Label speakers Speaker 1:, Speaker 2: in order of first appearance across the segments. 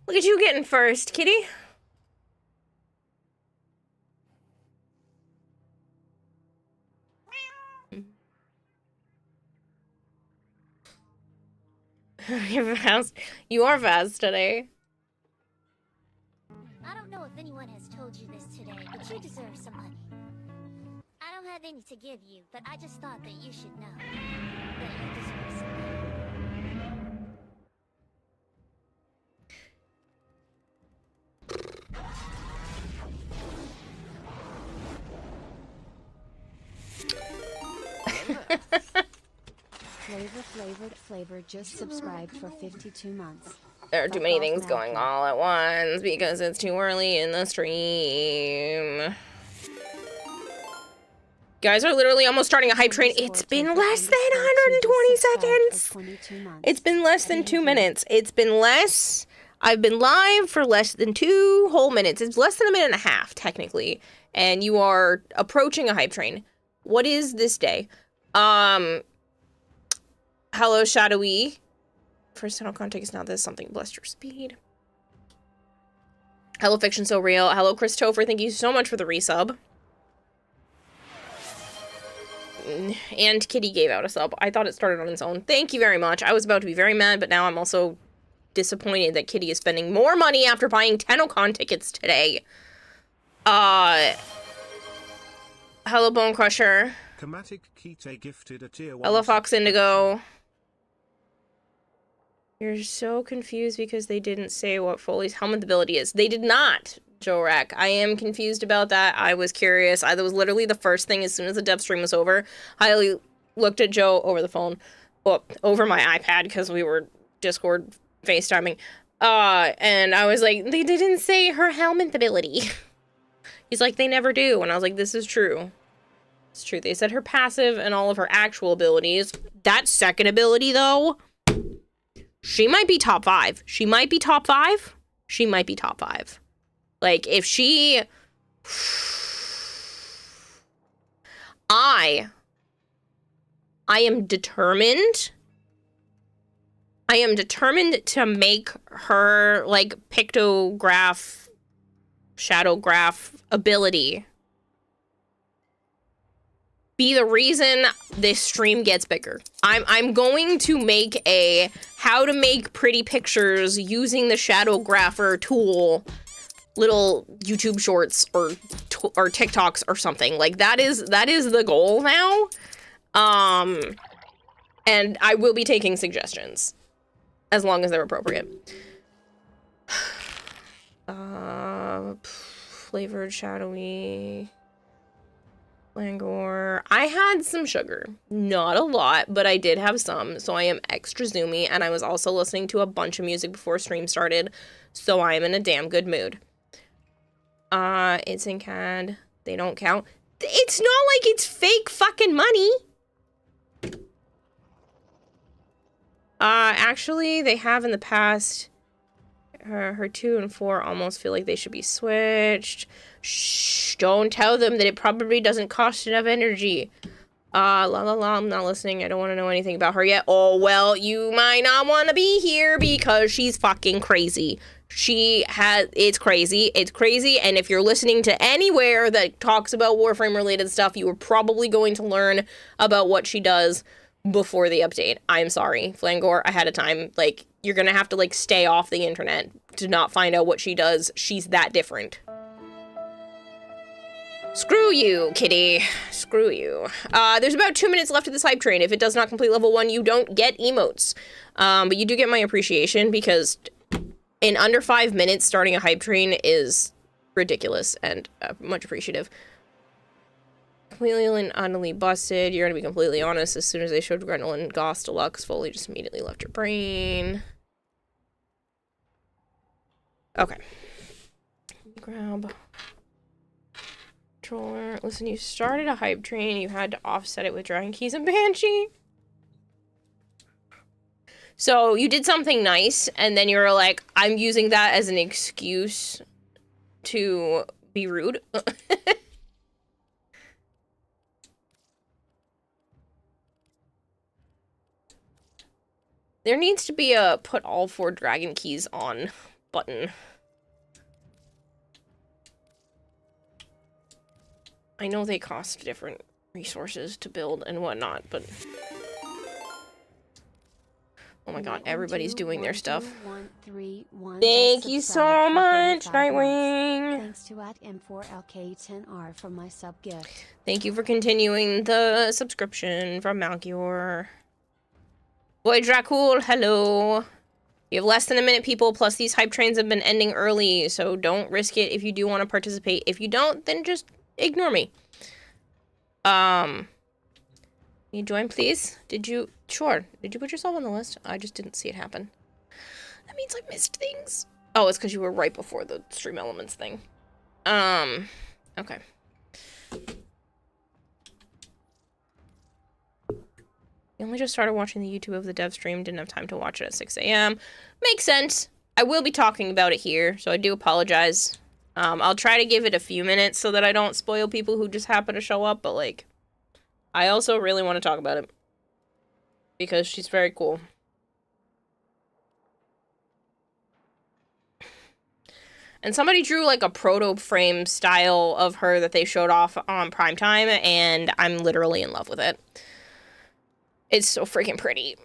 Speaker 1: Look at you getting first, kitty. You're fast. You are fast today.
Speaker 2: I don't know if anyone has told you this today, but you deserve some money. I don't have any to give you, but I just thought that you should know that you deserve some money.
Speaker 3: Flavor just subscribed for 52 months.
Speaker 1: There are too many things going all at once because it's too early in the stream. Guys are literally almost starting a hype train. It's been less than 120 seconds. It's been less than 2 minutes. It's been less. I've been live for less than 2 whole minutes. It's less than a minute and a half, technically. And you are approaching a hype train. What is this day? Hello, Shadowy. First tunnel contact is not this. Something blessed your speed. Hello, Fiction So Real. Hello, Christopher. Thank you so much for the resub. And Kitty gave out a sub. I thought it started on its own. Thank you very much. I was about to be very mad, but now I'm also disappointed that Kitty is spending more money after buying TennoCon tickets today. Hello, Bone Crusher.
Speaker 4: Gifted a tier 1.
Speaker 1: Hello, Fox Indigo. You're so confused because they didn't say what Foley's helmet ability is. They did not, Joe Rack. I am confused about that. I was curious. That was literally the first thing as soon as the dev stream was over. I looked at Joe over the phone, well, over my iPad because we were Discord FaceTiming. And I was like, they didn't say her helmet ability. He's like, they never do. And I was like, this is true. It's true. They said her passive and all of her actual abilities. That second ability, though, she might be top 5. She might be top 5. She might be top 5. Like, if she... I am determined. I am determined to make her, like, pictograph, shadowgraph ability be the reason this stream gets bigger. I'm going to make a how to make pretty pictures using the shadowgrapher tool, little YouTube shorts or TikToks or something. Like that is the goal now. And I will be taking suggestions as long as they're appropriate. Flavored shadowy Langor. I had some sugar. Not a lot, but I did have some, so I am extra zoomy, and I was also listening to a bunch of music before stream started, so I am in a damn good mood. It's in CAD. They don't count. It's not like it's fake fucking money. Actually, they have in the past. Her 2 and 4 almost feel like they should be switched. Shh, don't tell them that it probably doesn't cost enough energy. La la la, I'm not listening. I don't want to know anything about her yet. Oh, well, you might not want to be here because she's fucking crazy. It's crazy. It's crazy, and if you're listening to anywhere that talks about Warframe-related stuff, you are probably going to learn about what she does before the update. I'm sorry, Flangor, ahead of time. Like, you're gonna have to, like, stay off the internet to not find out what she does. She's that different. Screw you, kitty. Screw you. There's about 2 minutes left of this hype train. If it does not complete level 1, you don't get emotes. But you do get my appreciation because in under 5 minutes, starting a hype train is ridiculous and much appreciative. Completely and utterly busted. You're gonna be completely honest. As soon as they showed Grenell and Goss Deluxe, Foley just immediately left your brain. Okay. Grab controller. Listen, you started a hype train. You had to offset it with Dragon Keys and Banshee. So you did something nice, and then you were like, I'm using that as an excuse to be rude. There needs to be a put all 4 dragon keys on button. I know they cost different resources to build and whatnot, but... Oh my god, everybody's doing their stuff. Thank you so much, Nightwing!
Speaker 3: Thanks to @M4LK10R for my sub gift.
Speaker 1: Thank you for continuing the subscription from Malkior. Boy Dracul, hello! You have less than a minute, people, plus these hype trains have been ending early, so don't risk it if you do want to participate. If you don't, then just ignore me. You join, please? Did you... Sure. Did you put yourself on the list? I just didn't see it happen. That means I missed things. Oh, it's because you were right before the Stream Elements thing. Okay. I only just started watching the YouTube of the dev stream. Didn't have time to watch it at 6 a.m. Makes sense. I will be talking about it here, so I do apologize. I'll try to give it a few minutes so that I don't spoil people who just happen to show up, but, like, I also really want to talk about it. Because she's very cool. And somebody drew, like, a proto-frame style of her that they showed off on Primetime, and I'm literally in love with it. It's so freaking pretty.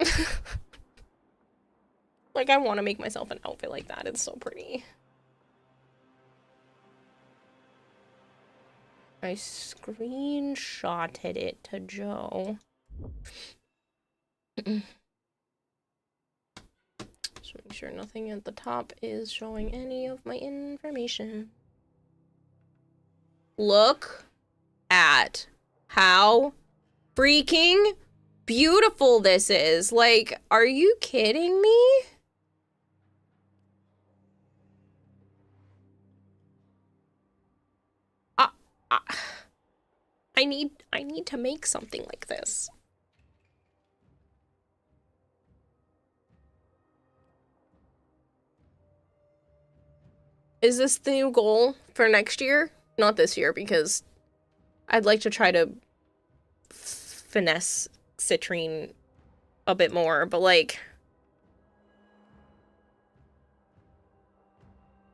Speaker 1: Like, I want to make myself an outfit like that. It's so pretty. I screenshotted it to Joe. Just make sure nothing at the top is showing any of my information. Look at how freaking beautiful this is. Like, are you kidding me? I need to make something like this. Is this the new goal for next year? Not this year, because I'd like to try to finesse Citrine a bit more, but like...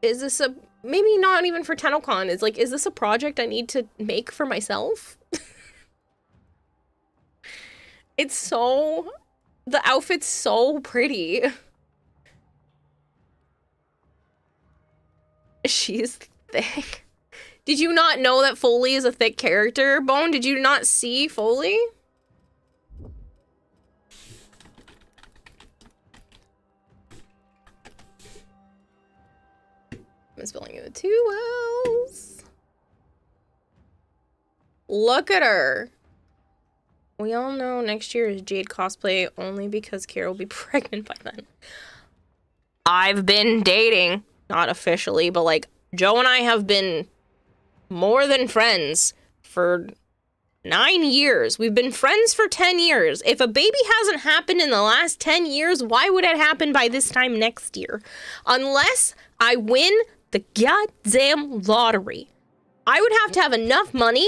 Speaker 1: Is this a... Maybe not even for TennoCon. It's like, is this a project I need to make for myself? It's so... The outfit's so pretty. She's thick. Did you not know that Foley is a thick character, Bone? Did you not see Foley? I'm spelling it with 2 L's. Look at her. We all know next year is Jade cosplay only because Kara will be pregnant by then. I've been dating, not officially, but like Joe and I have been more than friends for 9 years. We've been friends for 10 years. If a baby hasn't happened in the last 10 years, why would it happen by this time next year? Unless I win the goddamn lottery. I would have to have enough money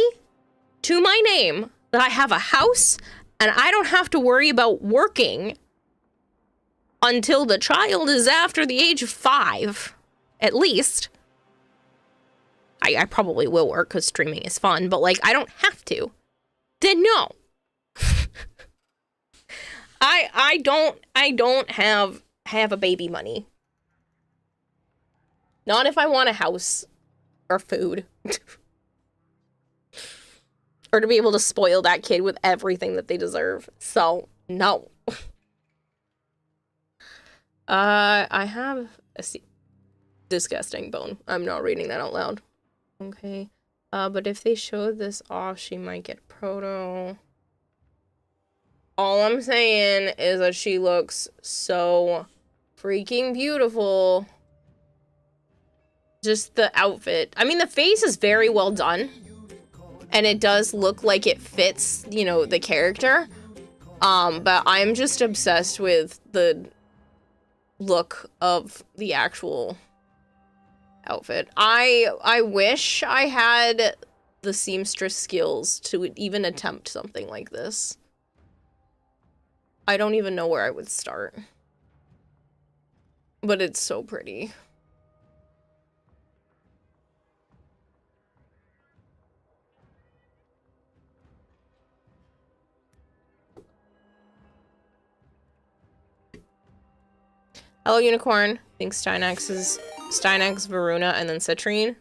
Speaker 1: to my name that I have a house and I don't have to worry about working until the child is after the age of 5, at least. I probably will work because streaming is fun, but like I don't have to. Then no. I don't have a baby money. Not if I want a house or food. Or to be able to spoil that kid with everything that they deserve. So, no. I have a disgusting Bone. I'm not reading that out loud. Okay. But if they show this off, she might get proto. All I'm saying is that she looks so freaking beautiful. Just the outfit. I mean, the face is very well done. And it does look like it fits, you know, the character. But I'm just obsessed with the look of the actual outfit. I wish I had the seamstress skills to even attempt something like this. I don't even know where I would start. But it's so pretty. Hello, Unicorn. I think Stynax, Varuna, and then Citrine.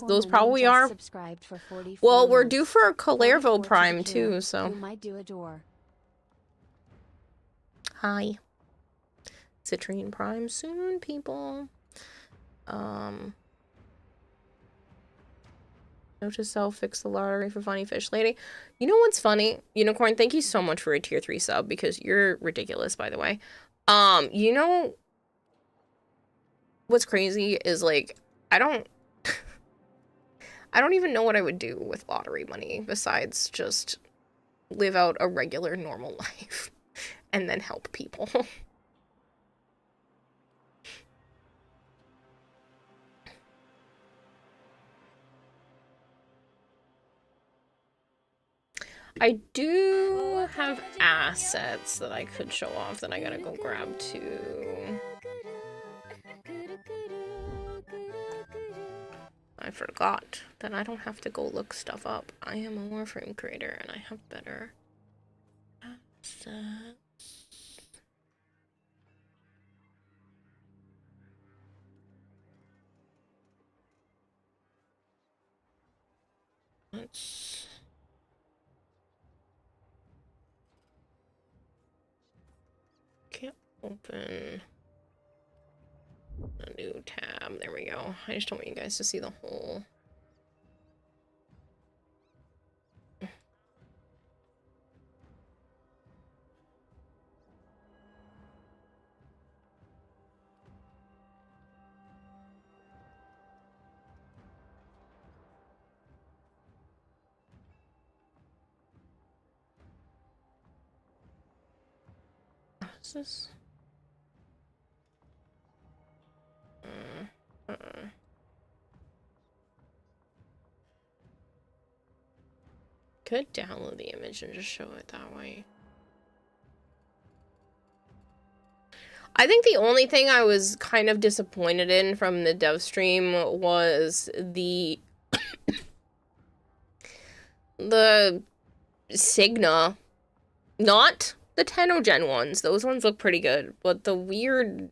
Speaker 1: Those probably are.
Speaker 3: Subscribed for 44
Speaker 1: Well, we're
Speaker 3: months.
Speaker 1: due for a
Speaker 3: 44
Speaker 1: Calerville
Speaker 3: to
Speaker 1: Prime
Speaker 3: the kill.
Speaker 1: too, so.
Speaker 3: You might do adore.
Speaker 1: Hi. Citrine Prime soon, people. Note to self, fix the lottery for Funny Fish Lady. You know what's funny? Unicorn, thank you so much for a tier 3 sub because you're ridiculous, by the way. You know what's crazy is like, I don't even know what I would do with lottery money besides just live out a regular normal life and then help people. I do have assets that I could show off that I gotta go grab too. I forgot that I don't have to go look stuff up. I am a Warframe creator and I have better assets. Let's... Can't open a new tab. There we go. I just don't want you guys to see the whole... What's this? Could download the image and just show it that way. I think the only thing I was kind of disappointed in from the dev stream was the Signa, not the Tenogen ones. Those ones look pretty good, but the weird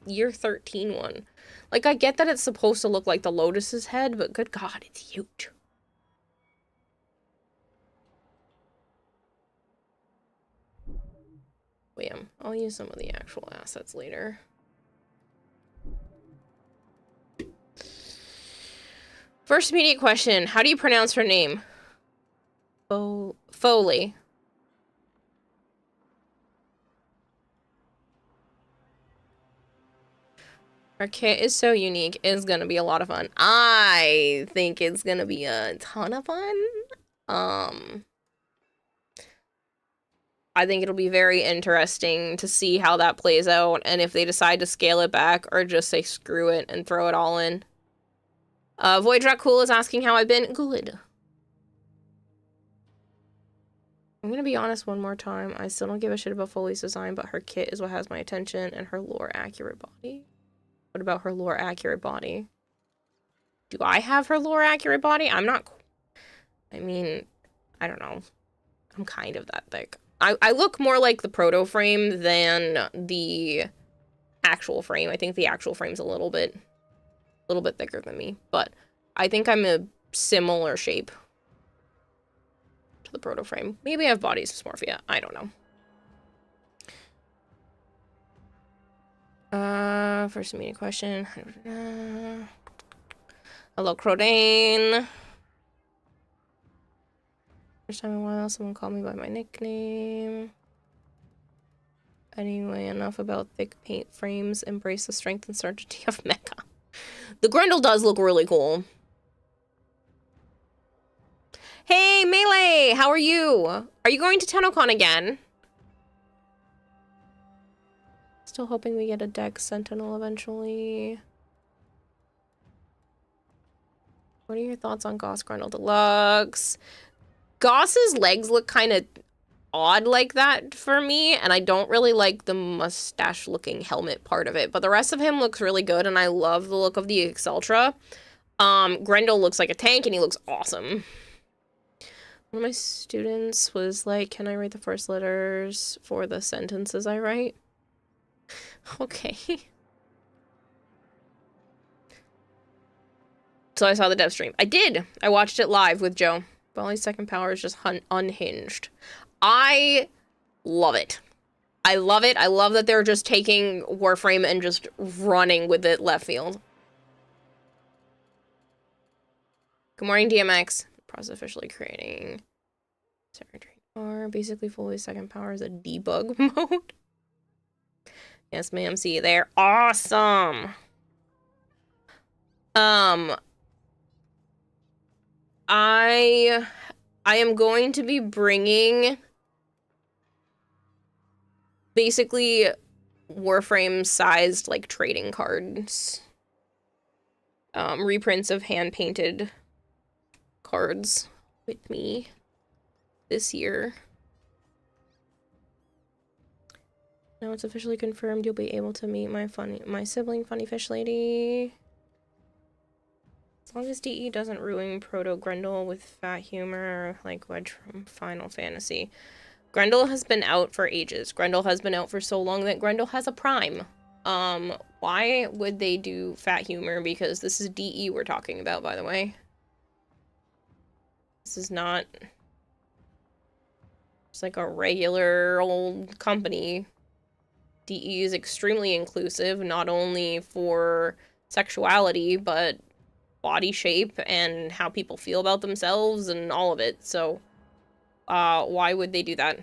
Speaker 1: year 13 one. Like, I get that it's supposed to look like the Lotus's head, but good God, it's huge. Bam. I'll use some of the actual assets later. First immediate question. How do you pronounce her name? Foley. Our kit is so unique. It's gonna be a lot of fun. I think it's gonna be a ton of fun. I think it'll be very interesting to see how that plays out and if they decide to scale it back or just say screw it and throw it all in. Void Dracul is asking how I've been. Good. I'm gonna be honest one more time. I still don't give a shit about Foley's design, but her kit is what has my attention and her lore accurate body. What about her lore accurate body? Do I have her lore accurate body? I'm not... I mean, I don't know. I'm kind of that thick. I look more like the proto frame than the actual frame. I think the actual frame's a little bit thicker than me, but I think I'm a similar shape to the proto frame. Maybe I have body dysmorphia. I don't know. First immediate question. Hello, Crodane. First time in a while, someone called me by my nickname. Anyway, enough about thick paint frames. Embrace the strength and certainty of mecha. The Grendel does look really cool. Hey, Melee! How are you? Are you going to TennoCon again? Still hoping we get a Dex Sentinel eventually. What are your thoughts on Goss Grendel Deluxe? Goss's legs look kind of odd like that for me, and I don't really like the mustache-looking helmet part of it, but the rest of him looks really good, and I love the look of the Exultra. Grendel looks like a tank, and he looks awesome. One of my students was like, can I write the first letters for the sentences I write? Okay. So I saw the dev stream. I did. I watched it live with Joe. Bolly's second power is just unhinged. I love it. I love it. I love that they're just taking Warframe and just running with it left field. Good morning, DMX. Process officially creating. Or basically fully second power is a debug mode. Yes, ma'am. See, they're awesome. I am going to be bringing basically Warframe-sized, like, trading cards. Reprints of hand-painted cards with me this year. Now it's officially confirmed you'll be able to meet my sibling, Funny Fish Lady. As long as DE doesn't ruin Proto Grendel with fat humor like Wedge from Final Fantasy. Grendel has been out for ages. Grendel has been out for so long that Grendel has a prime. Why would they do fat humor? Because this is DE we're talking about, by the way. This is not just like a regular old company. DE is extremely inclusive, not only for sexuality, but body shape and how people feel about themselves and all of it. So, why would they do that?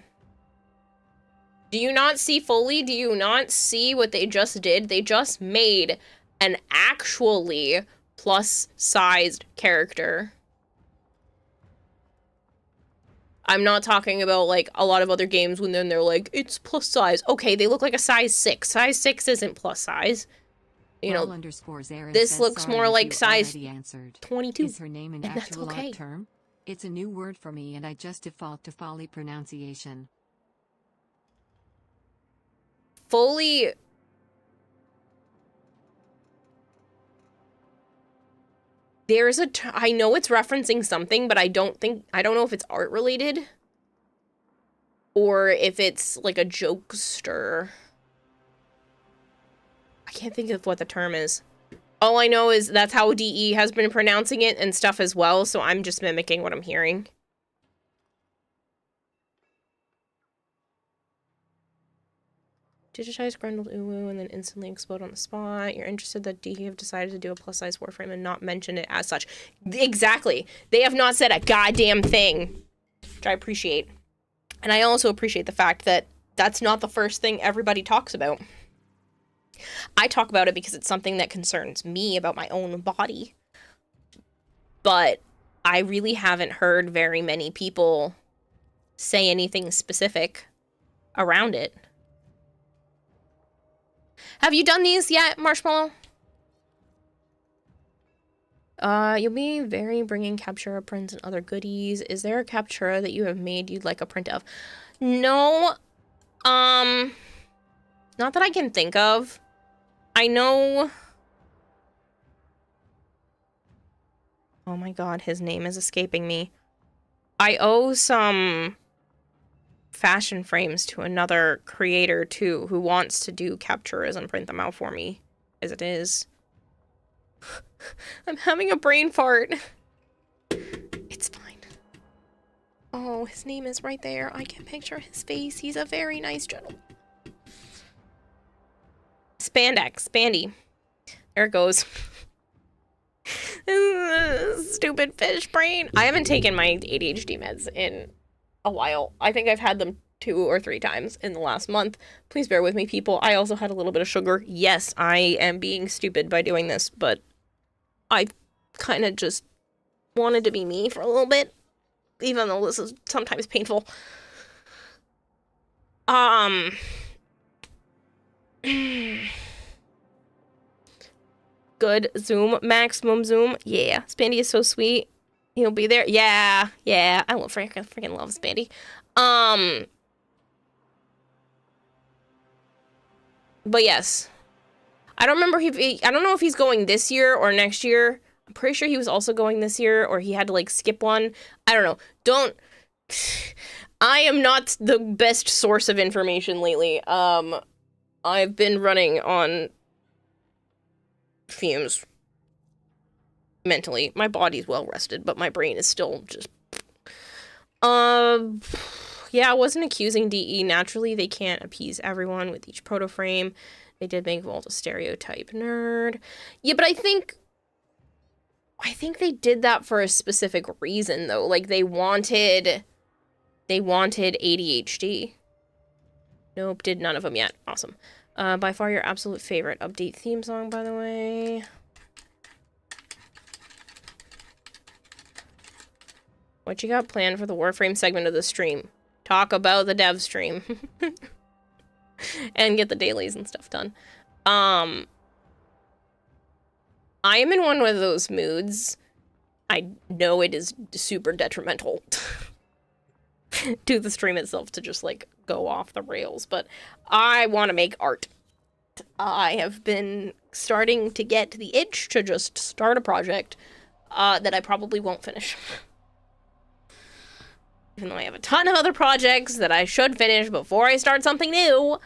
Speaker 1: Do you not see Foley? Do you not see what they just did? They just made an actually plus-sized character. I'm not talking about, like, a lot of other games when then they're like, it's plus size. Okay, they look like a size 6. Size 6 isn't plus size. You know, this looks more like size 22.
Speaker 3: Is her name an
Speaker 1: and that's
Speaker 3: actual
Speaker 1: okay.
Speaker 3: art term? It's a new word for me and I just default to Foley pronunciation.
Speaker 1: Foley... There's a... I know it's referencing something, but I don't know if it's art related. Or if it's like a jokester. I can't think of what the term is. All I know is that's how DE has been pronouncing it and stuff as well, so I'm just mimicking what I'm hearing. Digitize Grendel Uwu and then instantly explode on the spot. You're interested that DE have decided to do a plus-size Warframe and not mention it as such. Exactly. They have not said a goddamn thing, which I appreciate. And I also appreciate the fact that that's not the first thing everybody talks about. I talk about it because it's something that concerns me about my own body. But I really haven't heard very many people say anything specific around it. Have you done these yet, Marshmallow? You'll be very bringing Captura prints and other goodies. Is there a Captura that you have made you'd like a print of? No. Not that I can think of. I know... Oh my god, his name is escaping me. I owe some fashion frames to another creator, too, who wants to do Capturas and print them out for me, as it is. I'm having a brain fart. It's fine. Oh, his name is right there. I can picture his face. He's a very nice gentleman. Spandex. Spandy. There it goes. Stupid fish brain. I haven't taken my ADHD meds in a while. I think I've had them 2 or 3 times in the last month. Please bear with me, people. I also had a little bit of sugar. Yes, I am being stupid by doing this, but I kind of just wanted to be me for a little bit, even though this is sometimes painful. Good. Zoom. Maximum zoom. Yeah. Spandy is so sweet. He'll be there. Yeah. Yeah. I freaking love Spandy. But yes. I don't remember I don't know if he's going this year or next year. I'm pretty sure he was also going this year, or he had to, like, skip one. I don't know. I am not the best source of information lately. I've been running on fumes. Mentally. My body's well rested, but my brain is still just... Yeah, I wasn't accusing DE. Naturally, they can't appease everyone with each proto-frame. They did make Walt a stereotype nerd. Yeah, but I think they did that for a specific reason, though. Like, they wanted ADHD. Nope, did none of them yet. Awesome. By far your absolute favorite update theme song, by the way. What you got planned for the Warframe segment of the stream? Talk about the dev stream. And get the dailies and stuff done. I am in one of those moods. I know it is super detrimental to the stream itself to just, like, go off the rails, but I want to make art. I have been starting to get the itch to just start a project that I probably won't finish. Even though I have a ton of other projects that I should finish before I start something new,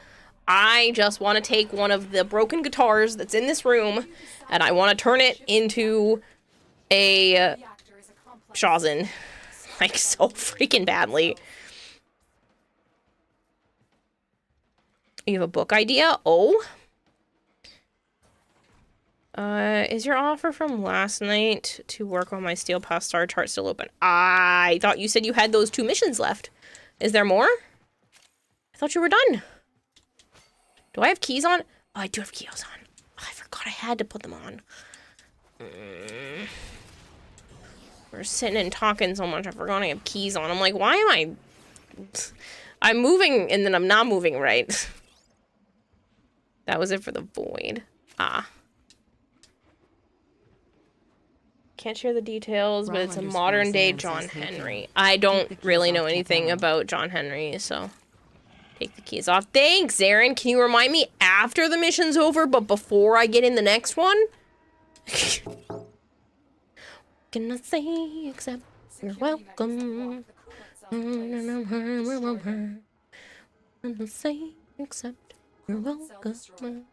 Speaker 1: I just want to take one of the broken guitars that's in this room, and I want to turn it into a Shazin. Like, so freaking badly. You have a book idea? Oh? Is your offer from last night to work on my Steel Pass star chart still open? I thought you said you had those 2 missions left. Is there more? I thought you were done. Do I have keys on? Oh, I do have keys on. Oh, I forgot I had to put them on. We're sitting and talking so much, I forgot I have keys on. I'm like, why am I... I'm moving, and then I'm not moving right. That was it for the void. Ah. Can't share the details, but it's a modern-day John Henry. I don't really know anything about John Henry, so... Take the keys off. Thanks, Aaron. Can you remind me after the mission's over, but before I get in the next one? Can I say except you're welcome? Can I say except you're welcome?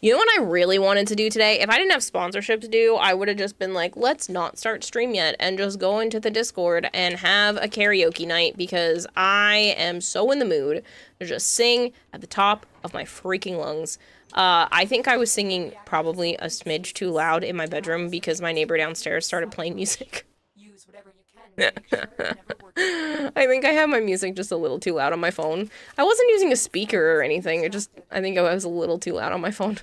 Speaker 1: You know what I really wanted to do today? If I didn't have sponsorship to do, I would have just been like, let's not start stream yet and just go into the Discord and have a karaoke night because I am so in the mood to just sing at the top of my freaking lungs. I think I was singing probably a smidge too loud in my bedroom because my neighbor downstairs started playing music. I think I had my music just a little too loud on my phone. I wasn't using a speaker or anything. I think I was a little too loud on my phone.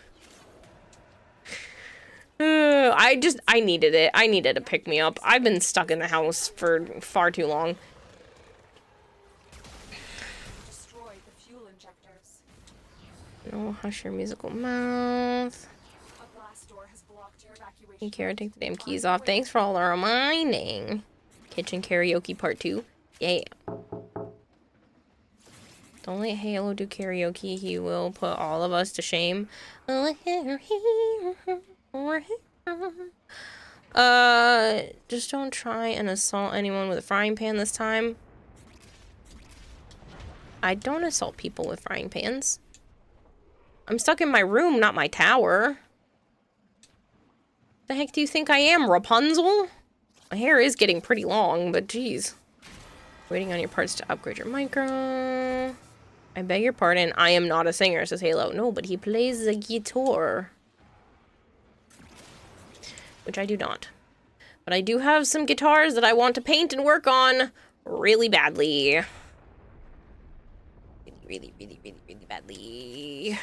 Speaker 1: I needed it. I needed to pick me up. I've been stuck in the house for far too long.
Speaker 5: Destroy the fuel injectors.
Speaker 1: No, hush your musical mouth.
Speaker 5: A blast door has blocked your evacuation.
Speaker 1: Hey, Kara, take the damn keys off. Thanks for all the reminding. Kitchen karaoke part 2. Yeah. Don't let Halo do karaoke. He will put all of us to shame. Just don't try and assault anyone with a frying pan this time. I don't assault people with frying pans. I'm stuck in my room, not my tower. The heck do you think I am, Rapunzel? My hair is getting pretty long, but geez. Waiting on your parts to upgrade your micro. I beg your pardon, I am not a singer, says Halo. No, but he plays the guitar. Which I do not. But I do have some guitars that I want to paint and work on really badly. Really badly.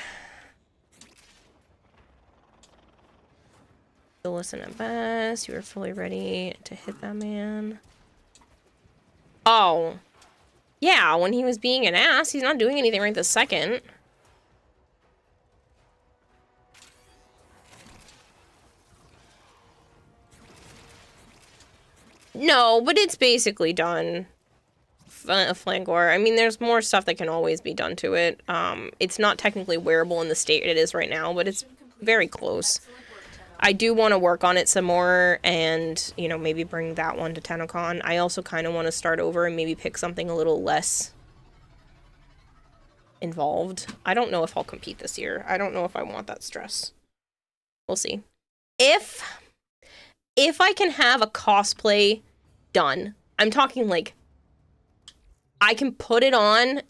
Speaker 1: Still listen at best. You are fully ready to hit that man. Oh. Yeah, when he was being an ass, he's not doing anything right this second. No, but it's basically done. Flank war. I mean, there's more stuff that can always be done to it. It's not technically wearable in the state it is right now, but it's very close. I do want to work on it some more and, you know, maybe bring that one to TennoCon. I also kind of want to start over and maybe pick something a little less involved. I don't know if I'll compete this year. I don't know if I want that stress. We'll see. If I can have a cosplay done, I'm talking like I can put it on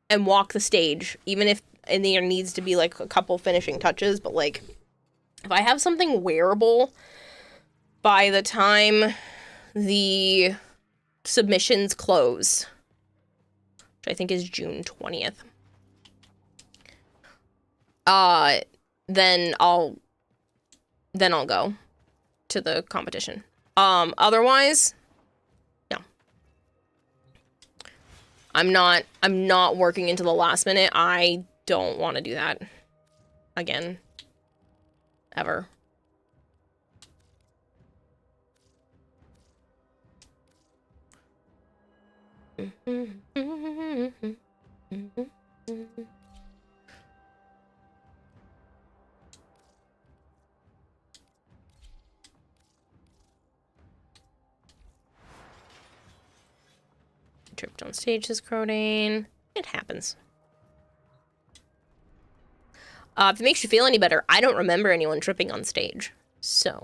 Speaker 1: and walk the stage, even if there needs to be like a couple finishing touches, but like if I have something wearable by the time the submissions close, which I think is June 20th, then I'll go to the competition. Otherwise, no. I'm not working into the last minute. I don't want to do that again. Ever. Tripped on stage this Crowdane. It happens. If it makes you feel any better, I don't remember anyone tripping on stage. So.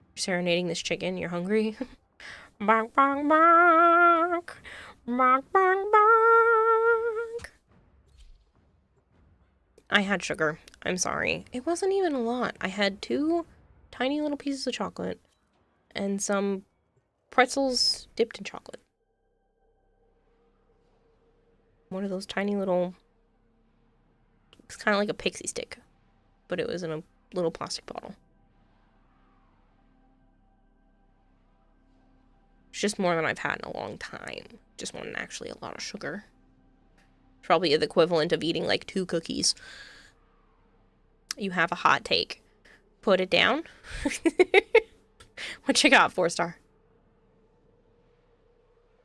Speaker 1: You're serenading this chicken. You're hungry? Bark, bark, bark. Bark, bark, bark. I had sugar. I'm sorry. It wasn't even a lot. I had 2 tiny little pieces of chocolate and some pretzels dipped in chocolate. One of those tiny little... It's kind of like a pixie stick, but it was in a little plastic bottle. It's just more than I've had in a long time. Just wasn't actually a lot of sugar. Probably the equivalent of eating like 2 cookies. You have a hot take. Put it down. What you got, 4-star?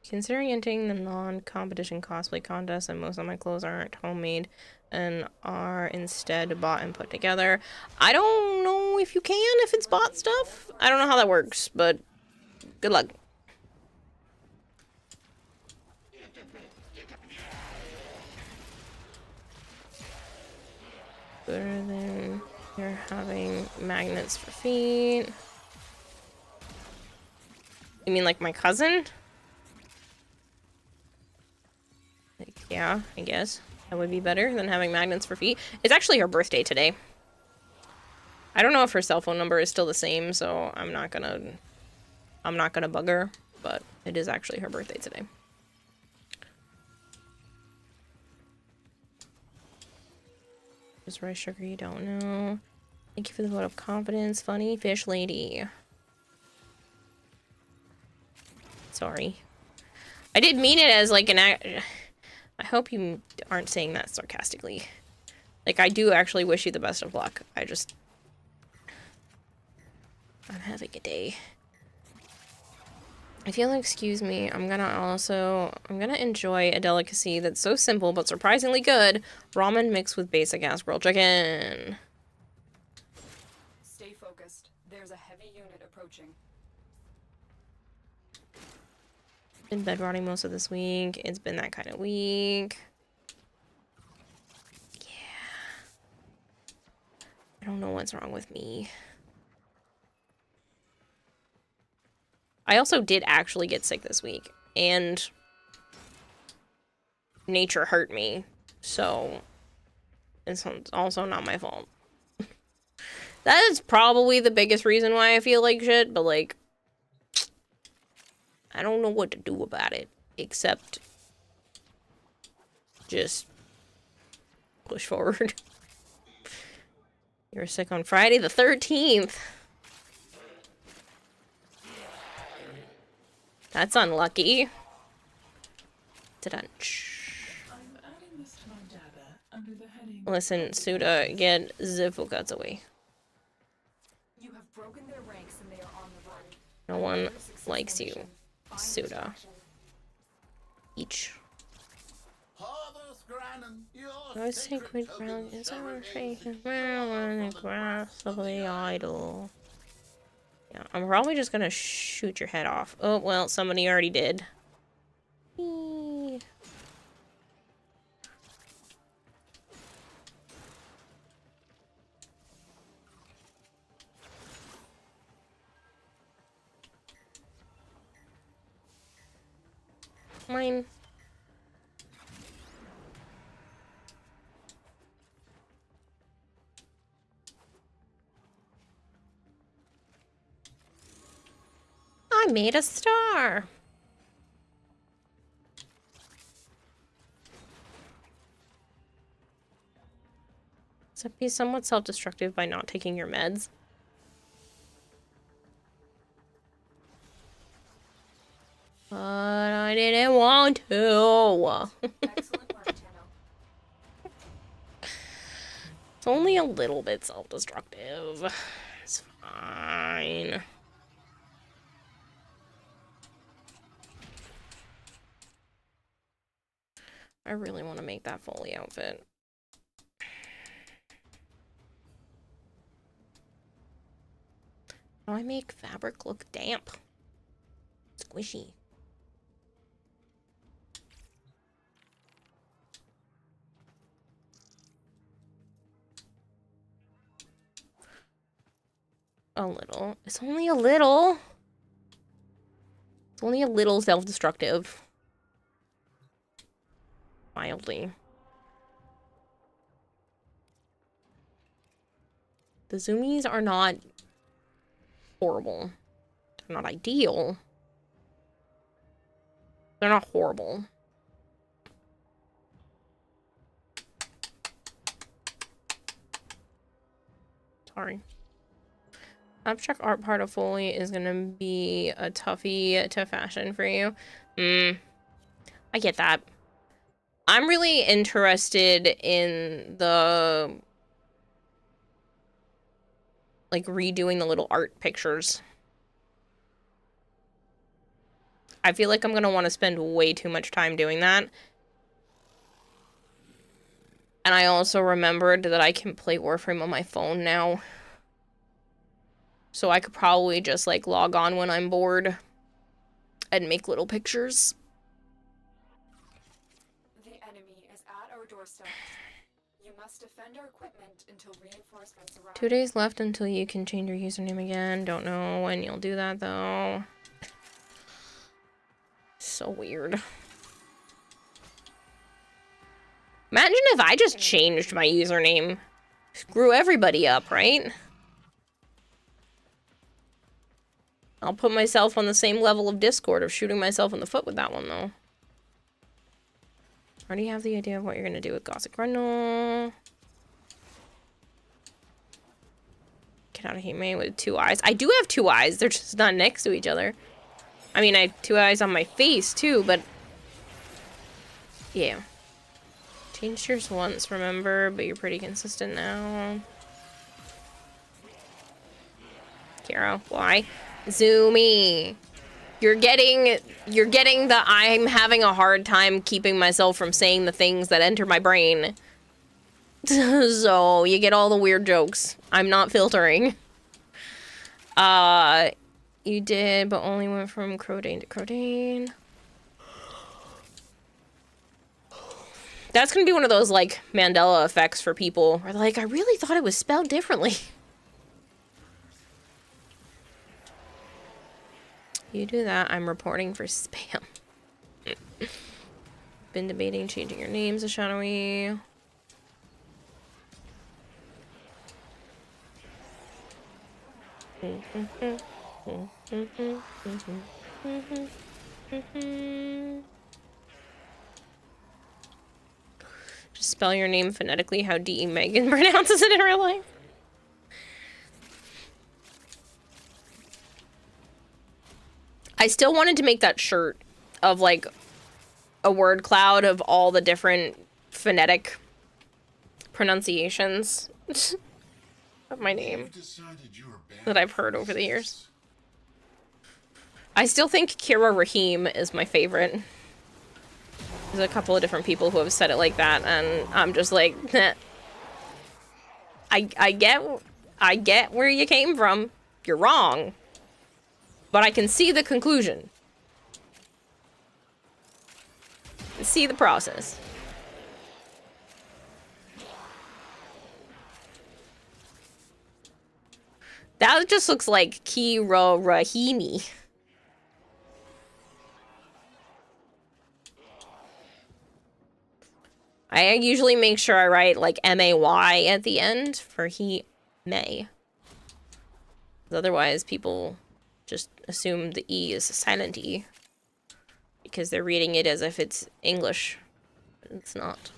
Speaker 1: Considering entering the non-competition cosplay contest and most of my clothes aren't homemade and are instead bought and put together. I don't know if you can if it's bought stuff. I don't know how that works, but good luck. Better than you're having magnets for feet. You mean like my cousin? Like, yeah, I guess. That would be better than having magnets for feet. It's actually her birthday today. I don't know if her cell phone number is still the same, so I'm not gonna bug her, but it is actually her birthday today. Just rice sugar you don't know. Thank you for the vote of confidence, funny fish lady. Sorry. I did mean it as like an I hope you aren't saying that sarcastically. Like, I do actually wish you the best of luck. I'm having a day. If you'll excuse me, I'm gonna enjoy a delicacy that's so simple but surprisingly good. Ramen mixed with basic ass grilled chicken.
Speaker 5: Stay focused. There's a heavy unit approaching.
Speaker 1: Been bed rotting most of this week. It's been that kind of week. Yeah. I don't know what's wrong with me. I also did actually get sick this week, and nature hurt me, so it's also not my fault. That is probably the biggest reason why I feel like shit, but like, I don't know what to do about it, except just push forward. You were sick on Friday the 13th. That's unlucky. Listen, Suda, get Zifu guts away.
Speaker 5: You have broken their ranks and they are on the run.
Speaker 1: No one likes you, Suda. Each. No sacred ground is our faith and marijuana grass of the idol. Yeah, I'm probably just gonna shoot your head off. Oh, well, somebody already did. Whee. Mine. I made a star. So be somewhat self-destructive by not taking your meds. But I didn't want to.
Speaker 5: Excellent work, Tenno.
Speaker 1: It's only a little bit self-destructive. It's fine. I really want to make that Foley outfit. How do I make fabric look damp? Squishy. A little. It's only a little. It's only a little self-destructive. Mildly. The zoomies are not horrible. They're not ideal. They're not horrible. Sorry. Abstract art part of Foley is gonna be a toughie to fashion for you. I get that. I'm really interested in the like redoing the little art pictures. I feel like I'm gonna want to spend way too much time doing that. And I also remembered that I can play Warframe on my phone now. So I could probably just like log on when I'm bored and make little pictures.
Speaker 5: The enemy is at our doorstep. You must defend our equipment until reinforcements arrive.
Speaker 1: 2 days left until you can change your username again. Don't know when you'll do that though. So weird. Imagine if I just changed my username. Screw everybody up, right? I'll put myself on the same level of Discord of shooting myself in the foot with that one, though. Already have the idea of what you're gonna do with Gothic Grundle. Get out of here, man, with 2 eyes. I do have 2 eyes. They're just not next to each other. I mean, I have 2 eyes on my face, too, but... yeah. Changed yours once, remember? But you're pretty consistent now. Kira, why? Zoomy. You're getting the I'm having a hard time keeping myself from saying the things that enter my brain. So, you get all the weird jokes. I'm not filtering. You did, but only went from Crodane to Crodane. That's gonna be one of those, like, Mandela effects for people. Where they're like, I really thought it was spelled differently. You do that, I'm reporting for spam. Been debating changing your names to Shadowy. Just spell your name phonetically how D.E. Megan pronounces it in real life. I still wanted to make that shirt of, like, a word cloud of all the different phonetic pronunciations of my name that I've heard over the years. I still think Kira Rahim is my favorite. There's a couple of different people who have said it like that, and I'm just like, I get where you came from. You're wrong. But I can see the conclusion. See the process. That just looks like Kira Rahimi. I usually make sure I write like M-A-Y at the end for he may. Otherwise, people just assume the E is a silent E. Because they're reading it as if it's English. But it's not.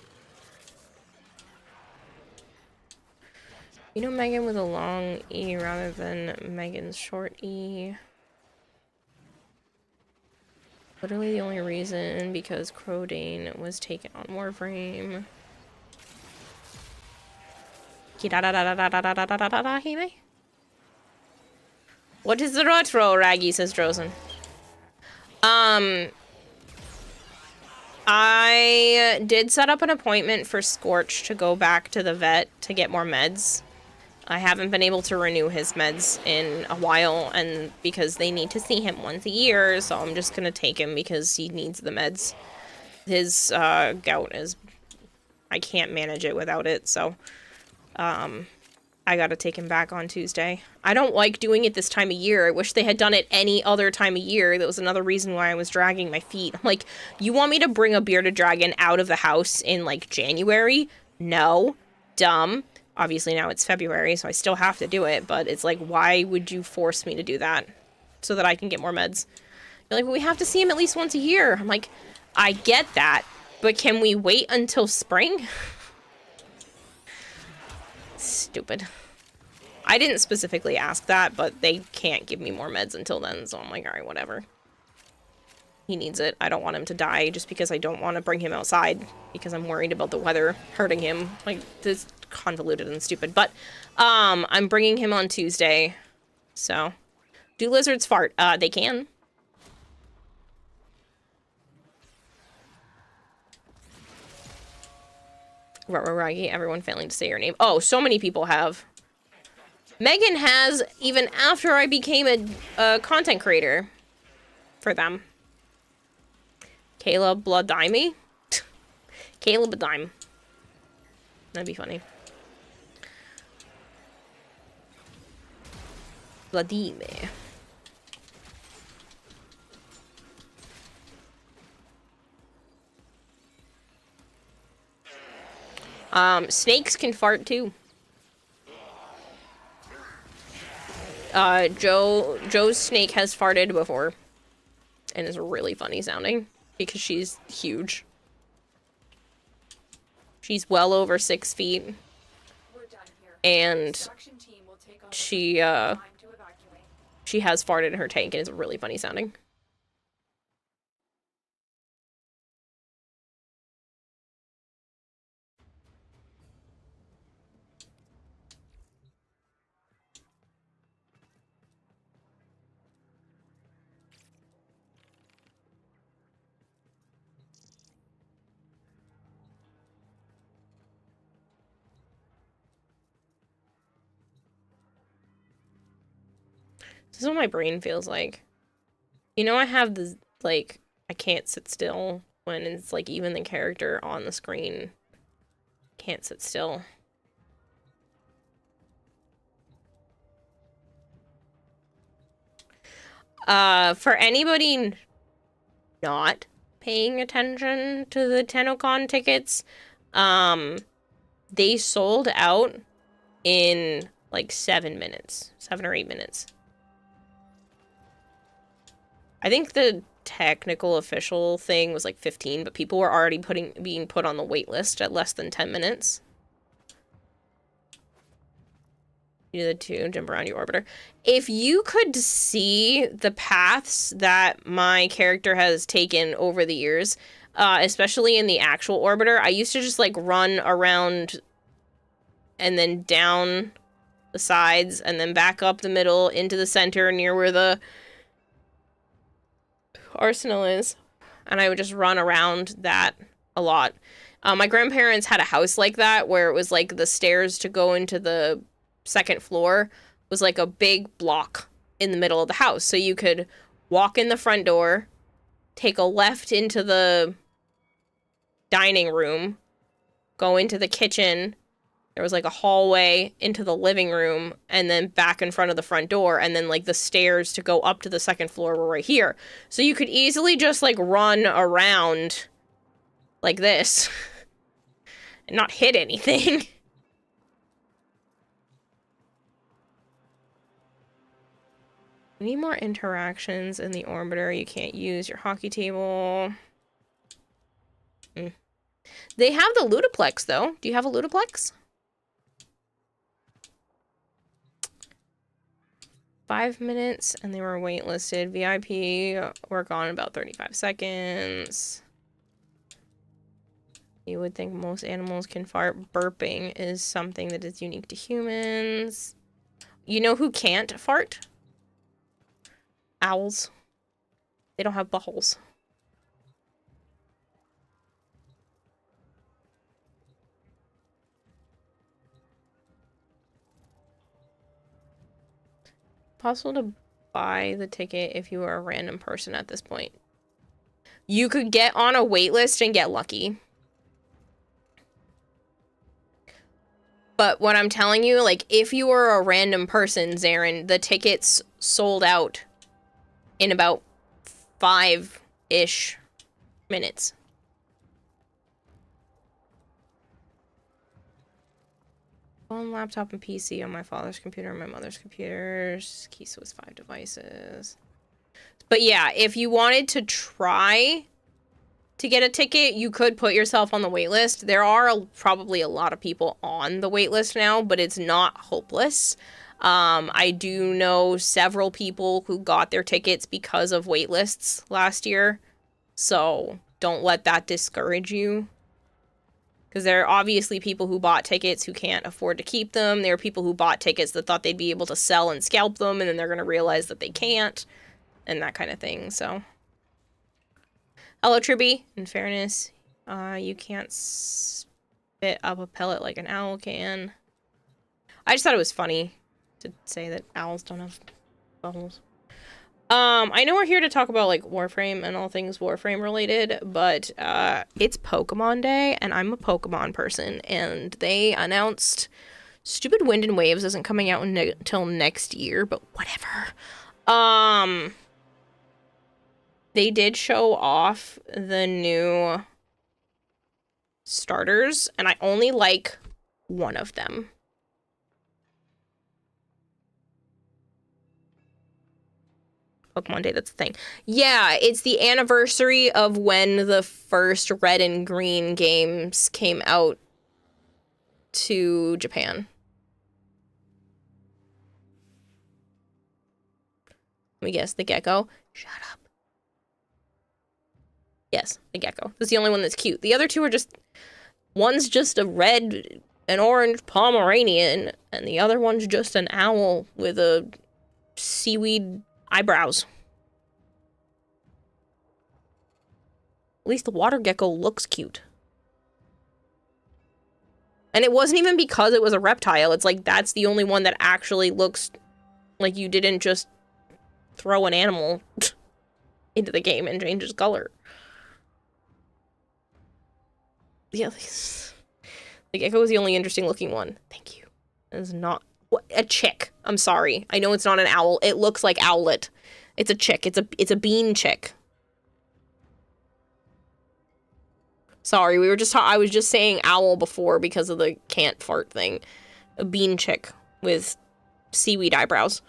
Speaker 1: You know Megan with a long E rather than Megan's short E. Literally the only reason because Crowdane was taken on Warframe. What is the retro, Raggy, says Drozen. I did set up an appointment for Scorch to go back to the vet to get more meds. I haven't been able to renew his meds in a while, and because they need to see him once a year, so I'm just gonna take him because he needs the meds. His gout is... I can't manage it without it, so... I gotta take him back on Tuesday. I don't like doing it this time of year. I wish they had done it any other time of year. That was another reason why I was dragging my feet. I'm like, you want me to bring a bearded dragon out of the house in, like, January? No. Dumb. Obviously now it's February, so I still have to do it, but it's like, why would you force me to do that? So that I can get more meds. You're like, well, we have to see him at least once a year. I'm like, I get that, but can we wait until spring? Stupid. I didn't specifically ask that, but they can't give me more meds until then, so I'm like, alright, whatever. He needs it. I don't want him to die just because I don't want to bring him outside because I'm worried about the weather hurting him. Like, this is convoluted and stupid. But, I'm bringing him on Tuesday, so. Do lizards fart? They can. Raggy, everyone failing to say your name. Oh, so many people have. Megan has, even after I became a content creator for them. Kayla Bloodime? Kayla Bloodime. That'd be funny. Bloodime. Snakes can fart too. Joe's snake has farted before. And is really funny sounding. Because she's huge. She's well over 6 feet. And she has farted in her tank and it's really funny sounding. This is what my brain feels like. You know, I have this, like, I can't sit still when it's, like, even the character on the screen can't sit still. For anybody not paying attention to the TennoCon tickets, they sold out in, like, 7 minutes. 7 or 8 minutes. I think the technical official thing was like 15, but people were already being put on the wait list at less than 10 minutes. You do the 2, jump around your orbiter. If you could see the paths that my character has taken over the years, especially in the actual orbiter, I used to just like run around and then down the sides and then back up the middle into the center near where the arsenal is. and I would just run around that a lot. My grandparents had a house like that where it was like the stairs to go into the second floor was like a big block in the middle of the house. So you could walk in the front door, take a left into the dining room, go into the kitchen. There was like a hallway into the living room and then back in front of the front door. And then like the stairs to go up to the second floor were right here. So you could easily just like run around like this and not hit anything. We need more interactions in the orbiter. You can't use your hockey table. They have the Ludoplex, though. Do you have a Ludoplex? 5 minutes, and they were waitlisted. VIP were gone in about 35 seconds. You would think most animals can fart. Burping is something that is unique to humans. You know who can't fart? Owls. They don't have buttholes. Possible to buy the ticket if you are a random person at this point. You could get on a wait list and get lucky. But what I'm telling you, like, if you were a random person, Zarin, the tickets sold out in about 5-ish minutes. Phone, laptop, and PC on my father's computer and my mother's computers. Keys was 5 devices. But yeah, if you wanted to try to get a ticket, you could put yourself on the wait list. There are probably a lot of people on the wait list now, but it's not hopeless. I do know several people who got their tickets because of wait lists last year. So don't let that discourage you. Because there are obviously people who bought tickets who can't afford to keep them. There are people who bought tickets that thought they'd be able to sell and scalp them, and then they're going to realize that they can't, and that kind of thing, so. Hello, Tribby. In fairness, you can't spit up a pellet like an owl can. I just thought it was funny to say that owls don't have buttholes. I know we're here to talk about, like, Warframe and all things Warframe related, but, it's Pokemon Day, and I'm a Pokemon person, and they announced stupid Wind and Waves isn't coming out until next year, but whatever. They did show off the new starters, and I only like one of them. Pokemon Day, that's the thing. Yeah, it's the anniversary of when the first Red and Green games came out to Japan. Let me guess, the gecko? Shut up. Yes, the gecko. That's the only one that's cute. The other two are just... One's just a red and orange Pomeranian, and the other one's just an owl with a seaweed eyebrows. At least the water gecko looks cute. And it wasn't even because it was a reptile. It's like, that's the only one that actually looks like you didn't just throw an animal into the game and change its color. Yeah, the gecko was the only interesting looking one. Thank you. It's not... What? A chick. I'm sorry. I know it's not an owl. It looks like owlet. It's a chick. It's a bean chick. Sorry, we were just I was just saying owl before because of the can't fart thing. A bean chick with seaweed eyebrows.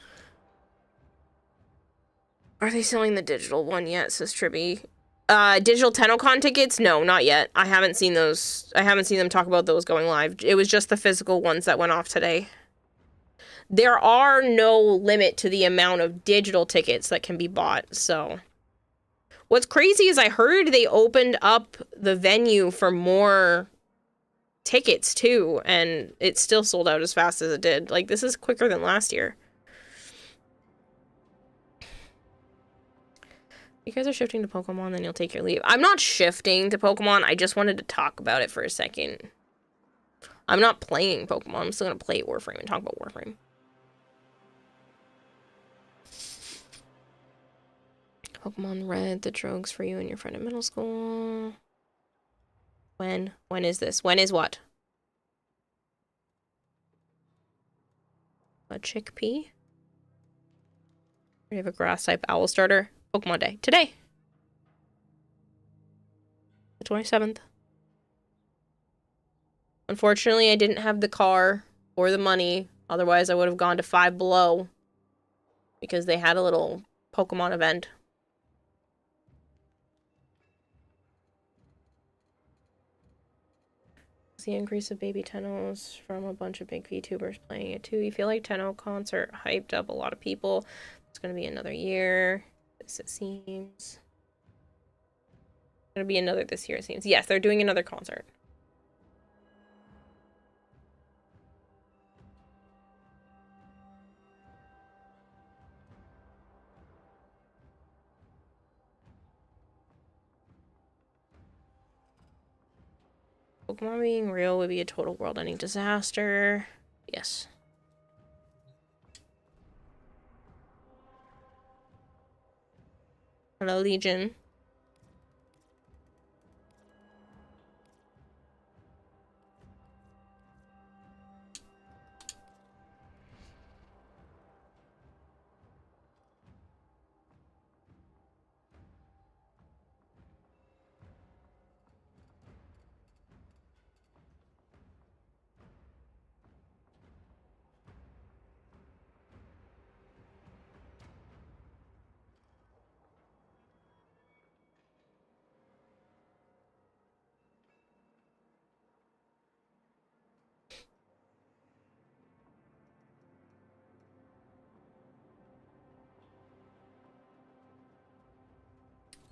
Speaker 1: Are they selling the digital one yet, says Tribby? Digital TennoCon tickets? No, not yet. I haven't seen those. I haven't seen them talk about those going live. It was just the physical ones that went off today. There are no limit to the amount of digital tickets that can be bought, so. What's crazy is I heard they opened up the venue for more tickets, too, and it still sold out as fast as it did. Like, this is quicker than last year. You guys are shifting to Pokemon, then you'll take your leave. I'm not shifting to Pokemon. I just wanted to talk about it for a second. I'm not playing Pokemon. I'm still going to play Warframe and talk about Warframe. Pokemon Red, the drogues for you and your friend in middle school. When? When is this? When is what? A chickpea? We have a grass type owl starter. Pokemon Day. Today. The 27th. Unfortunately, I didn't have the car or the money. Otherwise, I would have gone to Five Below. Because they had a little Pokemon event. The increase of baby Tennos from a bunch of big VTubers playing it too. You feel like Tenno concert hyped up a lot of people. It's going to be another year. This it seems. It's going to be another this year, it seems. Yes, they're doing another concert. Pokemon being real would be a total world-ending disaster. Yes. Hello, Legion.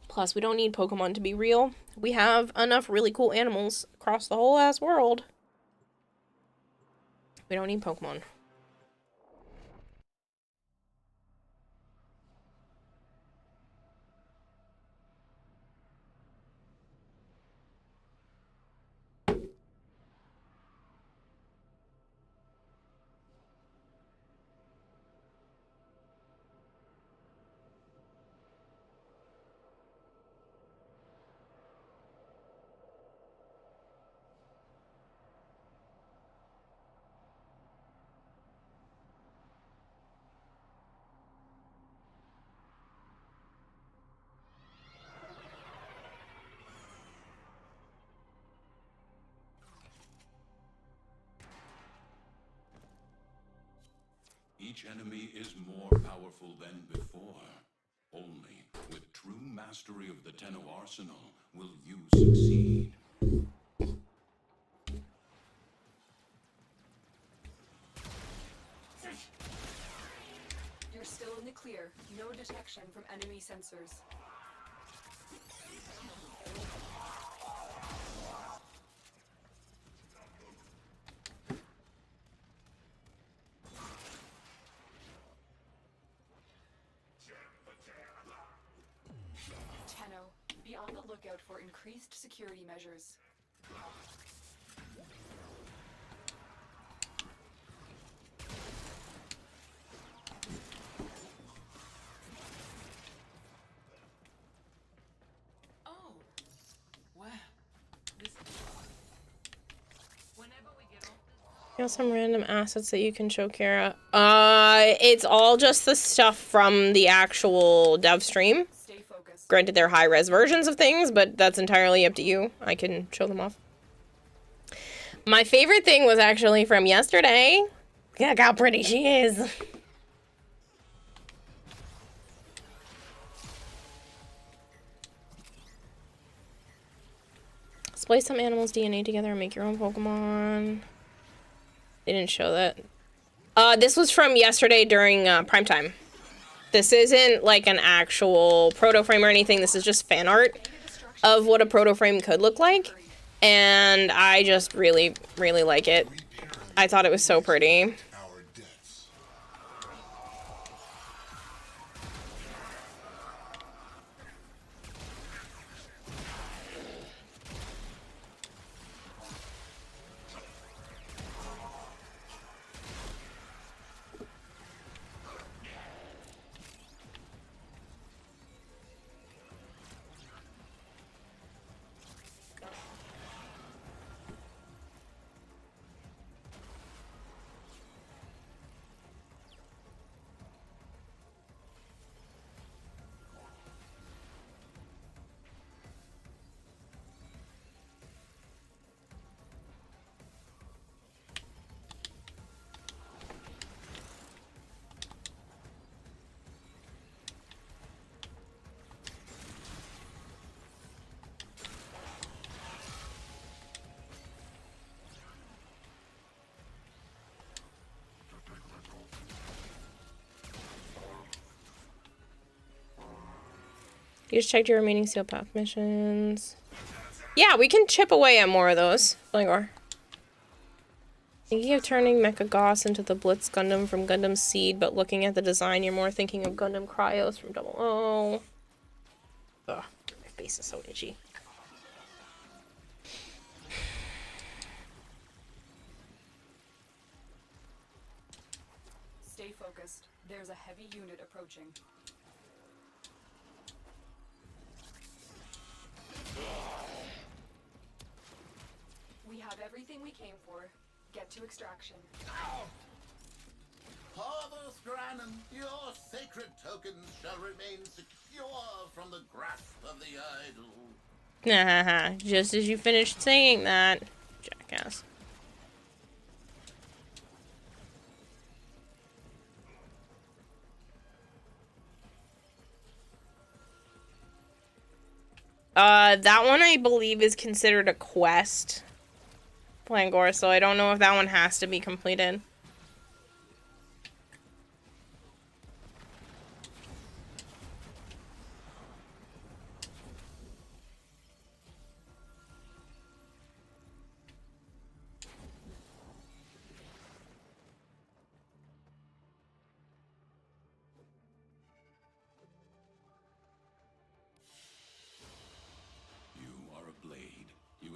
Speaker 1: Plus, we don't need Pokemon to be real. We have enough really cool animals across the whole ass world. We don't need Pokemon.
Speaker 6: Each enemy is more powerful than before. Only with true mastery of the Tenno arsenal will you succeed.
Speaker 5: You're still in the clear. No detection from enemy sensors. Tenno, be on the lookout for increased security measures. Oh, wow.
Speaker 1: You know some random assets that you can show Kara? It's all just the stuff from the actual dev stream.
Speaker 5: Stay focused.
Speaker 1: Granted, they're high-res versions of things, but that's entirely up to you. I can show them off. My favorite thing was actually from yesterday. Look how pretty she is. Splice some animals' DNA together and make your own Pokemon. They didn't show that. This was from yesterday during prime time. This isn't like an actual proto frame or anything. This is just fan art of what a proto frame could look like. And I just really, really like it. I thought it was so pretty. You just checked your remaining Steel Path missions. Yeah, we can chip away at more of those. Blangor. Thinking of turning Mecha Goss into the Blitz Gundam from Gundam Seed, but looking at the design, you're more thinking of Gundam Cryos from Double O. Ugh, my face is so itchy.
Speaker 5: Stay focused. There's a heavy unit approaching. We have everything we came for. Get to extraction.
Speaker 7: Father Thrannen, your sacred tokens shall remain secure from the grasp of the idol.
Speaker 1: Haha, just as you finished saying that, jackass. That one I believe is considered a quest, Plangor, so I don't know if that one has to be completed.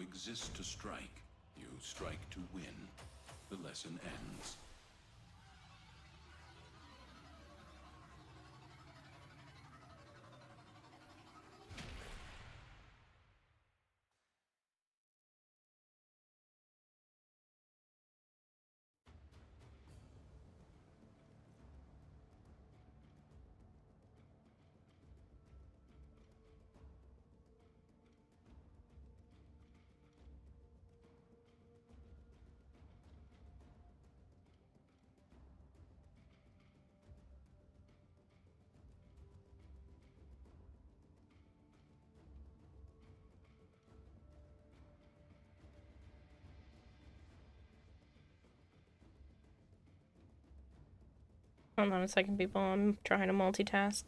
Speaker 6: Exist to strike. You strike to win. The lesson ends.
Speaker 1: Hold on a second, people. I'm trying to multitask.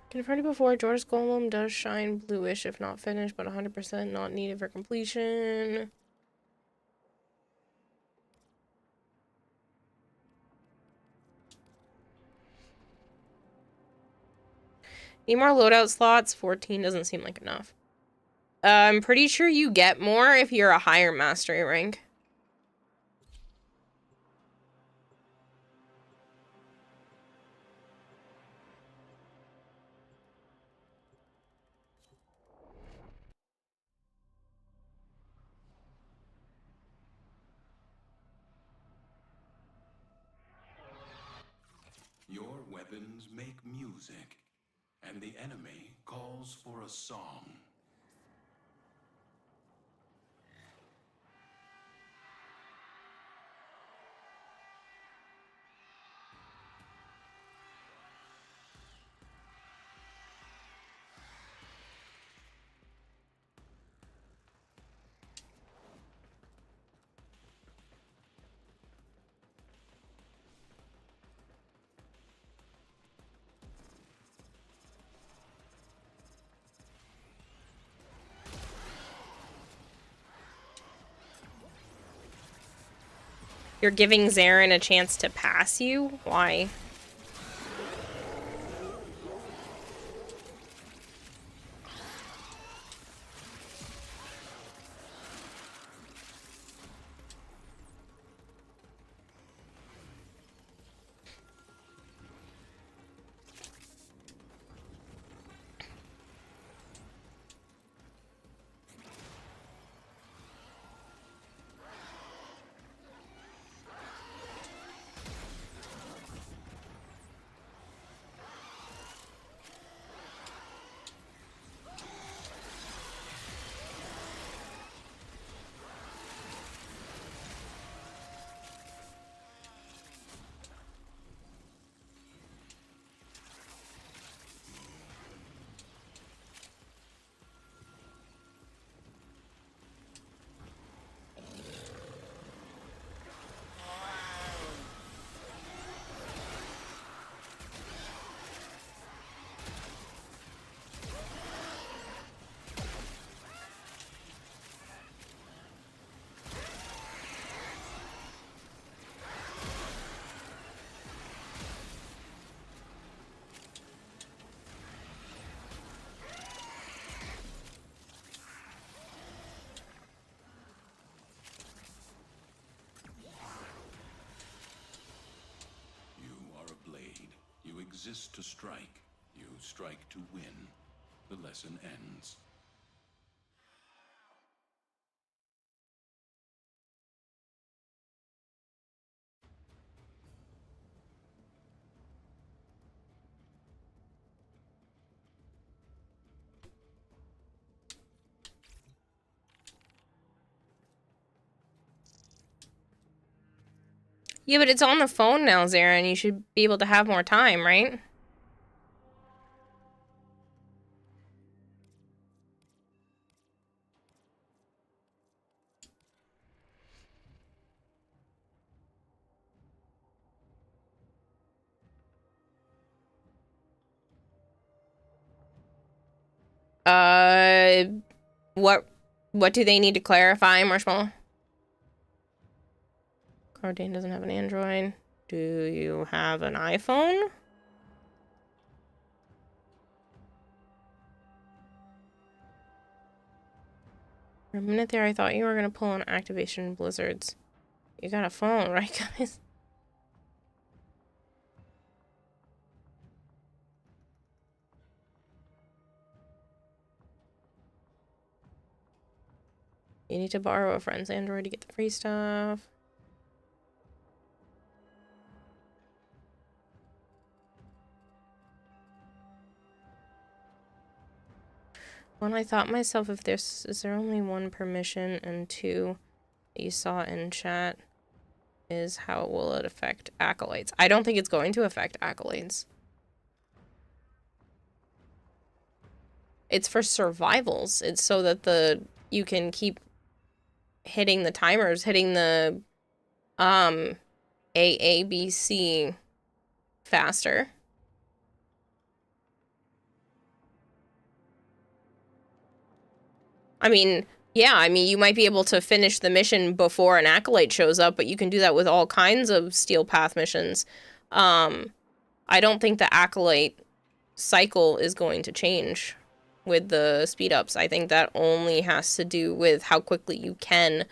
Speaker 1: Confirmed before, George's Golem does shine bluish if not finished, but 100% not needed for completion. Need more loadout slots? 14 doesn't seem like enough. I'm pretty sure you get more if you're a higher mastery rank.
Speaker 6: Your weapons make music, and the enemy calls for a song.
Speaker 1: You're giving Zarin a chance to pass you? Why?
Speaker 6: You are a blade. You exist to strike. You strike to win. The lesson ends.
Speaker 1: Yeah, but it's on the phone now, Zarin. You should be able to have more time, right? Uh, what do they need to clarify, Marshmallow? Cardane doesn't have an Android. Do you have an iPhone? For a minute there, I thought you were gonna pull an activation blizzards. You got a phone, right, guys? You need to borrow a friend's Android to get the free stuff. When I thought myself, if there's, is there only one permission and two that you saw in chat, is how will it affect acolytes? I don't think it's going to affect acolytes. It's for survivals. It's so that you can keep hitting the timers, hitting the AABC faster. I mean, yeah, I mean, you might be able to finish the mission before an acolyte shows up, but you can do that with all kinds of Steel Path missions. I don't think the acolyte cycle is going to change with the speed ups. I think that only has to do with how quickly you can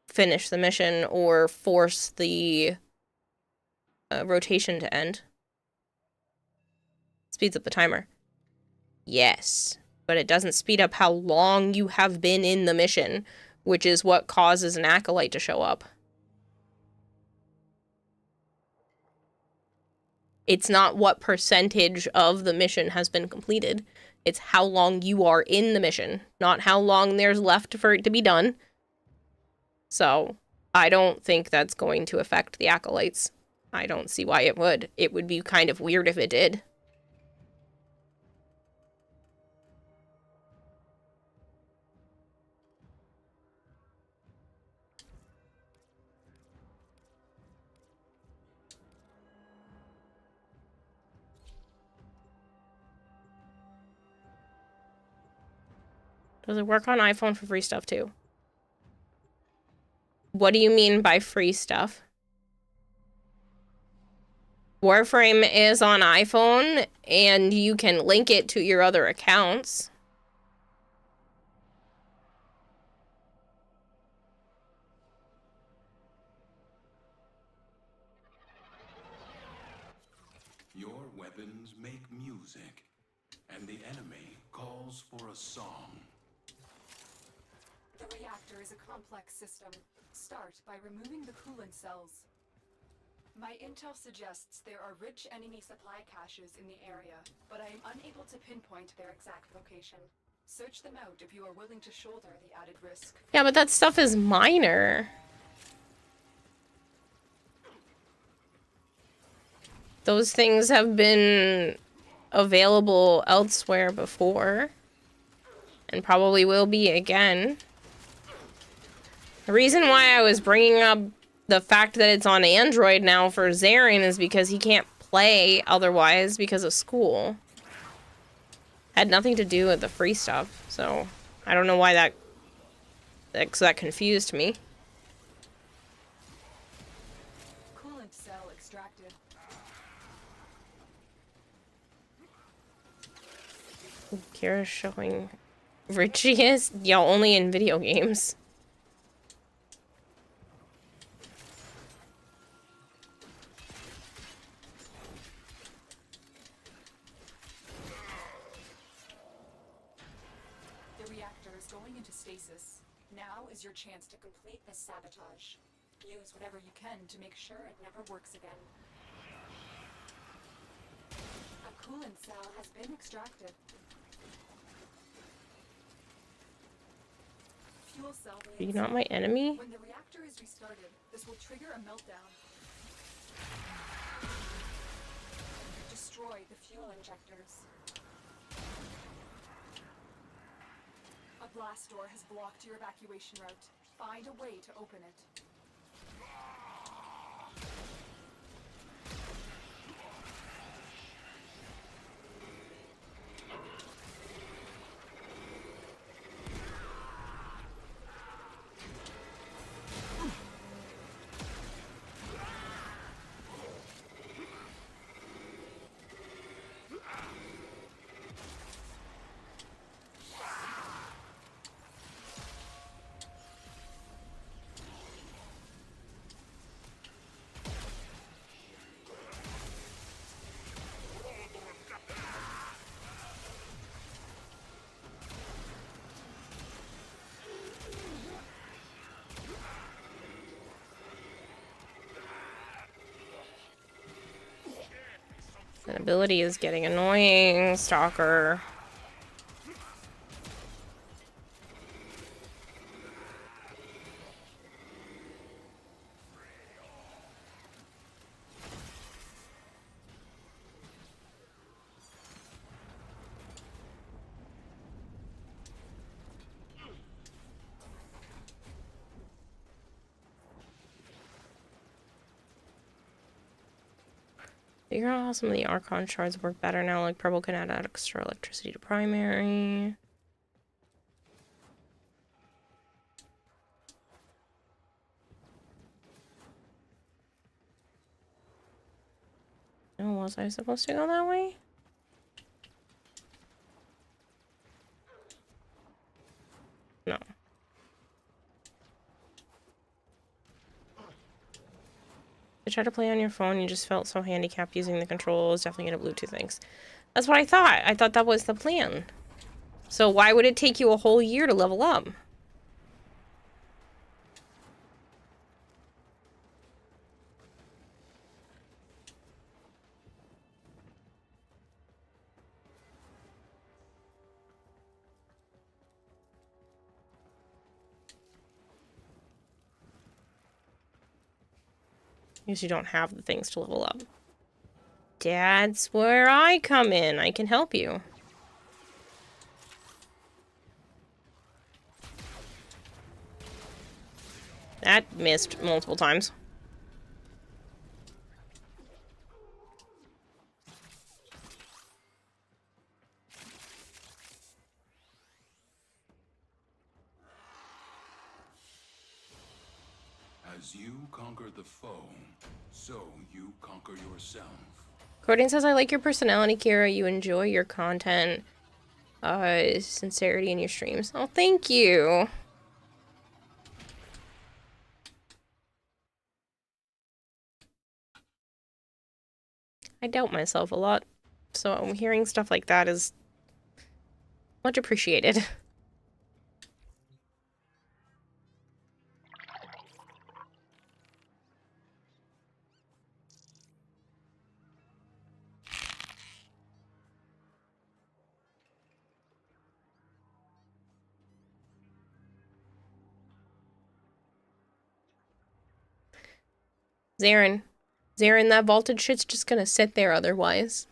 Speaker 1: finish the mission or force the rotation to end. Speeds up the timer. Yes, but it doesn't speed up how long you have been in the mission, which is what causes an acolyte to show up. It's not what percentage of the mission has been completed. It's how long you are in the mission, not how long there's left for it to be done. So, I don't think that's going to affect the acolytes. I don't see why it would. It would be kind of weird if it did. Does it work on iPhone for free stuff too? What do you mean by free stuff? Warframe is on iPhone, and you can link it to your other accounts.
Speaker 6: Your weapons make music, and the enemy calls for a song.
Speaker 5: The reactor is a complex system. Start by removing the coolant cells. My intel suggests there are rich enemy supply caches in the area, but I am unable to pinpoint their exact location. Search them out if you are willing to shoulder the added risk.
Speaker 1: Yeah, but that stuff is minor. Those things have been available elsewhere before, and probably will be again. The reason why I was bringing up the fact that it's on Android now for Zarin is because he can't play otherwise because of school. Had nothing to do with the free stuff, so I don't know why that confused me.
Speaker 5: Coolant cell extracted.
Speaker 1: Kira's showing Richie is? Yeah, only in video games.
Speaker 5: The reactor is going into stasis. Now is your chance to complete this sabotage. Use whatever you can to make sure it never works again. A coolant cell has been extracted. Fuel cell
Speaker 1: Are you not my enemy?
Speaker 5: When the reactor is restarted, this will trigger a meltdown. Destroy the fuel injectors. A blast door has blocked your evacuation route. Find a way to open it.
Speaker 1: That ability is getting annoying, Stalker. Figure out how some of the Archon shards work better now, like purple can add extra electricity to primary. Oh, was I supposed to go that way? No. I tried to play on your phone, you just felt so handicapped using the controls, definitely get a Bluetooth things. That's what I thought. I thought that was the plan. So why would it take you a whole year to level up? Because you don't have the things to level up. That's where I come in. I can help you. That missed multiple times.
Speaker 6: As you conquer the foe, so you conquer yourself.
Speaker 1: Cording says, I like your personality, Kira. You enjoy your content. Sincerity in your streams. Oh, thank you. I doubt myself a lot, so hearing stuff like that is much appreciated. Zarin, that vaulted shit's just gonna sit there otherwise.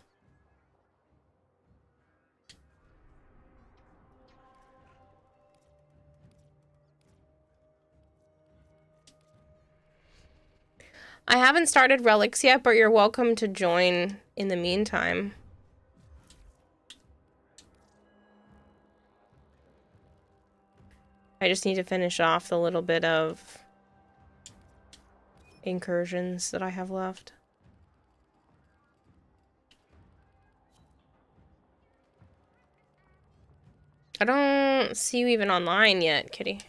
Speaker 1: I haven't started relics yet, but you're welcome to join in the meantime. I just need to finish off the little bit of incursions that I have left. I don't see you even online yet, Kitty.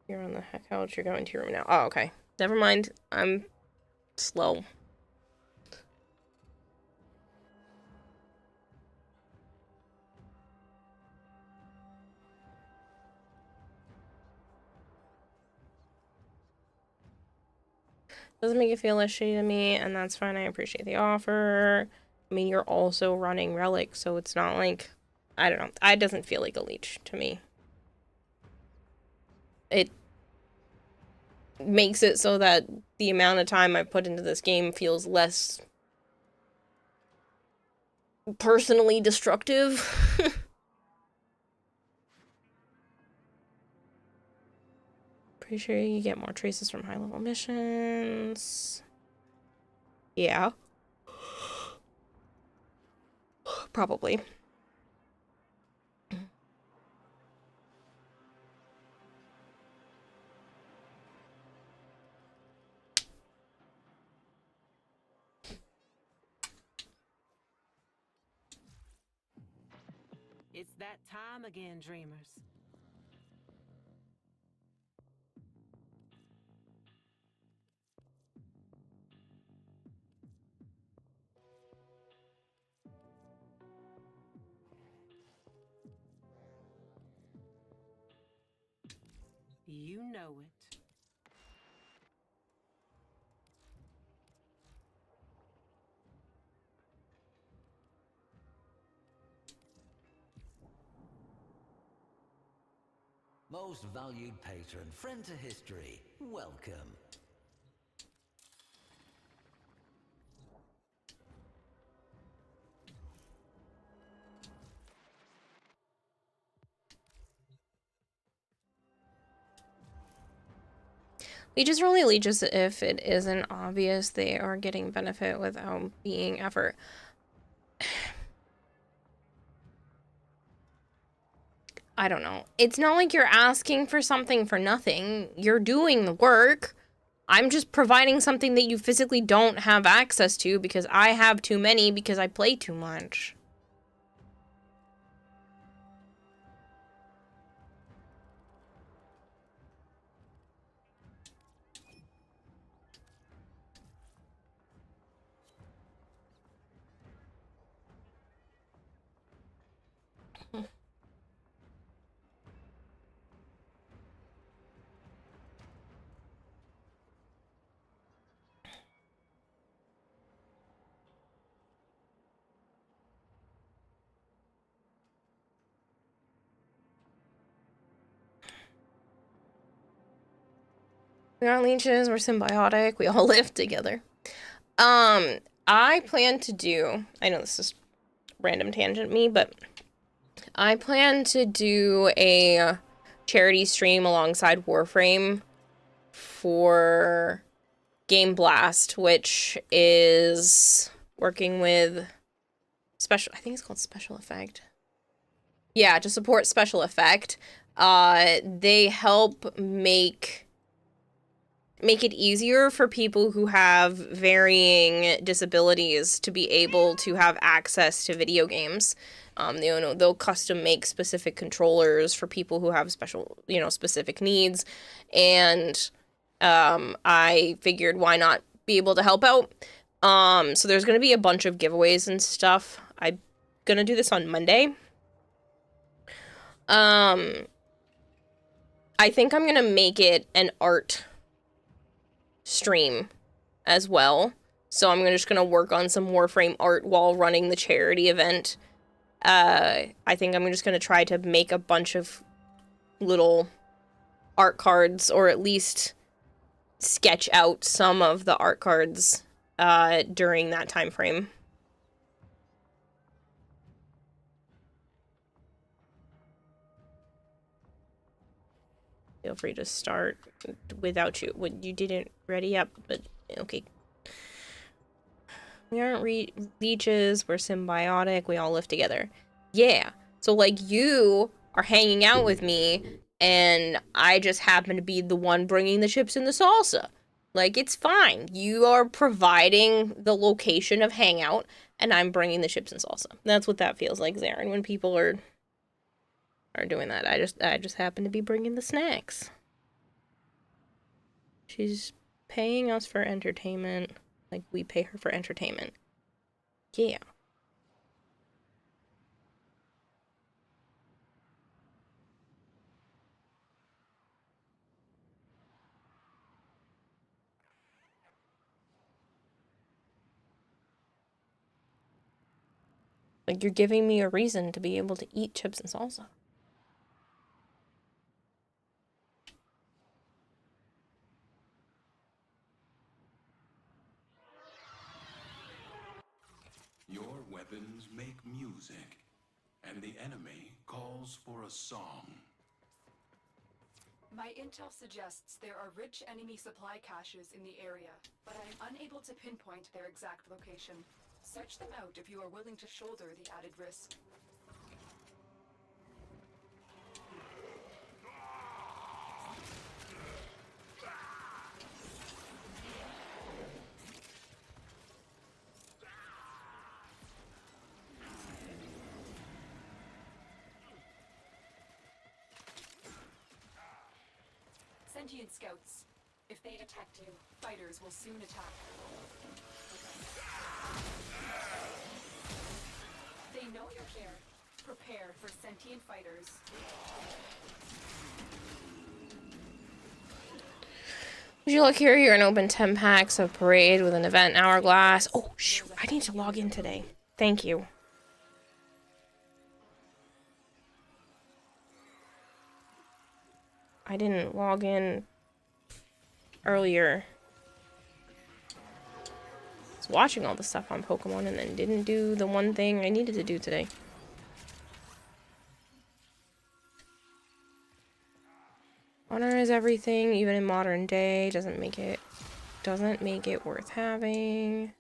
Speaker 1: You're on the heck couch. You're going to your room now. Oh, okay. Never mind. I'm slow. Doesn't make it feel less shitty to me, and that's fine. I appreciate the offer. I mean, you're also running Relic, so it's not like... I don't know. It doesn't feel like a leech to me. It makes it so that the amount of time I put into this game feels less personally destructive. Pretty sure you get more traces from high-level missions. Yeah. Probably.
Speaker 8: It's that time again, dreamers. You know it.
Speaker 9: Most valued patron, friend to history, welcome.
Speaker 1: Leeches are only leeches if it isn't obvious they are getting benefit without being effort. I don't know. It's not like you're asking for something for nothing. You're doing the work. I'm just providing something that you physically don't have access to because I have too many because I play too much. We aren't leeches, we're symbiotic, we all live together. I plan to do, I know this is random tangent me, but I plan to do a charity stream alongside Warframe for Game Blast, which is working with I think it's called Special Effect. Yeah, to support Special Effect. They help make make it easier for people who have varying disabilities to be able to have access to video games. They'll custom make specific controllers for people who have special, specific needs. And I figured why not be able to help out. So there's going to be a bunch of giveaways and stuff. I'm going to do this on Monday. I think I'm going to make it an art stream as well. So I'm just going to work on some Warframe art while running the charity event. I think I'm just going to try to make a bunch of little art cards, or at least sketch out some of the art cards during that time frame. Feel free to start without you. When you didn't ready up, but okay. We aren't leeches, we're symbiotic, we all live together. Yeah. So, like, you are hanging out with me, and I just happen to be the one bringing the chips and the salsa. Like, it's fine. You are providing the location of hangout, and I'm bringing the chips and salsa. That's what that feels like, Zarin, when people are doing that. I just happen to be bringing the snacks. She's paying us for entertainment. Like, we pay her for entertainment. Yeah. Like, you're giving me a reason to be able to eat chips and salsa.
Speaker 6: Your weapons make music, and the enemy calls for a song.
Speaker 5: My intel suggests there are rich enemy supply caches in the area, but I am unable to pinpoint their exact location. Search them out if you are willing to shoulder the added risk. Sentient scouts. If they detect you, fighters will soon attack. They know you're here. Prepare for sentient fighters.
Speaker 1: Would you look here? You're gonna open 10 packs of Parade with an event hourglass. Oh, shoot. I need to log in today. Thank you. I didn't log in earlier. I was watching all the stuff on Pokemon and then didn't do the one thing I needed to do today. Honor is everything, even in modern day. Doesn't make it worth having.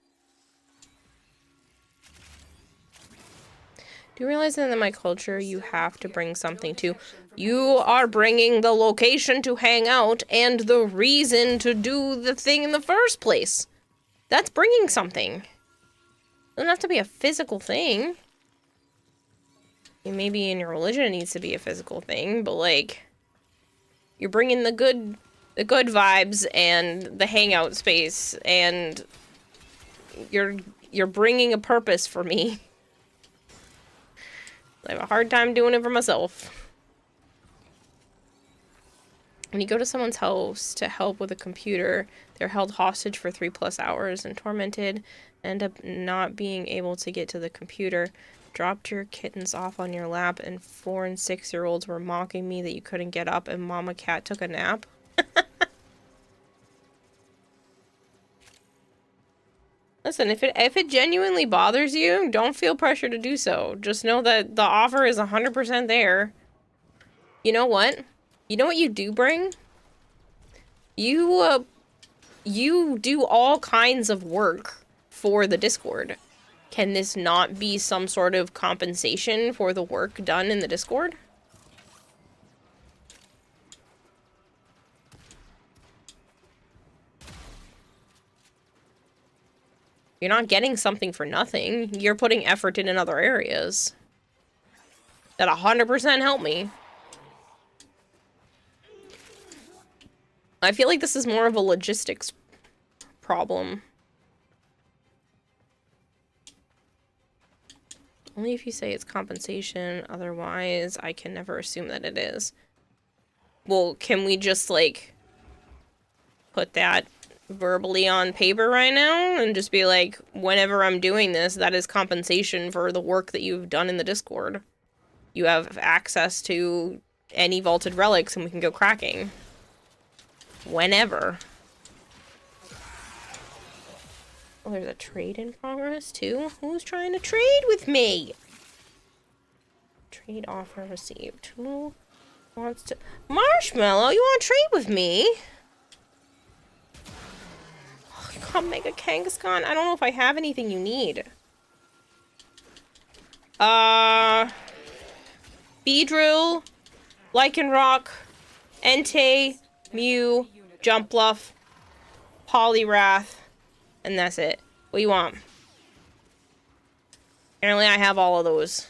Speaker 1: Do you realize that in my culture, you have to bring something to? You are bringing the location to hang out and the reason to do the thing in the first place. That's bringing something. Doesn't have to be a physical thing. Maybe in your religion it needs to be a physical thing, but like, you're bringing the good vibes and the hangout space, and you're bringing a purpose for me. I have a hard time doing it for myself. When you go to someone's house to help with a computer, they're held hostage for 3+ hours and tormented, end up not being able to get to the computer. Dropped your kittens off on your lap, and 4- and 6-year-olds were mocking me that you couldn't get up, and Mama Cat took a nap. Listen, if it genuinely bothers you, don't feel pressure to do so. Just know that the offer is 100% there. You know what? You know what you do bring? You do all kinds of work for the Discord. Can this not be some sort of compensation for the work done in the Discord? You're not getting something for nothing. You're putting effort in other areas. That 100% help me. I feel like this is more of a logistics problem. Only if you say it's compensation, otherwise I can never assume that it is. Well, can we just, like, put that verbally on paper right now and just be like, whenever I'm doing this, that is compensation for the work that you've done in the Discord. You have access to any vaulted relics and we can go cracking. Whenever. Oh, there's a trade in progress, too? Who's trying to trade with me? Trade offer received. Who wants to... Marshmallow, you want to trade with me? Oh, come make a Kangaskhan. I don't know if I have anything you need. Beedrill, Lycanroc, Entei, Mew, Jumpluff, Poliwrath, and that's it. What do you want? Apparently I have all of those.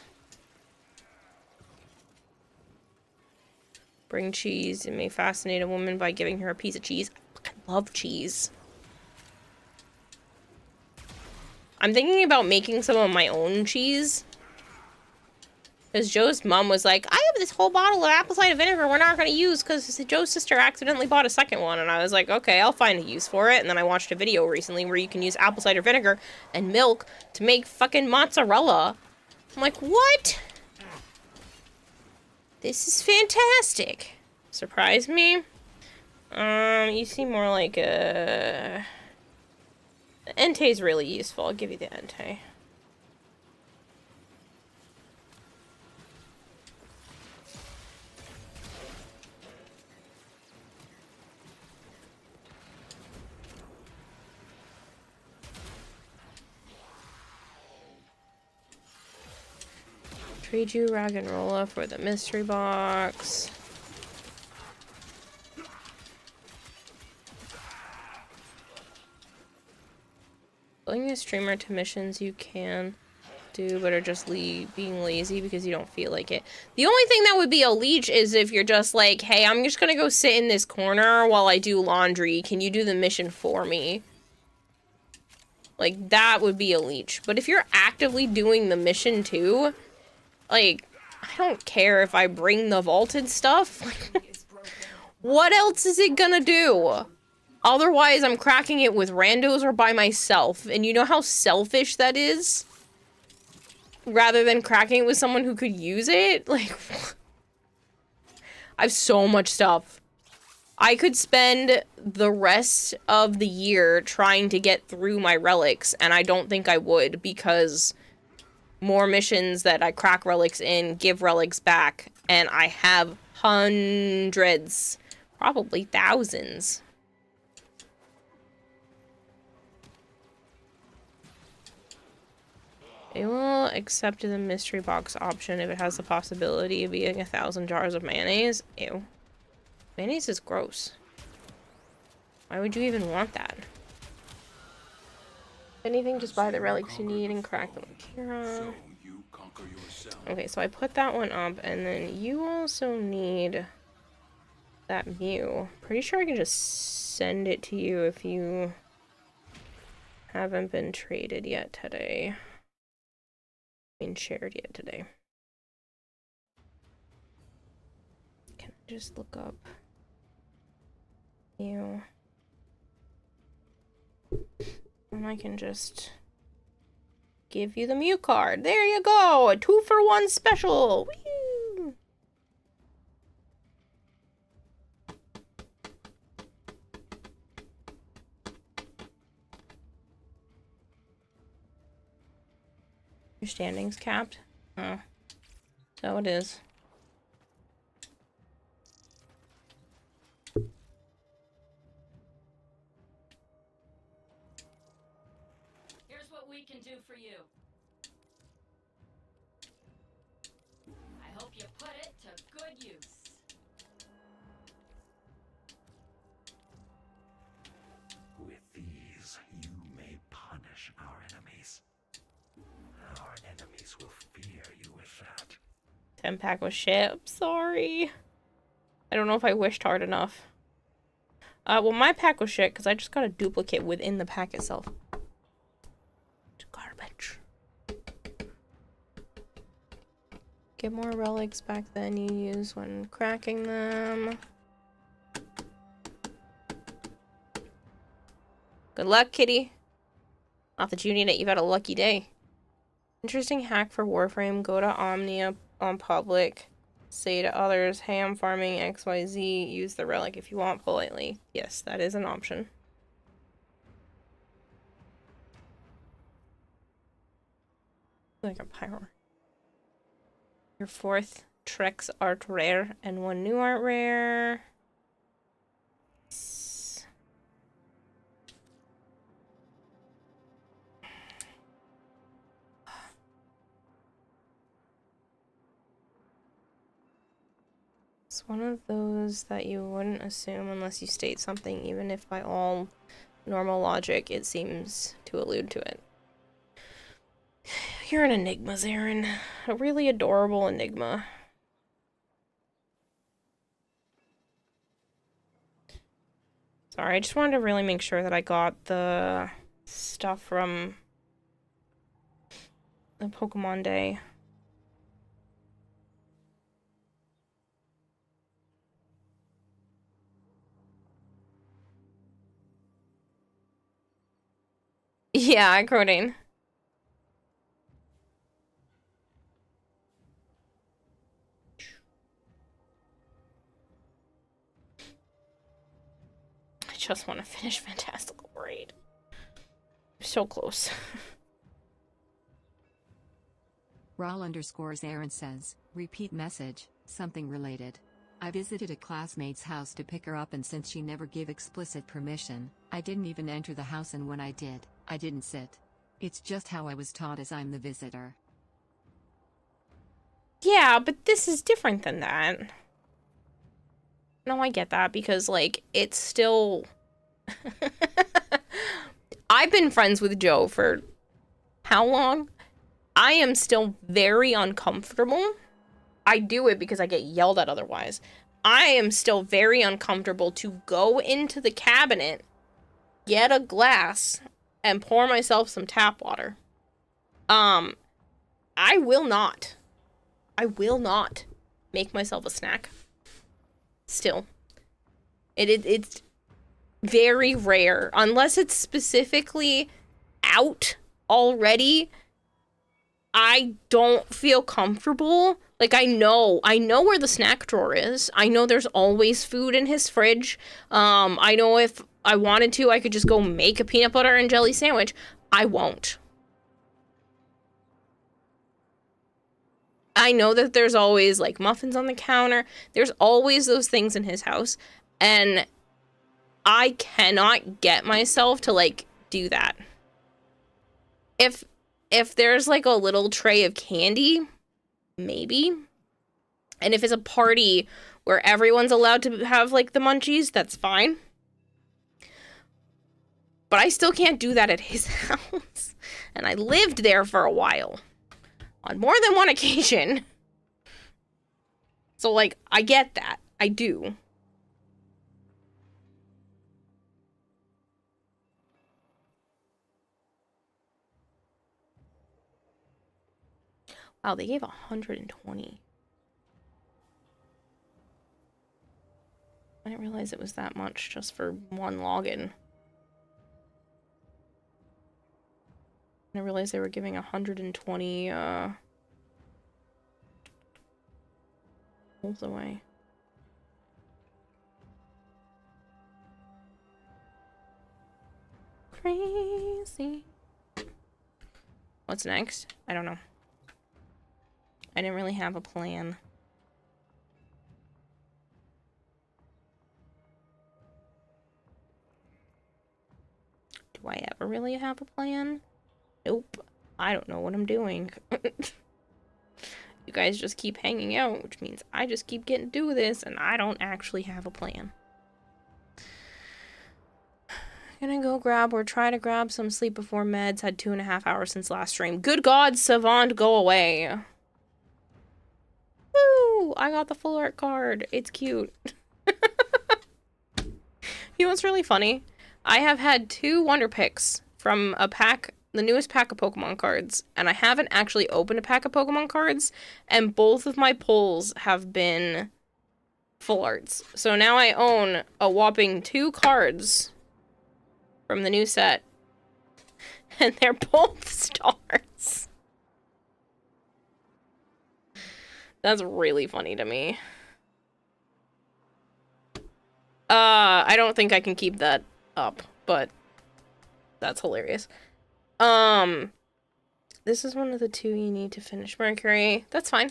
Speaker 1: Bring cheese. It may fascinate a woman by giving her a piece of cheese. I fucking love cheese. I'm thinking about making some of my own cheese. Because Joe's mom was like, I have this whole bottle of apple cider vinegar we're not going to use because Joe's sister accidentally bought a second one. And I was like, okay, I'll find a use for it. And then I watched a video recently where you can use apple cider vinegar and milk to make fucking mozzarella. I'm like, what? This is fantastic. Surprise me. You seem more like a... The Entei's really useful. I'll give you the Entei. Trade you Raggenrola for the mystery box. Pulling a streamer to missions you can do, but are just being lazy because you don't feel like it. The only thing that would be a leech is if you're just like, hey, I'm just gonna go sit in this corner while I do laundry. Can you do the mission for me? Like, that would be a leech. But if you're actively doing the mission too, like, I don't care if I bring the vaulted stuff. What else is it gonna do? Otherwise, I'm cracking it with randos or by myself. And you know how selfish that is? Rather than cracking it with someone who could use it? Like, I have so much stuff. I could spend the rest of the year trying to get through my relics, and I don't think I would, because more missions that I crack relics in give relics back, and I have hundreds, probably thousands. It will accept the mystery box option if it has the possibility of being 1,000 jars of mayonnaise. Ew. Mayonnaise is gross. Why would you even want that? If anything, just buy the relics you need and crack them with Kira. Okay, so I put that one up, and then you also need that Mew. Pretty sure I can just send it to you if you haven't been traded yet today. Been shared yet today. Can I just look up Mew? And I can just give you the Mew card. There you go! A 2-for-1 special! Whee! Your standing's capped? Oh. So it is.
Speaker 10: Here's what we can do for you. I hope you put it to good use.
Speaker 6: With these, you may punish.
Speaker 11: punish our enemies. Our enemies will fear you with that.
Speaker 1: 10-pack was shit. I'm sorry. I don't know if I wished hard enough. Well, my pack was shit because I just got a duplicate within the pack itself. It's garbage. Get more relics back then you use when cracking them. Good luck, kitty. Not that you need it, you've had a lucky day. Interesting hack for Warframe. Go to Omnia on public. Say to others, hey, I'm farming XYZ. Use the relic if you want politely. Yes, that is an option. Like a pyro. Your 4th Trex art rare and 1 new art rare. It's one of those that you wouldn't assume unless you state something, even if by all normal logic it seems to allude to it. You're an enigma, Zarin. A really adorable enigma. Sorry, I just wanted to really make sure that I got the stuff from the Pokemon Day. Yeah, Codeine. I just want to finish Fantastical Raid. So close.
Speaker 3: Rawl_Aaron says, repeat message, something related. I visited a classmate's house to pick her up, and since she never gave explicit permission, I didn't even enter the house, and when I did, I didn't sit. It's just how I was taught, as I'm the visitor.
Speaker 1: Yeah, but this is different than that. No, I get that, because, like, it's still... I've been friends with Joe for how long? I am still very uncomfortable. I do it because I get yelled at otherwise. I am still very uncomfortable to go into the cabinet, get a glass, and pour myself some tap water. I will not make myself a snack. Still. It's very rare. Unless it's specifically out already, I don't feel comfortable. Like, I know where the snack drawer is. I know there's always food in his fridge. I know if I wanted to, I could just go make a peanut butter and jelly sandwich. I won't. I know that there's always, like, muffins on the counter. There's always those things in his house. And I cannot get myself to, like, do that. If there's, like, a little tray of candy, maybe. And if it's a party where everyone's allowed to have, like, the munchies, that's fine. But I still can't do that at his house. And I lived there for a while. On more than one occasion. So, like, I get that. I do. Wow, they gave 120. I didn't realize it was that much just for one login. I realized they were giving 120 holds away. Crazy. What's next? I don't know. I didn't really have a plan. Do I ever really have a plan? Nope. I don't know what I'm doing. You guys just keep hanging out, which means I just keep getting to do this, and I don't actually have a plan. Gonna go grab or try to grab some sleep before meds. Had 2.5 hours since last stream. Good God, Savant, go away. Woo! I got the full art card. It's cute. You know what's really funny? I have had 2 Wonder Picks from a pack, the newest pack of Pokemon cards, and I haven't actually opened a pack of Pokemon cards, and both of my pulls have been full arts. So now I own a whopping 2 cards from the new set, and they're both stars. That's really funny to me. I don't think I can keep that up, but that's hilarious. This is one of the 2 you need to finish Mercury. That's fine.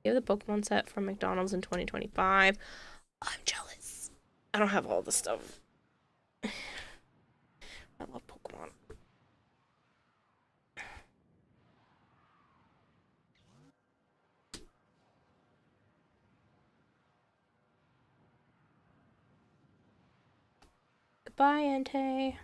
Speaker 1: You have the Pokemon set from McDonald's in 2025. I'm jealous. I don't have all the stuff. I love Pokemon. Goodbye, Entei.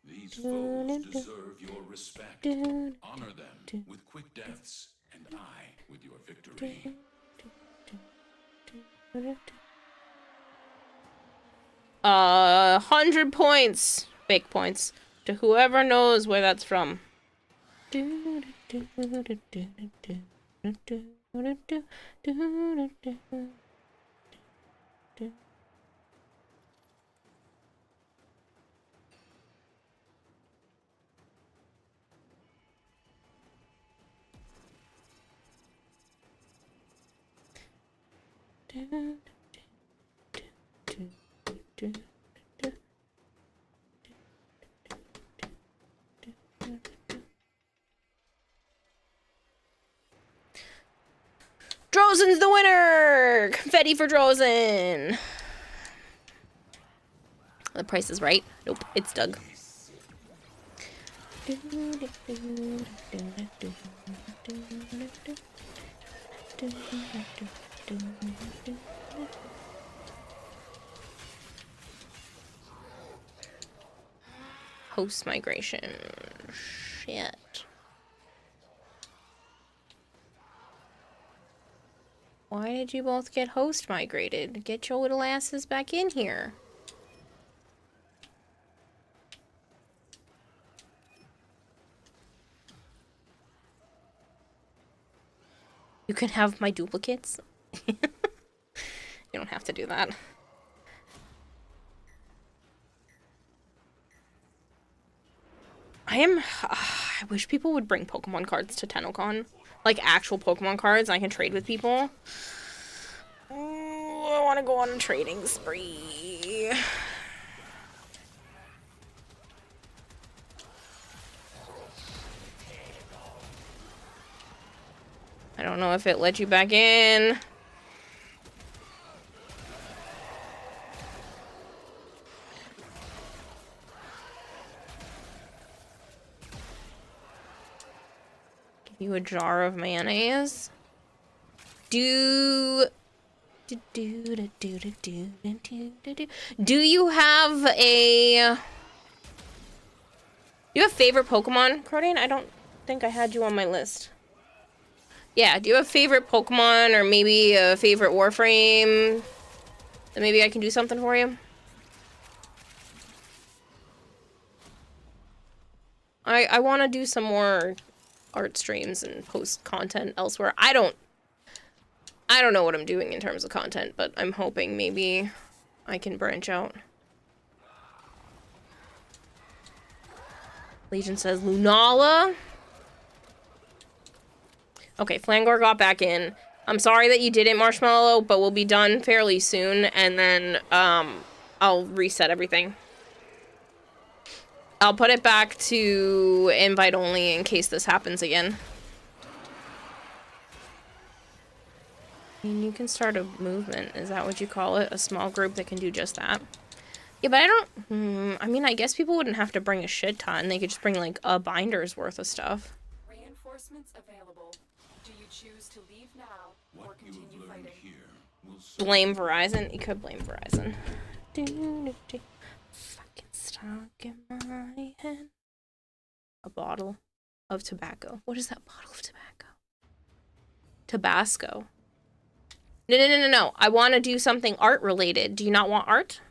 Speaker 6: These foes deserve your respect. Honor them with quick deaths, and I with your victory.
Speaker 1: 100 points, fake points, to whoever knows where that's from. Drozen's the winner! Confetti for Drozen! The price is right. Nope, it's Doug. Host migration. Shit. Why did you both get host migrated? Get your little asses back in here. You can have my duplicates. You don't have to do that. I wish people would bring Pokemon cards to TennoCon. Like actual Pokemon cards I can trade with people. Ooh, I want to go on a trading spree. I don't know if it let you back in. You a jar of mayonnaise? Do you have a favorite Pokemon, Crodian? I don't think I had you on my list. Yeah, do you have a favorite Pokemon or maybe a favorite Warframe that maybe I can do something for you? I want to do some more art streams and post content elsewhere. I don't know what I'm doing in terms of content, but I'm hoping maybe I can branch out. Legion says Lunala. Okay, Flangor got back in. I'm sorry that you didn't, Marshmallow, but we'll be done fairly soon, and then I'll reset everything. I'll put it back to invite only in case this happens again. mean, you can start a movement. Is that what you call it? A small group that can do just that? Yeah, but I don't... I mean, I guess people wouldn't have to bring a shit ton. They could just bring, like, a binder's worth of stuff.
Speaker 5: Reinforcements available. Do you choose to leave now or continue fighting?
Speaker 1: Blame Verizon? You could blame Verizon. Fucking stuck in my head. A bottle of tobacco. What is that bottle of tobacco? Tabasco. No. I want to do something art related. Do you not want art?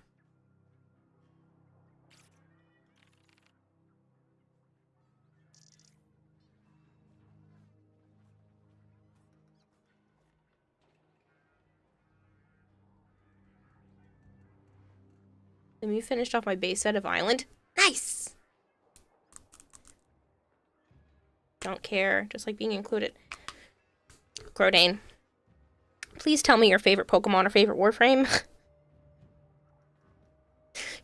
Speaker 1: Then you finished off my base set of Island. Nice! Don't care. Just like being included. Grodane. Please tell me your favorite Pokemon or favorite Warframe.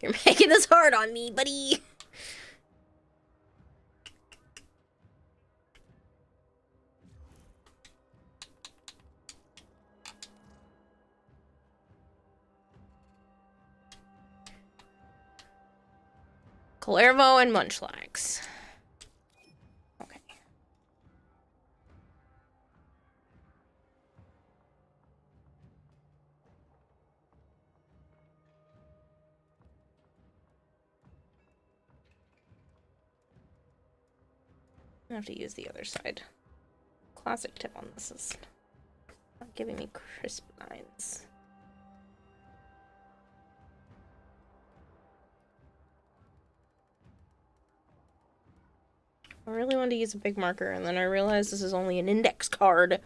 Speaker 1: You're making this hard on me, buddy. Calervo and Munchlax. Okay. I have to use the other side. Classic tip on this is not giving me crisp lines. I really wanted to use a big marker, and then I realized this is only an index card.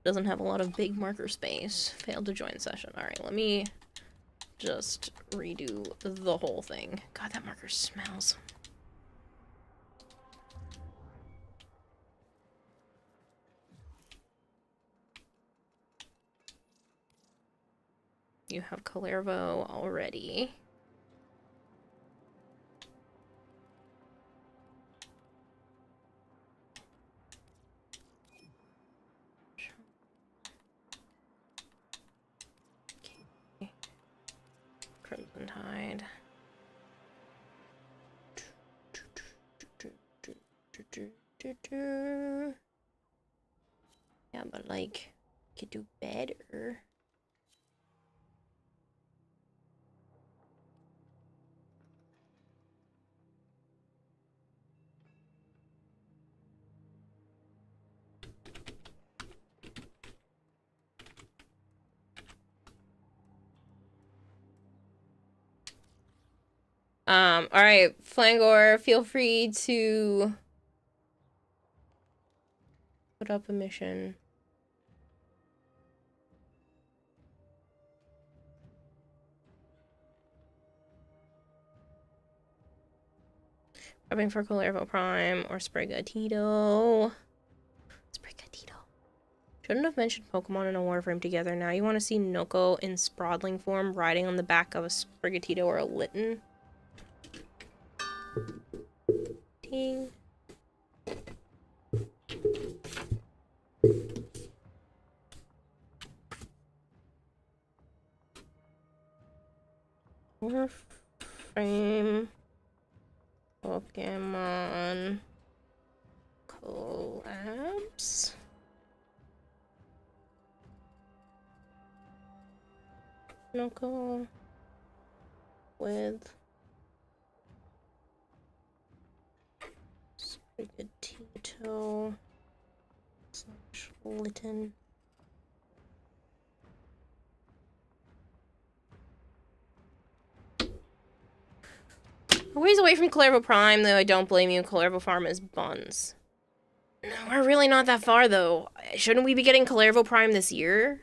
Speaker 1: Doesn't have a lot of big marker space. Failed to join session. Alright, let me just redo the whole thing. God, that marker smells. You have Calervo already. Crimson Tide. Yeah, but like, could do better. Alright, Flangor, feel free to put up a mission. Prepping for Calervo Prime or Sprigatito. Sprigatito. Shouldn't have mentioned Pokemon in a Warframe together. Now you want to see Noko in sprawling form riding on the back of a Sprigatito or a Litten. Ding. Warframe Pokemon collabs. Noko with Sprigatito / Litten. A ways away from Calervo Prime, though I don't blame you. Calervo Farm is buns. No, we're really not that far, though. Shouldn't we be getting Calervo Prime this year?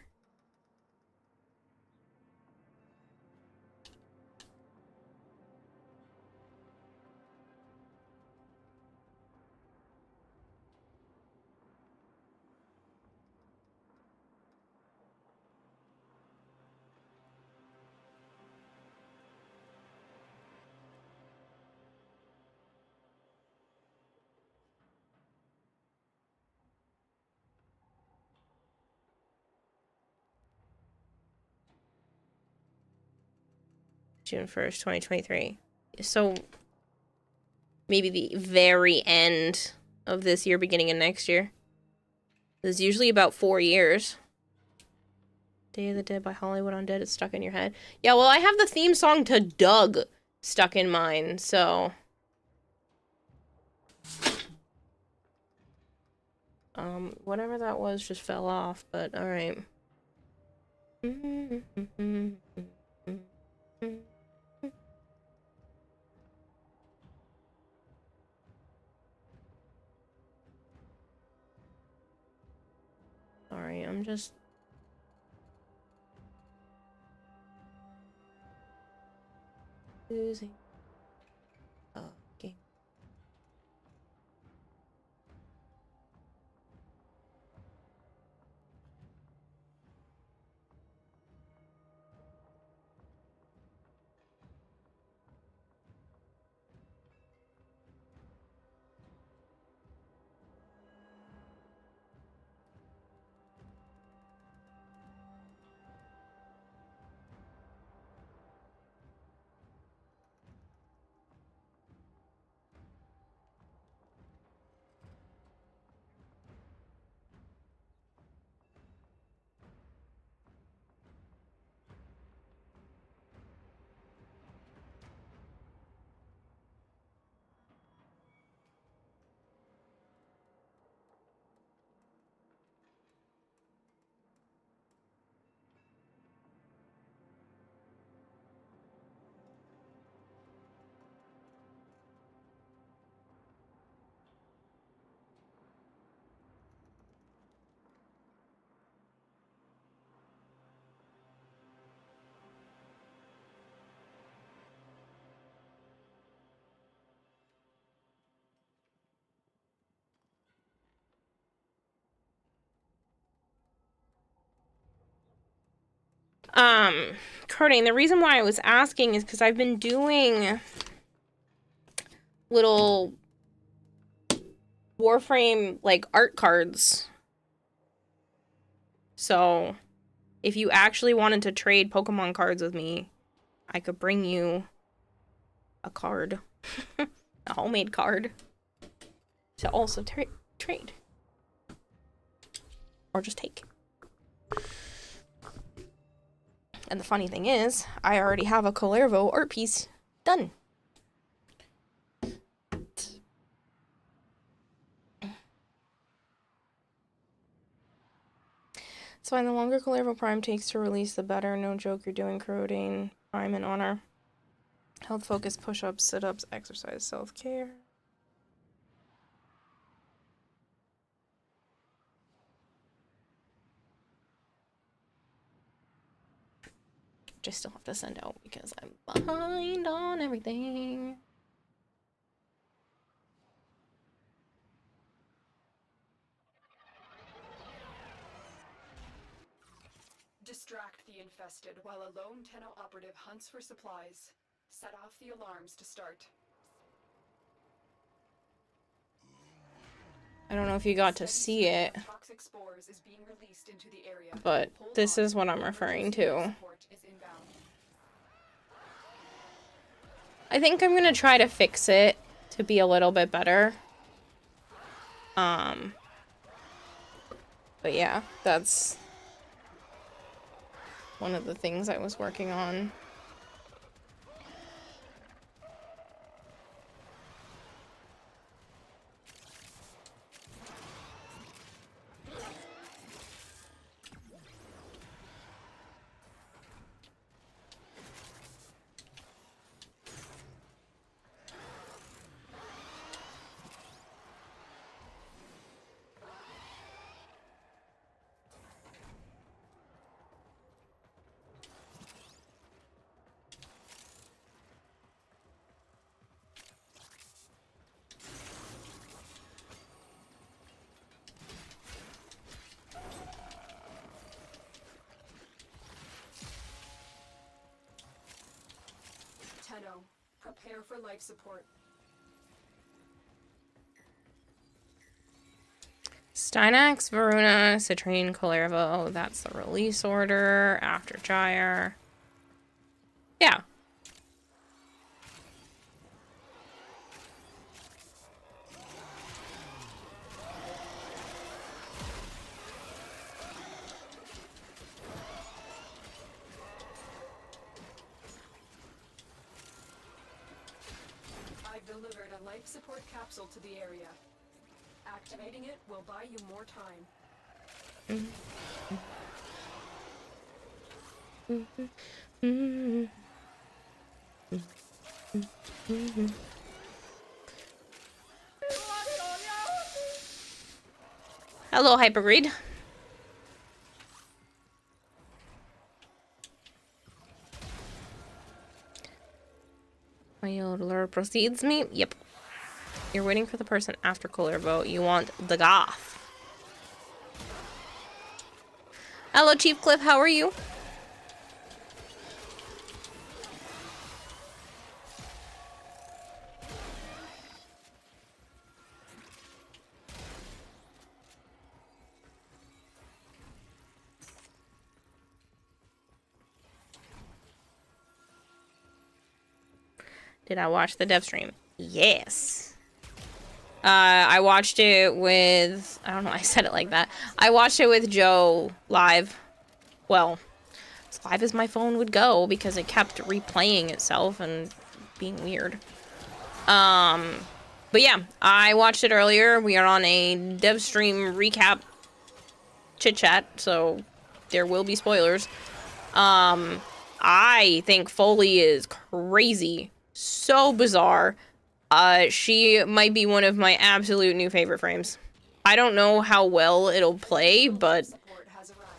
Speaker 1: June 1st, 2023. So maybe the very end of this year, beginning of next year. It's usually about 4 years. Day of the Dead by Hollywood Undead is stuck in your head. Yeah, well, I have the theme song to Doug stuck in mine, so... whatever that was just fell off, but alright. Sorry, I'm just... losing. Okay. Carding, the reason why I was asking is because I've been doing little Warframe, like, art cards. So, if you actually wanted to trade Pokemon cards with me, I could bring you a card. A homemade card. To also trade. Or just take. And the funny thing is, I already have a Kullervo art piece done. So the longer Kullervo Prime takes to release, the better. No joke, you're doing corroding Prime in honor. Health focus, push-ups, sit-ups, exercise, self-care. Which I still have to send out because I'm behind on everything.
Speaker 5: Distract the infested while a lone Tenno operative hunts for supplies. Set off the alarms to start.
Speaker 1: I don't know if you got to see it,
Speaker 5: Toxic spores is being released into the area.
Speaker 1: but this is what I'm referring to. I think I'm gonna try to fix it to be a little bit better. But yeah, that's one of the things I was working on.
Speaker 5: Tenno, prepare for life support.
Speaker 1: Stynax, Varuna, Citrine, Kullervo. That's the release order after Gyre. Yeah.
Speaker 5: life support capsule to the area. Activating it will buy you more time.
Speaker 1: Hello, Hypergreed. Yodeler proceeds me? Yep. You're waiting for the person after Cooler Vote. You want the goth. Hello, Chief Cliff. How are you? Did I watch the dev stream? Yes. I watched it with... I don't know, I said it like that. I watched it with Joe live. Well, as live as my phone would go because it kept replaying itself and being weird. But yeah, I watched it earlier. We are on a dev stream recap chit-chat, so there will be spoilers. I think Foley is crazy. So bizarre. She might be one of my absolute new favorite frames. I don't know how well it'll play, but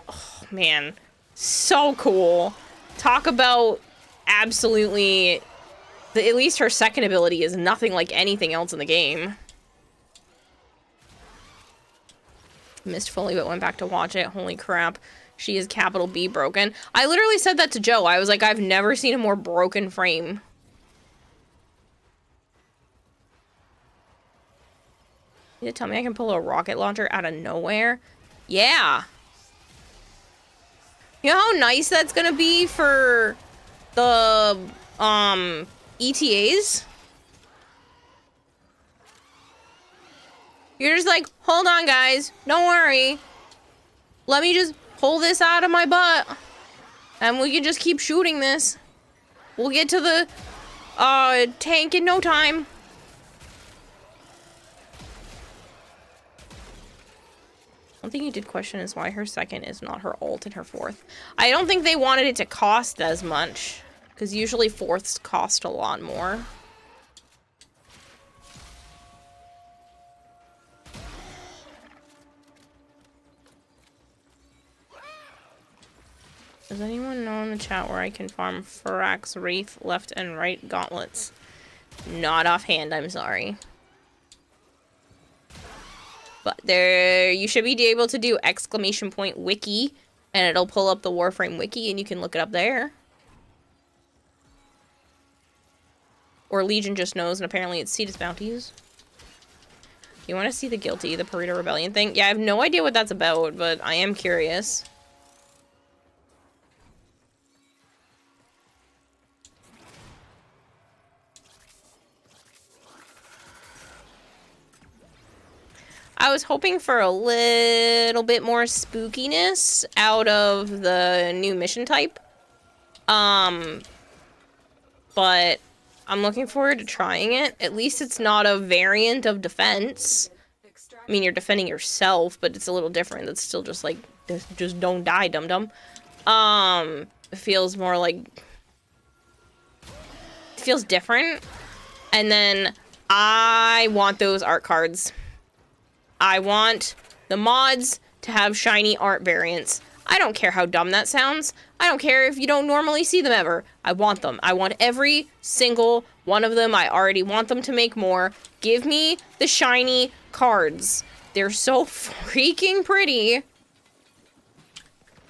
Speaker 1: oh man, so cool. Talk about absolutely, at least her second ability is nothing like anything else in the game. Missed Foley but went back to watch it. Holy crap. She is capital B broken. I literally said that to Joe. I was like, I've never seen a more broken frame. You tell me I can pull a rocket launcher out of nowhere? Yeah. You know how nice that's gonna be for the, ETAs? You're just like, hold on, guys. Don't worry. Let me just pull this out of my butt. And we can just keep shooting this. We'll get to the, tank in no time. One thing you did question is why her second is not her ult and her fourth. I don't think they wanted it to cost as much, because usually fourths cost a lot more. Does anyone know in the chat where I can farm Farax, Wraith, left and right gauntlets? Not offhand, I'm sorry. But there, you should be able to do ! Wiki, and it'll pull up the Warframe wiki, and you can look it up there. Or Legion just knows, and apparently it's Cetus bounties. You want to see the Guilty, the Pareto Rebellion thing? Yeah, I have no idea what that's about, but I am curious. I was hoping for a little bit more spookiness out of the new mission type. But I'm looking forward to trying it. At least it's not a variant of defense. I mean, you're defending yourself, but it's a little different. It's still just like, just don't die, dum-dum. It feels more like... It feels different. And then I want those art cards. I want the mods to have shiny art variants. I don't care how dumb that sounds. I don't care if you don't normally see them ever. I want them. I want every single one of them. I already want them to make more. Give me the shiny cards. They're so freaking pretty.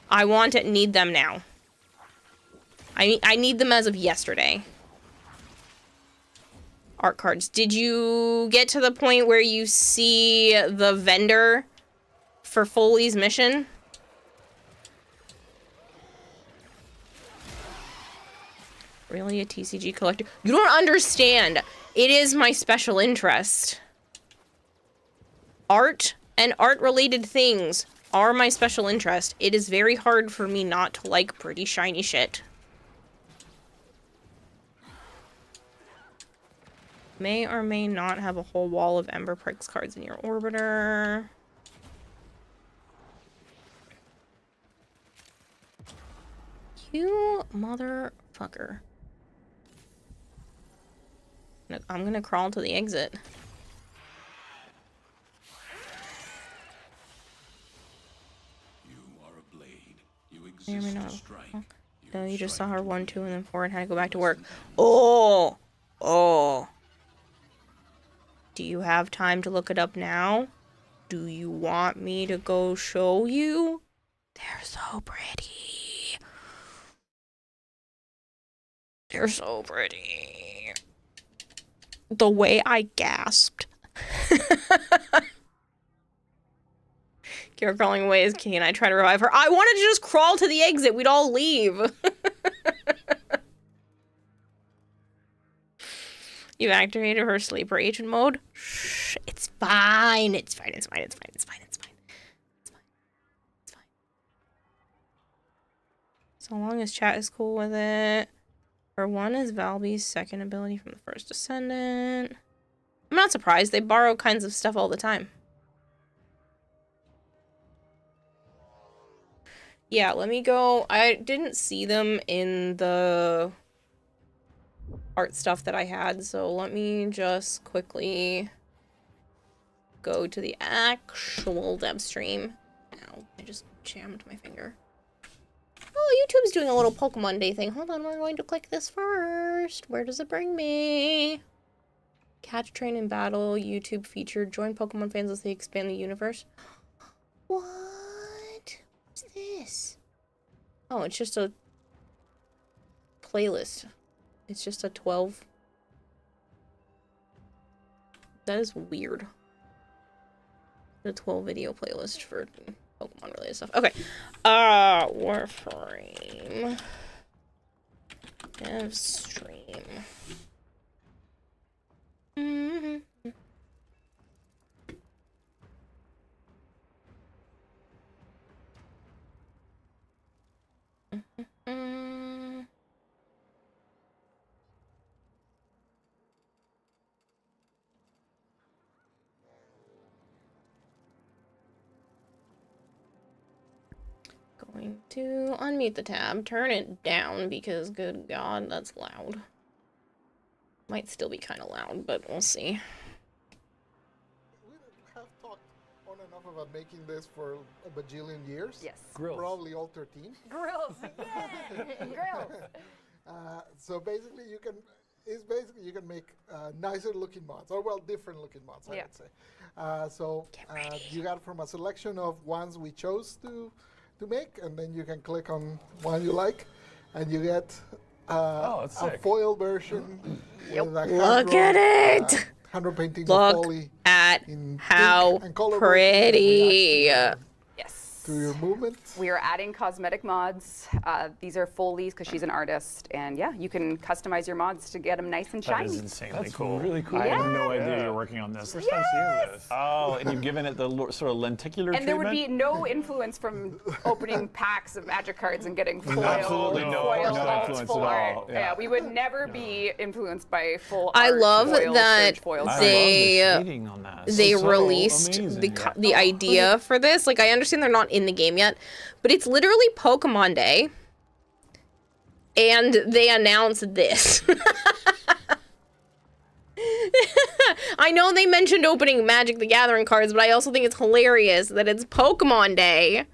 Speaker 1: I want it, need them now. I need them as of yesterday. Art cards. Did you get to the point where you see the vendor for Foley's mission? Really, a TCG collector? You don't understand. It is my special interest. Art and art-related things are my special interest. It is very hard for me not to like pretty shiny shit. may or may not have a whole wall of Ember Pricks cards in your orbiter. You motherfucker. I'm gonna crawl to the exit.
Speaker 6: You are a blade. You
Speaker 1: May or may
Speaker 6: exist
Speaker 1: not
Speaker 6: to
Speaker 1: have-
Speaker 6: strike.
Speaker 1: No, you just saw her 1, 2, and then 4 and had to go back to work. Oh! Oh! Do you have time to look it up now? Do you want me to go show you? They're so pretty. They're so pretty. The way I gasped. Kira crawling away is key, and I try to revive her. I wanted to just crawl to the exit. We'd all leave. You've activated her sleeper agent mode. Shh, it's fine. It's fine. It's fine. It's fine. It's fine. It's fine. It's fine. It's fine. So long as chat is cool with it. Her 1 is Valby's second ability from the first Descendant. I'm not surprised. They borrow kinds of stuff all the time. Yeah, let me go. I didn't see them in the art stuff that I had, so let me just quickly go to the actual dev stream. Ow, I just jammed my finger. Oh, YouTube's doing a little Pokemon Day thing. Hold on, we're going to click this first. Where does it bring me? Catch, train, and battle. YouTube featured. Join Pokemon fans as they expand the universe. What? What's this? Oh, it's just a playlist. It's just a 12. That is weird. The 12 video playlist for Pokemon related stuff. Okay. Warframe. Dev stream. Going to unmute the tab, turn it down because good God, that's loud. Might still be kind of loud, but we'll see.
Speaker 12: We have talked on and off about making this for a bajillion years.
Speaker 13: Yes.
Speaker 12: Grills. Probably all 13.
Speaker 13: Grills. Yeah. Grills.
Speaker 12: So basically, you can make nicer looking mods, or well, different looking mods, I would say. You got from a selection of ones we chose to make, and then you can click on one you like, and you get a foil version.
Speaker 1: Look at it! Look at how pretty.
Speaker 13: Yes.
Speaker 12: Through your movement.
Speaker 13: We are adding cosmetic mods. These are Foley's because she's an artist, and yeah, you can customize your mods to get them nice and shiny.
Speaker 14: That is insanely
Speaker 15: That's
Speaker 14: cool.
Speaker 15: really cool.
Speaker 14: I
Speaker 15: Yeah.
Speaker 14: had no idea you were working on this.
Speaker 15: First time seeing this.
Speaker 14: Oh, and you've given it the sort of lenticular
Speaker 13: And there would
Speaker 14: treatment?
Speaker 13: be no influence from opening packs of magic cards and getting foil.
Speaker 14: Absolutely no influence at
Speaker 13: full art.
Speaker 14: all.
Speaker 13: Yeah, we would never be influenced by full
Speaker 1: I
Speaker 13: art.
Speaker 1: love
Speaker 13: foil,
Speaker 1: that
Speaker 13: surge foil.
Speaker 1: they released the idea for this. Like, I understand they're not in the game yet, but it's literally Pokemon Day, and they announced this. I know they mentioned opening Magic the Gathering cards, but I also think it's hilarious that it's Pokemon Day,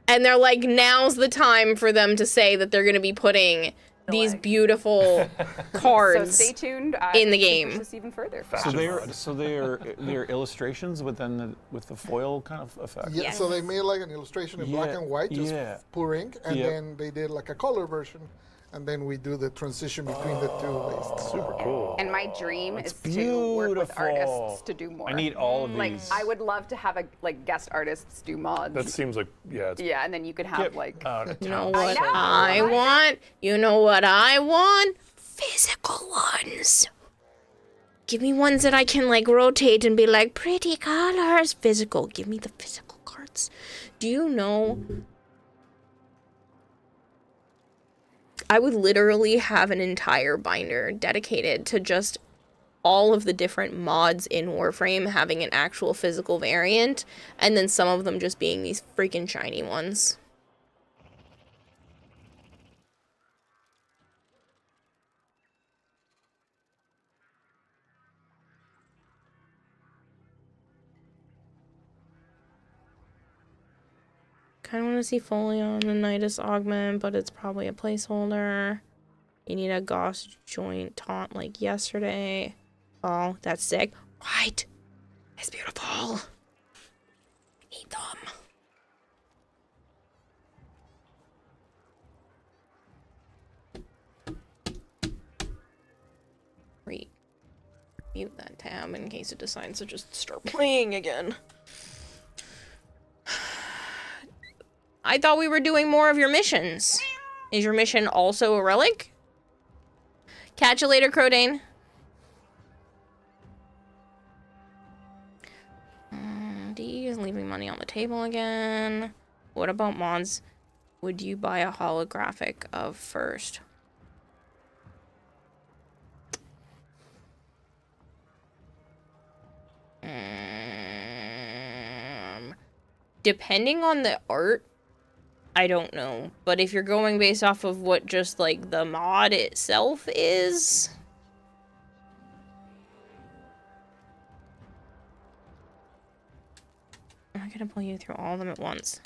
Speaker 1: and they're like, now's the time for them to say that they're going to be putting these beautiful cards
Speaker 13: So stay tuned
Speaker 1: in the
Speaker 13: to push
Speaker 1: game.
Speaker 13: this even further.
Speaker 14: So they're illustrations with the foil kind of effect.
Speaker 12: Yeah, so they made like an illustration in black and white, just pure ink, and then they did like a color version, and then we do the transition between the two.
Speaker 14: Super cool.
Speaker 13: And my dream is to work with artists
Speaker 14: beautiful.
Speaker 13: to do more.
Speaker 14: I need all of
Speaker 13: Like,
Speaker 14: these.
Speaker 13: I would love to have guest artists do mods.
Speaker 15: That seems like, yeah.
Speaker 13: Yeah, and then you could have
Speaker 1: You know what I want? You know what I want? Physical ones. Give me ones that I can like rotate and be like, pretty colors. Physical. Give me the physical cards. Do you know? I would literally have an entire binder dedicated to just all of the different mods in Warframe having an actual physical variant, and then some of them just being these freaking shiny ones. Kind of want to see Folio and the Nidus Augment, but it's probably a placeholder. You need a Gauss joint taunt like yesterday. Oh, that's sick. Right. It's beautiful. Need them. Mute that tab in case it decides to just start playing again. I thought we were doing more of your missions. Is your mission also a relic? Catch you later, Crodane. D is leaving money on the table again. What about mods? Would you buy a holographic of first? Depending on the art, I don't know. But if you're going based off of what just, like, the mod itself is... I'm not gonna pull you through all of them at once.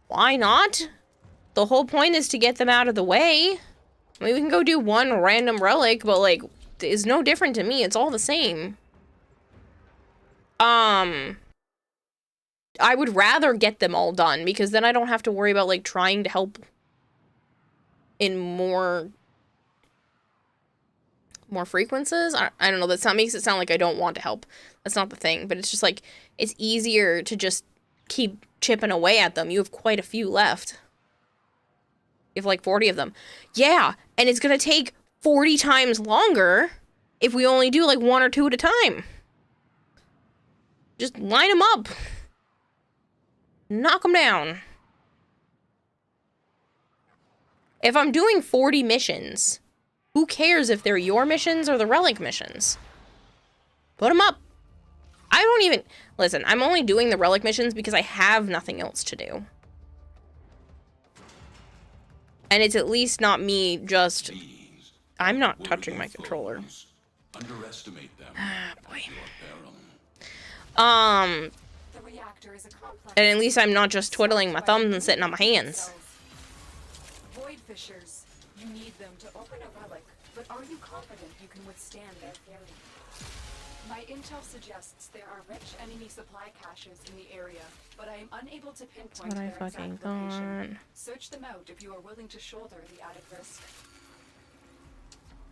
Speaker 1: Why not? The whole point is to get them out of the way. I mean, we can go do one random relic, but, like, it's no different to me. It's all the same. I would rather get them all done, because then I don't have to worry about, like, trying to help in more frequencies. I don't know, that makes it sound like I don't want to help. That's not the thing, but it's just, like, it's easier to just keep chipping away at them. You have quite a few left. You have, like, 40 of them. Yeah, and it's gonna take 40 times longer if we only do, like, 1 or 2 at a time. Just line them up. Knock them down. If I'm doing 40 missions, who cares if they're your missions or the relic missions? Put them up. I don't even... Listen, I'm only doing the relic missions because I have nothing else to do. And it's at least not me just... I'm not touching my controller.
Speaker 6: Underestimate them.
Speaker 1: Ah, boy. And at least I'm not just twiddling my thumbs and sitting on my hands.
Speaker 5: Void fissures. You need them to open a relic, but are you confident you can withstand their fury? My intel suggests there are rich enemy supply caches in the area, but I am unable to pinpoint
Speaker 1: That's what I
Speaker 5: their
Speaker 1: fucking
Speaker 5: exact
Speaker 1: thought.
Speaker 5: location. Search them out if you are willing to shoulder the added risk.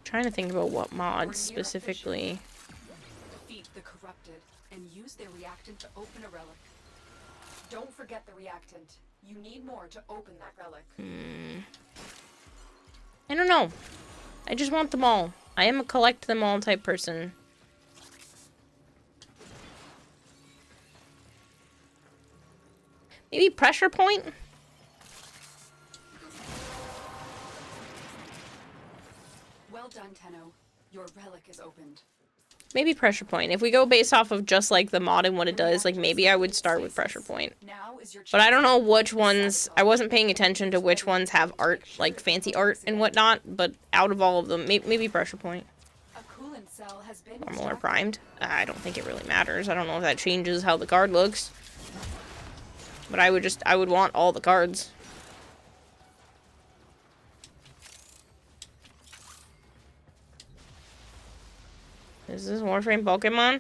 Speaker 1: Trying to think about what mods specifically.
Speaker 5: Defeat the corrupted and use their reactant to open a relic. Don't forget the reactant. You need more to open that relic.
Speaker 1: I don't know. I just want them all. I am a collect them all type person. Maybe pressure point?
Speaker 5: Well done, Tenno. Your relic is opened.
Speaker 1: Maybe pressure point. If we go based off of just like the mod and what it does, like maybe I would start with pressure point. But I don't know which ones. I wasn't paying attention to which ones have art, like fancy art and whatnot. But out of all of them, maybe pressure point. Normal or primed. I don't think it really matters. I don't know if that changes how the card looks. But I would want all the cards. Is this Warframe Pokemon?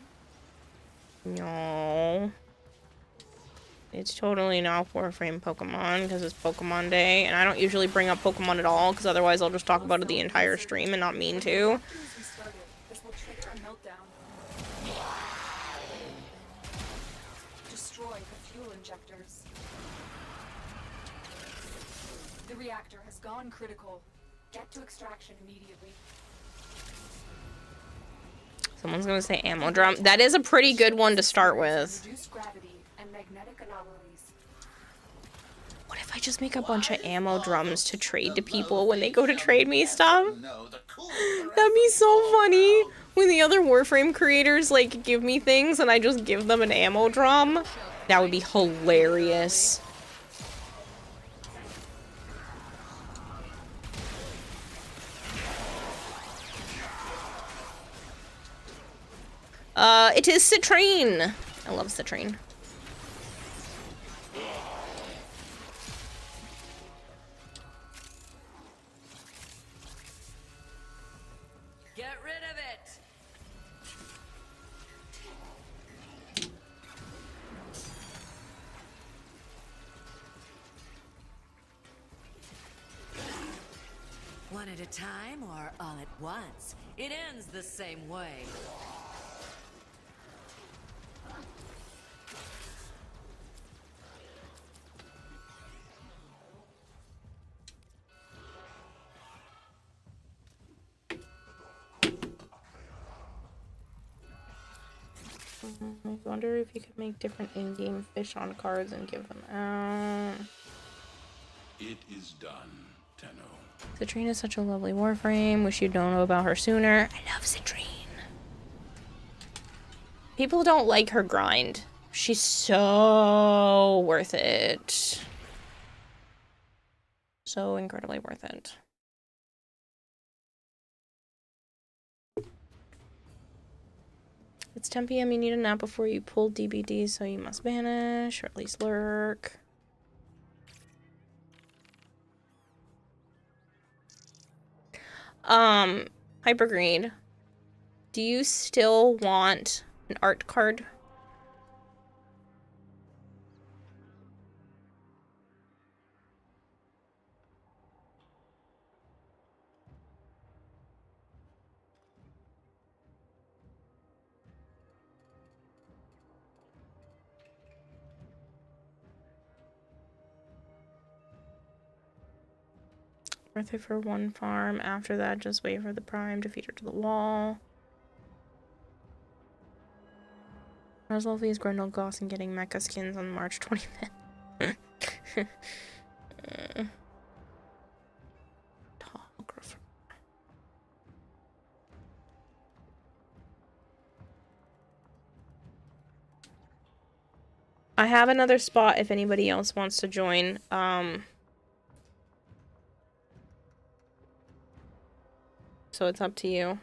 Speaker 1: No. It's totally not Warframe Pokemon because it's Pokemon Day. And I don't usually bring up Pokemon at all because otherwise I'll just talk about it the entire stream and not mean to.
Speaker 5: Destroy the fuel injectors. The reactor has gone critical. Get to extraction immediately.
Speaker 1: Someone's gonna say ammo drum. That is a pretty good one to start with.
Speaker 5: Reduce gravity and magnetic anomalies.
Speaker 1: What if I just make a bunch of ammo drums to trade to people when they go to trade me stuff? That'd be so funny when the other Warframe creators like give me things and I just give them an ammo drum. That would be hilarious. It is Citrine. I love Citrine.
Speaker 10: Get rid of it. One at a time or all at once? It ends the same way.
Speaker 1: I wonder if you could make different in-game fish on cards and give them out.
Speaker 6: It is done, Tenno.
Speaker 1: Citrine is such a lovely Warframe. Wish you'd known about her sooner. I love Citrine. People don't like her grind. She's so worth it. So incredibly worth it. It's 10 p.m. You need a nap before you pull DBD, so you must vanish, or at least lurk. Hypergreen. Do you still want an art card? Worth it for one farm. After that, just wait for the prime to feed her to the wall. Not as lovely as Grendel Goss and getting mecha skins on March 25th. Topographer. I have another spot if anybody else wants to join. So it's up to you.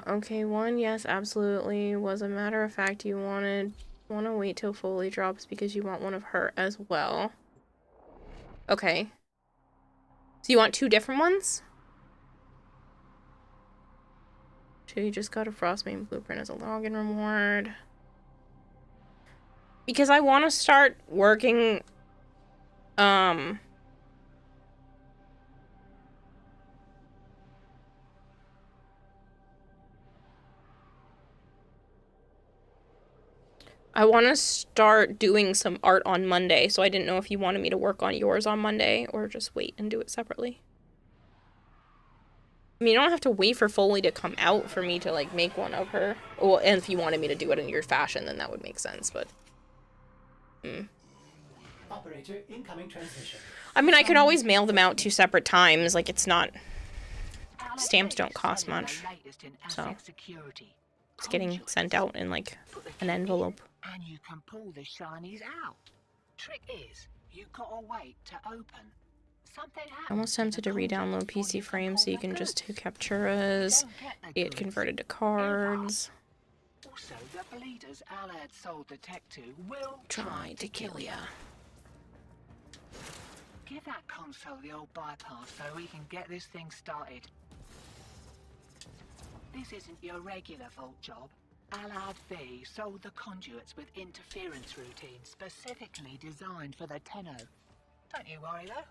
Speaker 1: Okay, one, yes, absolutely. Was a matter of fact you want to wait till Foley drops because you want one of her as well. Okay. So you want two different ones? So you just got a Frostbane blueprint as a login reward. Because I want to start working, I want to start doing some art on Monday, so I didn't know if you wanted me to work on yours on Monday or just wait and do it separately. I mean, you don't have to wait for Foley to come out for me to, like, make one of her. Well, and if you wanted me to do it in your fashion, then that would make sense, but...
Speaker 16: Operator, incoming transmission.
Speaker 1: I mean, I could always mail them out 2 separate times. Like, it's not... Stamps don't cost much. So... It's getting sent out in, like, an envelope.
Speaker 16: And you can pull the shinies out. Trick is, you gotta wait to open. Something happens.
Speaker 1: Almost tempted to re-download PC Frame so you can just do capturas, get converted to cards.
Speaker 16: Also, the bleeders Alad sold the tech to will
Speaker 1: try to kill ya.
Speaker 16: Give that console the old bypass so we can get this thing started. This isn't your regular vault job. Alad V sold the conduits with interference routines specifically designed for the Tenno. Don't you worry though.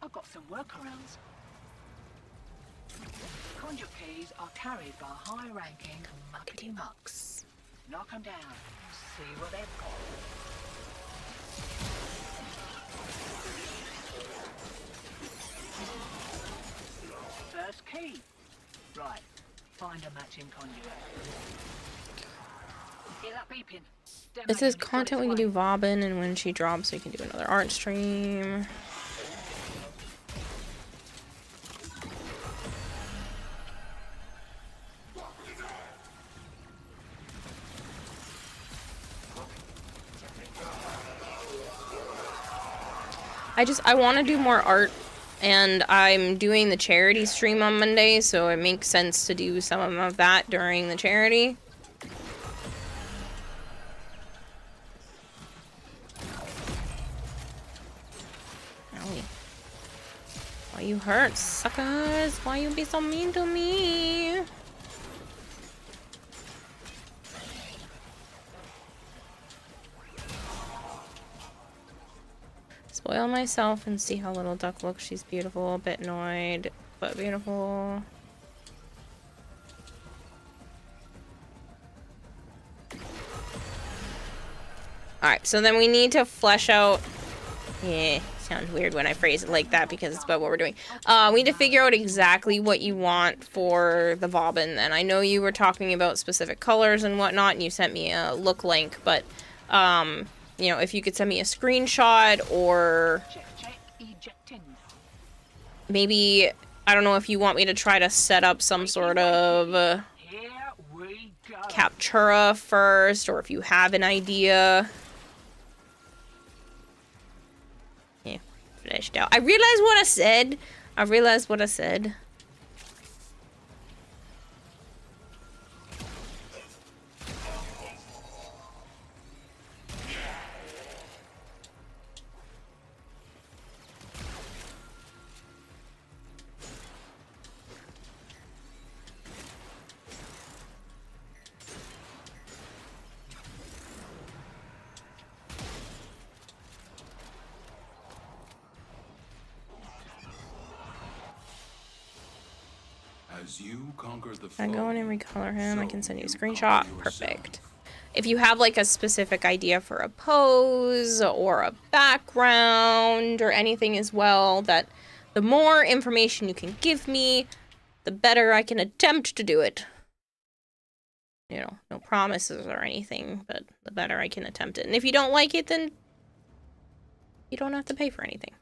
Speaker 16: I've got some workarounds. Conduit keys are carried by high-ranking muckety mucks. Knock 'em down. See what they've got. First key. Right. Find a matching conduit. Hear that beeping?
Speaker 1: This is content we can do Vauban, and when she drops, we can do another art stream. I want to do more art, and I'm doing the charity stream on Monday, so it makes sense to do some of that during the charity. Owie. Why you hurt, suckers? Why you be so mean to me? Spoil myself and see how little duck looks. She's beautiful, a bit annoyed, but beautiful. Alright, so then we need to flesh out... Yeah, sounds weird when I phrase it like that because it's about what we're doing. We need to figure out exactly what you want for the Vauban then. I know you were talking about specific colors and whatnot, and you sent me a look link, but... you know, if you could send me a screenshot, or maybe, I don't know if you want me to try to set up some sort of Captura first, or if you have an idea. Yeah, fleshed out. I realized what I said. I realized what I said. I go in and recolor him. I can send you a screenshot. Perfect. If you have like a specific idea for a pose or a background or anything as well, that the more information you can give me, the better I can attempt to do it. You know, no promises or anything, but the better I can attempt it. And if you don't like it, then you don't have to pay for anything.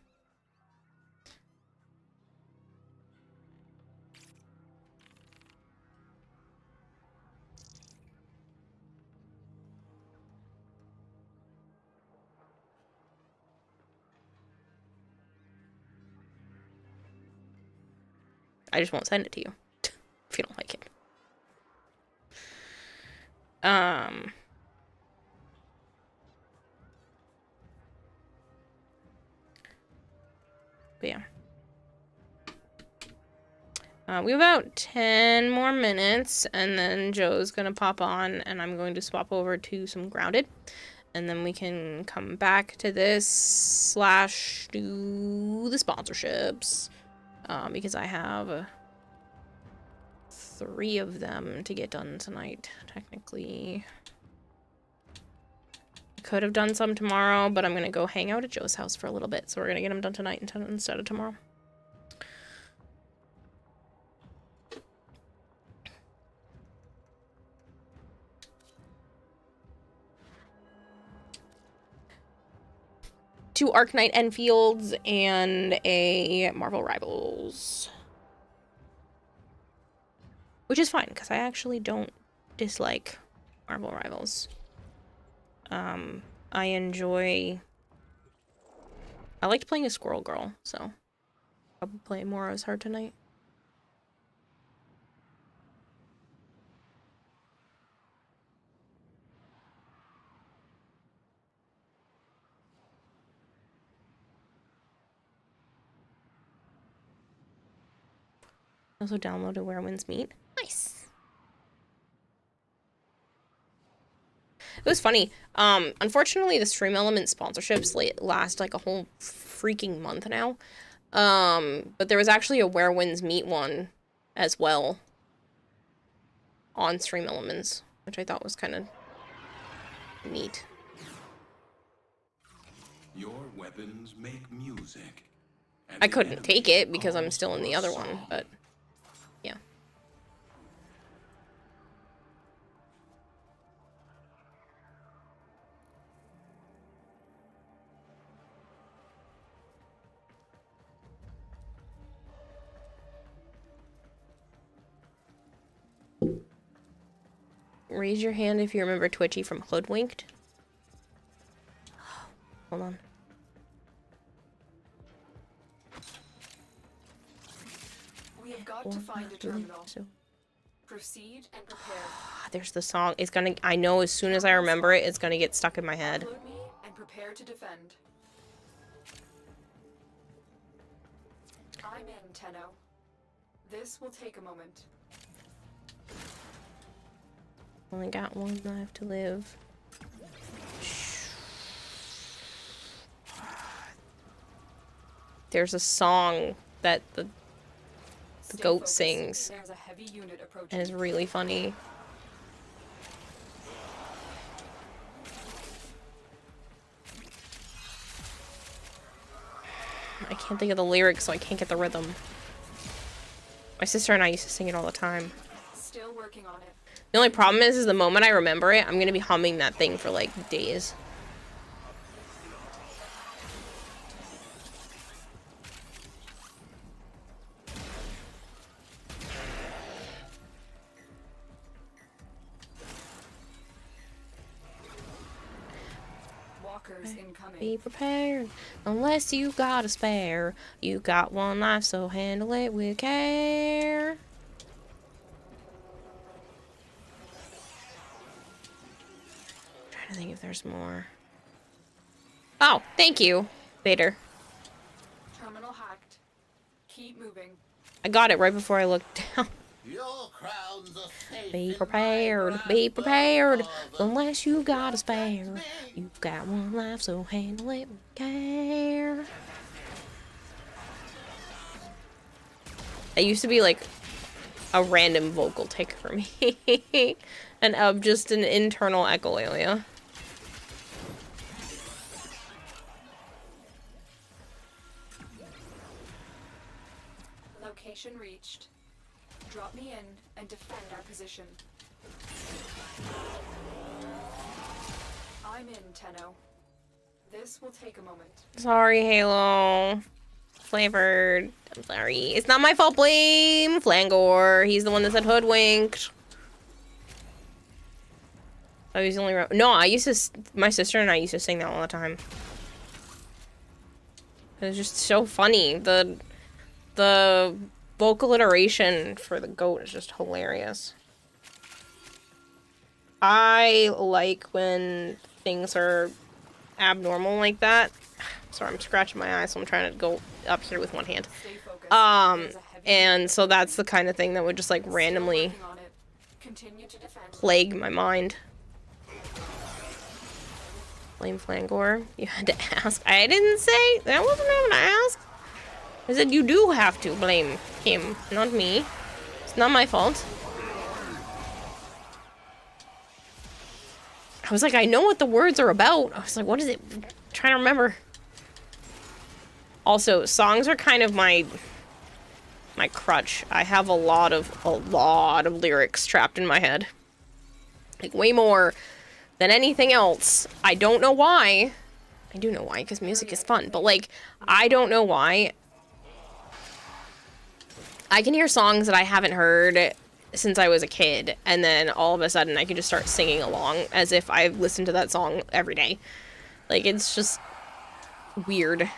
Speaker 1: I just won't send it to you if you don't like it. But yeah. We have about 10 more minutes, and then Joe's gonna pop on, and I'm going to swap over to some Grounded. And then we can come back to this / do the sponsorships. Because I have 3 of them to get done tonight, technically. Could have done some tomorrow, but I'm gonna go hang out at Joe's house for a little bit, so we're gonna get them done tonight instead of tomorrow. Two Arknight Enfields and a Marvel Rivals. Which is fine, because I actually don't dislike Marvel Rivals. I liked playing a Squirrel Girl, so I'll be playing more as her tonight. Also downloaded Where Winds Meet. Nice. was funny. Unfortunately, the Stream Element sponsorships last like a whole freaking month now. But there was actually a Where Winds Meet one as well on Stream Elements, which I thought was kind of neat.
Speaker 6: Your weapons make music.
Speaker 1: I couldn't take it because I'm still in the other one, but yeah. Raise your hand if you remember Twitchy from Hoodwinked. Hold on.
Speaker 5: We have got to find a terminal. Proceed and prepare.
Speaker 1: There's the song. It's gonna. I know as soon as I remember it, it's gonna get stuck in my head.
Speaker 5: Upload me and prepare to defend. I'm in, Tenno. This will take a moment.
Speaker 1: Only got one life to live. There's a song that the goat sings,
Speaker 5: There's a heavy unit approaching.
Speaker 1: and it's really funny. I can't think of the lyrics, so I can't get the rhythm. My sister and I used to sing it all the time.
Speaker 5: Still working on it.
Speaker 1: The only problem is the moment I remember it, I'm gonna be humming that thing for like days.
Speaker 5: Walkers incoming.
Speaker 1: Be prepared, unless you got a spare. You got one life, so handle it with care. I think if there's more. Oh, thank you, Vader.
Speaker 5: Terminal hacked. Keep moving.
Speaker 1: I got it right before I looked down.
Speaker 7: Your crowns are safe
Speaker 1: Be prepared, be prepared. Unless you got a spare. You've got one life, so handle it with care. It used to be like a random vocal tick for me. And just an internal echolalia.
Speaker 5: Location reached. Drop me in and defend our position. I'm in, Tenno. This will take a moment.
Speaker 1: Sorry, Halo. Flavored. I'm sorry. It's not my fault. Blame Flangor. He's the one that said hoodwinked. I was the only... No, I used to... My sister and I used to sing that all the time. It was just so funny. The vocal iteration for the goat is just hilarious. I like when things are abnormal like that. Sorry, I'm scratching my eye, so I'm trying to go up here with one hand. And so that's the kind of thing that would just like randomly plague my mind. Blame Flangor. You had to ask. I didn't say. That wasn't having to ask. I said you do have to blame him, not me. It's not my fault. I was like, I know what the words are about. I was like, what is it? I'm trying to remember. Also, songs are kind of my crutch. I have a lot of lyrics trapped in my head. Like way more than anything else. I don't know why. I do know why, because music is fun. But like, I don't know why. I can hear songs that I haven't heard since I was a kid, and then all of a sudden I can just start singing along as if I've listened to that song every day. Like, it's just weird.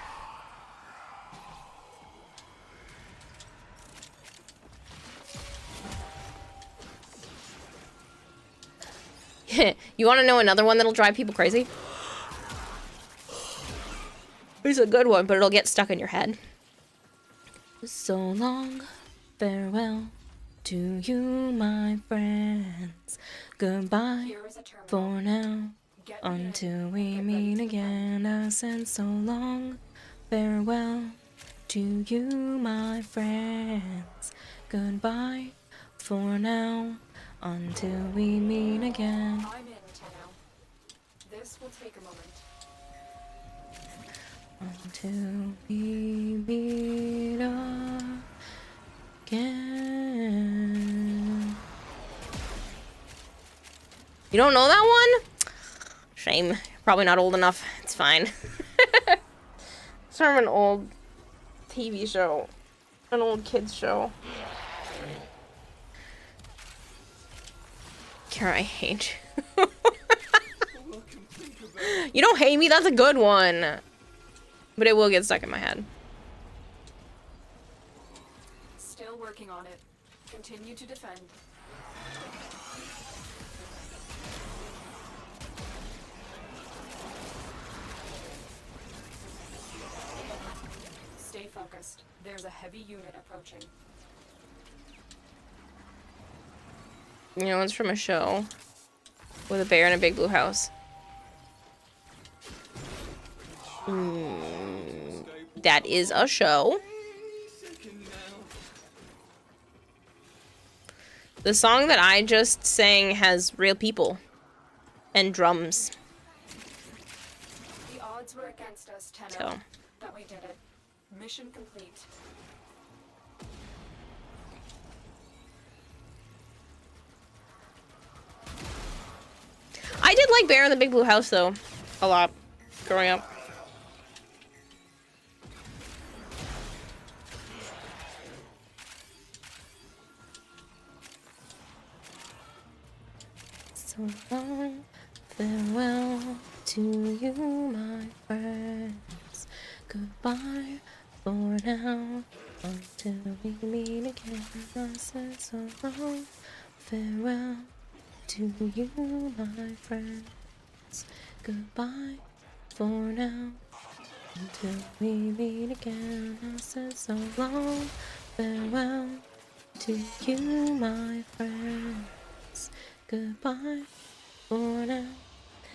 Speaker 1: You want to know another one that'll drive people crazy? It's a good one, but it'll get stuck in your head. So long, farewell to you, my friends. Goodbye for now. Until we meet again, I said so long. Farewell to you, my friends. Goodbye for now. Until we meet again.
Speaker 5: I'm in, Tenno. This will take a moment.
Speaker 1: Until we meet again. You don't know that one? Shame. Probably not old enough. It's fine. It's from an old TV show. An old kids show. Kara, I hate you. You don't hate me, that's a good one. But it will get stuck in my head.
Speaker 5: Still working on it. Continue to defend. Stay focused. There's a heavy unit approaching.
Speaker 1: You know, it's from a show with a bear in a big blue house. That is a show. The song that I just sang has real people and drums.
Speaker 5: The odds were against us, Tenno.
Speaker 1: So.
Speaker 5: But we did it. Mission complete.
Speaker 1: I did like Bear in the Big Blue House, though. A lot. Growing up. So long, farewell to you, my friends. Goodbye for now, until we meet again. I said so long, farewell to you, my friends. Goodbye for now, until we meet again. I said so long, farewell to you, my friends. Goodbye for now.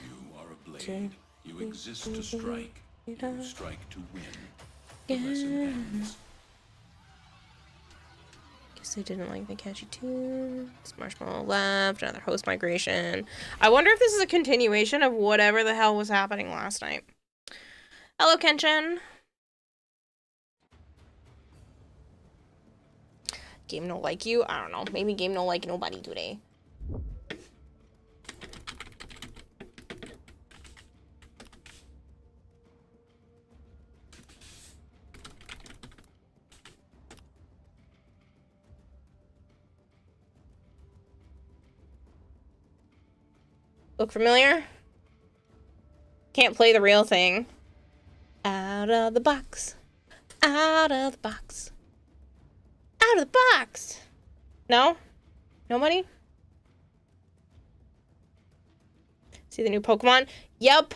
Speaker 6: You are a blade. You exist to strike. You strike to win. The lesson ends.
Speaker 1: Guess I didn't like the catchy tunes. Marshmallow left. Another host migration. I wonder if this is a continuation of whatever the hell was happening last night. Hello, Kenshin. Game no like you? I don't know. Maybe game no like nobody today. Look familiar? Can't play the real thing. Out of the box. Out of the box. Out of the box. No? Nobody? See the new Pokemon? Yep.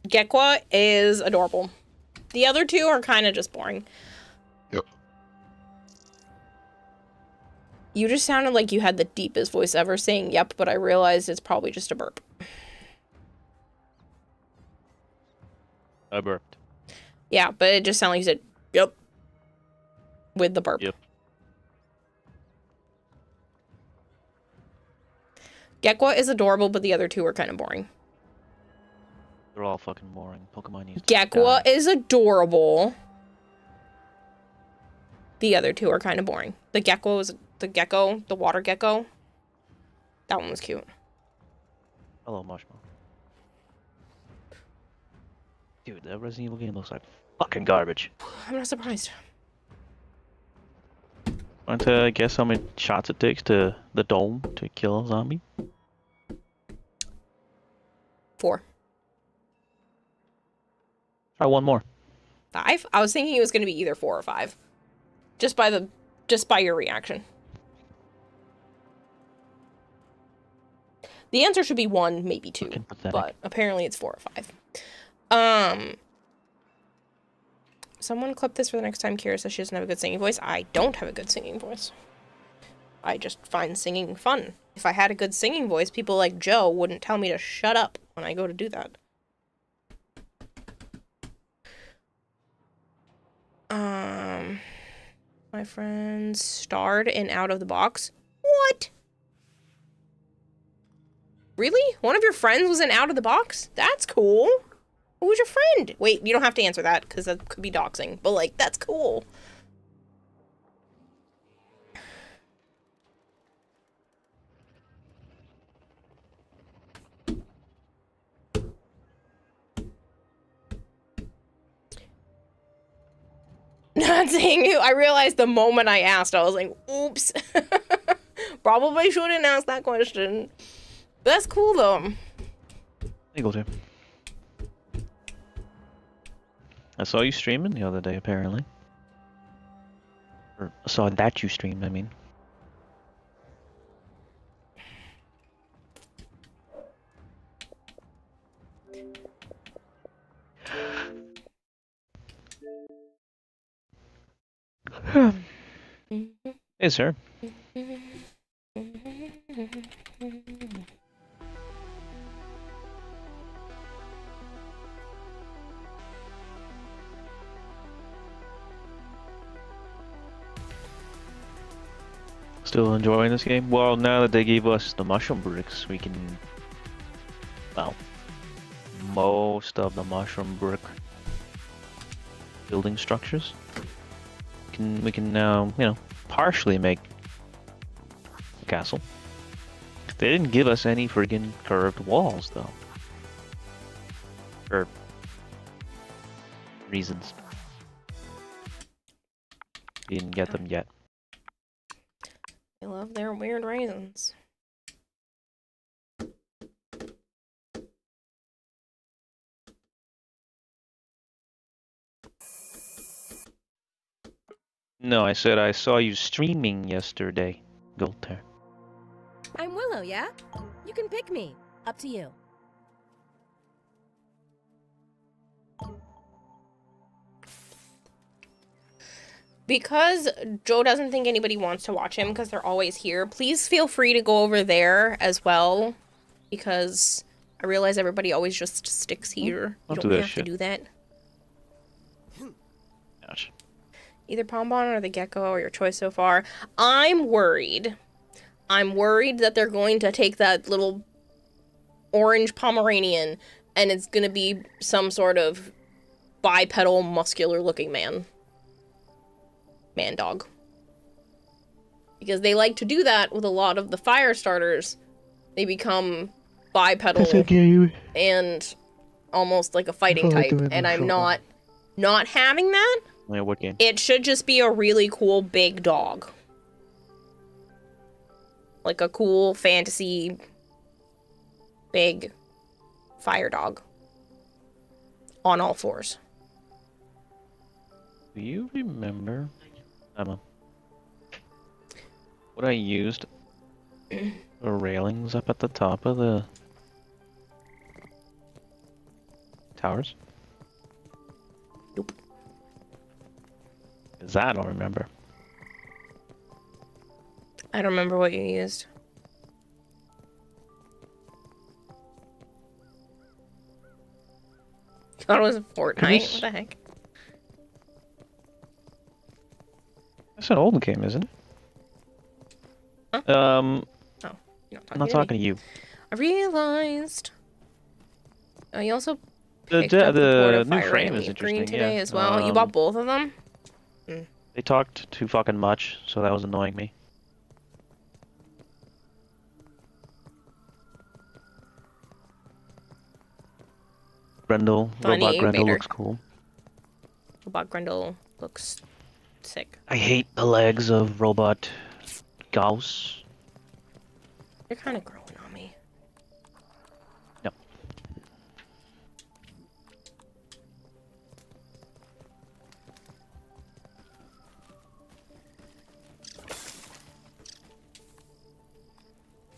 Speaker 1: Gekwa is adorable. The other two are kind of just boring.
Speaker 15: Yep.
Speaker 1: You just sounded like you had the deepest voice ever saying yep, but I realized it's probably just a burp.
Speaker 17: I burped.
Speaker 1: Yeah, but it just sounded like you said yep with the burp.
Speaker 17: Yep.
Speaker 1: Gekwa is adorable, but the other two are kind of boring.
Speaker 17: They're all fucking boring. Pokemon needs to
Speaker 1: Gekwa
Speaker 17: die.
Speaker 1: is adorable. The other two are kind of boring. The gecko was the gecko, the water gecko. That one was cute.
Speaker 17: Hello, Marshmallow. Dude, that Resident Evil game looks like fucking garbage.
Speaker 1: I'm not surprised.
Speaker 17: Want to guess how many shots it takes to the dome to kill a zombie?
Speaker 1: 4.
Speaker 17: Try one more.
Speaker 1: 5? I was thinking it was going to be either 4 or 5. Just by your reaction. The answer should be 1, maybe 2, but apparently it's 4 or 5. Someone clip this for the next time Kira says she doesn't have a good singing voice. I don't have a good singing voice. I just find singing fun. If I had a good singing voice, people like Joe wouldn't tell me to shut up when I go to do that. My friends starred in Out of the Box. What? Really? One of your friends was in Out of the Box? That's cool. Who was your friend? Wait, you don't have to answer that, because that could be doxing. But, like, that's cool. Not saying who. I realized the moment I asked, I was like, oops. Probably shouldn't ask that question. But that's cool, though.
Speaker 17: Legal too. I saw you streaming the other day, apparently. Or I saw that you streamed, I mean. Hey, sir. Still enjoying this game? Well, now that they gave us the mushroom bricks, we can... Well, most of the mushroom brick building structures. We can now, you know, partially make a castle. They didn't give us any friggin' curved walls, though. For reasons. Didn't get them yet.
Speaker 1: I love their weird reasons.
Speaker 17: No, I said I saw you streaming yesterday, Golter.
Speaker 18: I'm Willow, yeah? You can pick me. Up to you.
Speaker 1: Because Joe doesn't think anybody wants to watch him because they're always here, please feel free to go over there as well. Because I realize everybody always just sticks here. You don't have to do that.
Speaker 17: Ouch.
Speaker 1: Either Pombon or the Gecko or your choice so far. I'm worried. I'm worried that they're going to take that little orange Pomeranian and it's going to be some sort of bipedal, muscular-looking man. Man dog. Because they like to do that with a lot of the fire starters. They become bipedal and almost like a fighting type. And I'm not having that.
Speaker 17: Yeah, what game?
Speaker 1: It should just be a really cool big dog. Like a cool fantasy big fire dog. On all fours.
Speaker 17: Do you remember, Emma, what I used for railings up at the top of the towers?
Speaker 1: Nope.
Speaker 17: Because I don't remember.
Speaker 1: I don't remember what you used. I thought it was Fortnite. What the heck?
Speaker 17: That's an old game, isn't it?
Speaker 1: Huh? Oh,
Speaker 17: I'm not talking to you.
Speaker 1: I realized. Oh, you also
Speaker 17: The new frame is interesting.
Speaker 1: today as well. You bought both of them?
Speaker 17: They talked too fucking much, so that was annoying me. Grendel, Robot Grendel looks cool.
Speaker 1: Robot Grendel looks sick.
Speaker 17: I hate the legs of Robot Gauss.
Speaker 1: They're kind of growing on me.
Speaker 17: Yep.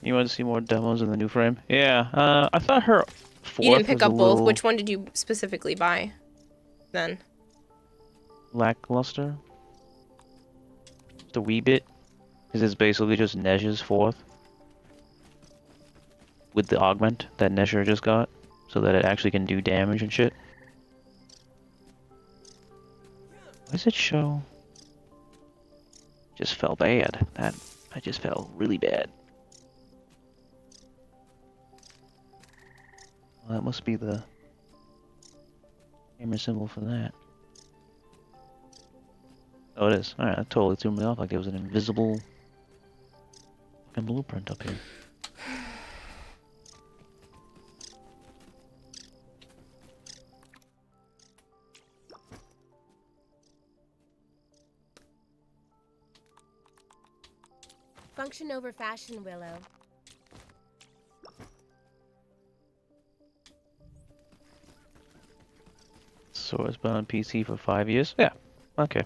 Speaker 17: You want to see more demos in the new frame? Yeah, I thought her fourth
Speaker 1: You didn't pick
Speaker 17: was
Speaker 1: up
Speaker 17: a
Speaker 1: both.
Speaker 17: little
Speaker 1: Which one did you specifically buy then?
Speaker 17: lackluster. Just a wee bit. Because it's basically just Nezh's fourth with the augment that Nezha just got, so that it actually can do damage and shit. What does it show? Just felt bad. I just felt really bad. Well, that must be the camera symbol for that. Oh, it is. Alright, that totally threw me off like there was an invisible fucking blueprint up here.
Speaker 18: Function over fashion, Willow.
Speaker 17: So it's been on PC for 5 years? Yeah. Okay.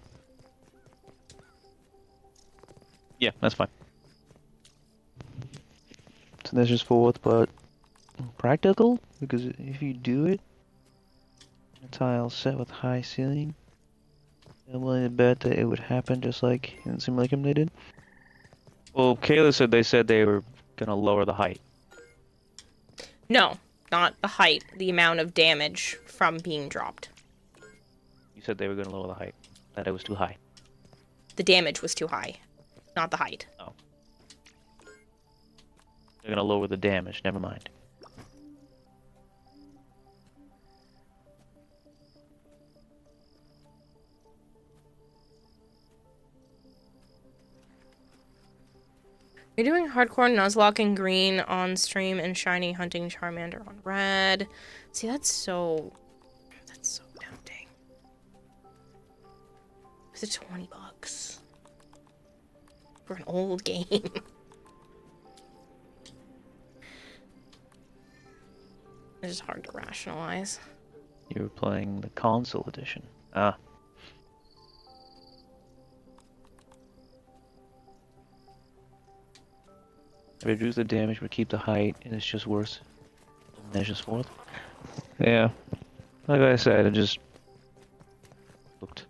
Speaker 17: Yeah, that's fine. So that's just fourth, but practical? Because if you do it, a tile set with high ceiling, I'm willing to bet that it would happen just like in Simulacrum they did. Well, Kayla said they were gonna lower the height.
Speaker 1: No, not the height, the amount of damage from being dropped.
Speaker 17: You said they were gonna lower the height, that it was too high.
Speaker 1: The damage was too high, not the height.
Speaker 17: Oh. They're gonna lower the damage, never mind.
Speaker 1: You're doing hardcore Nuzlocke in green on stream and shiny hunting Charmander on red. See, that's so tempting. Is it $20 for an old game? It's just hard to rationalize.
Speaker 17: You were playing the console edition. Ah. Reduce the damage but keep the height, and it's just worse. Measures fourth. Yeah. Like I said, it just looked.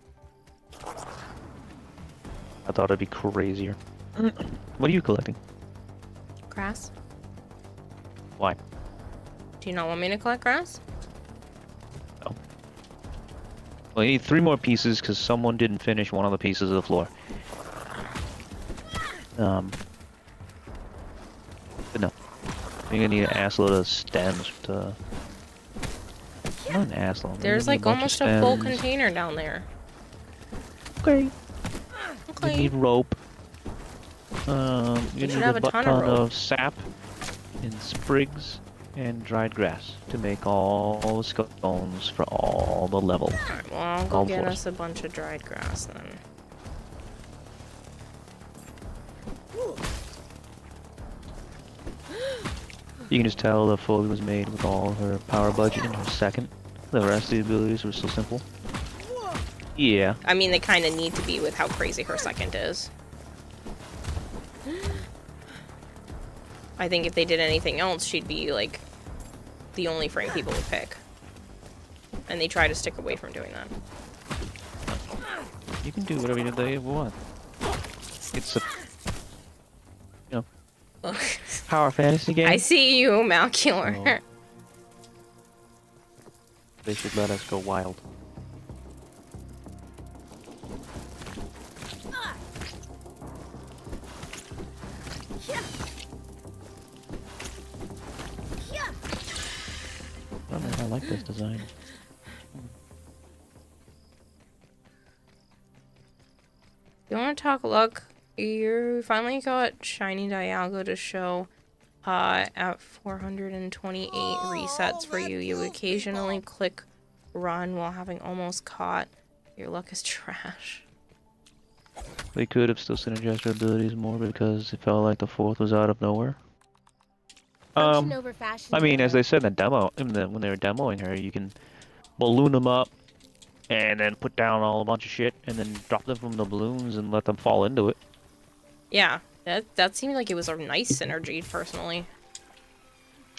Speaker 17: I thought it'd be crazier. What are you collecting?
Speaker 1: Grass?
Speaker 17: Why?
Speaker 1: Do you not want me to collect grass?
Speaker 17: No. Well, you need 3 more pieces because someone didn't finish one of the pieces of the floor. But no. You're gonna need an assload of stems to... Not an assload.
Speaker 1: There's like almost a full container down there.
Speaker 17: Okay. You need rope. You need a ton of sap and sprigs and dried grass to make all the scones for all the levels.
Speaker 1: Alright, well, I'll go get us a bunch of dried grass then.
Speaker 17: You can just tell the Foley was made with all her power budget in her second. The rest of the abilities were so simple. Yeah.
Speaker 1: I mean, they kind of need to be with how crazy her second is. I think if they did anything else, she'd be, like, the only frame people would pick. And they try to stick away from doing that.
Speaker 17: You can do whatever they want. It's a... You know... power fantasy game.
Speaker 1: I see you, Malcular.
Speaker 17: Oh. They should let us go wild. Oh man, I like this design.
Speaker 1: You want to talk luck? You finally got Shiny Dialga to show at 428 resets for you. You occasionally click run while having almost caught. Your luck is trash.
Speaker 17: They could have still synergized their abilities more because it felt like the fourth was out of nowhere. I mean, as they said in the demo, when they were demoing her, you can balloon them up and then put down a bunch of shit and then drop them from the balloons and let them fall into it.
Speaker 1: Yeah, that seemed like it was a nice synergy, personally.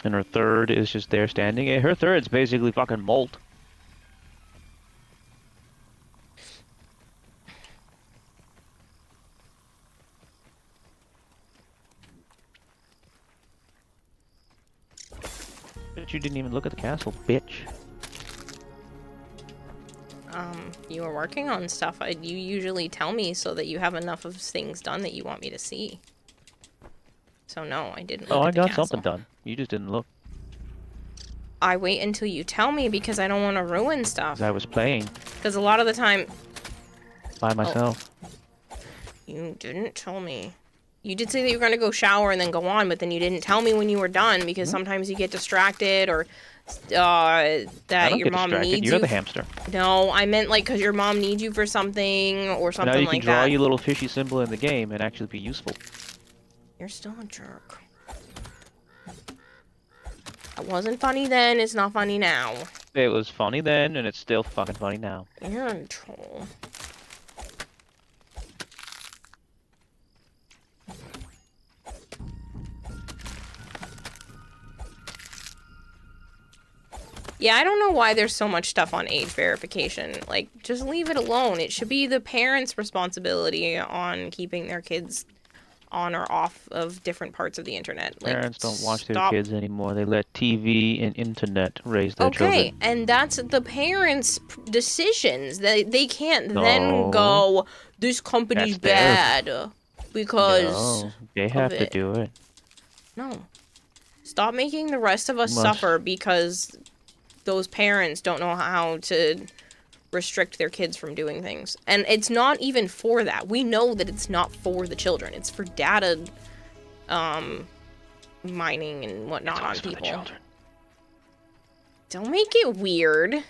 Speaker 17: And her third is just there standing. Her third's basically fucking Molt. you didn't even look at the castle, bitch.
Speaker 1: You were working on stuff. You usually tell me so that you have enough of things done that you want me to see. So no, I didn't look
Speaker 17: Oh, I
Speaker 1: at the
Speaker 17: got
Speaker 1: castle.
Speaker 17: something done. You just didn't look.
Speaker 1: I wait until you tell me because I don't want to ruin stuff.
Speaker 17: 'Cause I was playing
Speaker 1: Because a lot of the time...
Speaker 17: by myself.
Speaker 1: You didn't tell me. You did say that you were going to go shower and then go on, but then you didn't tell me when you were done because sometimes you get distracted or
Speaker 17: I
Speaker 1: that
Speaker 17: don't
Speaker 1: your
Speaker 17: get
Speaker 1: mom
Speaker 17: distracted.
Speaker 1: needs
Speaker 17: You're
Speaker 1: you.
Speaker 17: the hamster.
Speaker 1: No, I meant like because your mom needs you for something or
Speaker 17: So
Speaker 1: something
Speaker 17: now you can
Speaker 1: like
Speaker 17: draw
Speaker 1: that.
Speaker 17: your little fishy symbol in the game and actually be useful.
Speaker 1: You're still a jerk. It wasn't funny then, it's not funny now.
Speaker 17: It was funny then, and it's still fucking funny now.
Speaker 1: You're a troll. Yeah, I don't know why there's so much stuff on age verification. Like, just leave it alone. It should be the parents' responsibility on keeping their kids on or off of different parts of the internet. Like,
Speaker 17: Parents don't watch their
Speaker 1: stop.
Speaker 17: kids anymore. They let TV and internet raise their
Speaker 1: Okay,
Speaker 17: children.
Speaker 1: and that's the parents' decisions. They can't
Speaker 17: No.
Speaker 1: then go, this company's
Speaker 17: That's theirs.
Speaker 1: bad because
Speaker 17: No, they
Speaker 1: of
Speaker 17: have to
Speaker 1: it.
Speaker 17: do it.
Speaker 1: No. Stop making the rest of us
Speaker 17: Must.
Speaker 1: suffer because those parents don't know how to restrict their kids from doing things. And it's not even for that. We know that it's not for the children. It's for data mining and whatnot on people. Don't make it weird.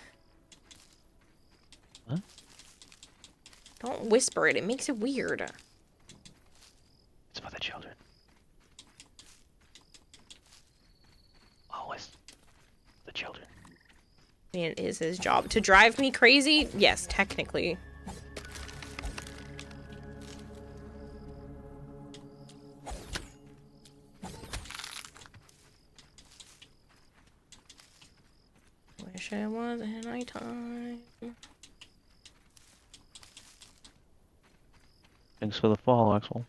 Speaker 17: Huh?
Speaker 1: Don't whisper it. It makes it weird.
Speaker 17: It's for the children. Always. The children.
Speaker 1: I mean, it is his job. To drive me crazy? Yes, technically. Wish it wasn't nighttime.
Speaker 17: Thanks for the fall, Axel.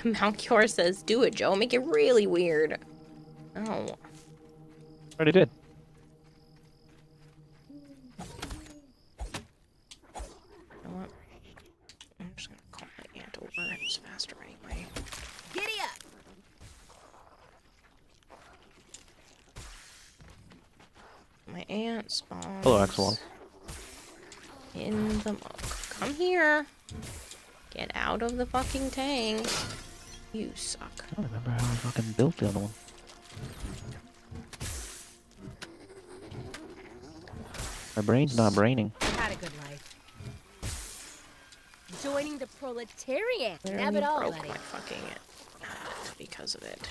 Speaker 1: Malchior says, do it, Joe. Make it really weird. Oh.
Speaker 17: Already did.
Speaker 1: You know what? I'm just gonna call my aunt over. It's faster anyway.
Speaker 18: Giddy up!
Speaker 1: My aunt spawns.
Speaker 17: Hello, Axel.
Speaker 1: In the muck. Come here. Get out of the fucking tank. You suck.
Speaker 17: I don't remember how I fucking built the other one. My brain's not braining.
Speaker 18: Had a good life. Joining the proletariat.
Speaker 1: Literally
Speaker 18: Nab it all,
Speaker 1: broke
Speaker 18: buddy.
Speaker 1: my fucking because of it.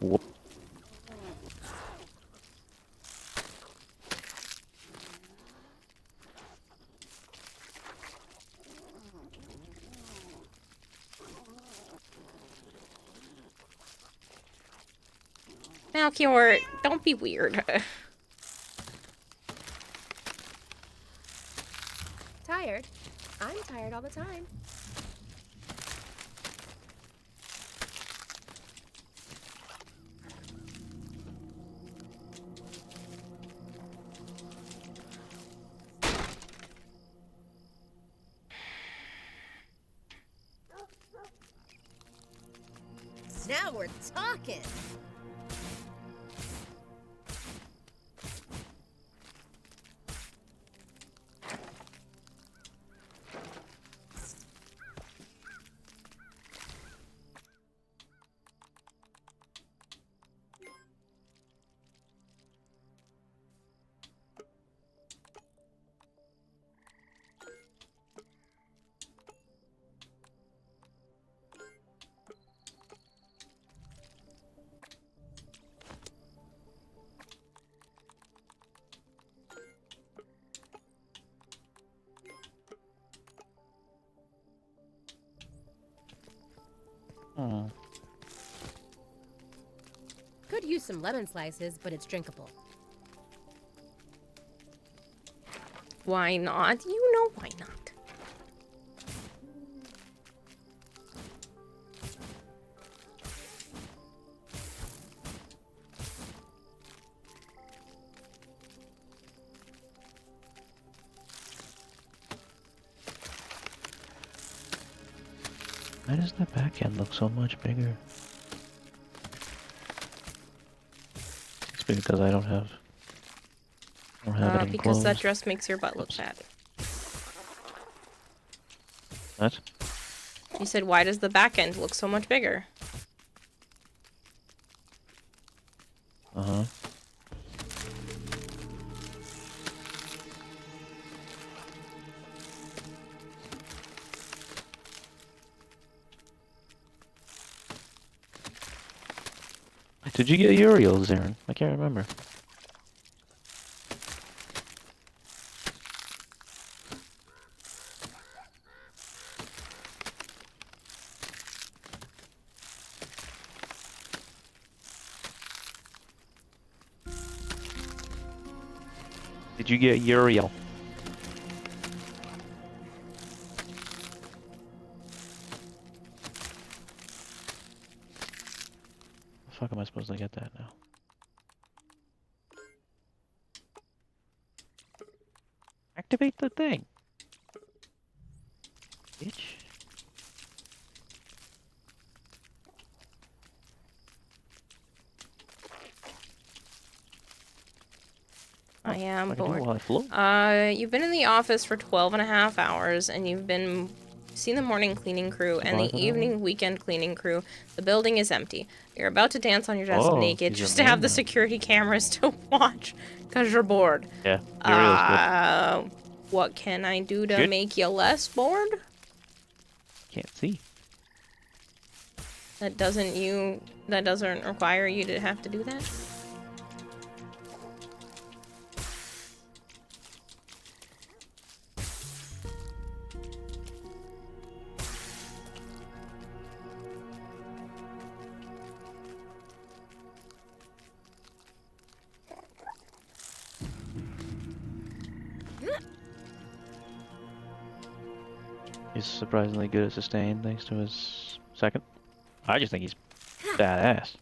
Speaker 17: Whoop.
Speaker 1: Malchior, don't be weird.
Speaker 18: Tired? I'm tired all the time. Now we're talking. Could use some lemon slices, but it's drinkable.
Speaker 1: Why not? You know why not.
Speaker 17: Why does the back end look so much bigger? It's because I don't have it
Speaker 1: Because
Speaker 17: enclosed.
Speaker 1: that dress makes your butt look fat.
Speaker 17: What?
Speaker 1: You said, why does the back end look so much bigger?
Speaker 17: Uh-huh. Did you get Uriel's, Aaron? I can't remember. Did you get Uriel? The fuck am I supposed to get that now? Activate the thing. Bitch.
Speaker 1: I am
Speaker 17: I can do it
Speaker 1: bored.
Speaker 17: while I float.
Speaker 1: You've been in the office for 12.5 hours, and you've seen the morning cleaning crew and the evening weekend cleaning crew. The building is empty. You're about to dance on your desk naked just to have the security cameras to watch, because you're bored.
Speaker 17: Yeah, Uriel's good.
Speaker 1: What can I do to make you less bored?
Speaker 17: Can't see.
Speaker 1: That doesn't require you to have to do that?
Speaker 17: He's surprisingly good at sustain thanks to his second. I just think he's badass.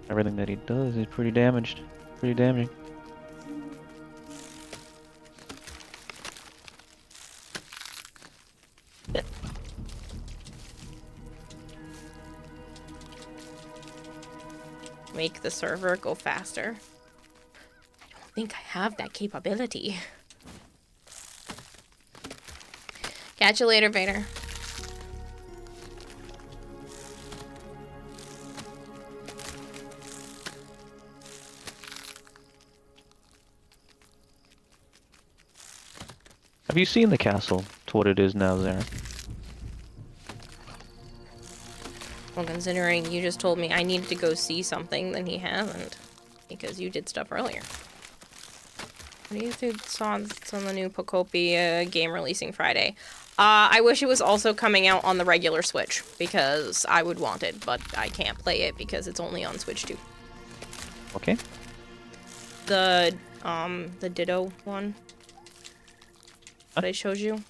Speaker 17: Everything that he does is pretty damaging.
Speaker 1: Make the server go faster. I don't think I have that capability. Catch you later, Vader.
Speaker 17: Have you seen the castle to what it is now, Zara?
Speaker 1: Well, considering you just told me I needed to go see something, then he hasn't. Because you did stuff earlier. What do you think on the new Pocopi game releasing Friday? I wish it was also coming out on the regular Switch, because I would want it, but I can't play it because it's only on Switch 2.
Speaker 17: Okay.
Speaker 1: The Ditto one that I showed you.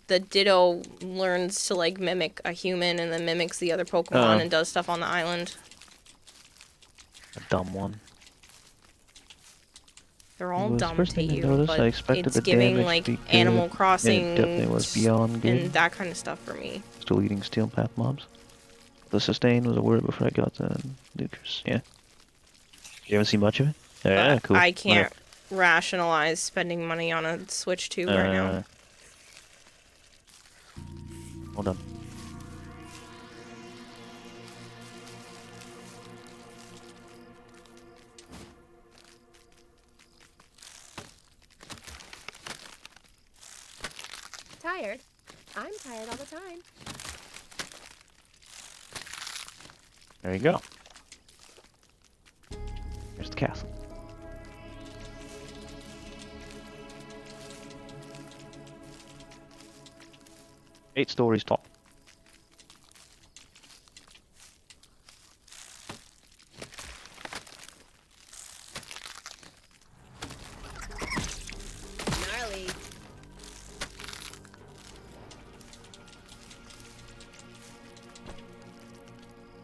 Speaker 1: The Ditto learns to, like, mimic a human and then mimics the other Pokemon and does stuff on the island.
Speaker 17: A dumb one.
Speaker 1: They're all dumb to you, but it's
Speaker 17: the
Speaker 1: giving, like, Animal Crossing
Speaker 17: definitely was beyond good.
Speaker 1: and that kind of stuff for me.
Speaker 17: Still eating steel path mobs. The sustain was a word before I got the nukers. Yeah. You haven't seen much of it? Yeah, cool.
Speaker 1: I can't rationalize spending money on a Switch 2 right now.
Speaker 17: Hold on.
Speaker 18: Tired? I'm tired all the time.
Speaker 17: There you go. Here's the castle. Eight stories tall.
Speaker 18: Gnarly.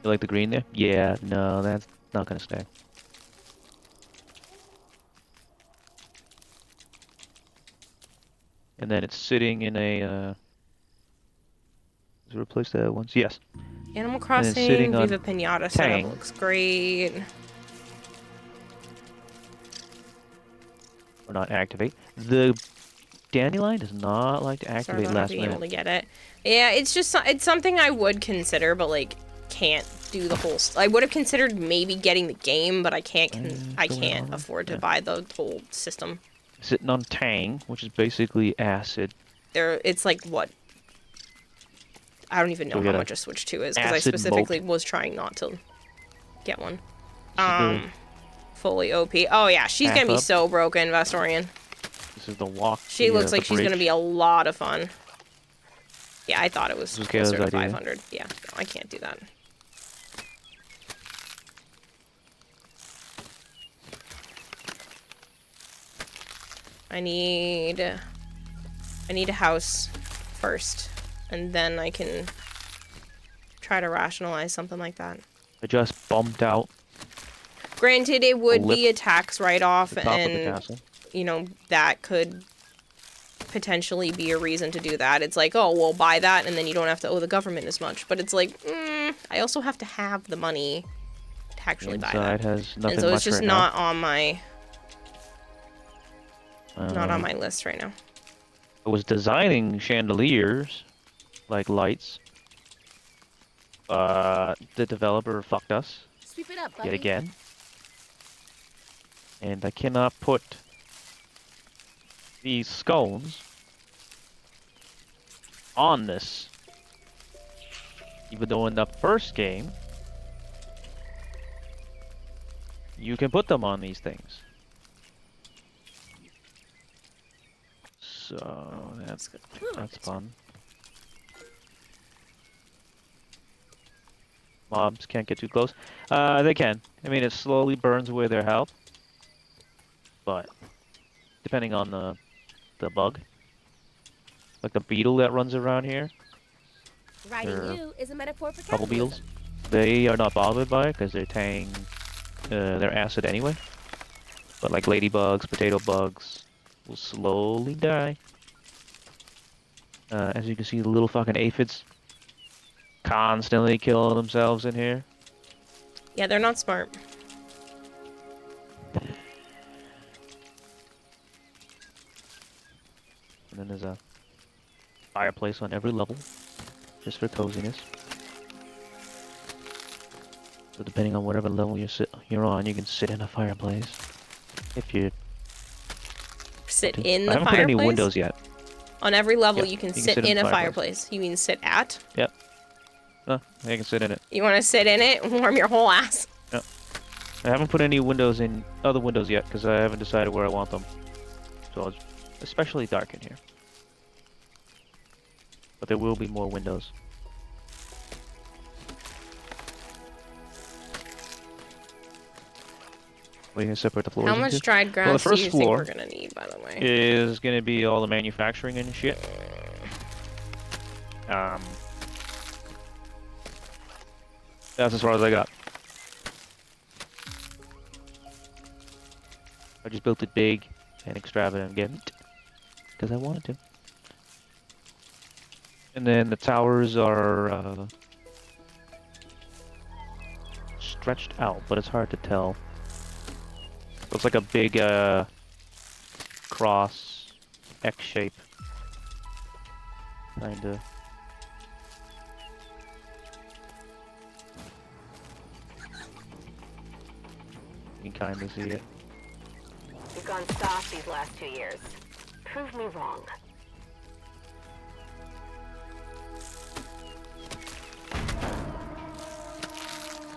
Speaker 17: You like the green there? Yeah, no, that's not gonna stay. and then it's sitting in a. Does it replace that once? Yes.
Speaker 1: Animal
Speaker 17: it's
Speaker 1: Crossing
Speaker 17: sitting on
Speaker 1: Viva Pinata
Speaker 17: Tang.
Speaker 1: setup looks great.
Speaker 17: Or not activate. The dandelion does not like to
Speaker 1: Sorry
Speaker 17: activate
Speaker 1: about not
Speaker 17: last
Speaker 1: being
Speaker 17: minute.
Speaker 1: able to get it. Yeah, it's just it's something I would consider, but like can't do the whole. I would have considered maybe getting the game, but I can't. I can't afford to buy the whole system.
Speaker 17: Sitting on Tang, which is basically acid.
Speaker 1: It's like what? I don't even know
Speaker 17: So
Speaker 1: how much a Switch 2 is because I
Speaker 17: acid
Speaker 1: specifically was trying not to get one. Fully OP. Oh yeah, she's
Speaker 17: Half
Speaker 1: gonna be
Speaker 17: up.
Speaker 1: so broken, Vestorian.
Speaker 17: This is the walk.
Speaker 1: She looks like she's gonna be a lot of fun. Yeah, I thought it was
Speaker 17: This was
Speaker 1: closer to
Speaker 17: Kayla's idea.
Speaker 1: 500. Yeah, no, I can't do that. I need a house first, and then I can try to rationalize something like that.
Speaker 17: I just bumped out
Speaker 1: Granted, it would
Speaker 17: lift
Speaker 1: be a tax write-off,
Speaker 17: the top of the
Speaker 1: and
Speaker 17: castle.
Speaker 1: you know that could potentially be a reason to do that. It's like, oh, well, buy that, and then you don't have to owe the government as much. But it's like, I also have to have the money to actually buy that.
Speaker 17: Inside has nothing
Speaker 1: And so it's
Speaker 17: much
Speaker 1: just
Speaker 17: right
Speaker 1: not
Speaker 17: now.
Speaker 1: on my not on my list right now.
Speaker 17: I was designing chandeliers, like lights. The developer fucked us
Speaker 18: Sweep it up, buddy.
Speaker 17: yet again. And I cannot put these scones on this. Even though in the first game, you can put them on these things. So that's fun. Mobs can't get too close. They can. I mean, it slowly burns away their health. But depending on the bug, like the beetle that runs around here,
Speaker 18: Riding
Speaker 17: or
Speaker 18: you is a metaphor for
Speaker 17: couple
Speaker 18: capitalism.
Speaker 17: beetles, they are not bothered by it because they're they're acid anyway. But like ladybugs, potato bugs will slowly die. As you can see, the little fucking aphids constantly killing themselves in here.
Speaker 1: Yeah, they're not smart.
Speaker 17: And then there's a fireplace on every level, just for coziness. So depending on whatever level you're on, you can sit in a fireplace. If you
Speaker 1: Sit in the
Speaker 17: I haven't
Speaker 1: fireplace?
Speaker 17: put any windows yet.
Speaker 1: On every level,
Speaker 17: Yeah,
Speaker 1: you can sit in a fireplace. You mean sit at?
Speaker 17: Yep. I can sit in it.
Speaker 1: You want to sit in it and warm your whole ass?
Speaker 17: Yep. I haven't put any windows in other windows yet because I haven't decided where I want them. So it's especially dark in here. But there will be more windows. We can separate the floors.
Speaker 1: How much
Speaker 17: into.
Speaker 1: dried grass
Speaker 17: well, the first
Speaker 1: do you think
Speaker 17: floor
Speaker 1: we're gonna need, by the way?
Speaker 17: is gonna be all the manufacturing and shit. That's as far as I got. I just built it big and extravagant again because I wanted to. And then the towers are stretched out, but it's hard to tell. Looks like a big cross X shape, kinda. You can kinda see it.
Speaker 18: You've gone soft these last 2 years. Prove me wrong.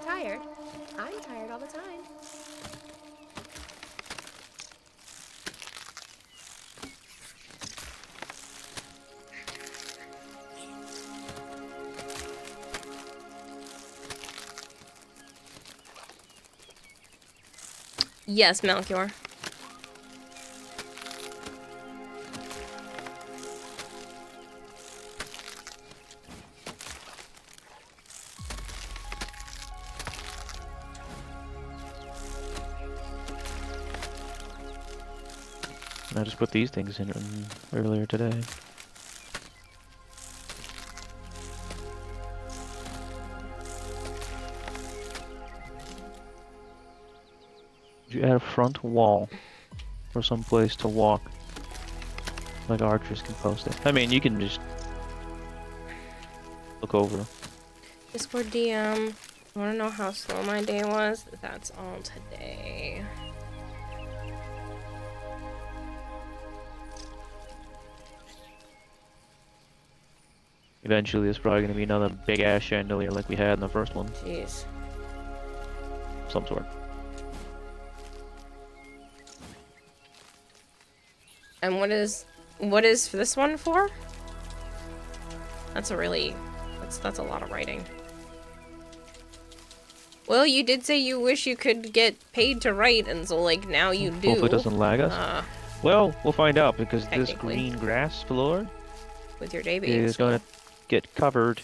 Speaker 18: Tired? I'm tired all the time.
Speaker 1: Yes, Melchior.
Speaker 17: I just put these things in earlier today. You add a front wall or some place to walk, like archers can post it. I mean, you can just look over.
Speaker 1: Discord DM. Want to know how slow my day was? That's all today.
Speaker 17: Eventually, there's probably going to be another big ass chandelier like we had in the first one.
Speaker 1: Jeez.
Speaker 17: Some sort.
Speaker 1: And what is this one for? That's a really, that's a lot of writing. Well, you did say you wish you could get paid to write, and so like now you do.
Speaker 17: Hopefully it doesn't lag us. Well, we'll find out because this green grass floor
Speaker 1: with your baby
Speaker 17: is gonna get covered.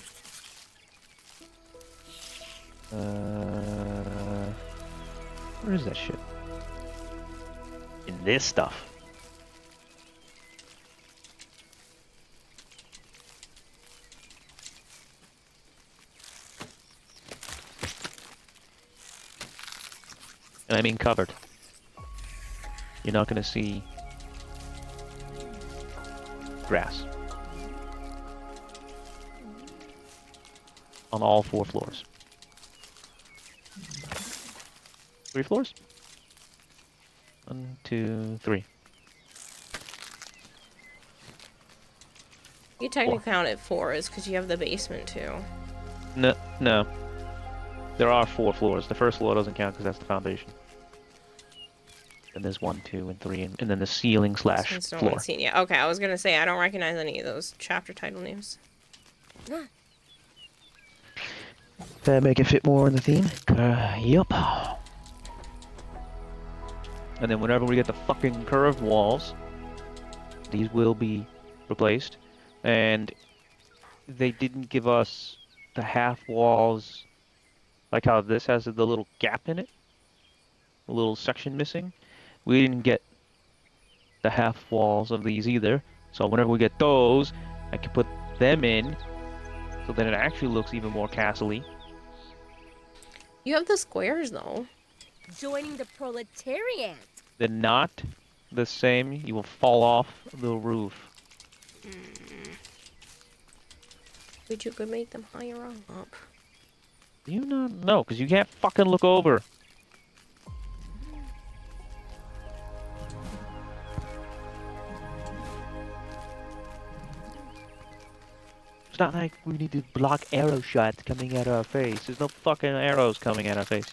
Speaker 17: Where is that shit? In this stuff. And I mean covered. You're not gonna see grass on all 4 floors. 3 floors? 1, 2, 3.
Speaker 1: You technically count it 4 is because you have the basement too.
Speaker 17: No. There are 4 floors. The first floor doesn't count because that's the foundation. And there's 1, 2, and 3, and then the ceiling slash floor.
Speaker 1: Yeah, okay, I was gonna say I don't recognize any of those chapter title names.
Speaker 17: That make it fit more in the theme? Yup. And then whenever we get the fucking curved walls, these will be replaced. And they didn't give us the half walls, like how this has the little gap in it, a little section missing. We didn't get the half walls of these either. So whenever we get those, I can put them in, so then it actually looks even more castle-y.
Speaker 1: You have the squares though.
Speaker 18: Joining the proletariat.
Speaker 17: They're not the same. You will fall off the roof.
Speaker 1: But you could make them higher up.
Speaker 17: Do you not know? Because you can't fucking look over. It's not like we need to block arrow shots coming at our face. There's no fucking arrows coming at our face.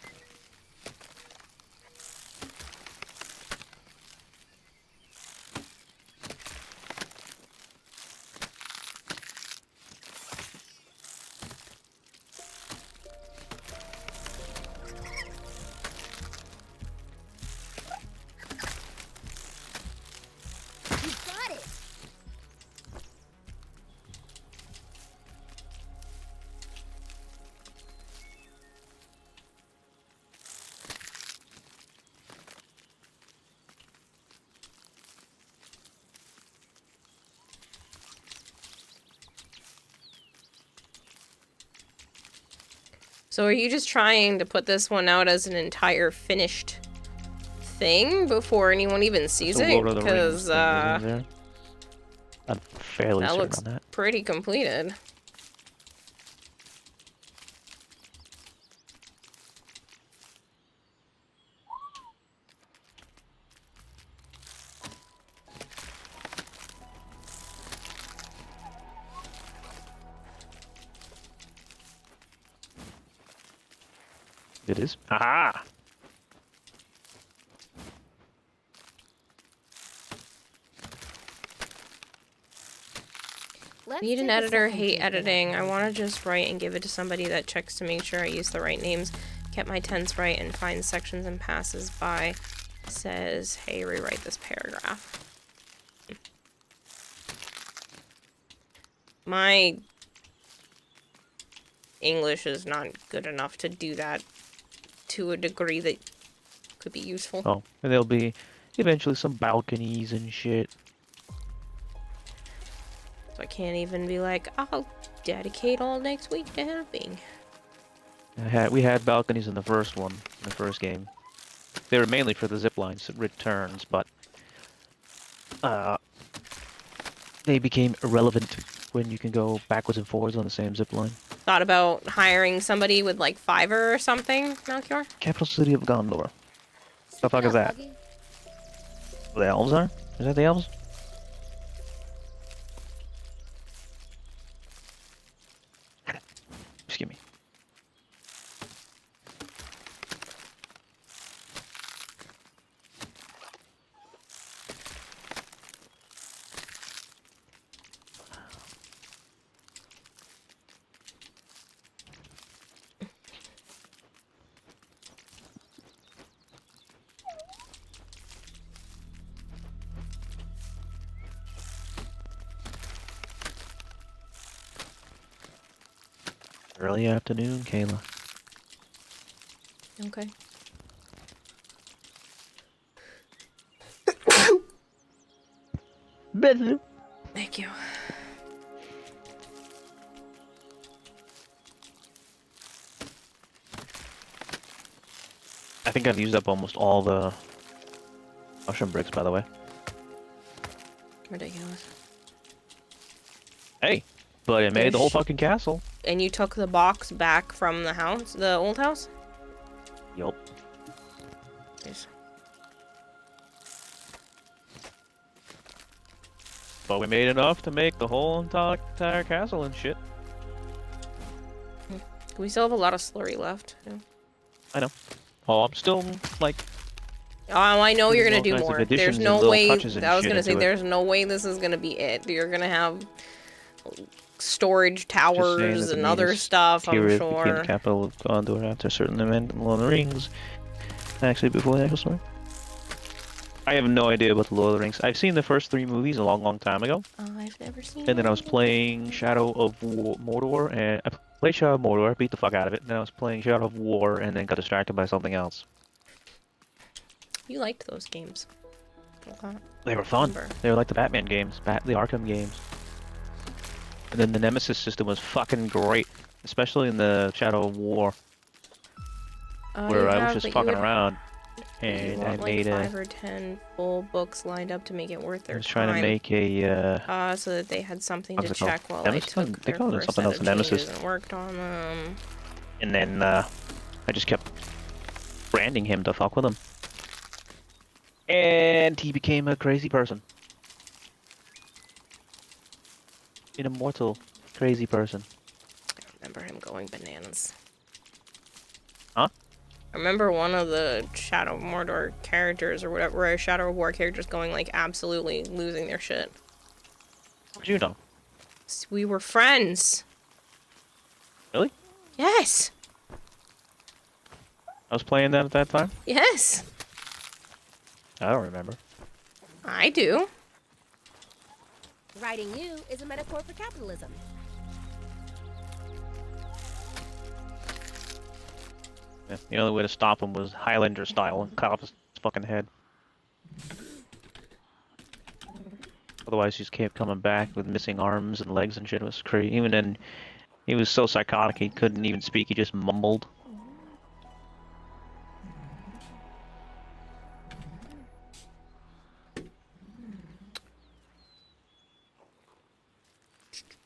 Speaker 1: So are you just trying to put this one out as an entire finished thing before anyone even sees it? Because
Speaker 17: I'm fairly
Speaker 1: that
Speaker 17: certain
Speaker 1: looks
Speaker 17: on that.
Speaker 1: pretty completed.
Speaker 17: It is. Aha!
Speaker 1: Need an editor, hate editing. I want to just write and give it to somebody that checks to make sure I use the right names, kept my tense right, and finds sections and passes by. Says, hey, rewrite this paragraph. My English is not good enough to do that to a degree that could be useful.
Speaker 17: Oh, and there'll be Eventually some balconies and shit.
Speaker 1: So I can't even be like, I'll dedicate all next week to helping.
Speaker 17: We had balconies in the first one, in the first game. They were mainly for the zipline returns, but they became irrelevant when you can go backwards and forwards on the same zipline.
Speaker 1: Thought about hiring somebody with like Fiverr or something, Melchior?
Speaker 17: Capital City of Gondor. What the fuck is that? The elves are? Is that the elves? Excuse me. Early afternoon, Kayla.
Speaker 1: Okay. Thank you.
Speaker 17: I think I've used up almost all the mushroom bricks, by the way.
Speaker 1: Ridiculous.
Speaker 17: Hey, but it made the whole fucking castle.
Speaker 1: And you took the box back from the house, the old house?
Speaker 17: Yup.
Speaker 1: Yes.
Speaker 17: But we made enough to make the whole entire castle and shit.
Speaker 1: We still have a lot of slurry left. Yeah.
Speaker 17: I know. Oh, I'm still, like...
Speaker 1: Oh, I know you're gonna
Speaker 17: all
Speaker 1: do
Speaker 17: kinds of
Speaker 1: more.
Speaker 17: additions
Speaker 1: There's
Speaker 17: and
Speaker 1: no
Speaker 17: little
Speaker 1: way.
Speaker 17: touches and
Speaker 1: I was
Speaker 17: shit
Speaker 1: gonna say,
Speaker 17: into it.
Speaker 1: there's no way this is gonna be it. You're gonna have storage
Speaker 17: Just saying
Speaker 1: towers
Speaker 17: that
Speaker 1: and
Speaker 17: the
Speaker 1: other
Speaker 17: main
Speaker 1: stuff, I'm
Speaker 17: Tyrion became
Speaker 1: sure.
Speaker 17: the capital of Gondor after a certain event in Lord of the Rings. Actually, before the actual story. I have no idea about the Lord of the Rings. I've seen the first 3 movies a long, long time ago.
Speaker 1: I've never seen
Speaker 17: And then I was
Speaker 1: it.
Speaker 17: playing Shadow of Mordor, and I played Shadow of Mordor, beat the fuck out of it. And then I was playing Shadow of War, and then got distracted by something else.
Speaker 1: You liked those games. Okay.
Speaker 17: They were fun. They were like the Batman games, the Arkham games. And then the Nemesis system was fucking great, especially in the Shadow of War, where I was just fucking around, and I
Speaker 1: want
Speaker 17: made
Speaker 1: like
Speaker 17: a.
Speaker 1: 5 or 10 full books lined up to make it worth their
Speaker 17: I was trying to make a.
Speaker 1: so that they had something
Speaker 17: What
Speaker 1: to
Speaker 17: was it called?
Speaker 1: check while
Speaker 17: Nemesis?
Speaker 1: I took
Speaker 17: They
Speaker 1: their
Speaker 17: called it
Speaker 1: first
Speaker 17: something
Speaker 1: set
Speaker 17: else,
Speaker 1: of
Speaker 17: Nemesis.
Speaker 1: changes and worked on them.
Speaker 17: And then I just kept branding him to fuck with him, and he became a crazy person, an immortal crazy person.
Speaker 1: I remember him going bananas.
Speaker 17: Huh?
Speaker 1: I remember one of the Shadow of Mordor characters or whatever, or Shadow of War characters going like absolutely losing their shit.
Speaker 17: How'd you know?
Speaker 1: We were friends.
Speaker 17: Really?
Speaker 1: Yes.
Speaker 17: I was playing that at that time?
Speaker 1: Yes.
Speaker 17: I don't remember.
Speaker 1: I do.
Speaker 18: Writing you is a metaphor for capitalism.
Speaker 17: Yeah, the only way to stop him was Highlander style and cut off his fucking head. Otherwise, he just kept coming back with missing arms and legs and shit. It was crazy. Even then, he was so psychotic he couldn't even speak. He just mumbled.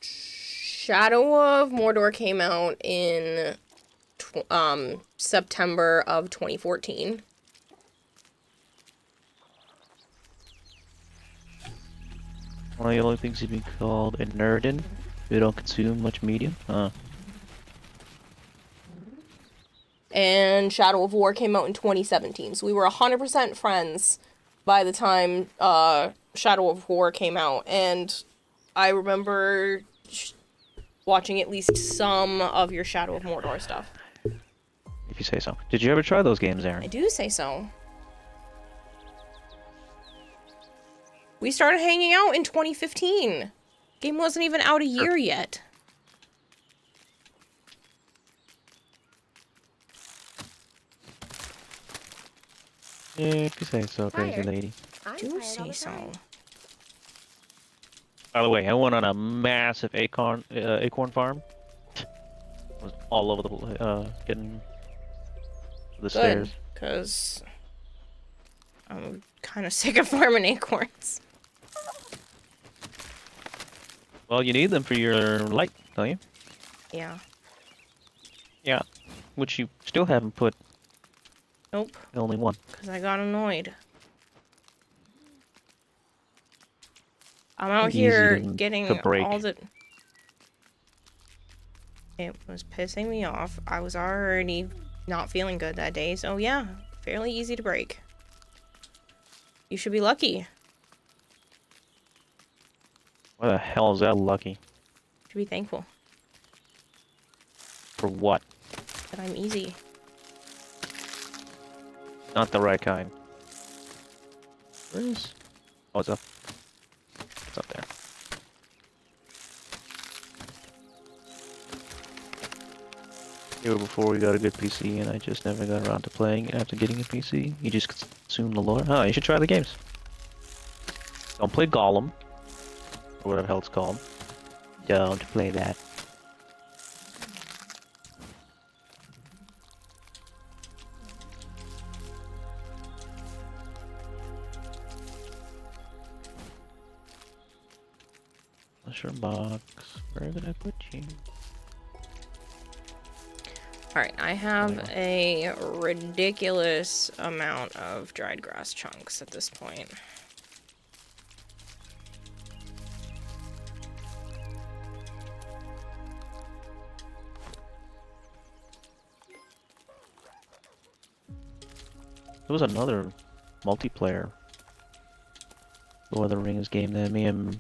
Speaker 1: Shadow of Mordor came out in September of 2014.
Speaker 17: One of the only things he'd be called a nerdin. Who don't consume much media.
Speaker 1: And Shadow of War came out in 2017. So we were 100% friends by the time Shadow of War came out. And I remember watching at least some of your Shadow of Mordor stuff.
Speaker 17: If you say so. Did you ever try those games, Aaron?
Speaker 1: I do say so. We started hanging out in 2015. Game wasn't even out a year yet.
Speaker 17: Yeah, if you say so, crazy
Speaker 18: Tired.
Speaker 17: lady.
Speaker 18: I'm
Speaker 1: Do
Speaker 18: tired all
Speaker 1: say
Speaker 18: the
Speaker 1: so.
Speaker 18: time.
Speaker 17: By the way, I went on a massive acorn farm. Was all over the getting the
Speaker 1: Good,
Speaker 17: stairs.
Speaker 1: because I'm kind of sick of farming acorns.
Speaker 17: Well, you need them for your light, don't you?
Speaker 1: Yeah.
Speaker 17: Yeah. Which you still haven't put.
Speaker 1: Nope.
Speaker 17: Only one.
Speaker 1: Because I got annoyed. I'm out
Speaker 17: Easy
Speaker 1: here
Speaker 17: to
Speaker 1: getting
Speaker 17: break.
Speaker 1: all the... It was pissing me off. I was already not feeling good that day, so yeah, fairly easy to break. You should be lucky.
Speaker 17: Why the hell is that lucky?
Speaker 1: You should be thankful
Speaker 17: For what?
Speaker 1: that I'm easy.
Speaker 17: Not the right kind. Where is? Oh, it's up. It's up there. Here before we got a good PC, and I just never got around to playing it after getting a PC. You just consume the lore. Huh, you should try the games. Don't play Gollum. Or whatever the hell it's called. Don't play that. Mushroom box. Where did I put you?
Speaker 1: Alright, I have a ridiculous amount of dried grass chunks at this point.
Speaker 17: There was another multiplayer Lord of the Rings game that me and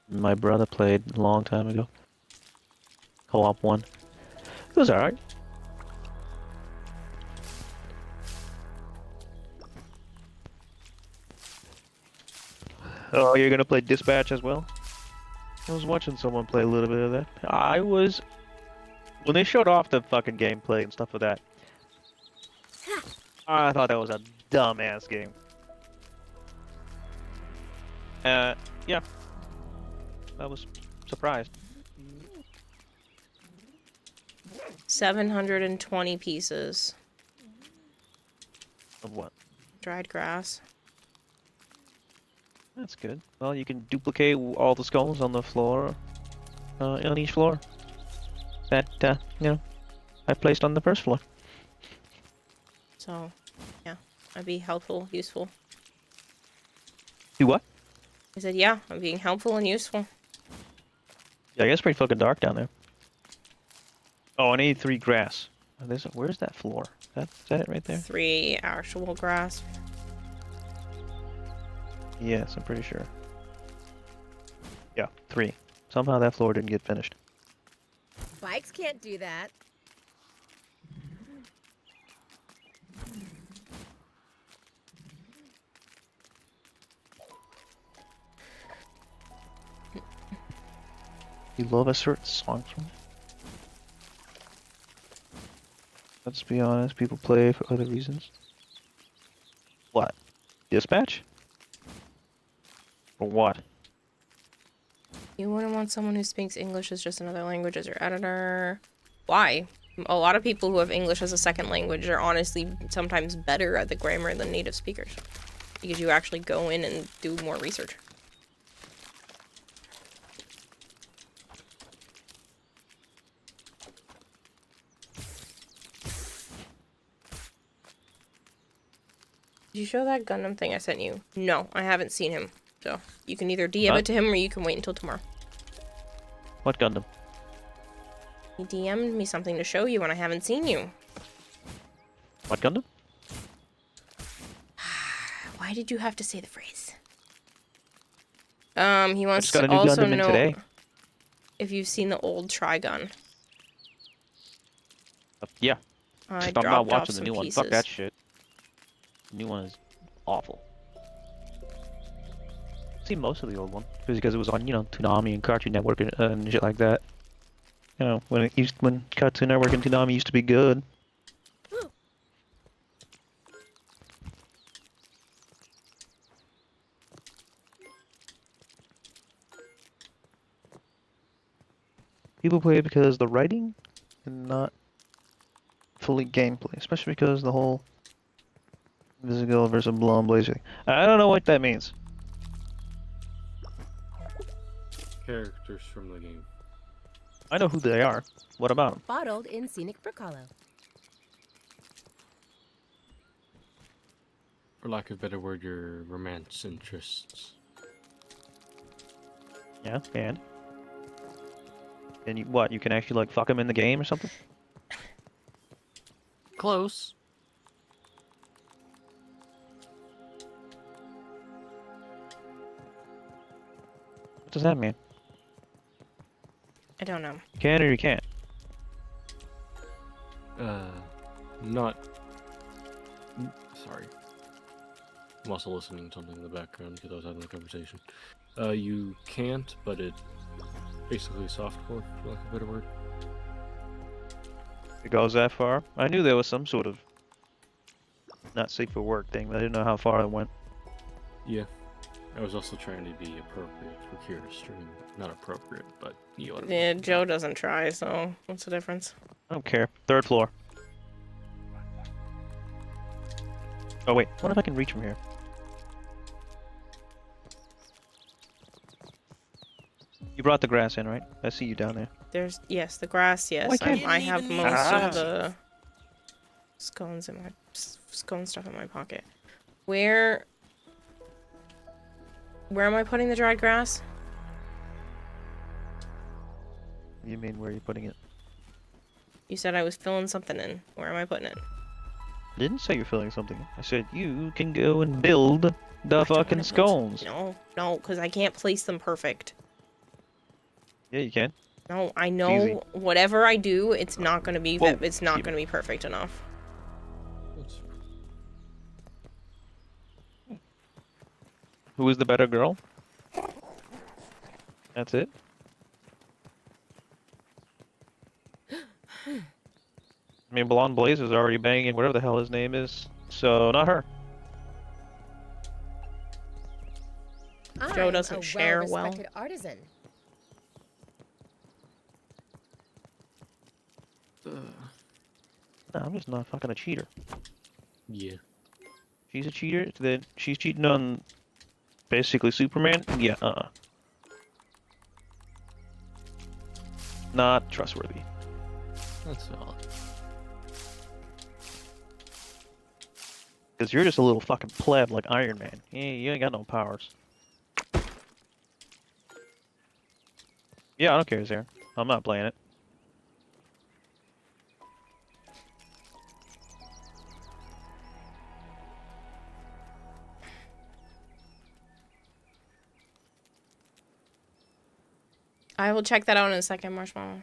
Speaker 17: my brother played a long time ago. Co-op one. It was alright. Oh, you're gonna play Dispatch as well? I was watching someone play a little bit of that. When they showed off the fucking gameplay and stuff like that, I thought that was a dumbass game. Yeah. I was surprised.
Speaker 1: 720 pieces.
Speaker 17: Of what?
Speaker 1: Dried grass.
Speaker 17: That's good. Well, you can duplicate all the skulls on the floor, on each floor. That, I placed on the first floor.
Speaker 1: So, yeah, I'd be helpful, useful.
Speaker 17: Do what?
Speaker 1: I said, yeah, I'm being helpful and useful.
Speaker 17: Yeah, I guess it's pretty fucking dark down there. Oh, I need 3 grass. Where's that floor? Is that it right there?
Speaker 1: 3 actual grass.
Speaker 17: Yes, I'm pretty sure. Yeah, 3. Somehow that floor didn't get finished.
Speaker 18: Bikes can't do that.
Speaker 17: You love a certain song from it? Let's be honest, people play for other reasons. What? Dispatch? For what?
Speaker 1: You wouldn't want someone who speaks English as just another language as your editor. Why? A lot of people who have English as a second language are honestly sometimes better at the grammar than native speakers. Because you actually go in and do more research. Did you show that Gundam thing I sent you? No, I haven't seen him. So, you can either DM it to him or you can wait until tomorrow.
Speaker 17: What Gundam?
Speaker 1: He DM'd me something to show you and I haven't seen you.
Speaker 17: What Gundam?
Speaker 1: Why did you have to say the phrase? He wants
Speaker 17: got
Speaker 1: to
Speaker 17: a new
Speaker 1: also
Speaker 17: Gundam in
Speaker 1: know
Speaker 17: today.
Speaker 1: if you've seen the old Trigun.
Speaker 17: Yeah.
Speaker 1: I
Speaker 17: Just I'm not
Speaker 1: dropped off
Speaker 17: watching the
Speaker 1: some
Speaker 17: new one.
Speaker 1: pieces.
Speaker 17: Fuck that shit. The new one is awful. I've seen most of the old one because it was on, Toonami and Cartoon Network and shit like that. When Cartoon Network and Toonami used to be good. People play it because the writing and not fully gameplay, especially because the whole Visigold versus Blonde Blazer. I don't know what that means.
Speaker 19: Characters from the game.
Speaker 17: I know who they are. What about them?
Speaker 18: Bottled in scenic brook hollow.
Speaker 19: For lack of a better word, your romance interests.
Speaker 17: Yeah, and you what? You can actually like fuck them in the game or something?
Speaker 19: Close.
Speaker 17: What does that mean?
Speaker 1: I don't know.
Speaker 17: You can or you can't?
Speaker 19: Not. Sorry. I'm also listening to something in the background because I was having a conversation. You can't, but it basically softcore, for lack of a better word.
Speaker 17: It goes that far? I knew there was some sort of not safe for work thing, but I didn't know how far it went.
Speaker 19: Yeah. I was also trying to be appropriate for Kira's stream. Not appropriate, but you know what I mean.
Speaker 1: Yeah, Joe doesn't try, so what's the difference?
Speaker 17: I don't care. 3rd floor. Oh wait, what if I can reach from here? You brought the grass in, right? I see you down there.
Speaker 1: There's, yes, the grass, yes. I have most of the scone stuff in my pocket. Where am I putting the dried grass?
Speaker 17: You mean where are you putting it?
Speaker 1: You said I was filling something in. Where am I putting it?
Speaker 17: I didn't say you're filling something. I said you can go and build the fucking scones.
Speaker 1: No, because I can't place them perfect.
Speaker 17: Yeah, you can.
Speaker 1: No, I know
Speaker 17: Easy.
Speaker 1: whatever I do, it's not gonna be gonna be perfect enough.
Speaker 17: Who is the better girl? That's it? I mean, Blonde Blazer's already banging whatever the hell his name is, so not her.
Speaker 1: Joe doesn't share well.
Speaker 18: Well-respected artisan.
Speaker 17: No, I'm just not fucking a cheater.
Speaker 19: Yeah.
Speaker 17: She's a cheater, then she's cheating on basically Superman? Yeah, Not trustworthy.
Speaker 19: That's valid.
Speaker 17: Because you're just a little fucking pleb like Iron Man. You ain't got no powers. Yeah, I don't care, Zara. I'm not playing it.
Speaker 1: I will check that out in a second, Marshmallow.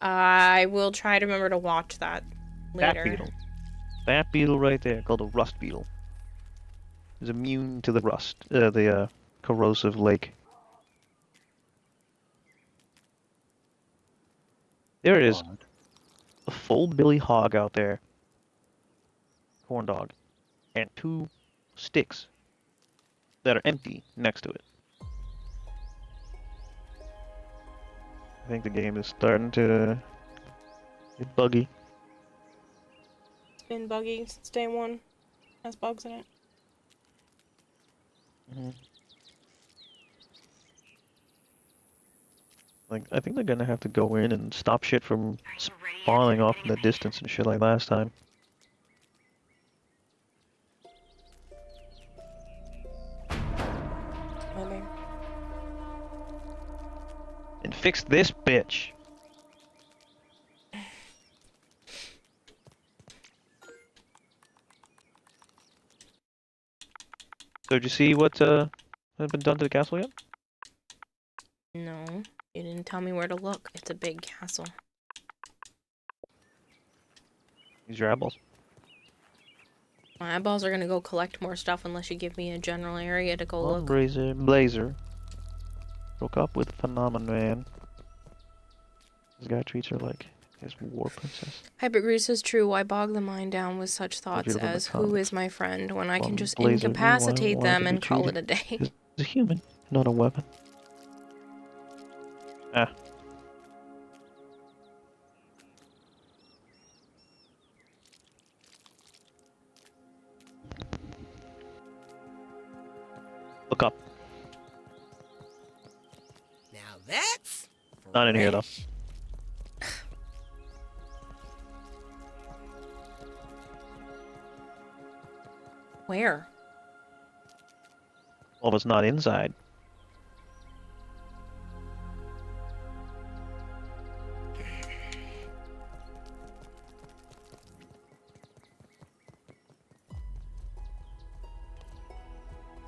Speaker 1: I will try to remember to watch that later.
Speaker 17: Bat beetle. Bat beetle right there, called a rust beetle. Is immune to the rust, the corrosive lake. There it is. A full Billy Hog out there. Corn dog. And 2 sticks that are empty next to it. I think the game is starting to get buggy.
Speaker 1: It's been buggy since day 1. Has bugs in it.
Speaker 17: Like, I think they're gonna have to go in and stop shit from spawning off in the distance and shit like last time.
Speaker 1: Maybe.
Speaker 17: And fix this bitch. So did you see what had been done to the castle yet?
Speaker 1: No, you didn't tell me where to look. It's a big castle.
Speaker 17: Use your eyeballs.
Speaker 1: My eyeballs are gonna go collect more stuff unless you give me a general area to go look.
Speaker 17: Blazer broke up with Phenomenon Man. This guy treats her like His war princess.
Speaker 1: Hypergrew says true. Why bog the mind down with such thoughts
Speaker 17: Beautiful
Speaker 1: as
Speaker 17: mechanics.
Speaker 1: who is my friend when I can just
Speaker 17: Blazer,
Speaker 1: incapacitate
Speaker 17: why
Speaker 1: them
Speaker 17: to be
Speaker 1: and call it a
Speaker 17: treated
Speaker 1: day?
Speaker 17: as a human, not a weapon. Ah. Look up.
Speaker 18: Now that's
Speaker 17: Not in here though.
Speaker 1: Where?
Speaker 17: Well, if it's not inside.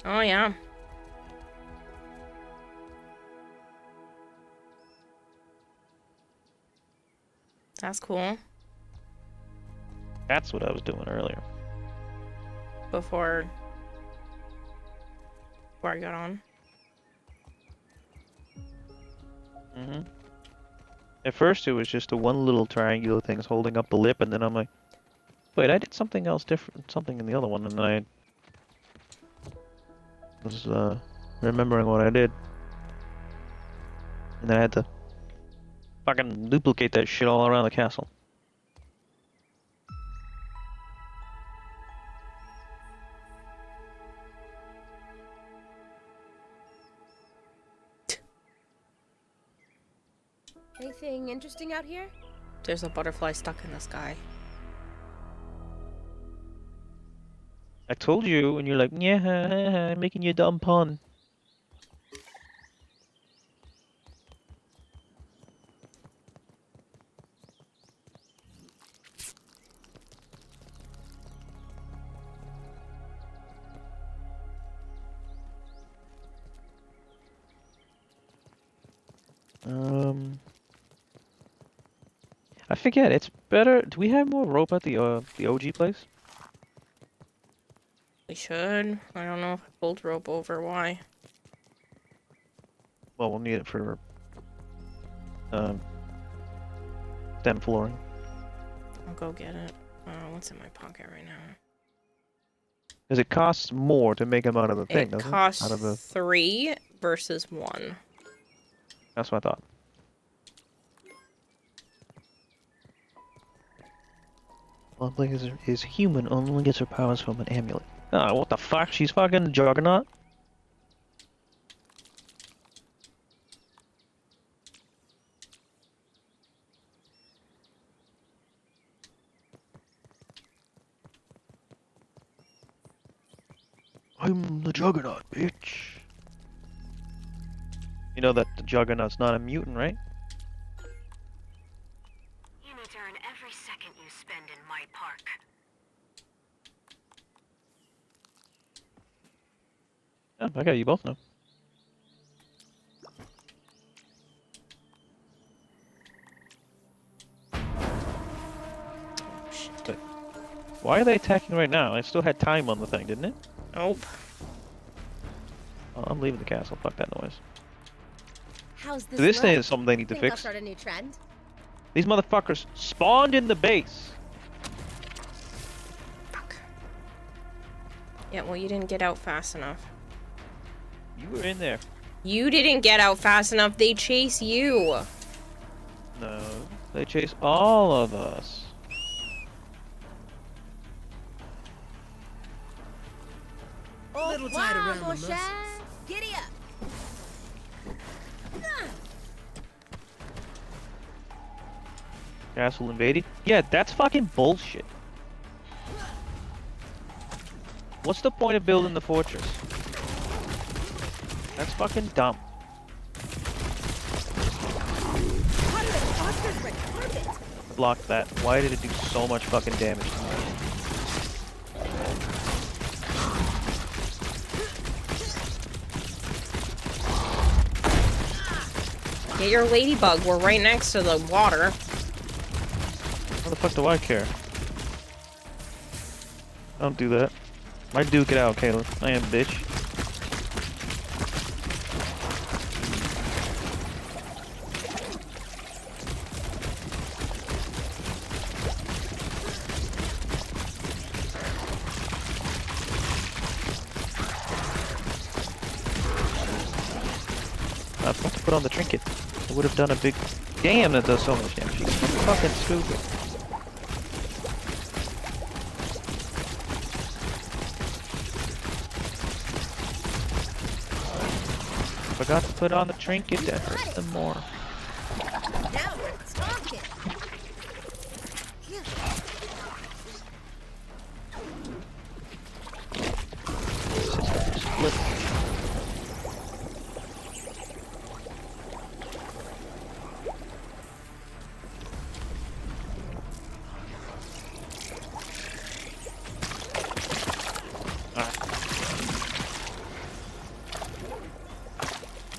Speaker 1: Oh yeah. That's cool.
Speaker 17: That's what I was doing earlier.
Speaker 1: Before I got on.
Speaker 17: At first it was just the one little triangular thing holding up the lip, and then I'm like, wait, I did something else different, something in the other one, and I was remembering what I did. And I had to fucking duplicate that shit all around the castle.
Speaker 18: Anything interesting out here?
Speaker 1: There's a butterfly stuck in the sky.
Speaker 17: I told you, and you're like, yeah, I'm making you a dumb pun. I forget. It's better. Do we have more rope at the OG place?
Speaker 1: We should. I don't know if I pulled rope over. Why?
Speaker 17: Well, we'll need it for stem flooring.
Speaker 1: I'll go get it. What's in my pocket right now?
Speaker 17: Because it costs more to make them out of the thing, doesn't it?
Speaker 1: It costs
Speaker 17: Out of the...
Speaker 1: 3 versus 1.
Speaker 17: That's what I thought. One Blazer is human, only gets her powers from an amulet. Ah, what the fuck? She's fucking Juggernaut? I'm the Juggernaut, bitch. You know that the Juggernaut's not a mutant, right?
Speaker 10: You need to earn every second you spend in my park.
Speaker 17: Yeah, I got you both now. Shit. Why are they attacking right now? I still had time on the thing, didn't it?
Speaker 1: Nope.
Speaker 17: Oh, I'm leaving the castle. Fuck that noise.
Speaker 18: How's this?
Speaker 17: This thing is something they need to
Speaker 18: Think
Speaker 17: fix.
Speaker 18: I'll start a new trend?
Speaker 17: These motherfuckers spawned in the base.
Speaker 1: Fuck. Yeah, well, you didn't get out fast enough.
Speaker 17: You were in there.
Speaker 1: You didn't get out fast enough. They chase you.
Speaker 17: No, they chase all of us.
Speaker 18: Oh,
Speaker 8: Little tight around the
Speaker 18: mon
Speaker 8: muscles.
Speaker 18: cher. Giddy up.
Speaker 17: Castle invaded? Yeah, that's fucking bullshit. What's the point of building the fortress? That's fucking dumb. Block that. Why did it do so much fucking damage to me?
Speaker 1: Get your ladybug. We're right next to the water.
Speaker 17: How the fuck do I care? Don't do that. My duke it out, Caleb. I am bitch. I forgot to put on the trinket. It would have done a big... Damn, that does so much damage. I'm fucking stupid. Forgot to put on the trinket, that hurts them more.
Speaker 18: Now we're talking.
Speaker 17: Split.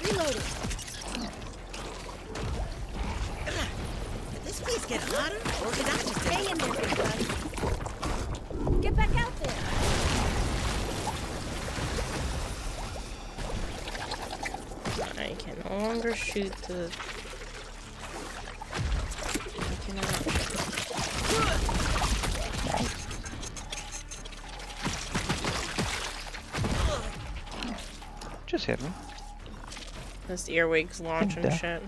Speaker 18: Reloading. Did this place get hotter, or did I just stay in there, big buddy? Get back out there.
Speaker 1: I can no longer shoot the... I cannot...
Speaker 17: Just hit me.
Speaker 1: This earwig's launching
Speaker 17: Yeah.
Speaker 1: shit.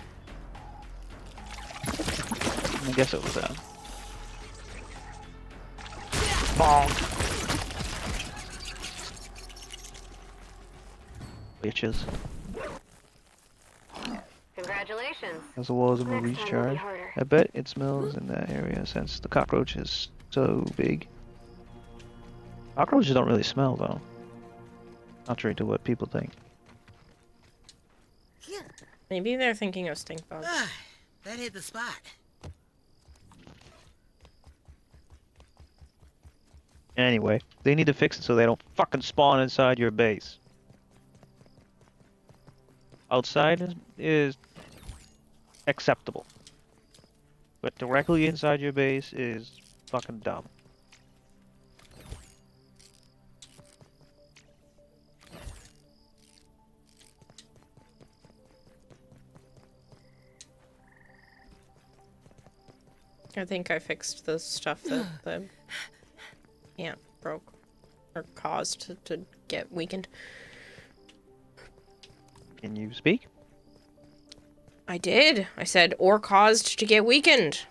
Speaker 17: I guess it was Bonk. Bitches.
Speaker 20: Congratulations.
Speaker 17: As well as a
Speaker 20: Next
Speaker 17: reach
Speaker 20: time will be
Speaker 17: charge.
Speaker 20: harder.
Speaker 17: I bet it smells in that area since the cockroach is so big. Cockroaches don't really smell though. Contrary to what people think.
Speaker 1: Maybe they're thinking of stink bugs.
Speaker 18: That hit the spot.
Speaker 17: Anyway, they need to fix it so they don't fucking spawn inside your base. Outside is acceptable. But directly inside your base is fucking dumb.
Speaker 1: I think I fixed the stuff that the ant broke or caused to get weakened.
Speaker 17: Can you speak?
Speaker 1: I did. I said, or caused to get weakened.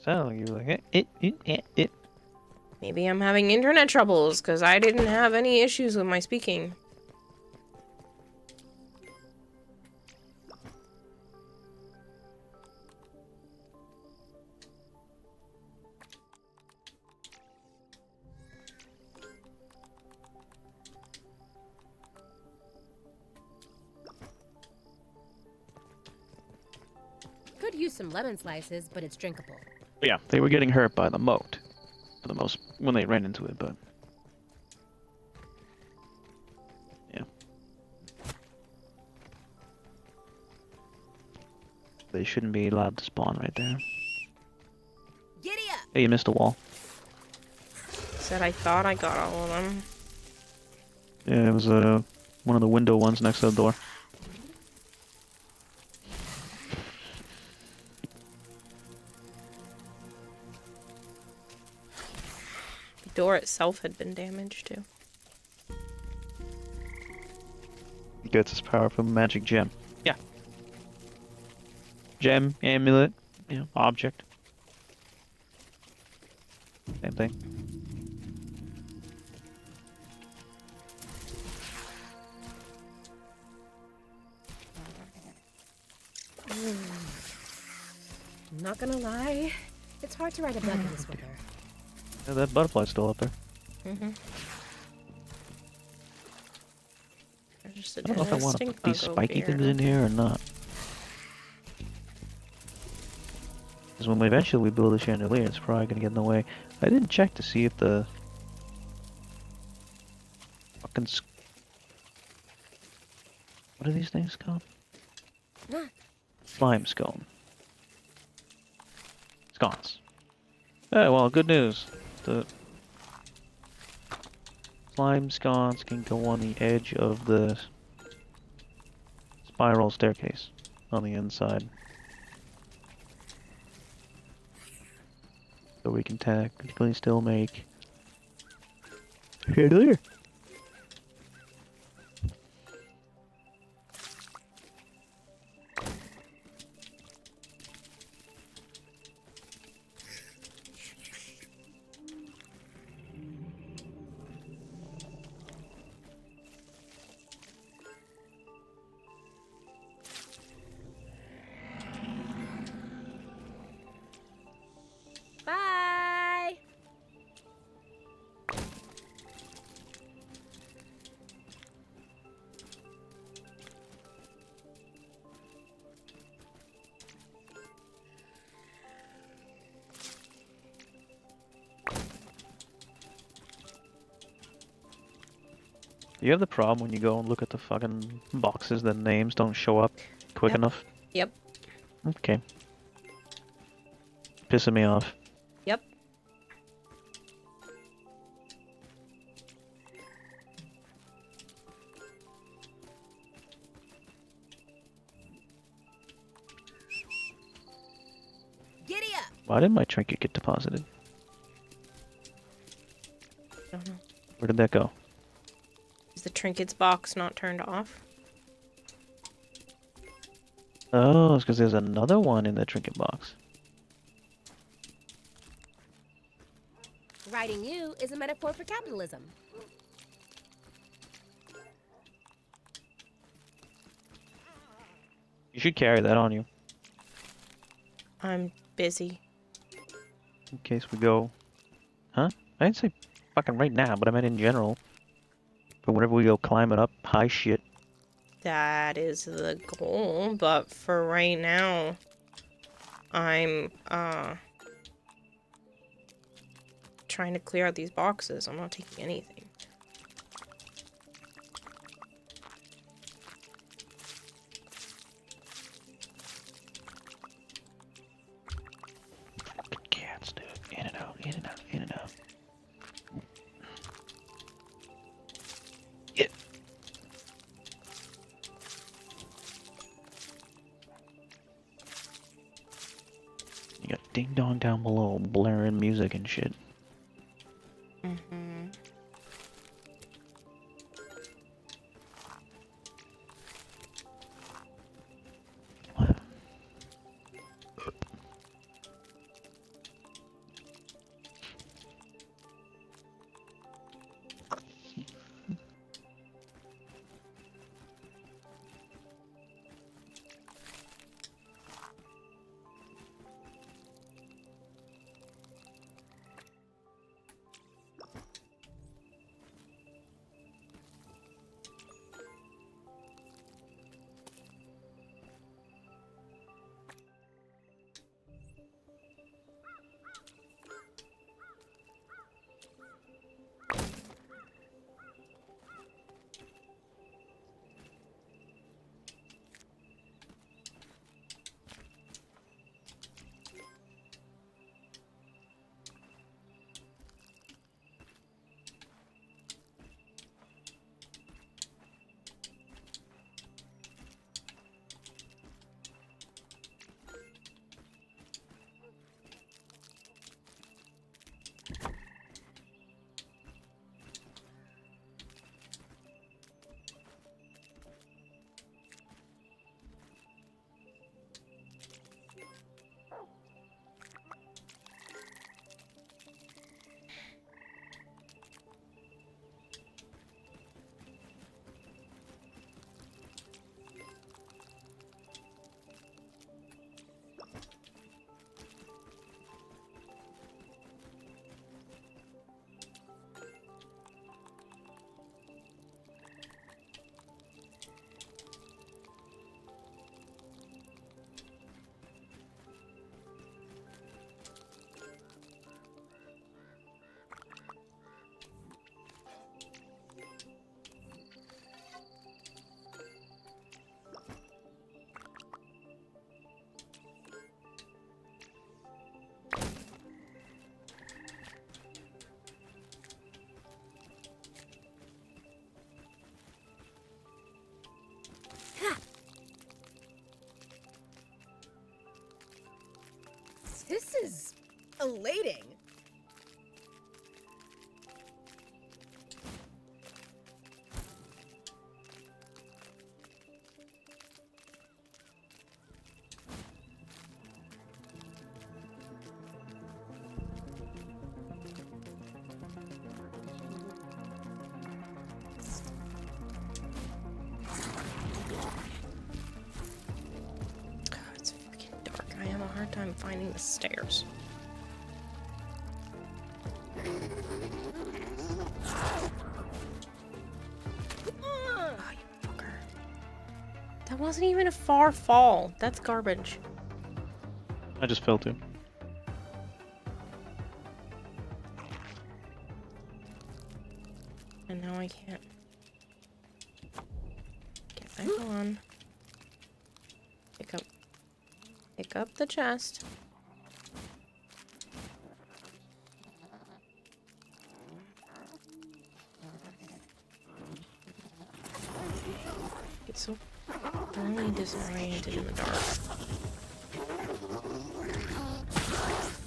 Speaker 17: So you're like it.
Speaker 1: Maybe I'm having internet troubles because I didn't have any issues with my speaking.
Speaker 18: Could use some lemon slices, but it's drinkable.
Speaker 17: Yeah, they were getting hurt by the moat for the most when they ran into it, but yeah, they shouldn't be allowed to spawn right there.
Speaker 18: Giddy up!
Speaker 17: Hey, you missed a wall.
Speaker 1: Said I thought I got all of them.
Speaker 17: Yeah, it was one of the window ones next to the door.
Speaker 1: The door itself had been damaged too.
Speaker 17: He gets his power from magic gem. Yeah. Gem, amulet, object. Same thing.
Speaker 18: I'm not gonna lie, it's hard to ride a bug in this weather.
Speaker 17: Yeah, that butterfly's still up there.
Speaker 1: There's
Speaker 17: I don't know if I want to put these spiky things in here or not. Because when eventually we build a chandelier, it's probably going to get in the way. I didn't check to see if the fucking what are these things called? Slime scone. Scones. Oh, well, good news. The slime scones can go on the edge of the spiral staircase on the inside. So we can technically still make chandelier. You have the problem when you go and look at the fucking boxes, the names don't show up quick enough?
Speaker 1: Yep.
Speaker 17: Okay. Pissing me off.
Speaker 1: Yep.
Speaker 18: Giddy up.
Speaker 17: Why did my trinket get deposited?
Speaker 1: I don't know.
Speaker 17: Where did that go?
Speaker 1: Is the trinkets box not turned off?
Speaker 17: Oh, it's because there's another one in the trinket box.
Speaker 18: Writing you is a metaphor for capitalism.
Speaker 17: You should carry that on you.
Speaker 1: I'm busy.
Speaker 17: In case we go... Huh? I didn't say fucking right now, but I meant in general. But whenever we go climbing up high shit.
Speaker 1: That is the goal, but for right now, I'm, trying to clear out these boxes. I'm not taking anything.
Speaker 17: Cats, dude. In and out, in and out, in and out. Yeah. You got Ding Dong down below, blaring music and shit.
Speaker 1: Mm-hmm.
Speaker 18: This is elating.
Speaker 1: It's fucking dark. I have a hard time finding the stairs. That wasn't even a far fall. That's garbage.
Speaker 17: I just fell too.
Speaker 1: And now I can't. Okay, hold on. Pick up the chest. It's so really disoriented in the dark.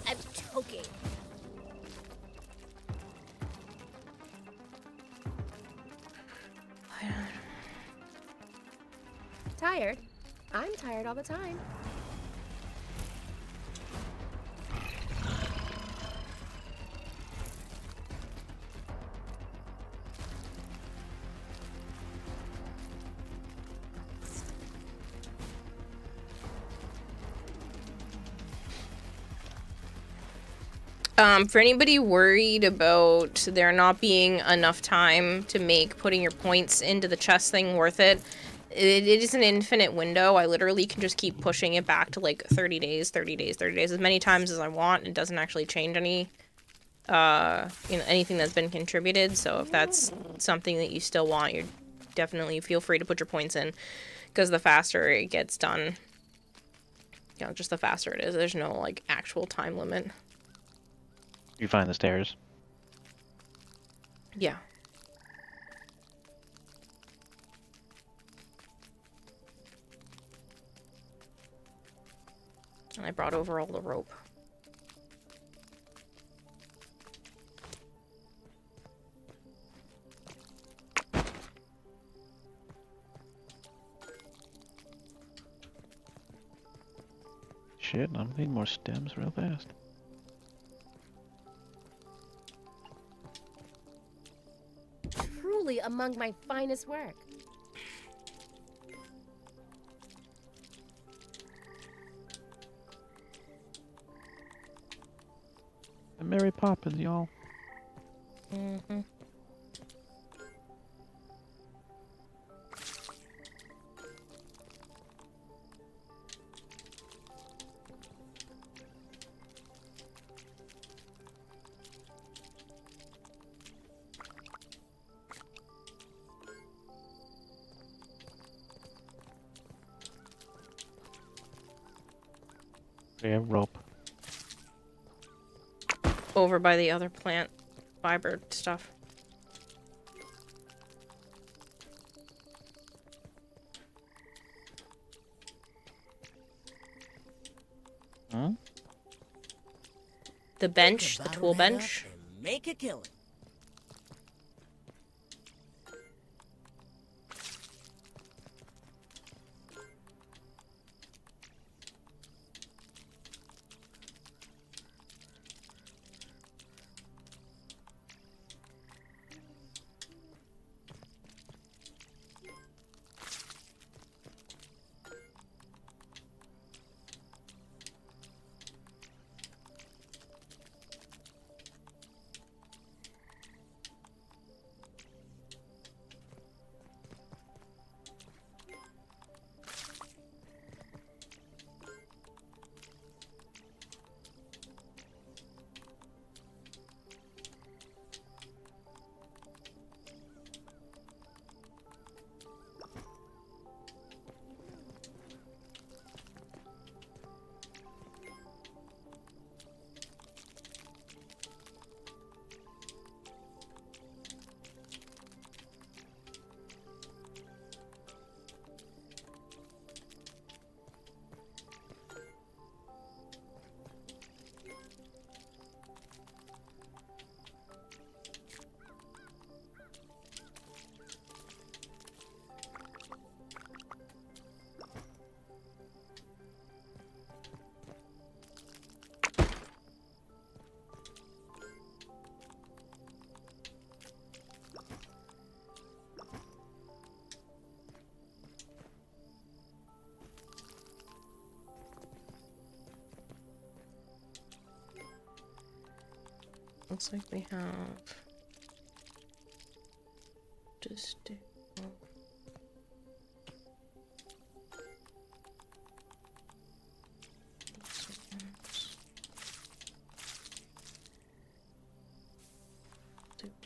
Speaker 18: I'm choking. Tired? I'm tired all the time.
Speaker 1: For anybody worried about there not being enough time to make putting your points into the chest thing worth it, it is an infinite window. I literally can just keep pushing it back to like 30 days, 30 days, 30 days, as many times as I want. It doesn't actually change any, anything that's been contributed. So if that's something that you still want, you definitely feel free to put your points in, because the faster it gets done, just the faster it is. There's no like actual time limit.
Speaker 17: You find the stairs.
Speaker 1: Yeah. And I brought over all the rope.
Speaker 17: Shit, I'm getting more stems real fast.
Speaker 18: Truly among my finest work.
Speaker 17: And Mary Poppins, y'all.
Speaker 1: Mm-hmm.
Speaker 17: Yeah, rope.
Speaker 1: Over by the other plant fiber stuff.
Speaker 17: Huh?
Speaker 1: The bench, the tool bench.
Speaker 18: Make a killing. Looks like we have just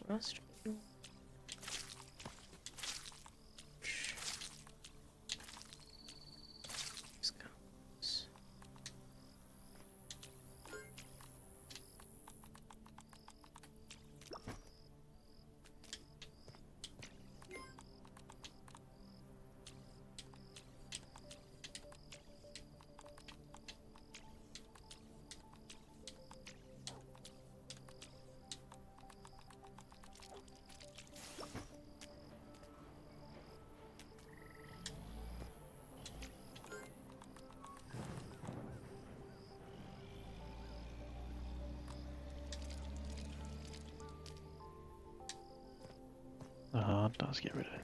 Speaker 18: rust.
Speaker 17: let's get rid of it.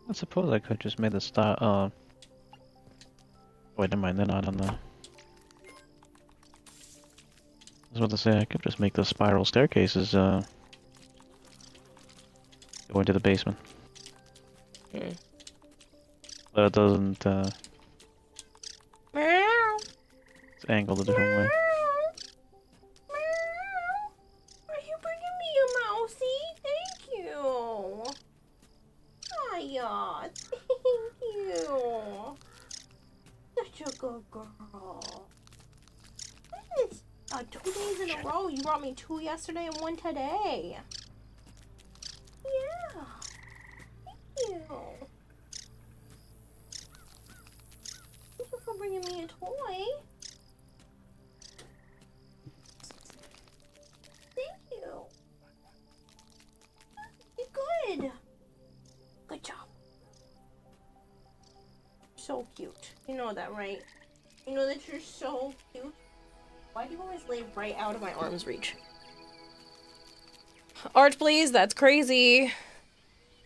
Speaker 17: I suppose I could just made the style. Wait, never mind. They're not on the. I was about to say I could just make the spiral staircases. Go into the basement.
Speaker 1: Hmm.
Speaker 17: But it doesn't. It's angled a different way.
Speaker 1: Are you bringing me a mousey? Thank you. Hiya. Thank you. Such a good girl. What is 2 days in a row? You brought me 2 yesterday and 1 today. Yeah. Thank you. Thank you for bringing me a toy. Thank you. You're good. Good job. So cute. You know that, right? You know that you're so cute. Why do you always lay right out of my arm's reach? Art, please. That's crazy.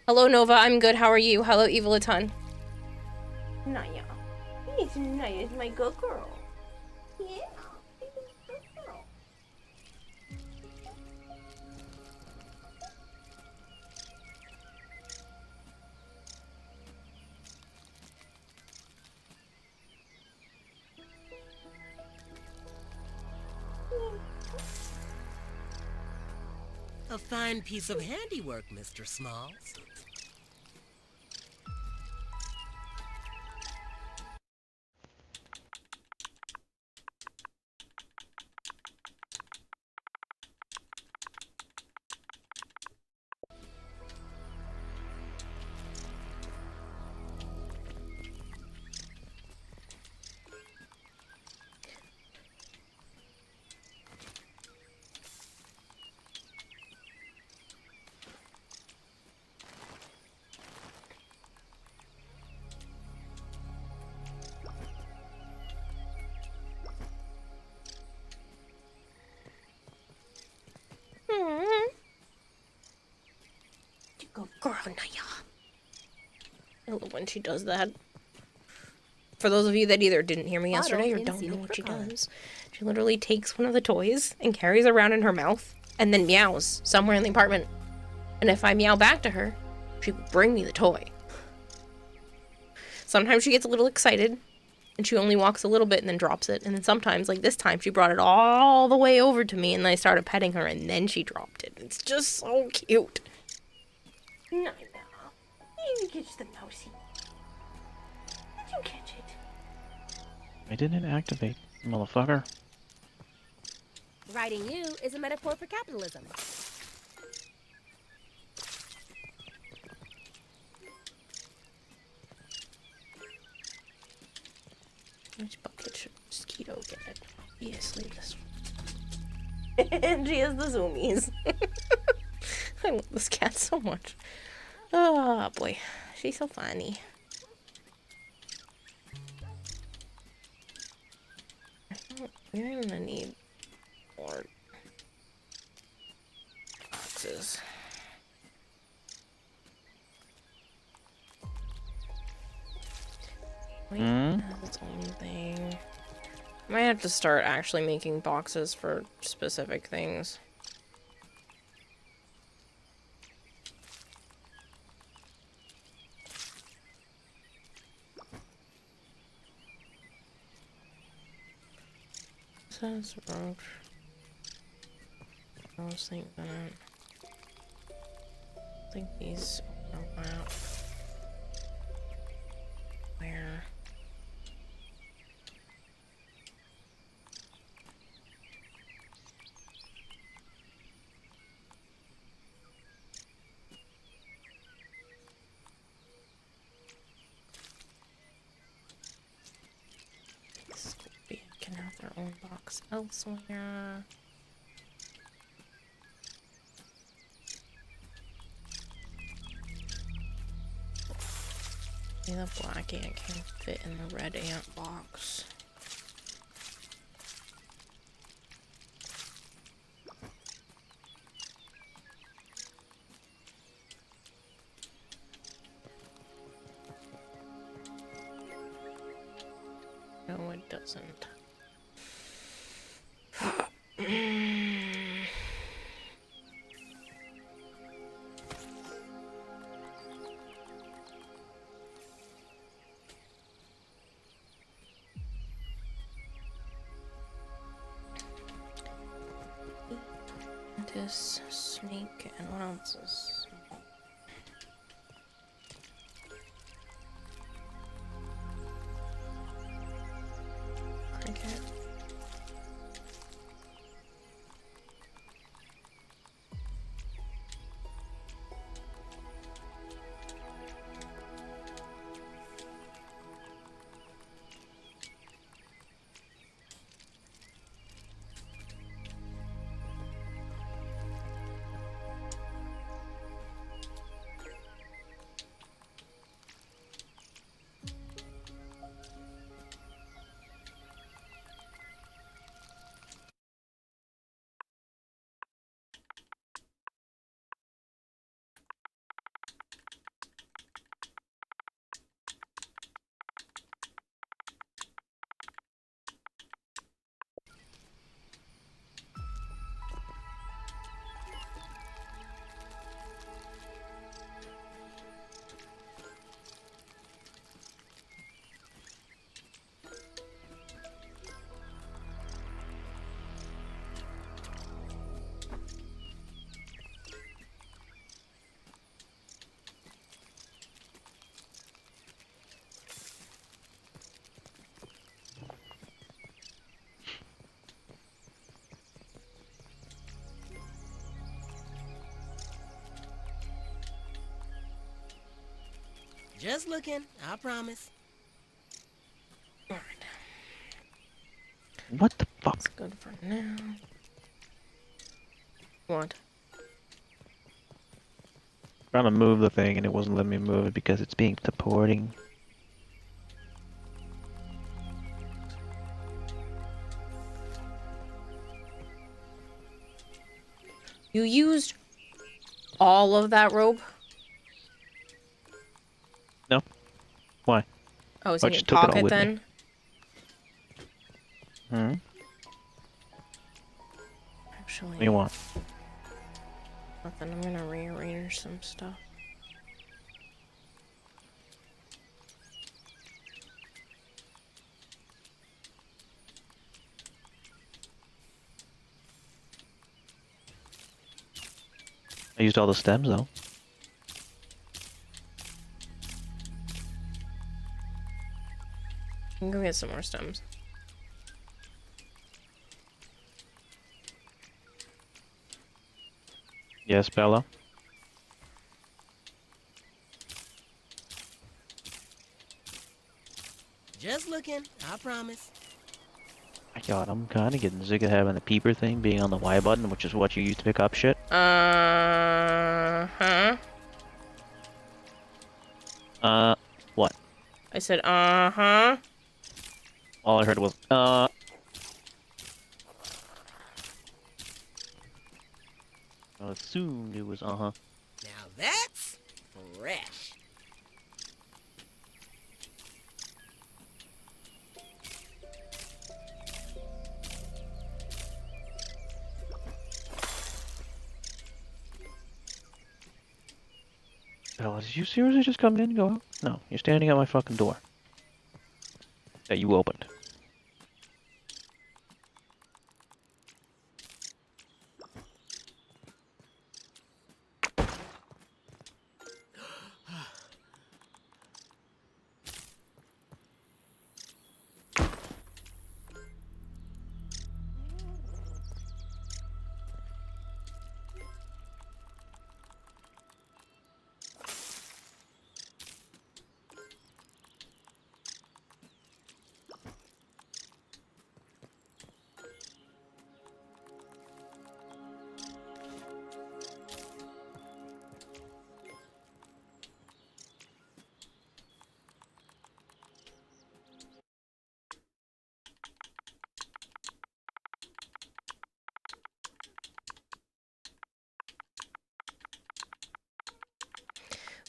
Speaker 1: Hello, Nova. I'm good. How are you? Hello, Evil a ton. Naya. It's Naya's my good girl. Yeah.
Speaker 18: A fine piece of handiwork, Mr. Smalls.
Speaker 1: Good girl, Naya. I love when she does that. For those of you that either didn't hear me yesterday or don't know what she does, she literally takes one of the toys and carries it around in her mouth and then meows somewhere in the apartment. And if I meow back to her, she will bring me the toy. Sometimes she gets a little excited and she only walks a little bit and then drops it. And then sometimes, like this time, she brought it all the way over to me and I started petting her and then she dropped it. It's just so cute. No. You catch the mousey. Did you catch it?
Speaker 17: I didn't activate, motherfucker.
Speaker 21: Writing you is a metaphor for capitalism.
Speaker 1: Which bucket should Mosquito get? Obviously this one. And she has the zoomies. I love this cat so much. Oh boy, she's so funny. We're gonna need more boxes. Wait, that's one thing. I might have to start actually making boxes for specific things. Says roach. I was thinking that. I think these overlap. Where? box elsewhere. Maybe the black ant can fit in the red ant box. No, it doesn't. This snake and what else is? Cricket.
Speaker 18: Just looking, I promise.
Speaker 17: What the fuck?
Speaker 1: That's good for now. What?
Speaker 17: Trying to move the thing and it wasn't letting me move it because it's being supporting.
Speaker 1: You used all of that rope?
Speaker 17: No. Why?
Speaker 1: Oh, it's
Speaker 17: I
Speaker 1: in your
Speaker 17: just took it all
Speaker 1: pocket
Speaker 17: with me.
Speaker 1: then?
Speaker 17: Hmm?
Speaker 1: Actually,
Speaker 17: What do you want?
Speaker 1: nothing. I'm gonna rearrange some stuff.
Speaker 17: I used all the stems though.
Speaker 1: I can go get some more stems.
Speaker 17: Yes, Bella.
Speaker 18: Just looking, I promise.
Speaker 17: My God, I'm kind of getting sick of having the peeper thing being on the Y button, which is what you use to pick up shit.
Speaker 1: Huh?
Speaker 17: What?
Speaker 1: I said, huh?
Speaker 17: All I heard was, I assumed it was,
Speaker 18: Now that's fresh.
Speaker 17: Bella, did you seriously just come in and go out? No, you're standing at my fucking door. That you opened.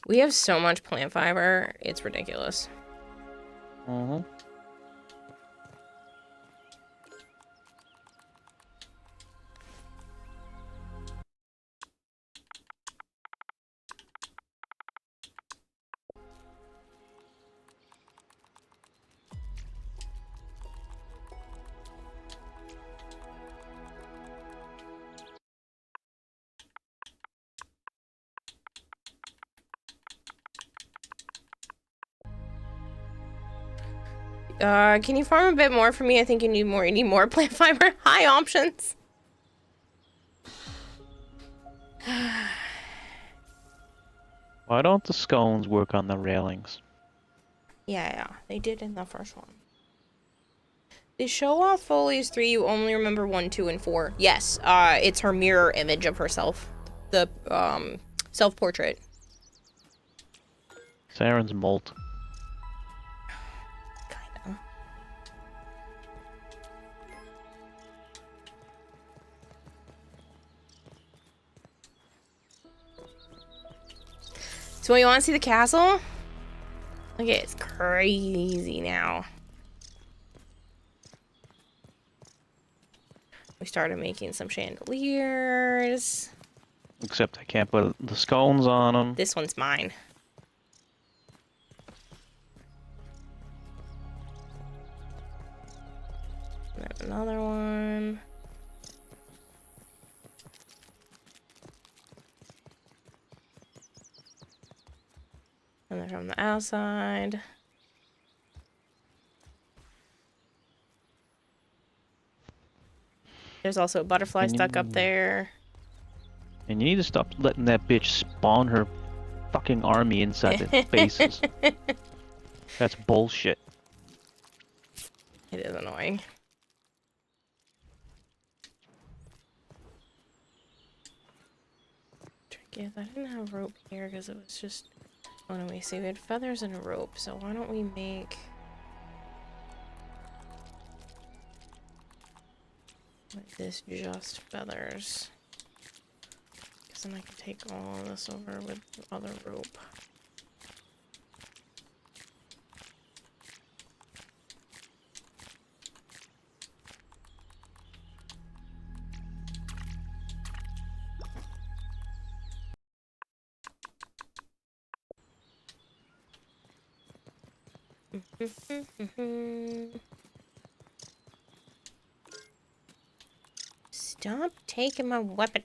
Speaker 1: We have so much plant fiber, it's ridiculous.
Speaker 17: Mm-hmm.
Speaker 1: Can you farm a bit more for me? I think you need more. You need more plant fiber. High options.
Speaker 17: Why don't the scones work on the railings?
Speaker 1: Yeah, they did in the first one. They show off Foley's 3, you only remember 1, 2, and 4. Yes, it's her mirror image of herself. The, self-portrait.
Speaker 17: Saren's molt.
Speaker 1: Kinda. So you want to see the castle? Look, it's crazy now. We started making some chandeliers.
Speaker 17: Except I can't put the scones on them.
Speaker 1: This one's mine. And then another one. And then from the outside. There's also a butterfly stuck up there.
Speaker 17: And you need to stop letting that bitch spawn her fucking army inside the bases. That's bullshit.
Speaker 1: It is annoying. Tricky is I didn't have rope here because it was just... Oh no, we see we had feathers and a rope, so why don't we make... Like this, just feathers. Because then I can take all of this over with the other rope. Stop taking my weapon.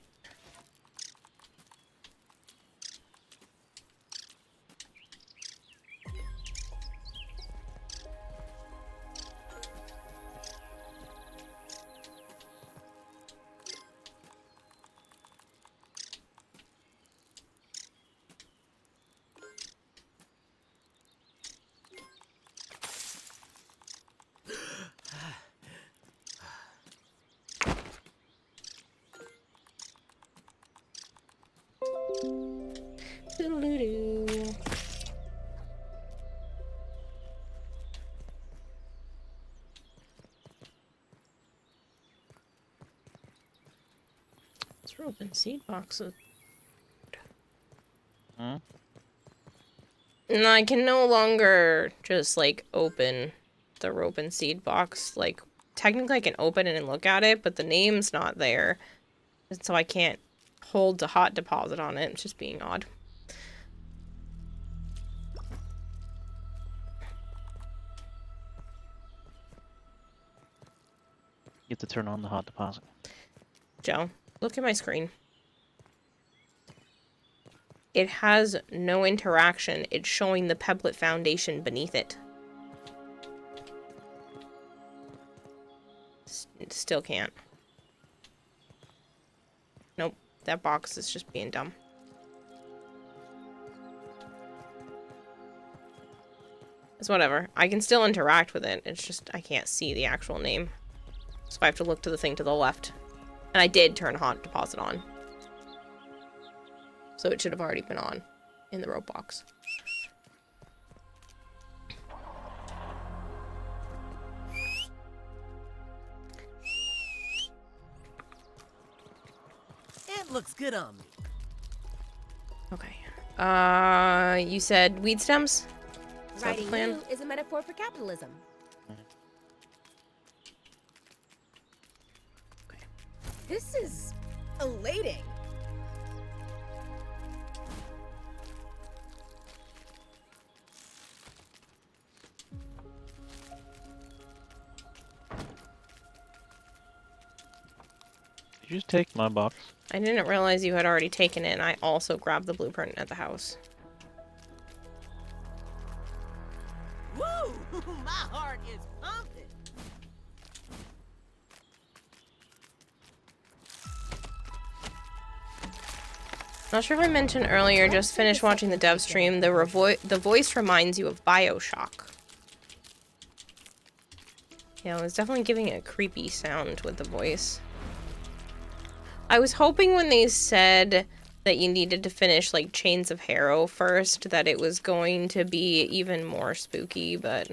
Speaker 1: Doo-doo-doo. Let's rope and seed boxes.
Speaker 17: Hmm?
Speaker 1: No, I can no longer just like open the rope and seed box. Like technically I can open it and look at it, but the name's not there. And so I can't hold the hot deposit on it. It's just being odd.
Speaker 17: You have to turn on the hot deposit.
Speaker 1: Joe, look at my screen. It has no interaction. It's showing the Pebblet Foundation beneath it. Still can't. Nope, that box is just being dumb. It's whatever. I can still interact with it. It's just I can't see the actual name. So I have to look to the thing to the left. And I did turn hot deposit on. So it should have already been on in the rope box.
Speaker 18: It looks good on me.
Speaker 1: Okay. You said weed stems? Is that the
Speaker 21: Writing
Speaker 1: plan?
Speaker 21: you is a metaphor for capitalism. This is elating.
Speaker 17: Did you just take my box?
Speaker 1: I didn't realize you had already taken it, and I also grabbed the blueprint at the house.
Speaker 18: Woo! My heart is pumping.
Speaker 1: Not sure if I mentioned earlier, just finished watching the dev stream. The voice reminds you of BioShock. Yeah, it was definitely giving a creepy sound with the voice. I was hoping when they said that you needed to finish, like, Chains of Harrow first, that it was going to be even more spooky, but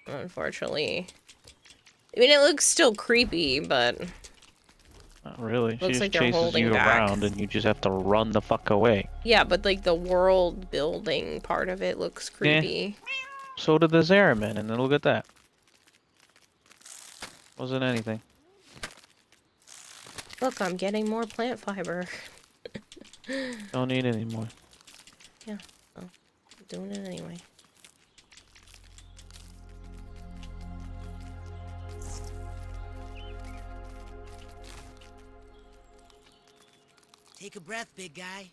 Speaker 1: unfortunately... I mean, it looks still creepy, but...
Speaker 17: Not really. She
Speaker 1: Looks
Speaker 17: just
Speaker 1: like they're
Speaker 17: chases
Speaker 1: holding
Speaker 17: you
Speaker 1: back.
Speaker 17: around and you just have to run the fuck away.
Speaker 1: Yeah, but, like, the world building part of it looks creepy.
Speaker 17: So did the Zeramin, and then look at that. Wasn't anything.
Speaker 1: Look, I'm getting more plant fiber.
Speaker 17: Don't need any more.
Speaker 1: Yeah, well, I'm doing it anyway.
Speaker 18: Take a breath, big guy.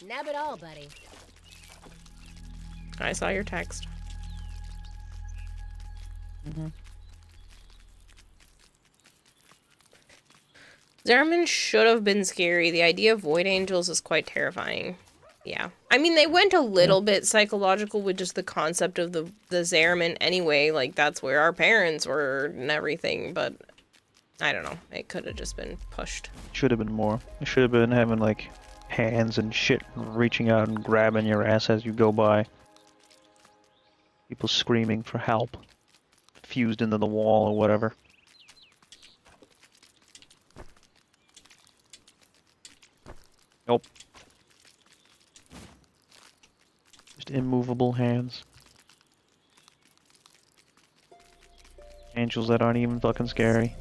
Speaker 21: Nab it all, buddy.
Speaker 1: I saw your text. Zeramin should have been scary. The idea of void angels is quite terrifying. Yeah. I mean, they went a little bit psychological with just the concept of the Zeramin anyway. Like, that's where our parents were and everything, but I don't know. It could have just been pushed.
Speaker 17: Should have been more. It should have been having, like, hands and shit reaching out and grabbing your ass as you go by. People screaming for help. Fused into the wall or whatever. Nope. Just immovable hands. Angels that aren't even fucking scary.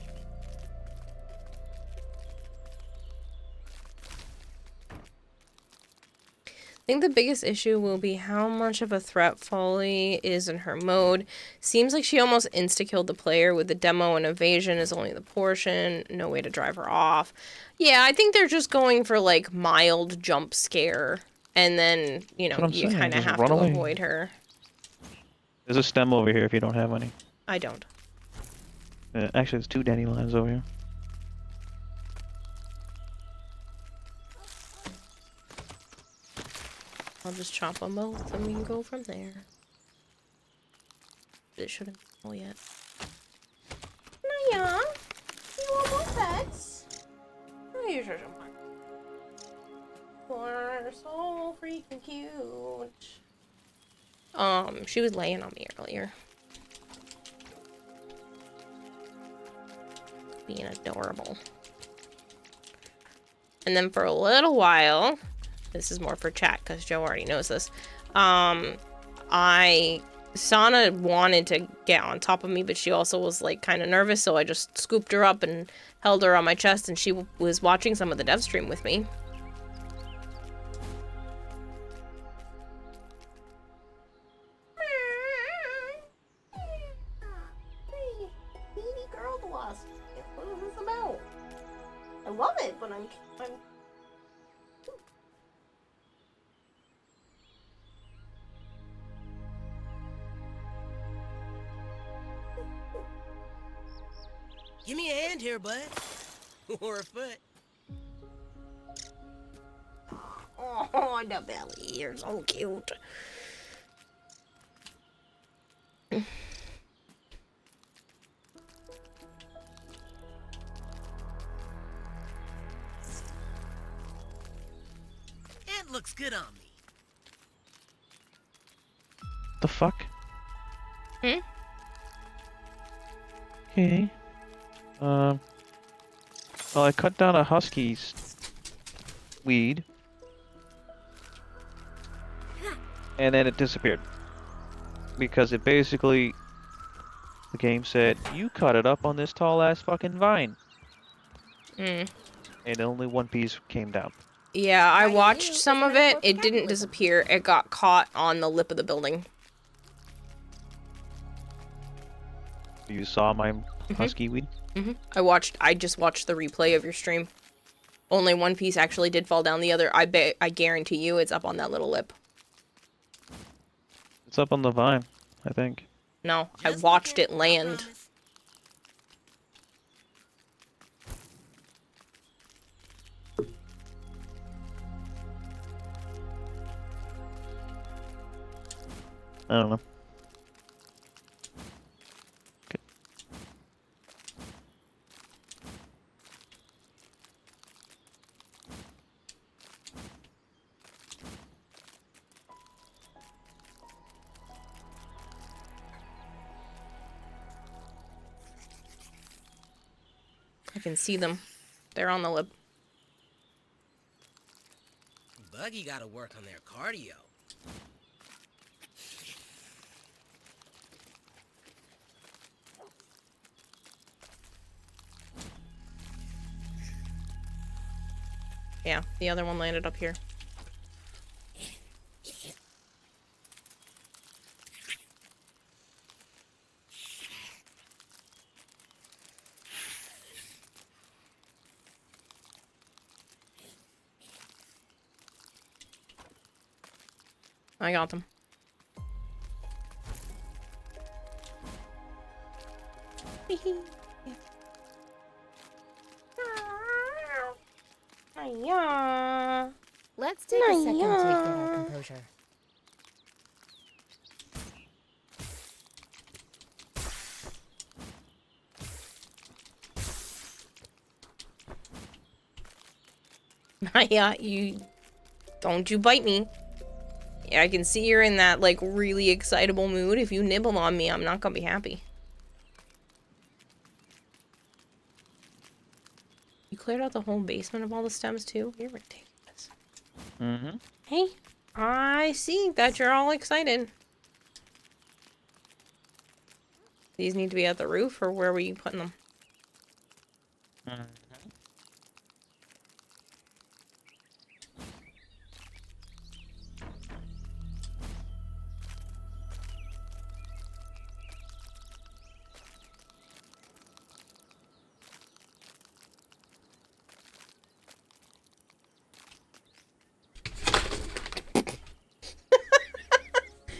Speaker 1: I think the biggest issue will be how much of a threat Folly is in her mode. Seems like she almost insta-killed the player with the demo, and evasion is only the portion. No way to drive her off. Yeah, I think they're just going for, like, mild jump scare. And then, you know, you kind of have to avoid her.
Speaker 17: There's a stem over here if you don't have any.
Speaker 1: I don't.
Speaker 17: Actually, there's 2 dandelions over here.
Speaker 1: I'll just chop them both and we can go from there. It shouldn't go yet. Naya, you want more pets? Oh, you're such a You're so freaking cute. She was laying on me earlier. Being adorable. And then for a little while, this is more for chat because Joe already knows this. Sana wanted to get on top of me, but she also was like kind of nervous, so I just scooped her up and held her on my chest, and she was watching some of the dev stream with me. What is this about? I love it, but I'm
Speaker 18: Give me a hand here, bud. Or a foot.
Speaker 1: Oh, the belly. You're so cute.
Speaker 18: It looks good on me.
Speaker 17: The fuck?
Speaker 1: Hmm?
Speaker 17: Okay. Well, I cut down a husky's weed. And then it disappeared. Because it basically... The game said, you cut it up on this tall ass fucking vine.
Speaker 1: Mm.
Speaker 17: And only one piece came down.
Speaker 1: Yeah, I watched some of it. It didn't disappear. It got caught on the lip of the building.
Speaker 17: You saw my husky weed?
Speaker 1: I just watched the replay of your stream. Only one piece actually did fall down. The other, I guarantee you, it's up on that little lip.
Speaker 17: It's up on the vine, I think.
Speaker 1: No, I watched it land.
Speaker 17: I don't know. Okay.
Speaker 1: I can see them. They're on the lip.
Speaker 18: Buggy gotta work on their cardio.
Speaker 1: Yeah, the other one landed up here. I got them.
Speaker 21: Let's take a second to get our composure.
Speaker 1: Yeah, don't you bite me. Yeah, I can see you're in that, like, really excitable mood. If you nibble on me, I'm not gonna be happy. You cleared out the whole basement of all the stems, too? You're ridiculous.
Speaker 17: Mm-hmm.
Speaker 1: Hey, I see that you're all excited. These need to be at the roof, or where were you putting them?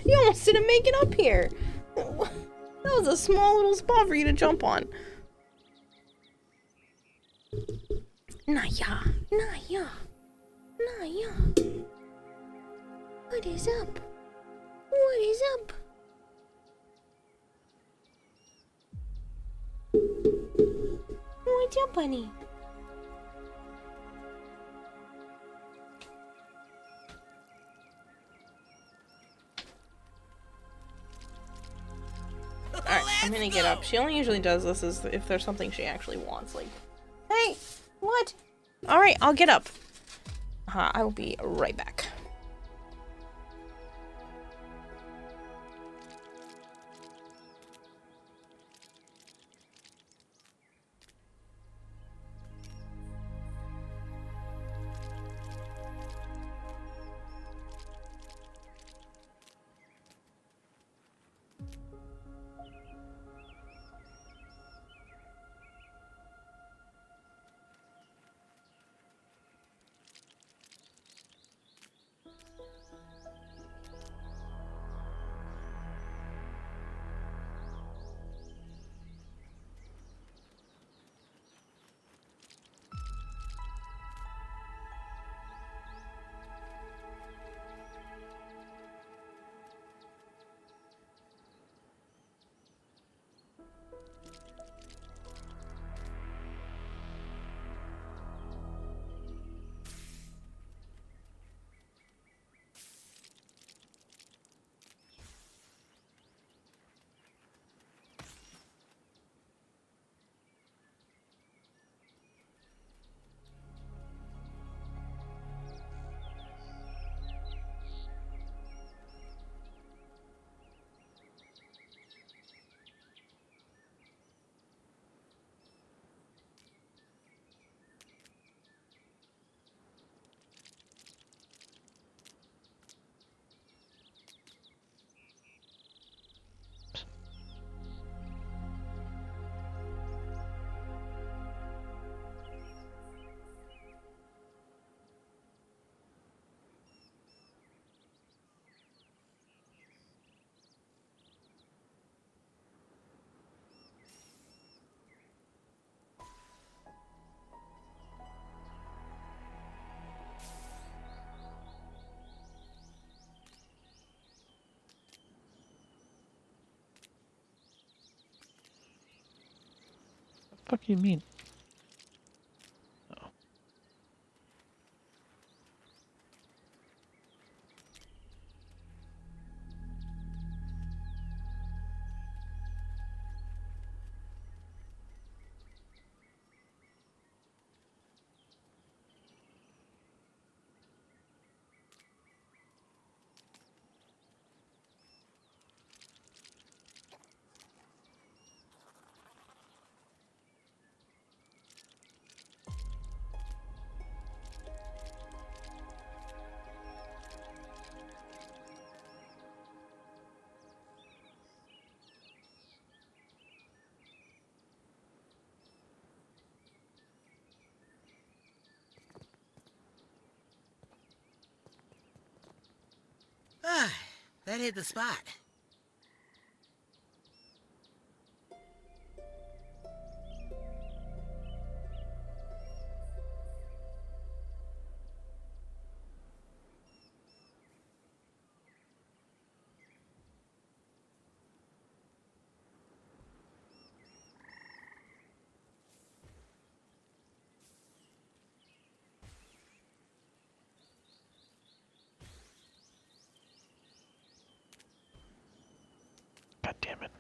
Speaker 1: You almost didn't make it up here. That was a small little spot for you to jump on. Naya, Naya, Naya. What is up? What is up? What's up, bunny? Alright, I'm gonna get up. She only usually does this if there's something she actually wants, like, hey, what? Alright, I'll get up. I will be right back.
Speaker 17: fuck you mean?
Speaker 18: Ah, that hit the spot.
Speaker 17: God damn it.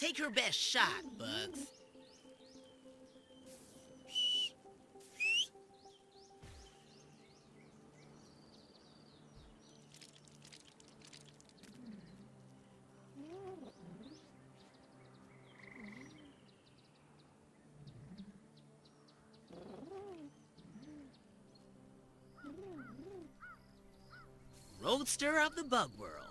Speaker 18: Take your best shot, Bugs. Roadster of the Bug World.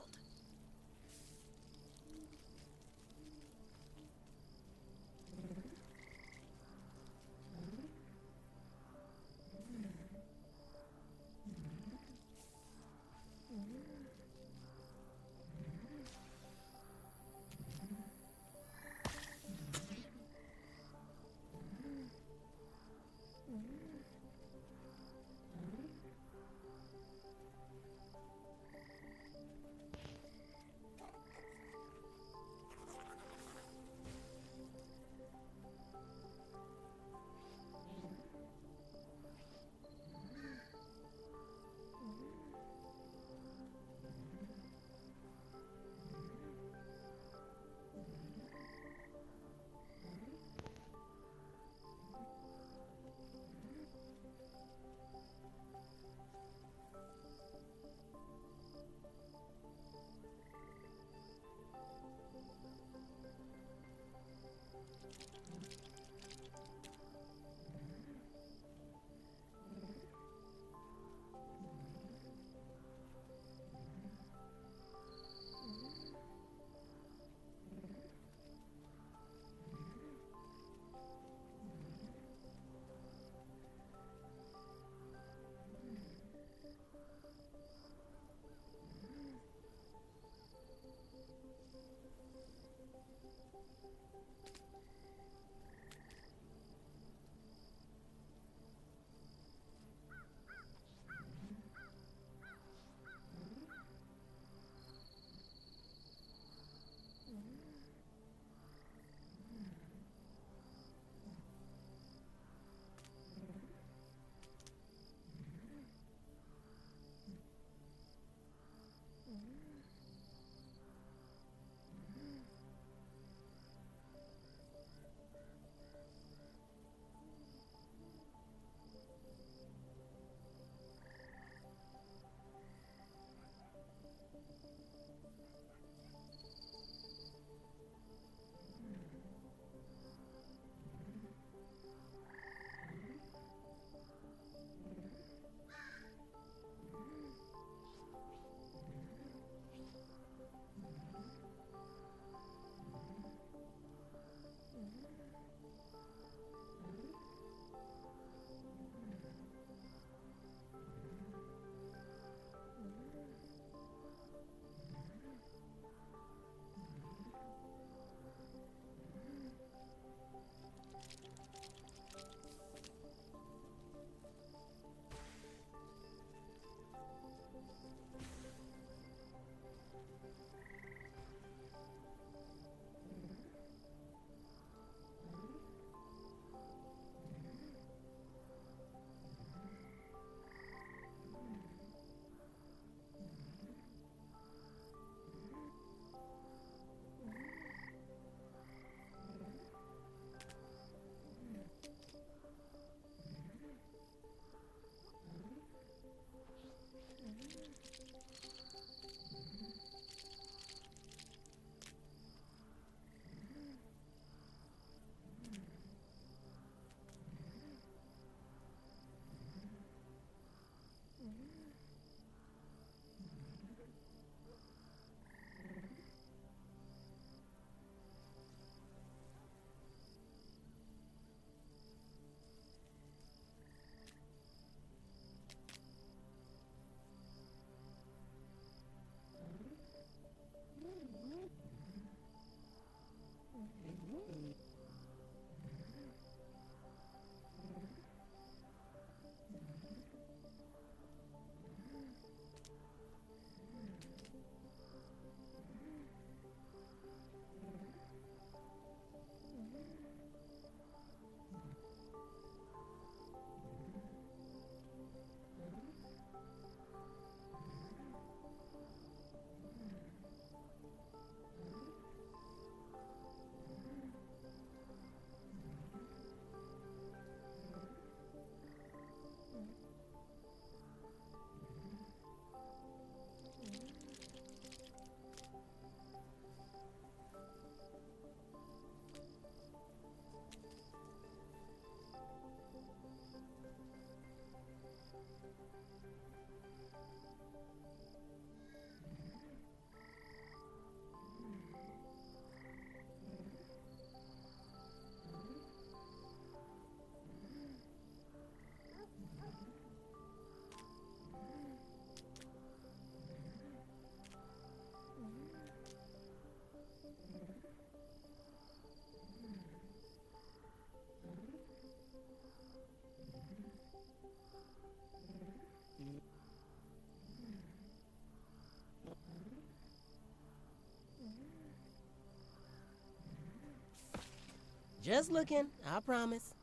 Speaker 18: Just looking, I promise.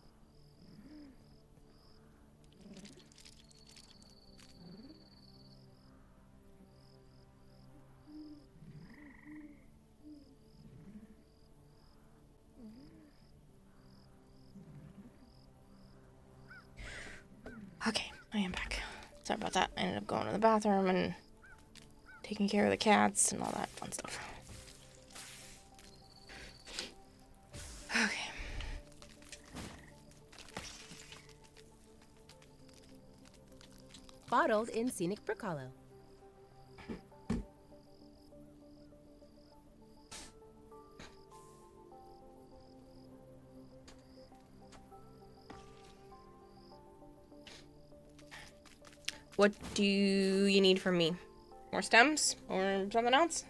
Speaker 1: Okay, I am back. Sorry about that. I ended up going to the bathroom and taking care of the cats and all that fun stuff. Okay.
Speaker 21: bottled in scenic Brook Hollow.
Speaker 1: What do you need from me? More stems or something else?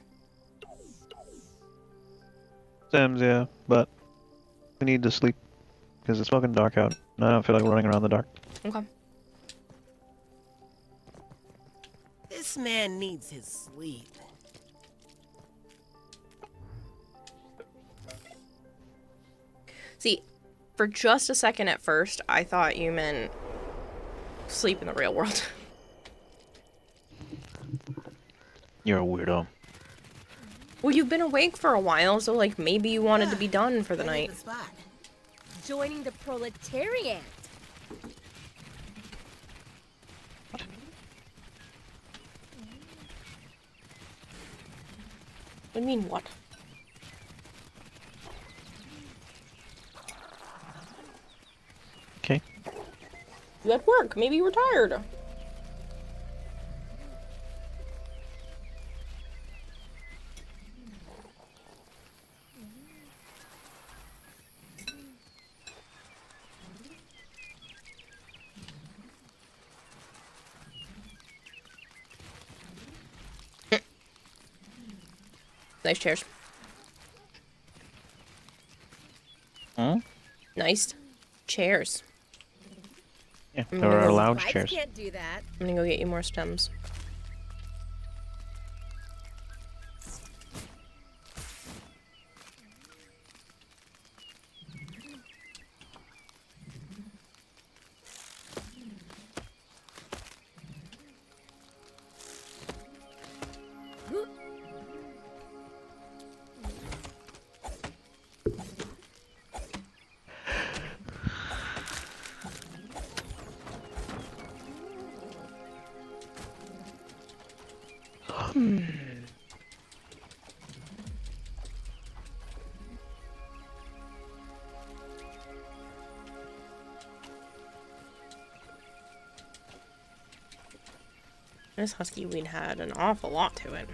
Speaker 17: Stems, yeah, but we need to sleep because it's fucking dark out. And I don't feel like running around in the dark.
Speaker 1: Okay.
Speaker 18: This man needs his sleep.
Speaker 1: See, for just a second at first, I thought you meant sleep in the real world.
Speaker 17: You're a weirdo.
Speaker 1: Well, you've been awake for a while, so like maybe you wanted to be done for the night.
Speaker 21: Joining the proletariat.
Speaker 1: What do you mean, what?
Speaker 17: Okay.
Speaker 1: You had work. Maybe you were tired. Nice chairs.
Speaker 17: Hmm?
Speaker 1: Nice chairs.
Speaker 17: Yeah, there are lounge
Speaker 21: Vibes
Speaker 17: chairs.
Speaker 21: can't do that.
Speaker 1: I'm gonna go get you more stems. This husky weed had an awful lot to it.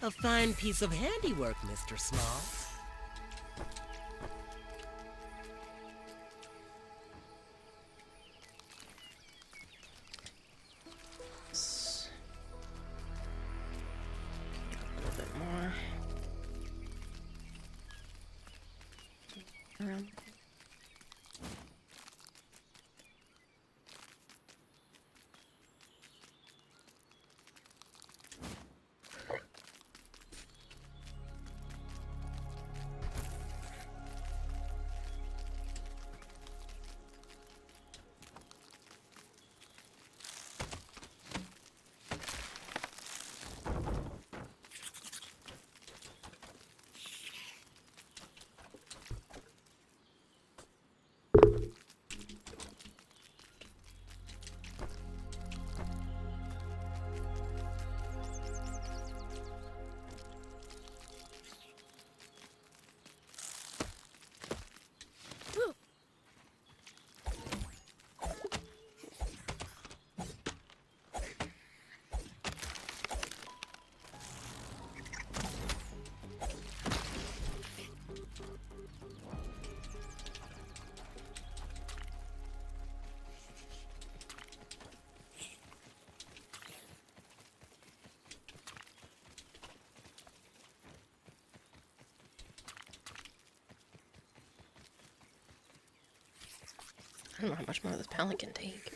Speaker 18: A fine piece of handiwork, Mr. Smalls.
Speaker 1: A little bit more. Around. don't know how much more this pallet can take.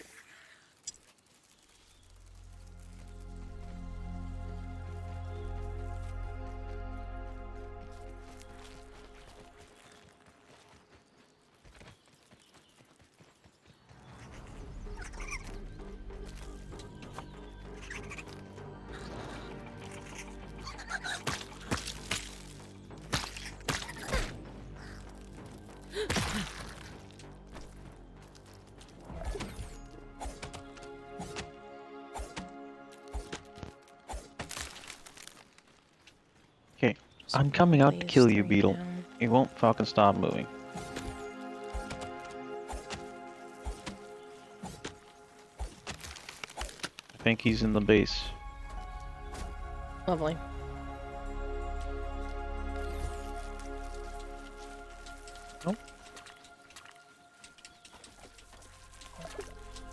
Speaker 17: Okay, I'm coming out to kill you, Beetle. You won't fucking stop moving. I think he's in the base.
Speaker 1: Lovely.
Speaker 17: Nope.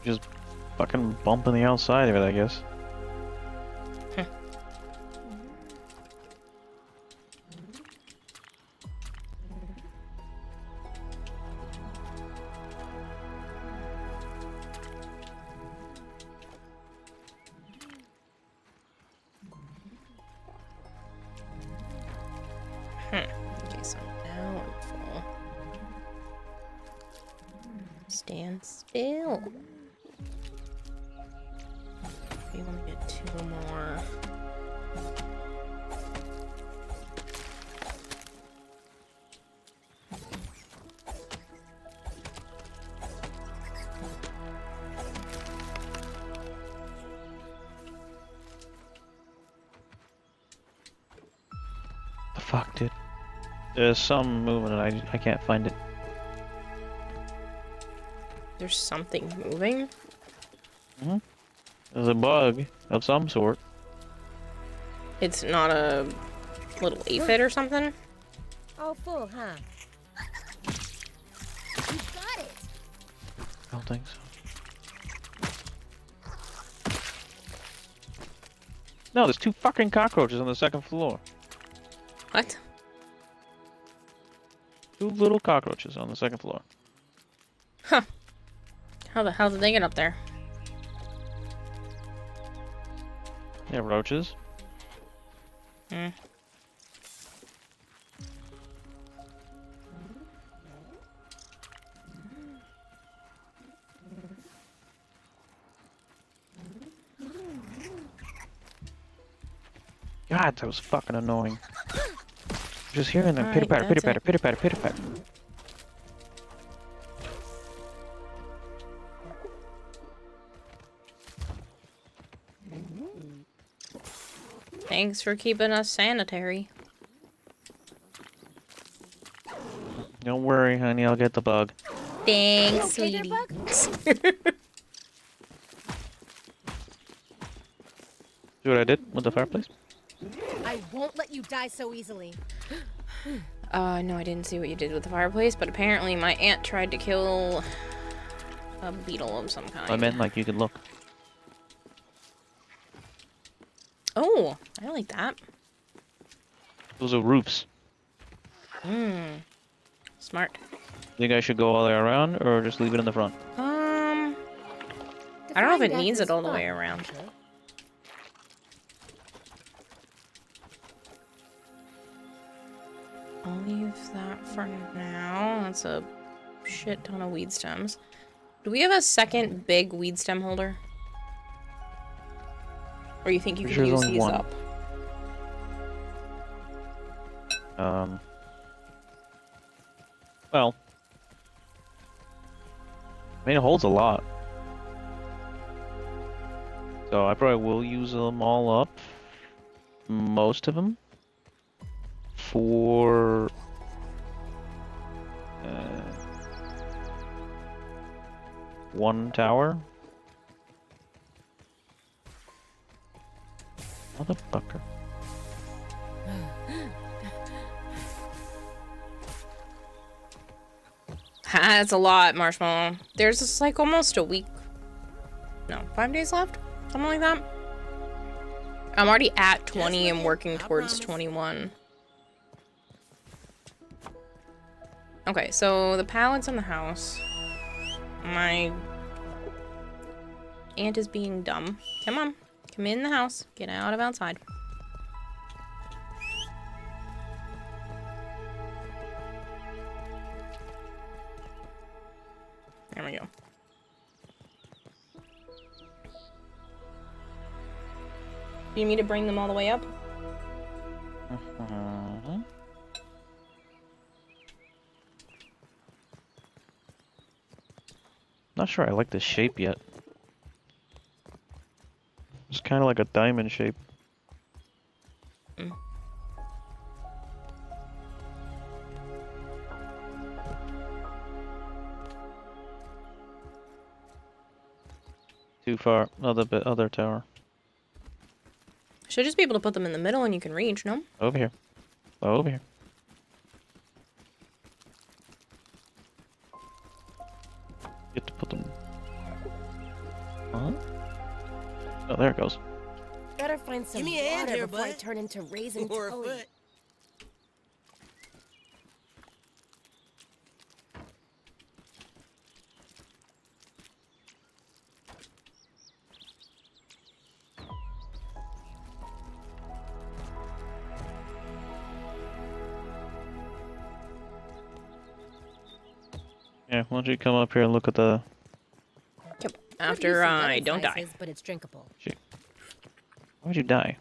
Speaker 17: Just fucking bumping the outside of it, I guess.
Speaker 1: Okay, so now I'm full. Stand still. We want to get 2 more.
Speaker 17: The fuck, dude? There's some movement and I can't find it.
Speaker 1: There's something moving?
Speaker 17: Mm-hmm. There's a bug of some sort.
Speaker 1: It's not a little aphid or something?
Speaker 21: All full, huh? You got it.
Speaker 17: I don't think so. No, there's 2 fucking cockroaches on the 2nd floor.
Speaker 1: What?
Speaker 17: 2 little cockroaches on the 2nd floor.
Speaker 1: Huh. How the hell did they get up there?
Speaker 17: Yeah, roaches.
Speaker 1: Hmm.
Speaker 17: God, that was fucking annoying. Just hearing them
Speaker 1: Alright,
Speaker 17: pitter patter,
Speaker 1: that's
Speaker 17: pitter patter,
Speaker 1: it.
Speaker 17: pitter patter, pitter patter.
Speaker 1: Thanks for keeping us sanitary.
Speaker 17: Don't worry, honey, I'll get the bug.
Speaker 1: Thanks,
Speaker 21: Okay,
Speaker 1: sweetie.
Speaker 17: See what I did with the fireplace?
Speaker 21: I won't let you die so easily.
Speaker 1: No, I didn't see what you did with the fireplace, but apparently my aunt tried to kill a beetle of some kind.
Speaker 17: I meant like you could look.
Speaker 1: Oh, I like that.
Speaker 17: Those are roofs.
Speaker 1: Smart.
Speaker 17: Think I should go all the way around or just leave it in the front?
Speaker 1: I don't know if it needs it all the way around. I'll leave that for now. That's a shit ton of weed stems. Do we have a second big weed stem holder? Or you think you
Speaker 17: Pretty
Speaker 1: can
Speaker 17: sure
Speaker 1: use
Speaker 17: there's only
Speaker 1: these
Speaker 17: one.
Speaker 1: up?
Speaker 17: Well, I mean, it holds a lot. So I probably will use them all up. Most of them. For... one tower. Motherfucker.
Speaker 1: That's a lot, Marshmallow. There's just like almost a week. No, 5 days left? Something like that. I'm already at 20 and working towards 21. Okay, so the pallets in the house. My aunt is being dumb. Come on. Come in the house. Get out of outside. There we go. Do you need me to bring them all the way up?
Speaker 17: Not sure I like the shape yet. It's kind of like a diamond shape. Too far. Other tower.
Speaker 1: Should just be able to put them in the middle and you can reach, no?
Speaker 17: Over here. Over here. Get to put them. Huh? Oh, there it goes.
Speaker 21: Better find some
Speaker 18: Give me a hand
Speaker 21: water
Speaker 18: here,
Speaker 21: before I
Speaker 18: bud.
Speaker 21: turn into raisin
Speaker 18: Or a
Speaker 21: Tully.
Speaker 18: foot.
Speaker 17: Yeah, why don't you come up here and look at the...
Speaker 1: After I don't die.
Speaker 21: Sizes, but it's drinkable.
Speaker 17: Why would you die?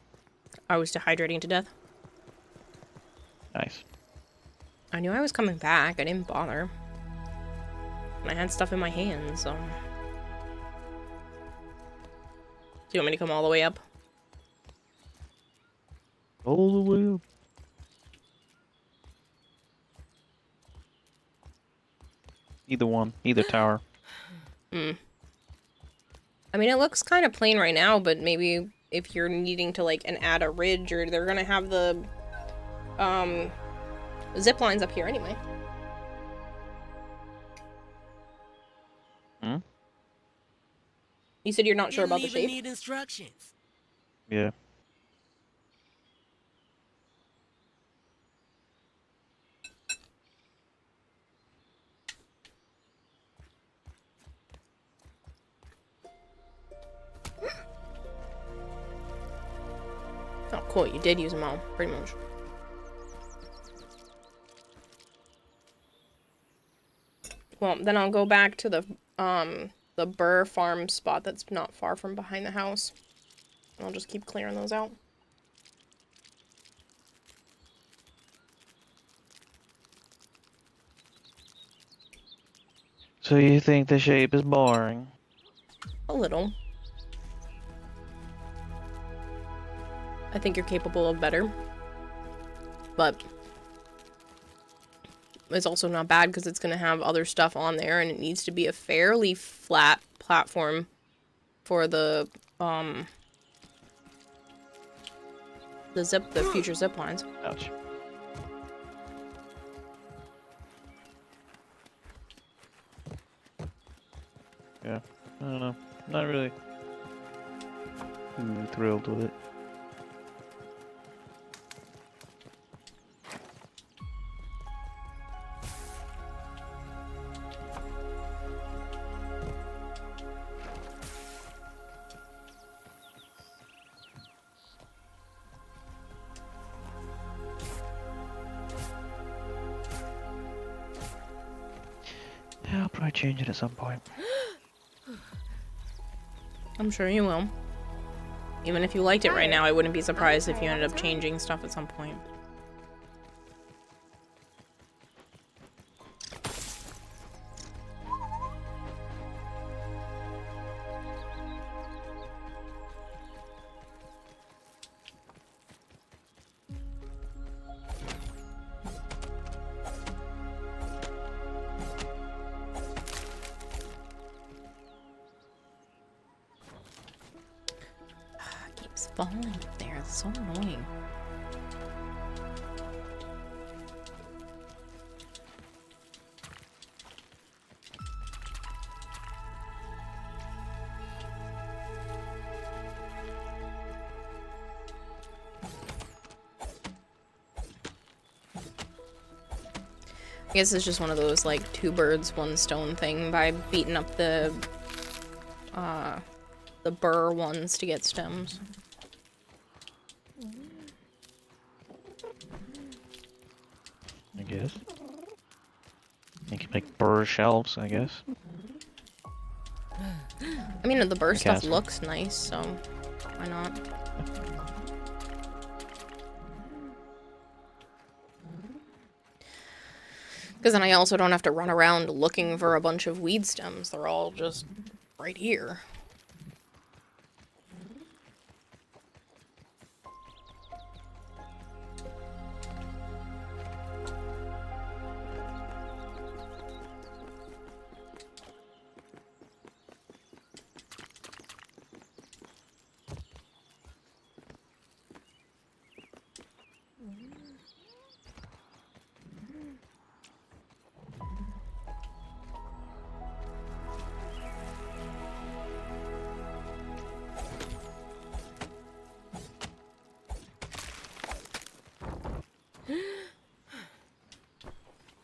Speaker 1: I was dehydrating to death.
Speaker 17: Nice.
Speaker 1: I knew I was coming back. I didn't bother. I had stuff in my hands, so... Do you want me to come all the way up?
Speaker 17: All the way up. Either one. Either tower.
Speaker 1: I mean, it looks kind of plain right now, but maybe if you're needing to, like, add a ridge, or they're gonna have the, zip lines up here anyway. You said you're not sure about the shape?
Speaker 18: Need instructions.
Speaker 17: Yeah.
Speaker 1: Oh, cool. You did use them all, pretty much. Well, then I'll go back to the burr farm spot that's not far from behind the house. And I'll just keep clearing those out.
Speaker 17: So you think the shape is boring?
Speaker 1: A little. I think you're capable of better. But it's also not bad because it's going to have other stuff on there, and it needs to be a fairly flat platform for the future zip lines.
Speaker 17: Ouch. Yeah, I don't know. Not really too thrilled with it. Yeah, I'll probably change it at some point.
Speaker 1: I'm sure you will. Even if you liked it right now, I wouldn't be surprised if you ended up changing stuff at some point. Keeps falling up there. It's so annoying. I guess it's just one of those, like, 2 birds, 1 stone thing by beating up the burr ones to get stems.
Speaker 17: I guess. You can make burr shelves, I guess.
Speaker 1: I mean, the burr stuff
Speaker 17: castle.
Speaker 1: looks nice, so why not? Because then I also don't have to run around looking for a bunch of weed stems. They're all just right here.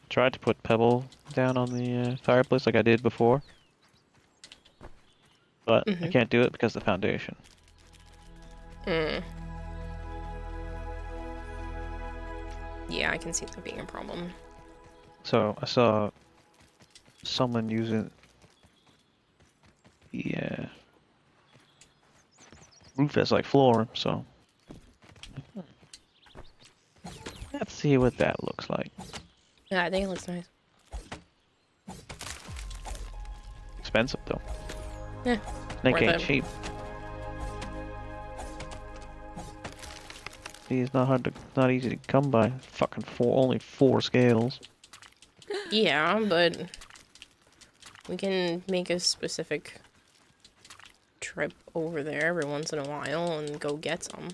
Speaker 17: Tried to put pebble down on the fireplace like I did before, but I can't do it because of the foundation.
Speaker 1: Yeah, I can see that being a problem.
Speaker 17: So I saw someone using the roof as like floor, so let's see what that looks like.
Speaker 1: Yeah, I think it looks nice.
Speaker 17: Expensive though.
Speaker 1: Yeah.
Speaker 17: Snake
Speaker 1: worth
Speaker 17: ain't
Speaker 1: it.
Speaker 17: cheap. See, it's not easy to come by. Fucking only 4 scales.
Speaker 1: Yeah, but we can make a specific trip over there every once in a while and go get some.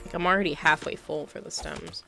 Speaker 1: Like, I'm already halfway full for the stems.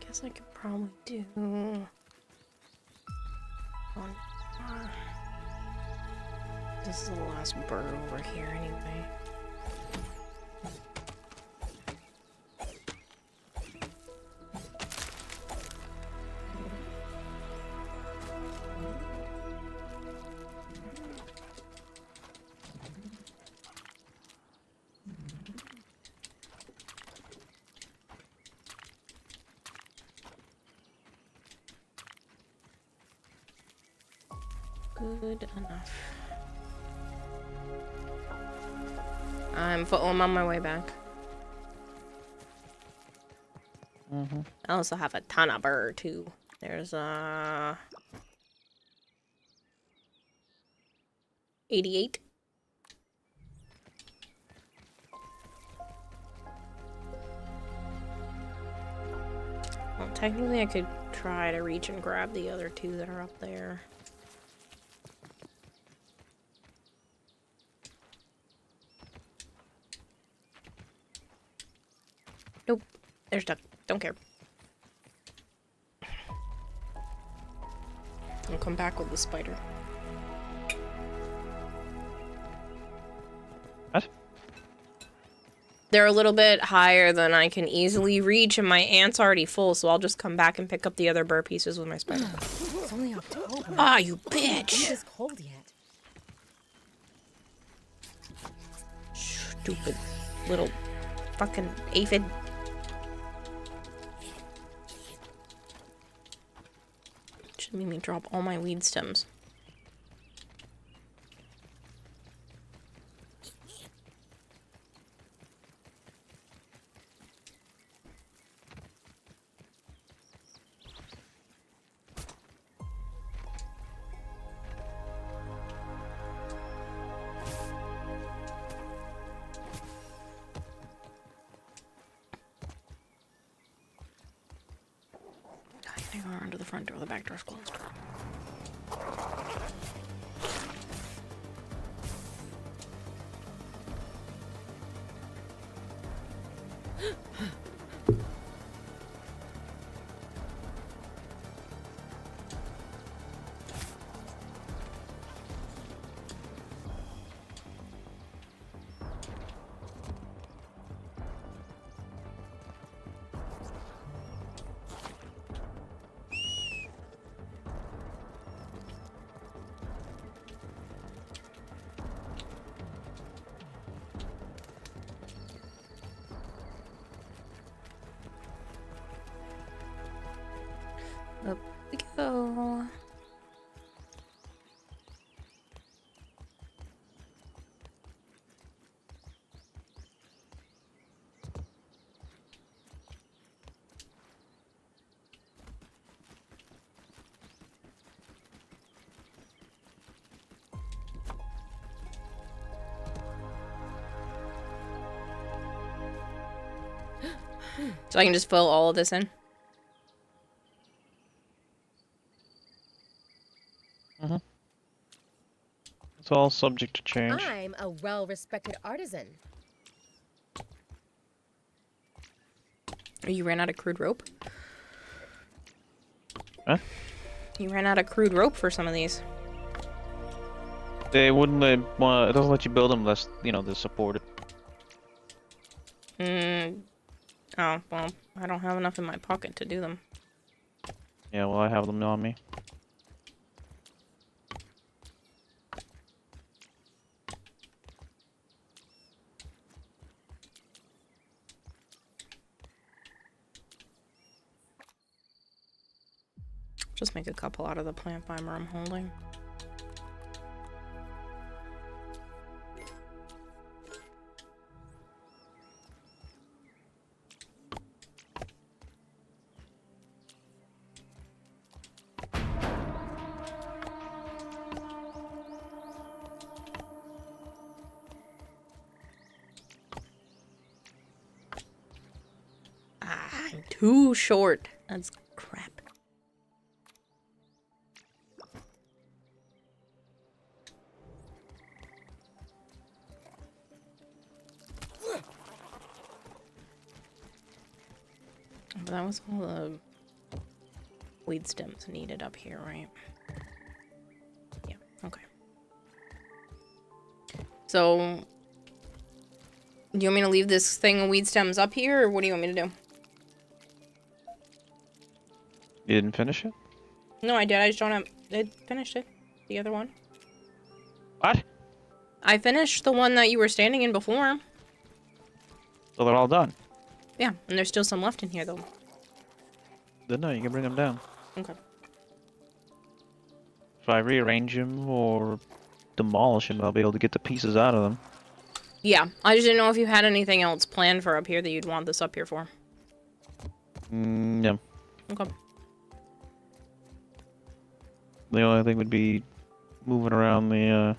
Speaker 1: Guess I could probably do one more. This is the last bird over here anyway. Good enough. I'm on my way back.
Speaker 17: Mm-hmm.
Speaker 1: I also have a ton of burr too. There's 88. Well, technically I could try to reach and grab the other two that are up there. Nope. They're stuck. Don't care. I'll come back with the spider.
Speaker 17: What?
Speaker 1: They're a little bit higher than I can easily reach, and my ant's already full, so I'll just come back and pick up the other burr pieces with my spider.
Speaker 21: It's only October.
Speaker 1: Ah, you
Speaker 21: It
Speaker 1: bitch!
Speaker 21: is cold yet.
Speaker 1: Stupid little fucking aphid. Should make me drop all my weed stems. I gotta go around to the front door. The back door's closed. Up we go. So I can just fill all of this in?
Speaker 17: Mm-hmm. It's all subject to change.
Speaker 21: I'm a well-respected artisan.
Speaker 1: You ran out of crude rope?
Speaker 17: Huh?
Speaker 1: You ran out of crude rope for some of these.
Speaker 17: They wouldn't let, it doesn't let you build them unless, you know, they're supported.
Speaker 1: Oh, well, I don't have enough in my pocket to do them.
Speaker 17: Yeah, well, I have them on me.
Speaker 1: Just make a couple out of the plant fiber I'm holding. I'm too short. That's crap. But that was all the weed stems needed up here, right? Yeah, okay. So, do you want me to leave this thing of weed stems up here, or what do you want me to do?
Speaker 17: You didn't finish it?
Speaker 1: No, I did. I just don't have... I finished it. The other one.
Speaker 17: What?
Speaker 1: I finished the one that you were standing in before.
Speaker 17: So they're all done?
Speaker 1: Yeah, and there's still some left in here, though.
Speaker 17: Then no, you can bring them down.
Speaker 1: Okay.
Speaker 17: If I rearrange them or demolish them, I'll be able to get the pieces out of them.
Speaker 1: Yeah, I just didn't know if you had anything else planned for up here that you'd want this up here for.
Speaker 17: No.
Speaker 1: Okay.
Speaker 17: The only thing would be moving around the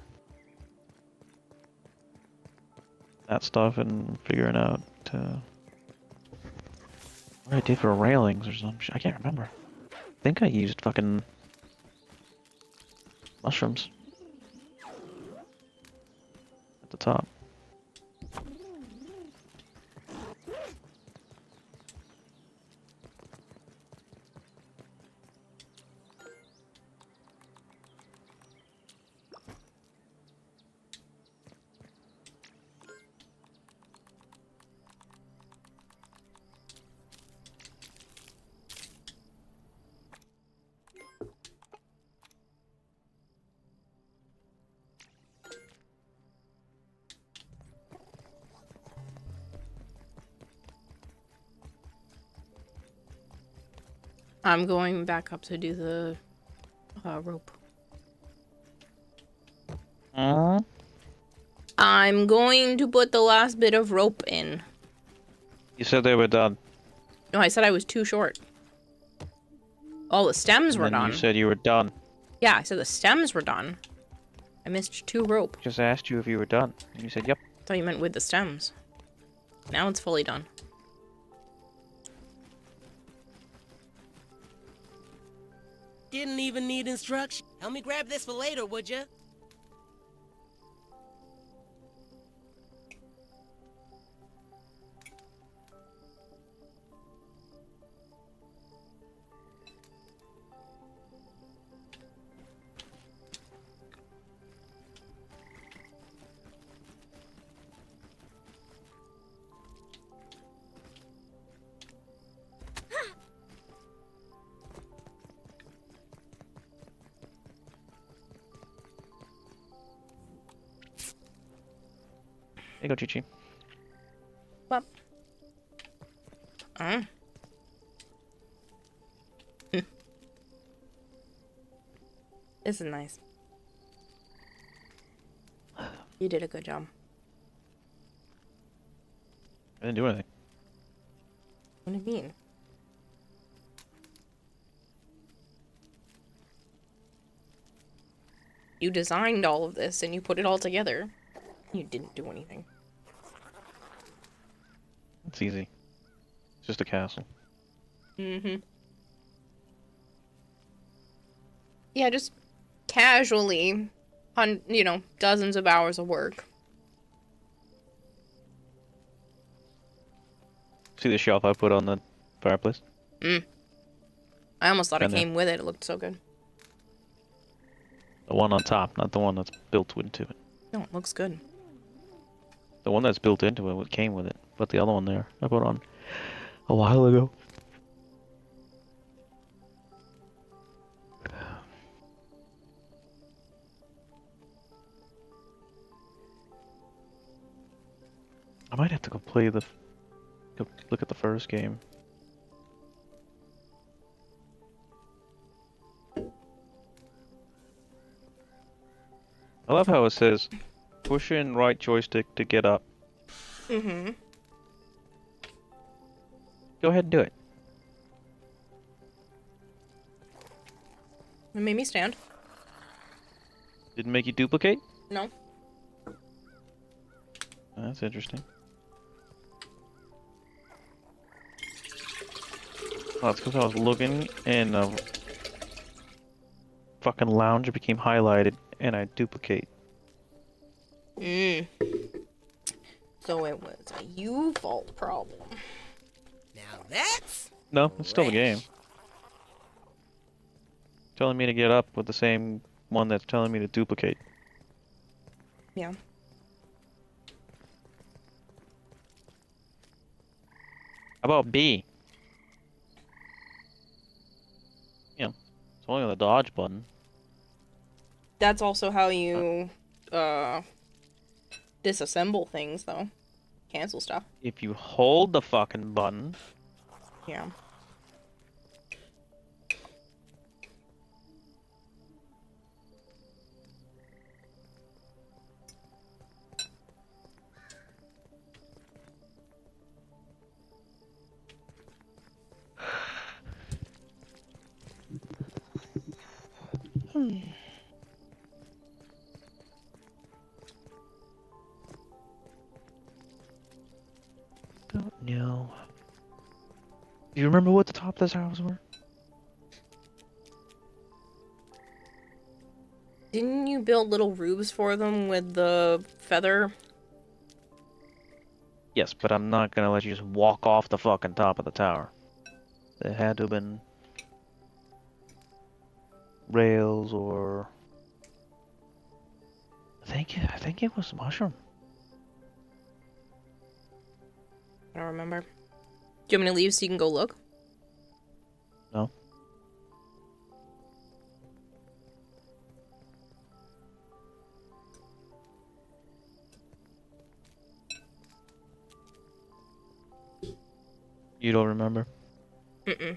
Speaker 17: that stuff and figuring out what I did for railings or something. I can't remember. I think I used fucking mushrooms at the top.
Speaker 1: I'm going back up to do the rope. I'm going to put the last bit of rope in.
Speaker 17: You said they were done.
Speaker 1: No, I said I was too short. All the stems were done.
Speaker 17: You said you were done.
Speaker 1: Yeah, I said the stems were done. I missed 2 rope.
Speaker 17: Just asked you if you were done, and you said yep.
Speaker 1: I thought you meant with the stems. Now it's fully done.
Speaker 18: Didn't even need instruction. Help me grab this for later, would ya?
Speaker 17: There you go, Chi-Chi.
Speaker 1: What? This is nice. You did a good job.
Speaker 17: I didn't do anything.
Speaker 1: What do you mean? You designed all of this and you put it all together. You didn't do anything.
Speaker 17: It's easy. It's just a castle.
Speaker 1: Mm-hmm. Yeah, just casually, on, you know, dozens of hours of work.
Speaker 17: See the shelf I put on the fireplace?
Speaker 1: I almost thought it
Speaker 17: Kinda.
Speaker 1: came with it. It looked so good.
Speaker 17: The one on top, not the one that's built into it.
Speaker 1: No, it looks good.
Speaker 17: The one that's built into it came with it, but the other one there I put on a while ago. I might have to go look at the first game. I love how it says push in right joystick to get up.
Speaker 1: Mm-hmm.
Speaker 17: Go ahead and do it.
Speaker 1: It made me stand.
Speaker 17: Didn't make you duplicate?
Speaker 1: No.
Speaker 17: That's interesting. Oh, it's because I was looking and fucking lounge became highlighted and I duplicate.
Speaker 1: So it was a you fault problem.
Speaker 18: Now that's...
Speaker 17: No, it's still the game. Telling me to get up with the same one that's telling me to duplicate.
Speaker 1: Yeah.
Speaker 17: How about B? Yeah, it's only on the dodge button.
Speaker 1: That's also how you, disassemble things, though. Cancel stuff.
Speaker 17: If you hold the fucking button.
Speaker 1: Yeah.
Speaker 17: Don't know. Do you remember what the top of this house were?
Speaker 1: Didn't you build little roofs for them with the feather?
Speaker 17: Yes, but I'm not gonna let you just walk off the fucking top of the tower. There had to have been rails or I think it was mushroom.
Speaker 1: I don't remember. Do you want me to leave so you can go look?
Speaker 17: No. You don't remember?
Speaker 1: Mm-mm.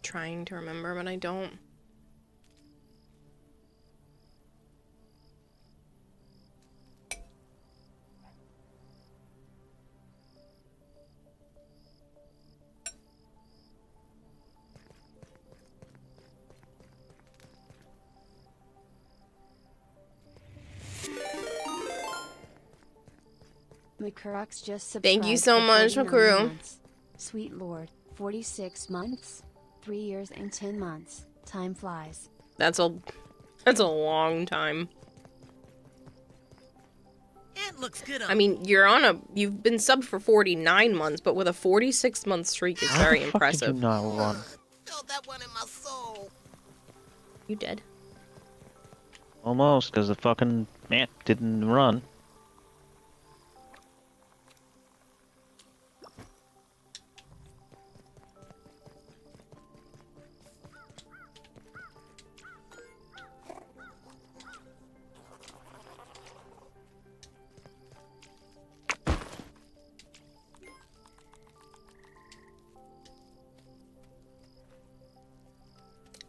Speaker 1: Trying to remember, but I don't.
Speaker 2: McCurrock's just subscribed.
Speaker 1: Thank you so
Speaker 2: for
Speaker 1: much,
Speaker 2: 49
Speaker 1: Makuru.
Speaker 2: months. Sweet Lord, 46 months, 3 years and 10 months. Time flies.
Speaker 1: That's a long time.
Speaker 18: It looks good on
Speaker 1: I mean, you've been subbed for 49 months, but with a 46-month streak is very
Speaker 17: How the fuck
Speaker 1: impressive.
Speaker 17: did you not run?
Speaker 18: Felt that one in my soul.
Speaker 1: You dead?
Speaker 17: Almost, because the fucking ant didn't run.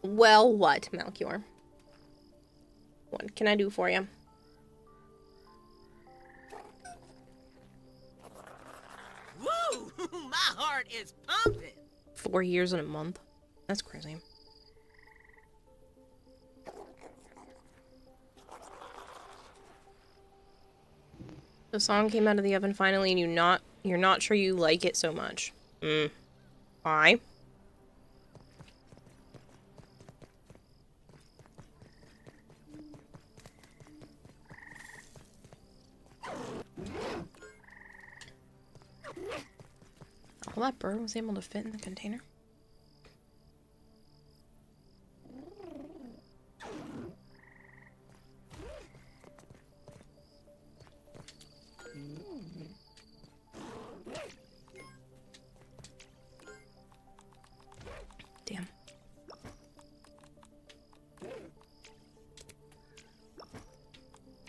Speaker 1: Well, what, Melchior? What can I do for you?
Speaker 18: Woo! My heart is pumping.
Speaker 1: 4 years and a month. That's crazy. The song came out of the oven finally, and you're not sure you like it so much. Why? All that bird was able to fit in the container? Damn.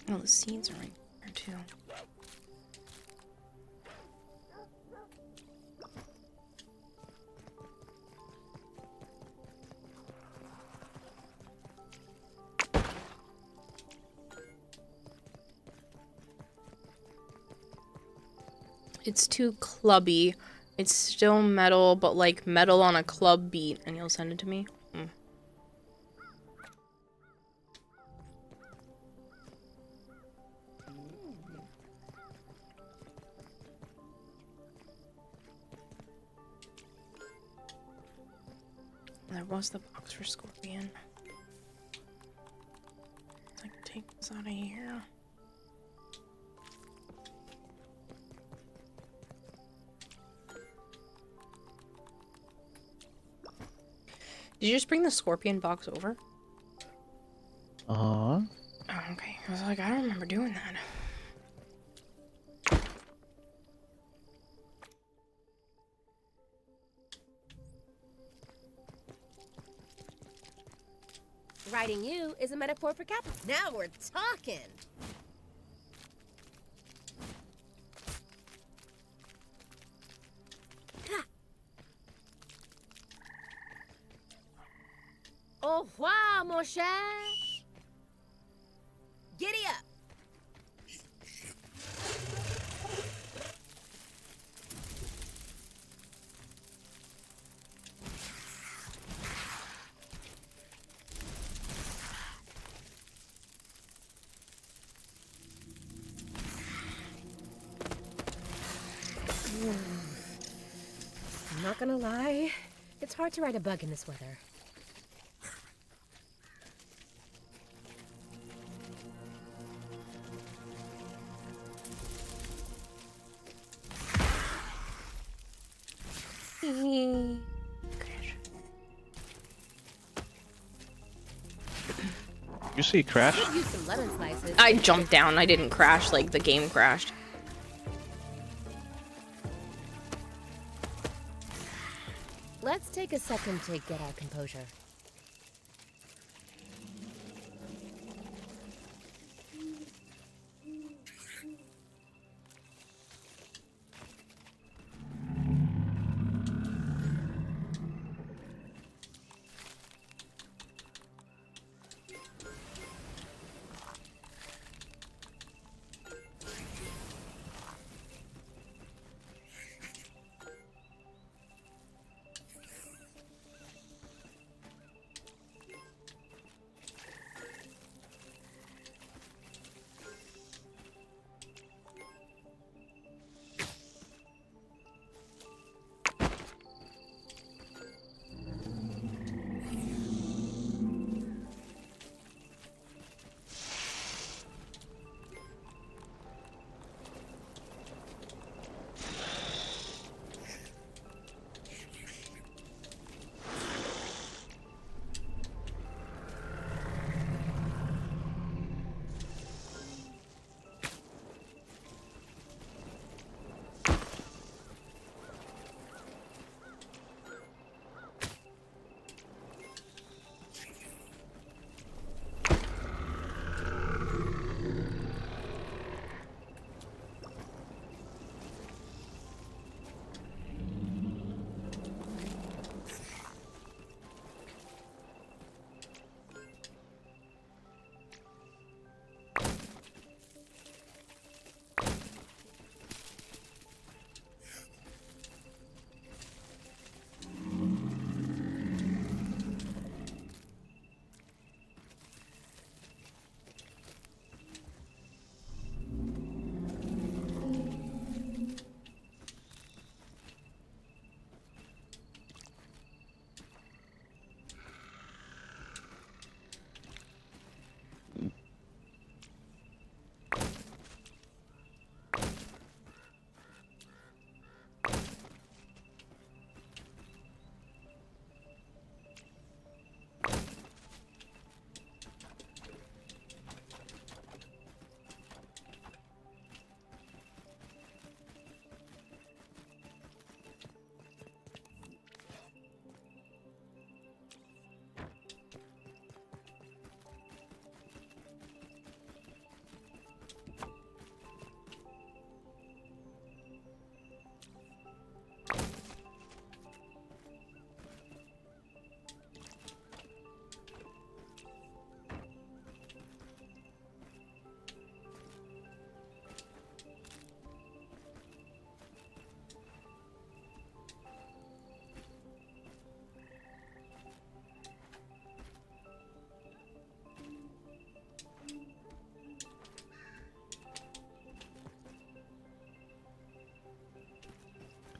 Speaker 1: Oh, the seeds are right there too. It's too clubby. It's still metal, but like metal on a club beat. And you'll send it to me? There was the box for Scorpion. I can take this out of here. Did you just bring the Scorpion box over?
Speaker 17: Uh-huh.
Speaker 1: Oh, okay. I was like, I don't remember doing that.
Speaker 21: Riding you is a metaphor for capital. Now we're talking. Au revoir, mon cher. Giddy up. I'm not gonna lie, it's hard to ride a bug in this weather.
Speaker 17: You see crash?
Speaker 21: Could use some lemon slices.
Speaker 1: I jumped down. I didn't crash like the game crashed.
Speaker 21: Let's take a second to get our composure.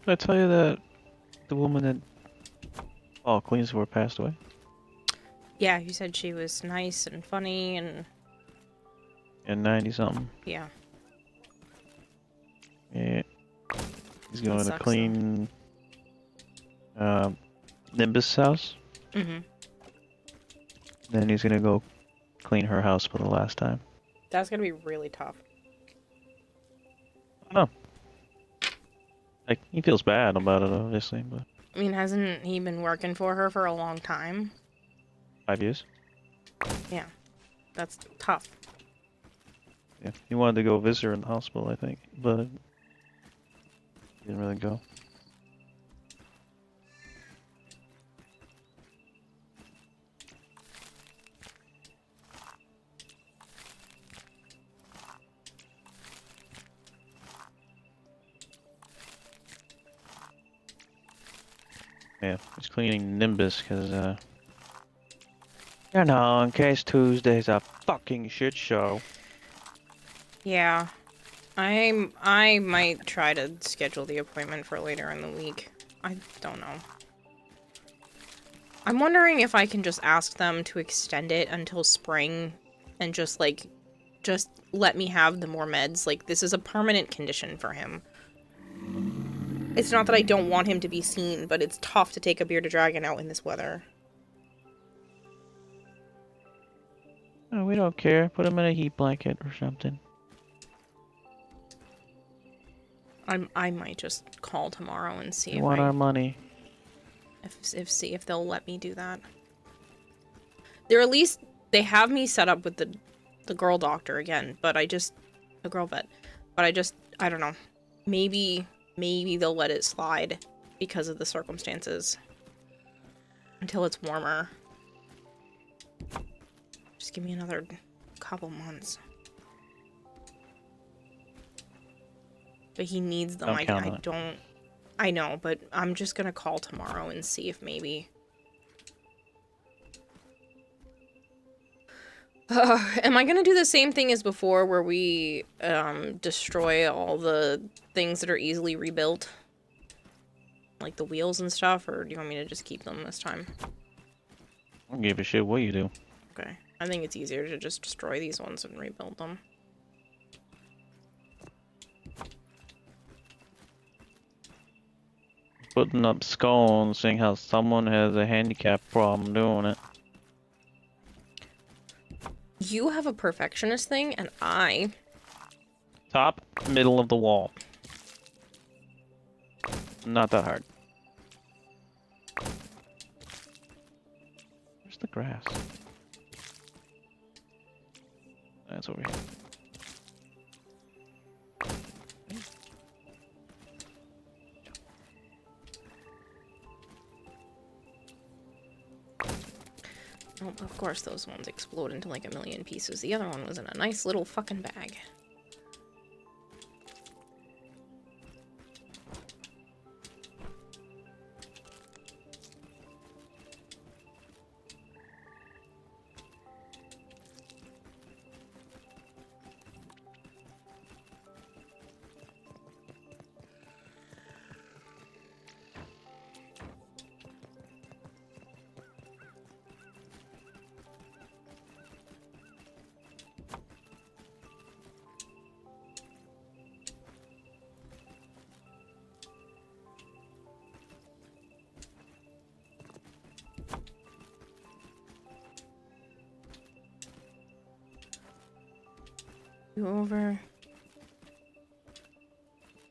Speaker 17: Did I tell you that the woman that all cleans for passed away?
Speaker 1: Yeah, you said she was nice and funny and...
Speaker 17: In 90-something.
Speaker 1: Yeah.
Speaker 17: Yeah. He's going to
Speaker 1: sucks,
Speaker 17: clean Nimbus' house.
Speaker 1: Mm-hmm.
Speaker 17: Then he's going to go clean her house for the last time.
Speaker 1: That's gonna be really tough.
Speaker 17: I don't know. Like, he feels bad about it, obviously, but...
Speaker 1: I mean, hasn't he been working for her for a long time?
Speaker 17: 5 years.
Speaker 1: Yeah, that's tough.
Speaker 17: Yeah, he wanted to go visit her in the hospital, I think, but he didn't really go. Yeah, he's cleaning Nimbus because, you know, in case Tuesday's a fucking shit show.
Speaker 1: Yeah. I might try to schedule the appointment for later in the week. I don't know. I'm wondering if I can just ask them to extend it until spring and just let me have the more meds. Like, this is a permanent condition for him. It's not that I don't want him to be seen, but it's tough to take a bearded dragon out in this weather.
Speaker 17: Oh, we don't care. Put him in a heat blanket or something.
Speaker 1: I might just call tomorrow and see
Speaker 17: We want our money.
Speaker 1: see if they'll let me do that. They have me set up with the girl doctor again, but the girl vet. But I don't know. Maybe they'll let it slide because of the circumstances until it's warmer. Just give me another couple months. But he needs them. I know, but I'm just gonna call tomorrow and see if maybe. Am I gonna do the same thing as before, where we destroy all the things that are easily rebuilt, like the wheels and stuff, or do you want me to just keep them this time?
Speaker 17: I don't give a shit what you do.
Speaker 1: Okay, I think it's easier to just destroy these ones and rebuild them.
Speaker 17: Putting up scones, seeing how someone has a handicap problem doing it.
Speaker 1: You have a perfectionist thing, and I...
Speaker 17: Top, middle of the wall. Not that hard. Where's the grass? That's over here. Oh, of course those ones explode into like a million pieces. The other one was in a nice little fucking bag.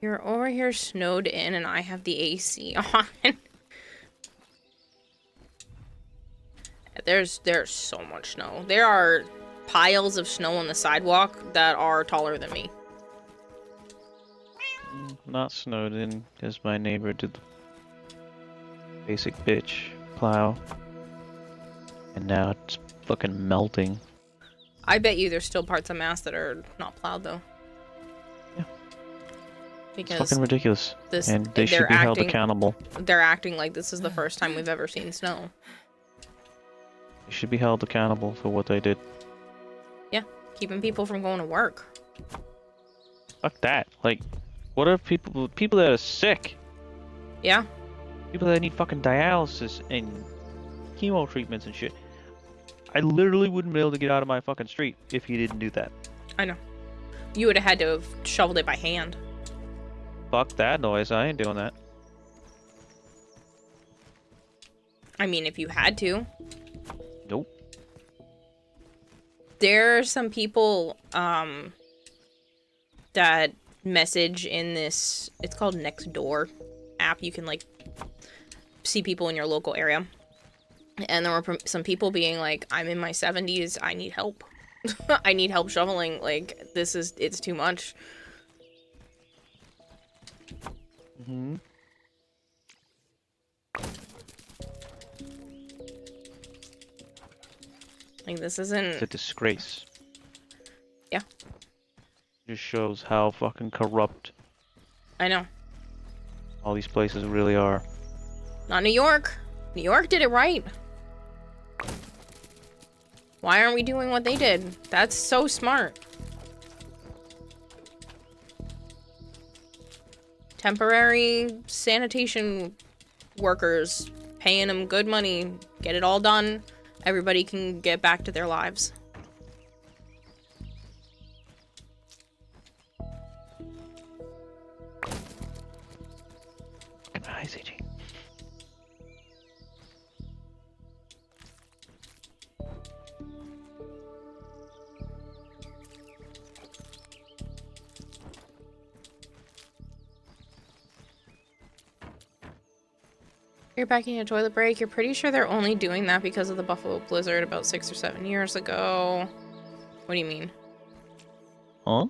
Speaker 17: You're over here snowed in and I have the AC on. There's so much snow. There are piles of snow on the sidewalk that are taller than me. Not snowed in because my neighbor did the basic bitch plow. And now it's fucking melting.
Speaker 1: I bet you there's still parts of Mass that are not plowed though.
Speaker 17: Yeah.
Speaker 1: Because
Speaker 17: it's fucking ridiculous. And they should be held accountable.
Speaker 1: They're acting like this is the first time we've ever seen snow.
Speaker 17: They should be held accountable for what they did.
Speaker 1: Yeah, keeping people from going to work.
Speaker 17: Fuck that. Like, what are people that are sick?
Speaker 1: Yeah.
Speaker 17: People that need fucking dialysis and chemo treatments and shit. I literally wouldn't be able to get out of my fucking street if he didn't do that.
Speaker 1: I know. You would have had to have shoveled it by hand.
Speaker 17: Fuck that noise. I ain't doing that.
Speaker 1: I mean, if you had to.
Speaker 17: Nope.
Speaker 1: There are some people that message in this, it's called Nextdoor app. You can like see people in your local area. And there were some people being like, I'm in my 70s, I need help. I need help shoveling. Like, it's too much.
Speaker 17: Mm-hmm.
Speaker 1: Like, this isn't...
Speaker 17: It's a disgrace.
Speaker 1: Yeah.
Speaker 17: Just shows how fucking corrupt
Speaker 1: I know.
Speaker 17: all these places really are.
Speaker 1: Not New York. New York did it right. Why aren't we doing what they did? That's so smart. Temporary sanitation workers, paying them good money, get it all done. Everybody can get back to their lives.
Speaker 17: Hi, CG.
Speaker 1: You're backing a toilet break. You're pretty sure they're only doing that because of the Buffalo Blizzard about 6 or 7 years ago. What do you mean?
Speaker 17: Huh?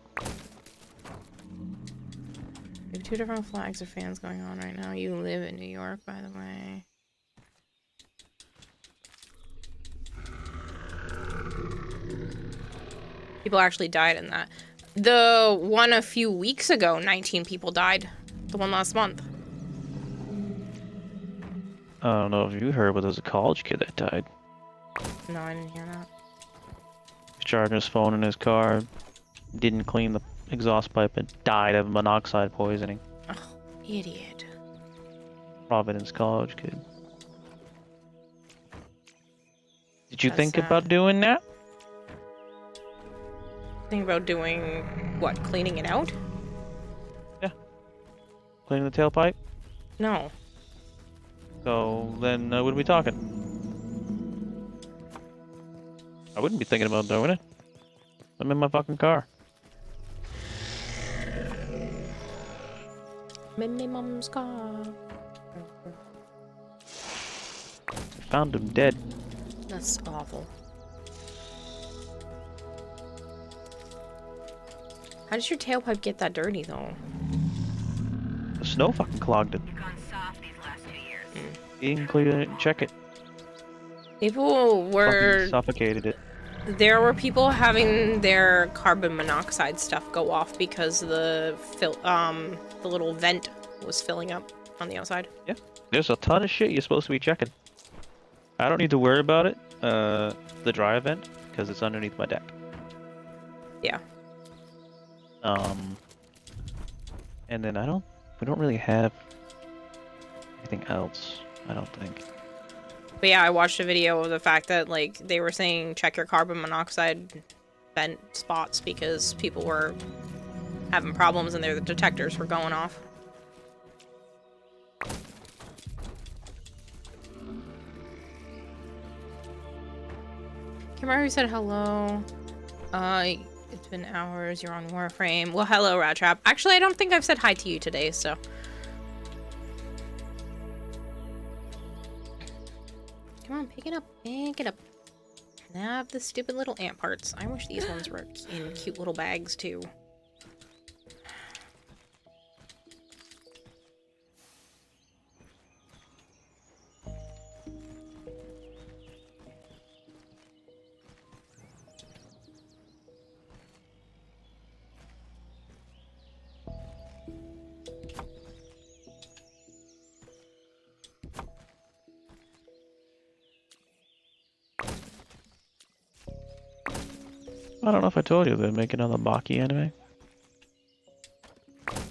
Speaker 1: We have 2 different flags of fans going on right now. You live in New York, by the way. People actually died in that. The one a few weeks ago, 19 people died. The one last month.
Speaker 17: I don't know if you heard, but there was a college kid that died.
Speaker 1: No, I didn't hear that.
Speaker 17: He was charging his phone in his car, didn't clean the exhaust pipe, and died of monoxide poisoning.
Speaker 1: Oh, idiot.
Speaker 17: Providence College kid. Did you
Speaker 1: That's
Speaker 17: think
Speaker 1: sad.
Speaker 17: about doing that?
Speaker 1: Think about doing what? Cleaning it out?
Speaker 17: Cleaning the tailpipe?
Speaker 1: No.
Speaker 17: So then, what are we talking? I wouldn't be thinking about doing it. I'm in my fucking car.
Speaker 1: Minimum's car.
Speaker 17: Found him dead.
Speaker 1: That's awful. How did your tailpipe get that dirty, though?
Speaker 17: The snow fucking clogged it. He didn't clean it and check it.
Speaker 1: People were...
Speaker 17: Fucking suffocated it.
Speaker 1: There were people having their carbon monoxide stuff go off because the little vent was filling up on the outside.
Speaker 17: Yeah. There's a ton of shit you're supposed to be checking. I don't need to worry about it, the dry event, because it's underneath my deck.
Speaker 1: Yeah.
Speaker 17: And then we don't really have anything else, I don't think.
Speaker 1: But yeah, I watched a video of the fact that, like, they were saying check your carbon monoxide vent spots because people were having problems and their detectors were going off. Kamaru said hello. It's been hours. You're on Warframe. Well, hello, Rat Trap. Actually, I don't think I've said hi to you today, so. Come on, pick it up. Pick it up. And I have the stupid little ant parts. I wish these ones were in cute little bags, too.
Speaker 17: I don't know if I told you they're making another Baki anime.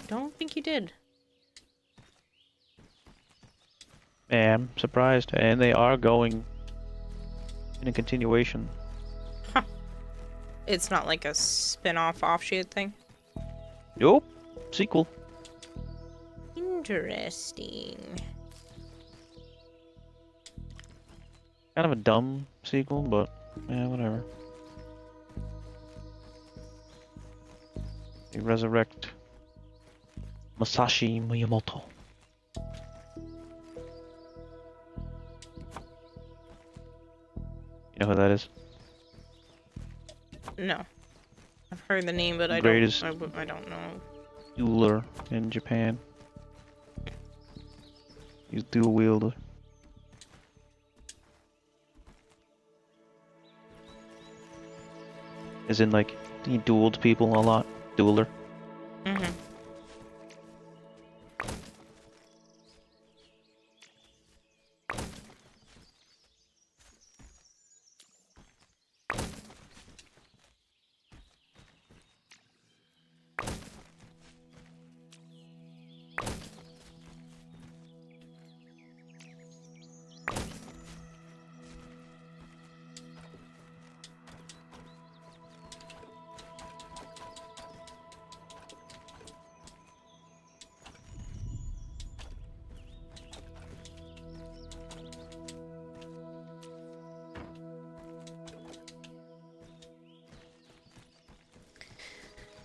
Speaker 1: Don't think you did.
Speaker 17: Yeah, I'm surprised. And they are going in a continuation.
Speaker 1: Huh. It's not like a spin-off offshoot thing?
Speaker 17: Nope. Sequel.
Speaker 1: Interesting.
Speaker 17: Kind of a dumb sequel, but yeah, whatever. They resurrect Masashi Miyamoto.
Speaker 1: No. I've heard the name, but I
Speaker 17: Greatest
Speaker 1: don't know.
Speaker 17: dueler in Japan. He's dual wielder. As in, like, he dueled people a lot. Dueler.
Speaker 1: Mm-hmm.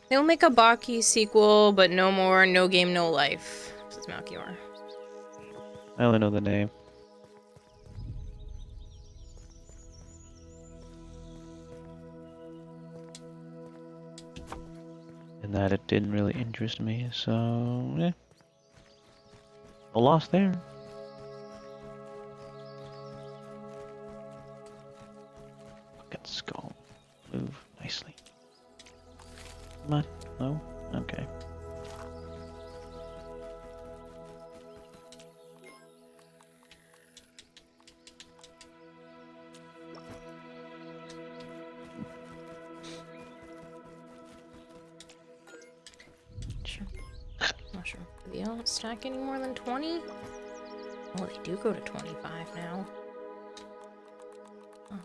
Speaker 1: They'll make a Baki sequel, but no more, no game, no life, says Malchior.
Speaker 17: I only know the name. And that it didn't really interest me, so yeah. A loss there. Fucking skull. Move nicely. Come on. No? Okay.
Speaker 1: Sure. Not sure. They don't stack any more than 20? Oh, they do go to 25 now. Oh.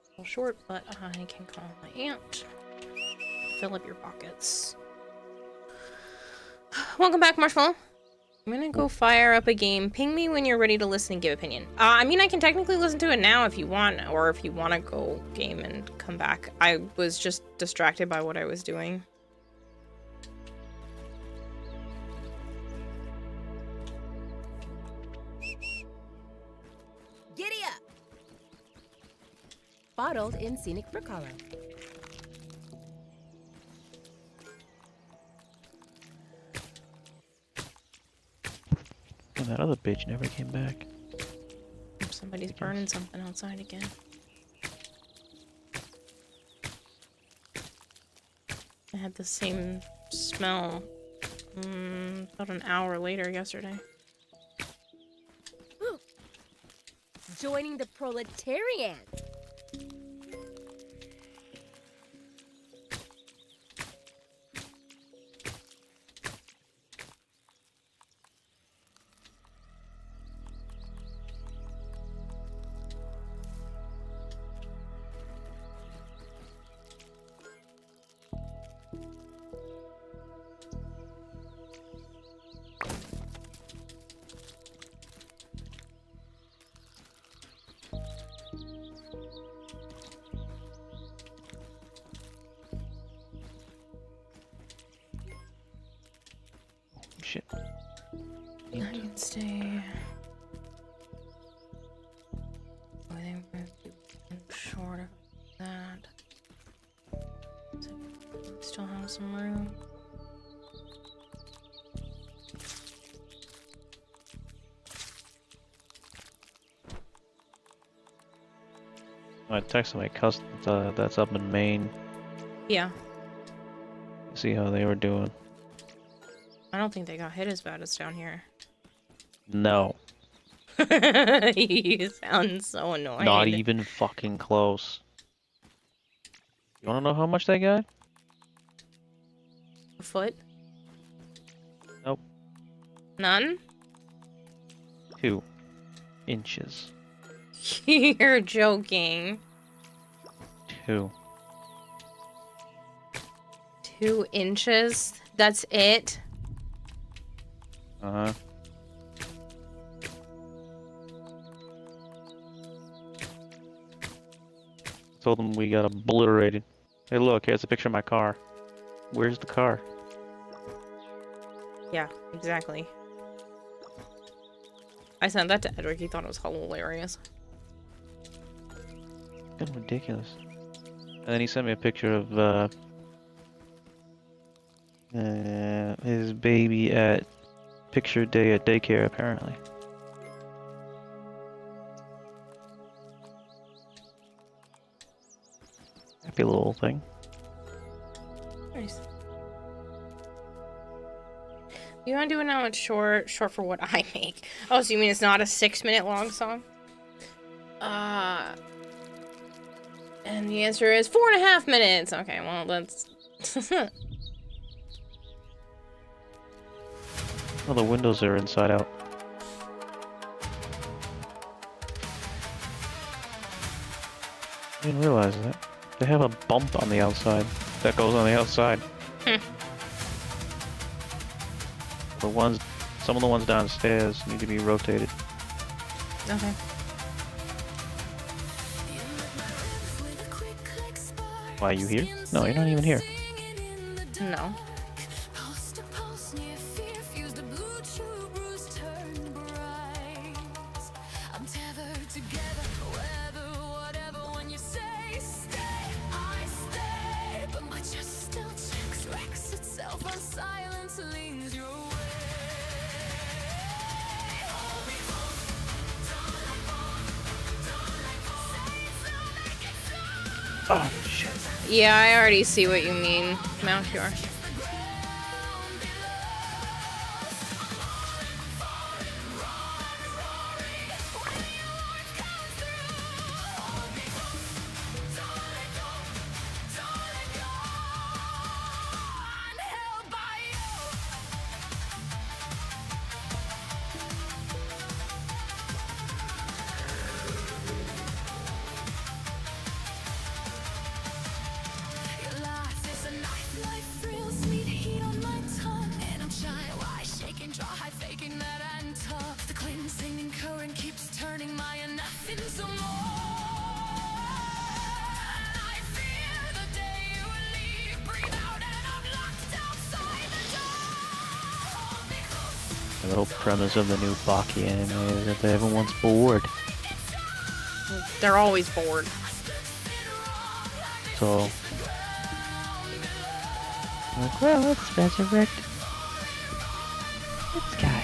Speaker 1: A little short, but I can call my aunt. Fill up your pockets. Welcome back, Marshmallow. I'm gonna go fire up a game. Ping me when you're ready to listen and give opinion. I mean, I can technically listen to it now if you want, or if you want to go game and come back. I was just distracted by what I was doing.
Speaker 21: Giddy up! Bottled in scenic Brook Hollow.
Speaker 17: And that other bitch never came back.
Speaker 1: Somebody's burning something outside again. I had the same smell about an hour later yesterday.
Speaker 21: Ooh. Joining the proletariat.
Speaker 17: Shit.
Speaker 1: I can stay. I think we're short of that. So still have some room.
Speaker 17: I texted my cousin that's up in Maine.
Speaker 1: Yeah.
Speaker 17: See how they were doing.
Speaker 1: I don't think they got hit as bad as down here.
Speaker 17: No.
Speaker 1: You sound so annoyed.
Speaker 17: Not even fucking close. You wanna know how much they got?
Speaker 1: A foot?
Speaker 17: Nope.
Speaker 1: None?
Speaker 17: 2 inches.
Speaker 1: You're joking.
Speaker 17: 2.
Speaker 1: 2 inches? That's it?
Speaker 17: Uh-huh. Told them we got obliterated. Hey, look, here's a picture of my car. Where's the car?
Speaker 1: Yeah, exactly. I sent that to Edric. He thought it was hilarious.
Speaker 17: That's ridiculous. And then he sent me a picture of his baby at picture day at daycare, apparently. Happy little thing.
Speaker 1: Nice. You want to do it now? It's short for what I make. Oh, so you mean it's not a 6-minute long song? And the answer is 4.5 minutes. Okay, well, let's...
Speaker 17: Well, the windows are inside out. I didn't realize that. They have a bump on the outside that goes on the outside. Some of the ones downstairs need to be rotated.
Speaker 1: Okay.
Speaker 17: Why, are you here? No, you're not even here.
Speaker 1: No.
Speaker 17: Oh, shit.
Speaker 1: Yeah, I already see what you mean, Malchior.
Speaker 17: The whole premise of the new Baki anime is that everyone's bored.
Speaker 1: They're always bored.
Speaker 17: So, like, well, let's resurrect this guy.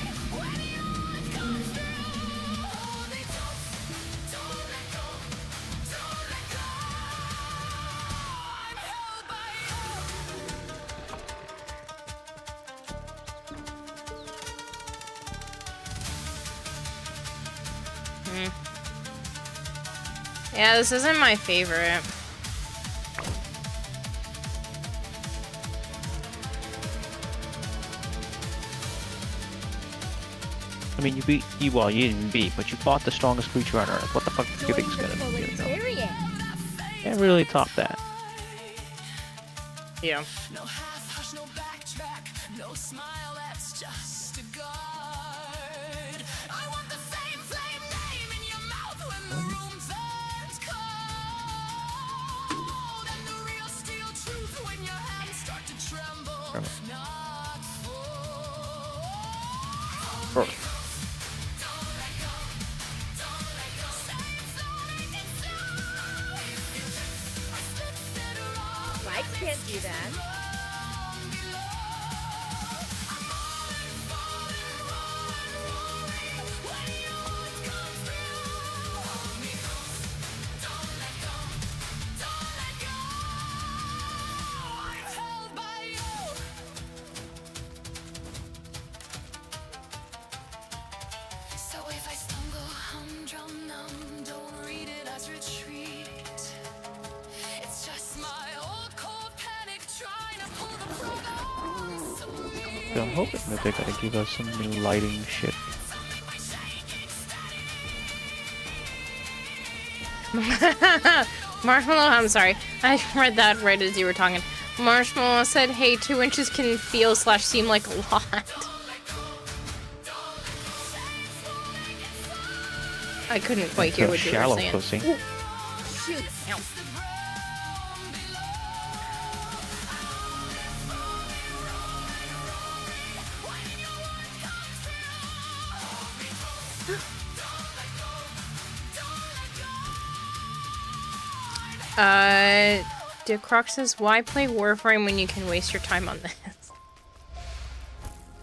Speaker 1: Yeah, this isn't my favorite.
Speaker 17: I mean, you didn't beat, but you fought the strongest creature on Earth. What the fuck do you think is gonna do? You know? Can't really top that.
Speaker 1: Yeah.
Speaker 21: Bikes can't do that.
Speaker 17: So I'm hoping that they're gonna give us some new lighting shit.
Speaker 1: Marshmallow, I'm sorry. I read that right as you were talking. Marshmallow said, hey, 2 inches can feel / seem like a lot. I couldn't quite hear what you were saying.
Speaker 17: Pussy.
Speaker 1: Shoot. Ow. Dickrock says, why play Warframe when you can waste your time on this?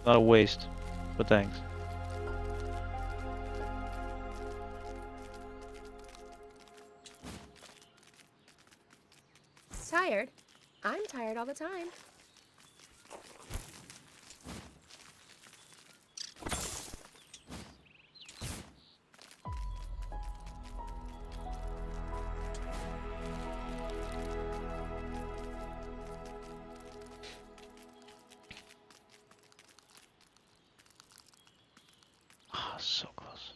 Speaker 17: Not a waste, but thanks.
Speaker 21: Tired? I'm tired all the time.
Speaker 17: Ah, so close.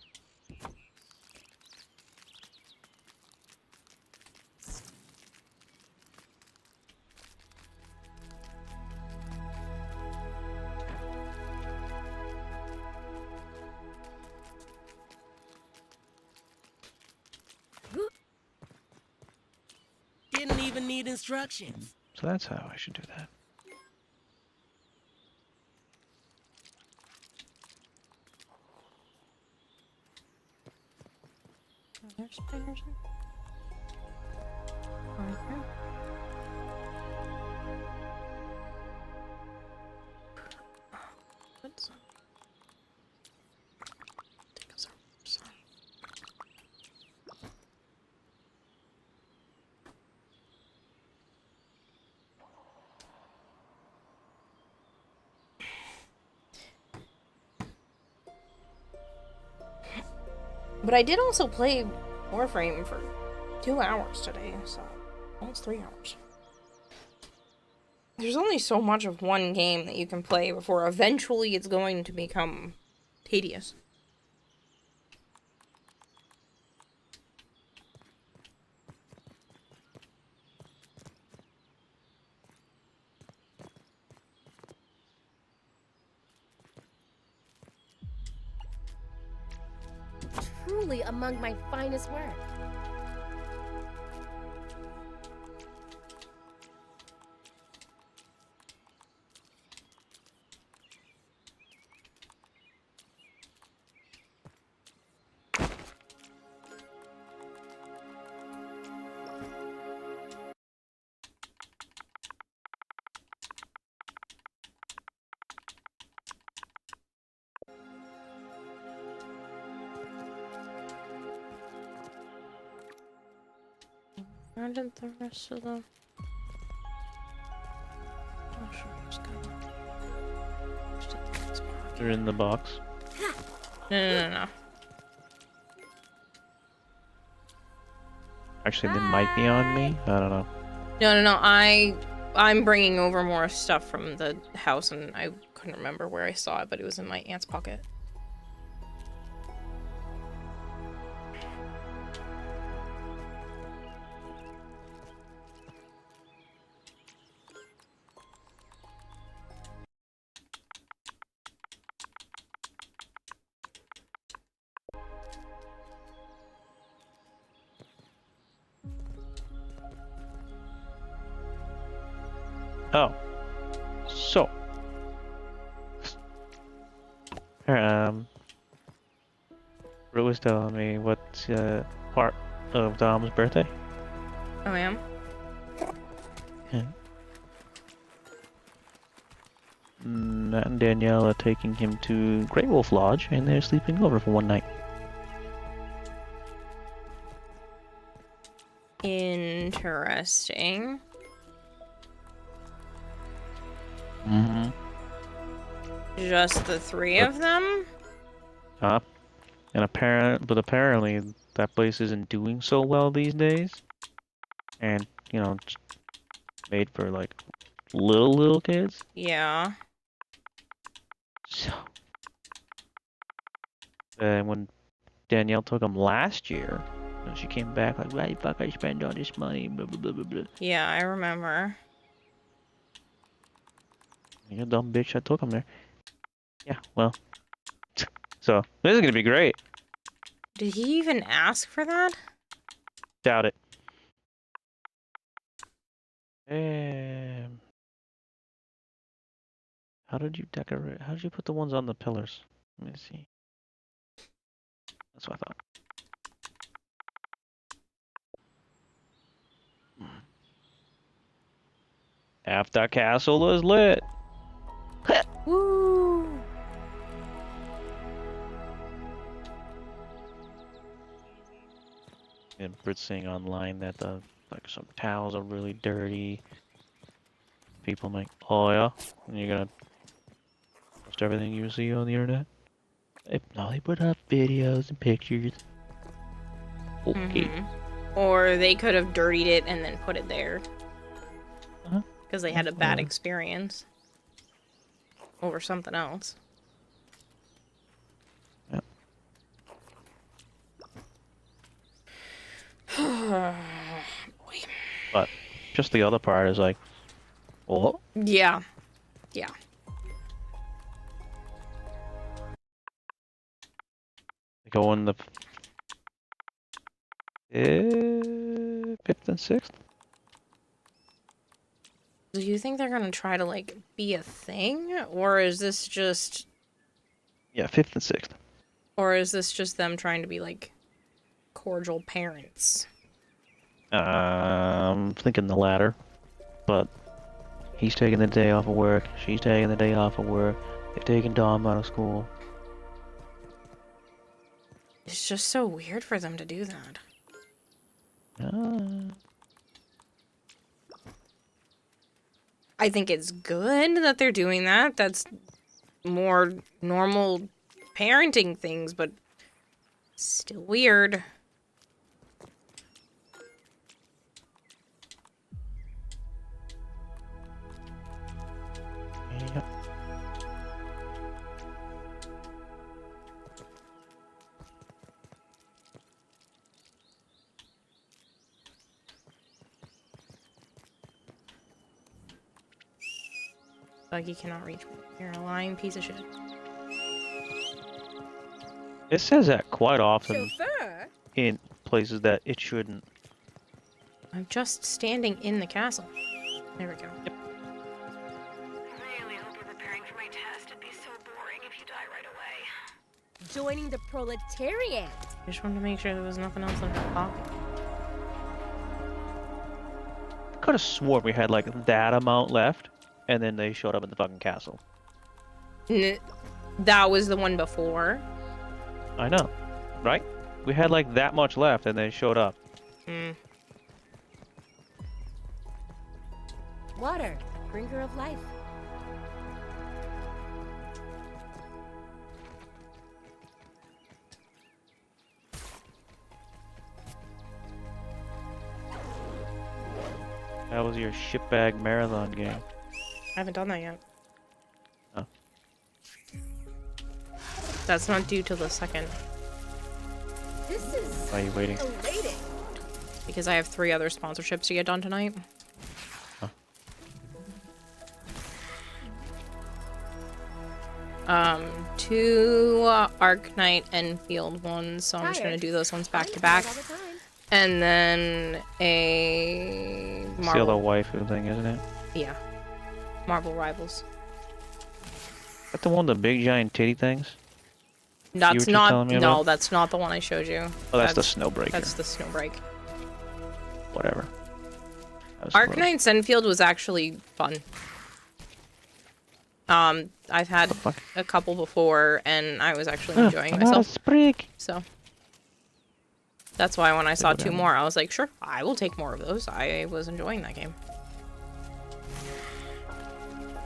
Speaker 18: Didn't even need instructions.
Speaker 17: So that's how I should do that.
Speaker 1: There's spiders. Okay. What's take us over. But I did also play Warframe for 2 hours today, so almost 3 hours. There's only so much of one game that you can play before eventually it's going to become tedious.
Speaker 21: Truly among my finest work.
Speaker 1: Where did the rest of the...
Speaker 17: They're in the box.
Speaker 1: No.
Speaker 17: Actually, they might be on me. I don't know.
Speaker 1: No. I'm bringing over more stuff from the house, and I couldn't remember where I saw it, but it was in my aunt's pocket.
Speaker 17: Oh. So. Ru was telling me what's part of Dom's birthday.
Speaker 1: Oh, I am?
Speaker 17: Yeah. Matt and Danielle are taking him to Grey Wolf Lodge, and they're sleeping over for one night.
Speaker 1: Interesting.
Speaker 17: Mm-hmm.
Speaker 1: Just the three of them?
Speaker 17: And apparently that place isn't doing so well these days. And, you know, it's made for like little kids.
Speaker 1: Yeah.
Speaker 17: So. And when Danielle took him last year, you know, she came back like, why the fuck I spend all this money, blah blah blah blah blah.
Speaker 1: Yeah, I remember.
Speaker 17: You dumb bitch, I took him there. Yeah, well. So, this is gonna be great.
Speaker 1: Did he even ask for that?
Speaker 17: Doubt it. How did you decorate? How did you put the ones on the pillars? Let me see. That's what I thought. Half the castle is lit.
Speaker 1: Woo!
Speaker 17: And Brit's saying online that like some towels are really dirty. People like, oh yeah, and you're gonna post everything you see on the internet. If not, they put up videos and pictures. Okay.
Speaker 1: Or they could have dirtied it and then put it there. Because they had a bad experience. Over something else.
Speaker 17: Yep. But just the other part is like, what?
Speaker 1: Yeah. Yeah.
Speaker 17: Go in the 5th and 6th?
Speaker 1: Do you think they're gonna try to, like, be a thing? Or is this just...
Speaker 17: Yeah, 5th and 6th.
Speaker 1: Or is this just them trying to be, like, cordial parents?
Speaker 17: I'm thinking the latter. But he's taking the day off of work. She's taking the day off of work. They're taking Dom out of school.
Speaker 1: It's just so weird for them to do that. I think it's good that they're doing that. That's more normal parenting things, but still weird.
Speaker 17: Yep.
Speaker 1: Buggy cannot reach me. You're a lying piece of shit.
Speaker 17: It says that quite often
Speaker 21: Chauffeur?
Speaker 17: in places that it shouldn't.
Speaker 1: I'm just standing in the castle. There we go. Yep.
Speaker 20: Really hope you're preparing for my test. It'd be so boring if you die right away.
Speaker 21: Joining the proletariat.
Speaker 1: I just wanted to make sure there was nothing else in her pocket.
Speaker 17: I could have sworn we had like that amount left, and then they showed up in the fucking castle.
Speaker 1: That was the one before.
Speaker 17: I know, right? We had like that much left, and they showed up.
Speaker 21: Water, bringer of life.
Speaker 17: That was your shitbag marathon game.
Speaker 1: I haven't done that yet.
Speaker 17: Oh.
Speaker 1: That's not due till the 2nd.
Speaker 21: This is
Speaker 17: Why are you waiting?
Speaker 21: elating.
Speaker 1: Because I have 3 other sponsorships to get done tonight.
Speaker 17: Huh.
Speaker 1: 2 Arknight Enfield ones, so I'm just gonna do those ones back to back. And then a
Speaker 17: Still the
Speaker 1: Marvel.
Speaker 17: waifu thing, isn't it?
Speaker 1: Yeah. Marvel Rivals.
Speaker 17: Is that the one with the big giant titty things?
Speaker 1: That's
Speaker 17: what you're
Speaker 1: not.
Speaker 17: telling me
Speaker 1: No,
Speaker 17: about?
Speaker 1: that's not the one I showed you.
Speaker 17: Oh, that's the Snowbreaker.
Speaker 1: That's the Snowbreak.
Speaker 17: Whatever.
Speaker 1: Arknights Enfield was actually fun. I've had a couple before, and I was actually enjoying myself. So that's why when I saw 2 more, I was like, sure, I will take more of those. I was enjoying that game.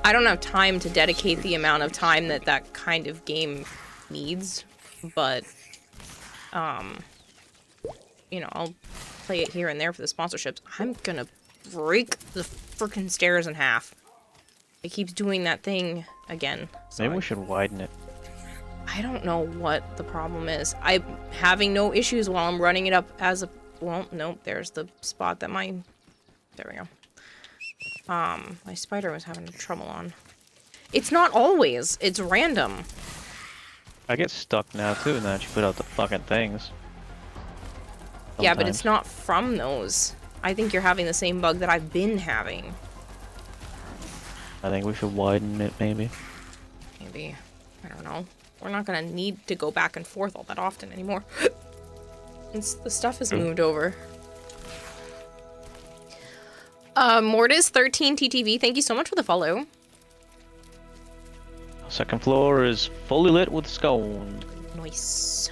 Speaker 1: I don't have time to dedicate the amount of time that that kind of game needs, but, you know, I'll play it here and there for the sponsorships. I'm gonna break the freaking stairs in half. It keeps doing that thing again. So
Speaker 17: Maybe we should widen it.
Speaker 1: I don't know what the problem is. I'm having no issues while I'm running it up as a... Well, nope, there's the spot that my... There we go. My spider was having trouble on. It's not always. It's random.
Speaker 17: I get stuck now too, and then she put out the fucking things.
Speaker 1: Yeah, but it's
Speaker 17: Sometimes.
Speaker 1: not from those. I think you're having the same bug that I've been having.
Speaker 17: I think we should widen it, maybe.
Speaker 1: Maybe. I don't know. We're not gonna need to go back and forth all that often anymore. The stuff has moved over. Mortis13 TTV, thank you so much for the follow.
Speaker 17: Second floor is fully lit with scone.
Speaker 1: Nice.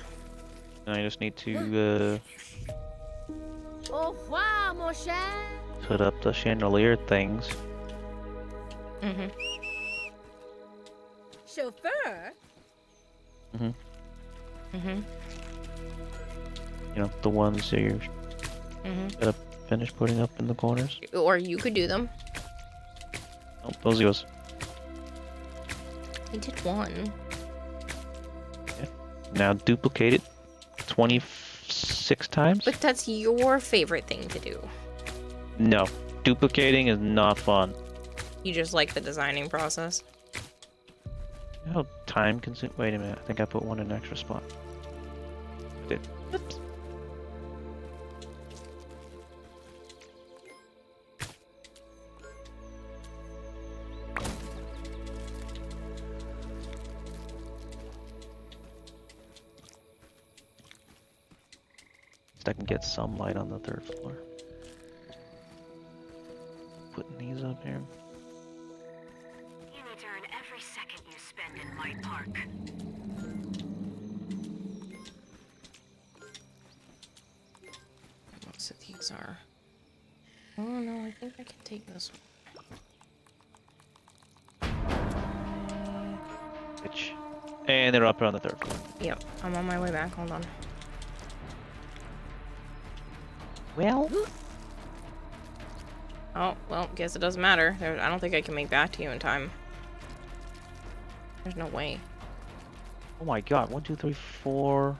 Speaker 17: I just need to
Speaker 21: Au revoir, mon cher.
Speaker 17: put up the chandelier things.
Speaker 1: Mm-hmm.
Speaker 21: Chauffeur?
Speaker 17: Mm-hmm.
Speaker 1: Mm-hmm.
Speaker 17: You know, the ones that you're gotta finish putting up in the corners.
Speaker 1: Or you could do them.
Speaker 17: Oh, those are yours.
Speaker 1: I did one.
Speaker 17: Yeah. Now duplicate it 26 times.
Speaker 1: But that's your favorite thing to do.
Speaker 17: No, duplicating is not fun.
Speaker 1: You just like the designing process.
Speaker 17: How time consuming. Wait a minute, I think I put one in an extra spot. I did. Oops. I can get some light on the 3rd floor. Putting these up here.
Speaker 20: You need to earn every second you spend in Light Park.
Speaker 1: Most of these are. Oh no, I think I can take this one.
Speaker 17: Which, and they're up here on the 3rd floor.
Speaker 1: Yep, I'm on my way back. Hold on.
Speaker 17: Well.
Speaker 1: Oh, well, guess it doesn't matter. I don't think I can make back to you in time. There's no way.
Speaker 17: Oh my god, 1, 2, 3, 4.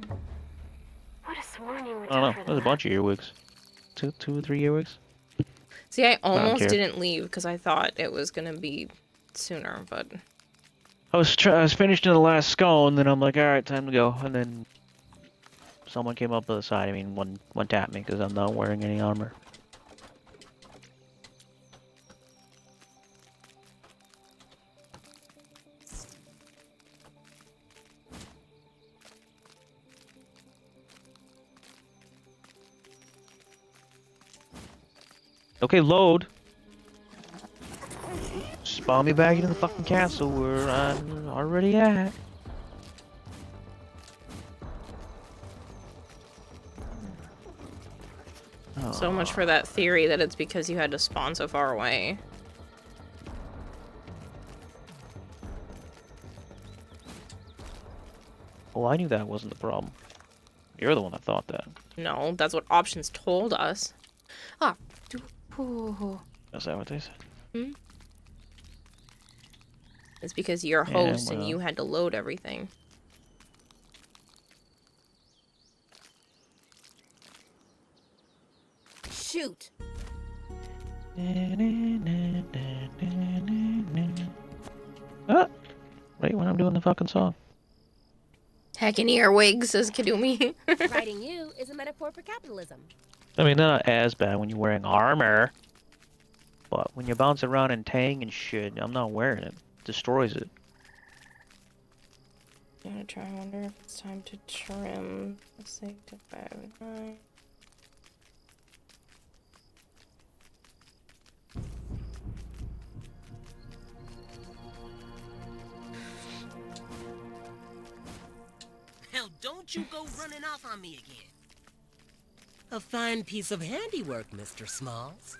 Speaker 20: Would have sworn you were
Speaker 17: I don't know.
Speaker 20: tougher
Speaker 17: There's a
Speaker 20: than
Speaker 17: bunch of earwigs. Two or three earwigs.
Speaker 1: See, I
Speaker 17: don't
Speaker 1: almost
Speaker 17: care.
Speaker 1: didn't leave because I thought it was gonna be sooner, but
Speaker 17: I was finished in the last scone, then I'm like, all right, time to go. And then someone came up the other side. I mean, one tapped me because I'm not wearing any armor. Okay, load. Spawn me back into the fucking castle where I'm already at.
Speaker 1: so much for that theory that it's because you had to spawn so far away.
Speaker 17: Oh, I knew that wasn't the problem. You're the one that thought that.
Speaker 1: No, that's what options told us. Ah.
Speaker 17: Is that what they said?
Speaker 1: Hmm? It's because you're
Speaker 17: Yeah,
Speaker 1: host and
Speaker 17: well.
Speaker 1: you had to load everything.
Speaker 21: Shoot.
Speaker 17: Ah! Wait, when I'm doing the fucking song.
Speaker 1: Heckin' earwigs, says Kadumi.
Speaker 21: Writing you is a metaphor for capitalism.
Speaker 17: I mean, not as bad when you're wearing armor. But when you bounce around and tang and shit, I'm not wearing it. Destroys it.
Speaker 1: I'm gonna try and wonder if it's time to trim. Let's say to 5 and 9.
Speaker 18: Hell, don't you go running off on me again. A fine piece of handiwork, Mr. Smalls.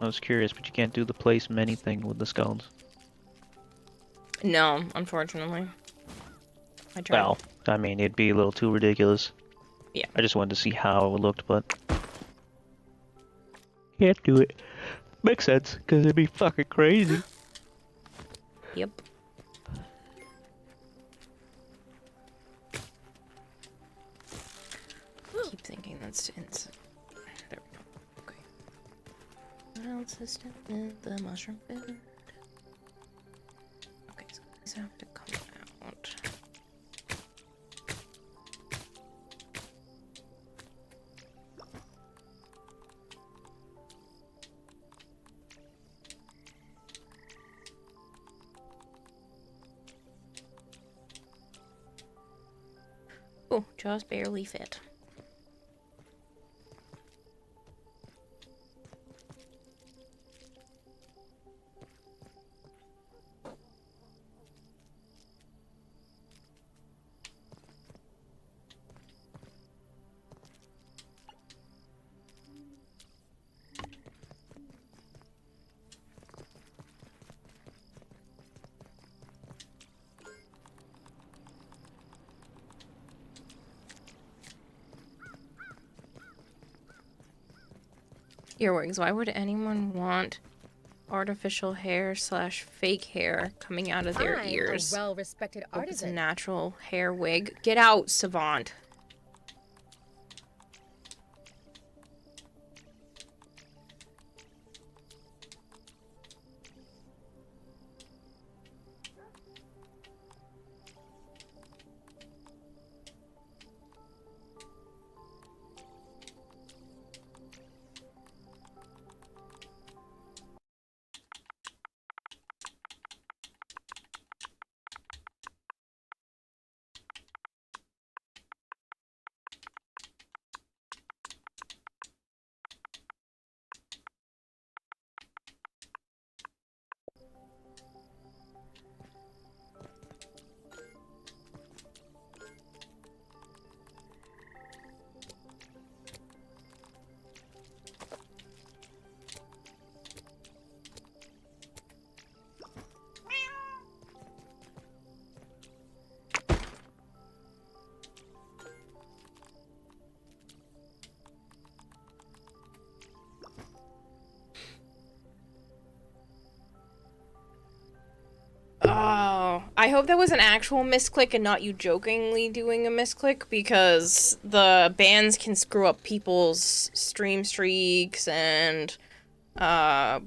Speaker 17: I was curious, but you can't do the place many thing with the scones.
Speaker 1: No, unfortunately. I tried.
Speaker 17: Well, I mean, it'd be a little too ridiculous.
Speaker 1: Yeah.
Speaker 17: I just wanted to see how it looked, but can't do it. Makes sense, because it'd be fucking crazy.
Speaker 1: Yep. Keep advanced insect. There we go. Okay. What else is in the mushroom food? Okay, so these have to come out. Oh, just barely fit. Earwigs. Why would anyone want artificial hair / fake hair coming out of their
Speaker 21: I'm
Speaker 1: ears?
Speaker 21: a well-respected
Speaker 1: Hope it's a
Speaker 21: artisan.
Speaker 1: natural hair wig. Get out, savant. Oh, I hope that was an actual misclick and not you jokingly doing a misclick, because the bans can screw up people's stream streaks and like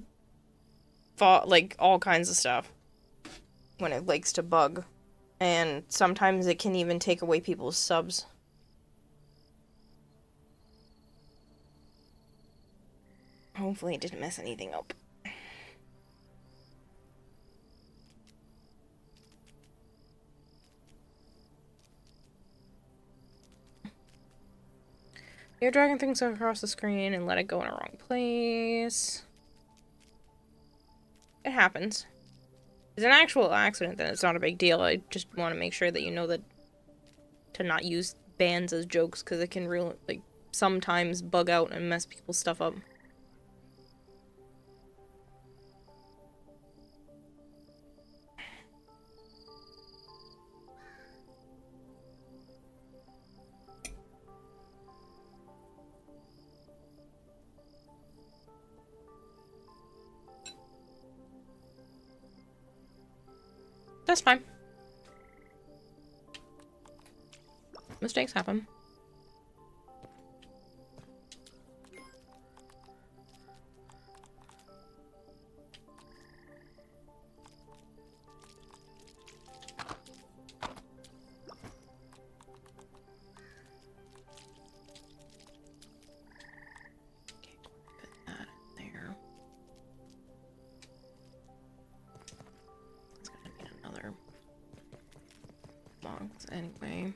Speaker 1: all kinds of stuff when it likes to bug, and sometimes it can even take away people's subs. Hopefully it didn't mess anything up. You're dragging things across the screen and let it go in a wrong place. It happens. If it's an actual accident, then it's not a big deal. I just want to make sure that you know that to not use bans as jokes, because it can really, like, sometimes bug out and mess people's stuff up. That's fine. Mistakes happen. Anyway.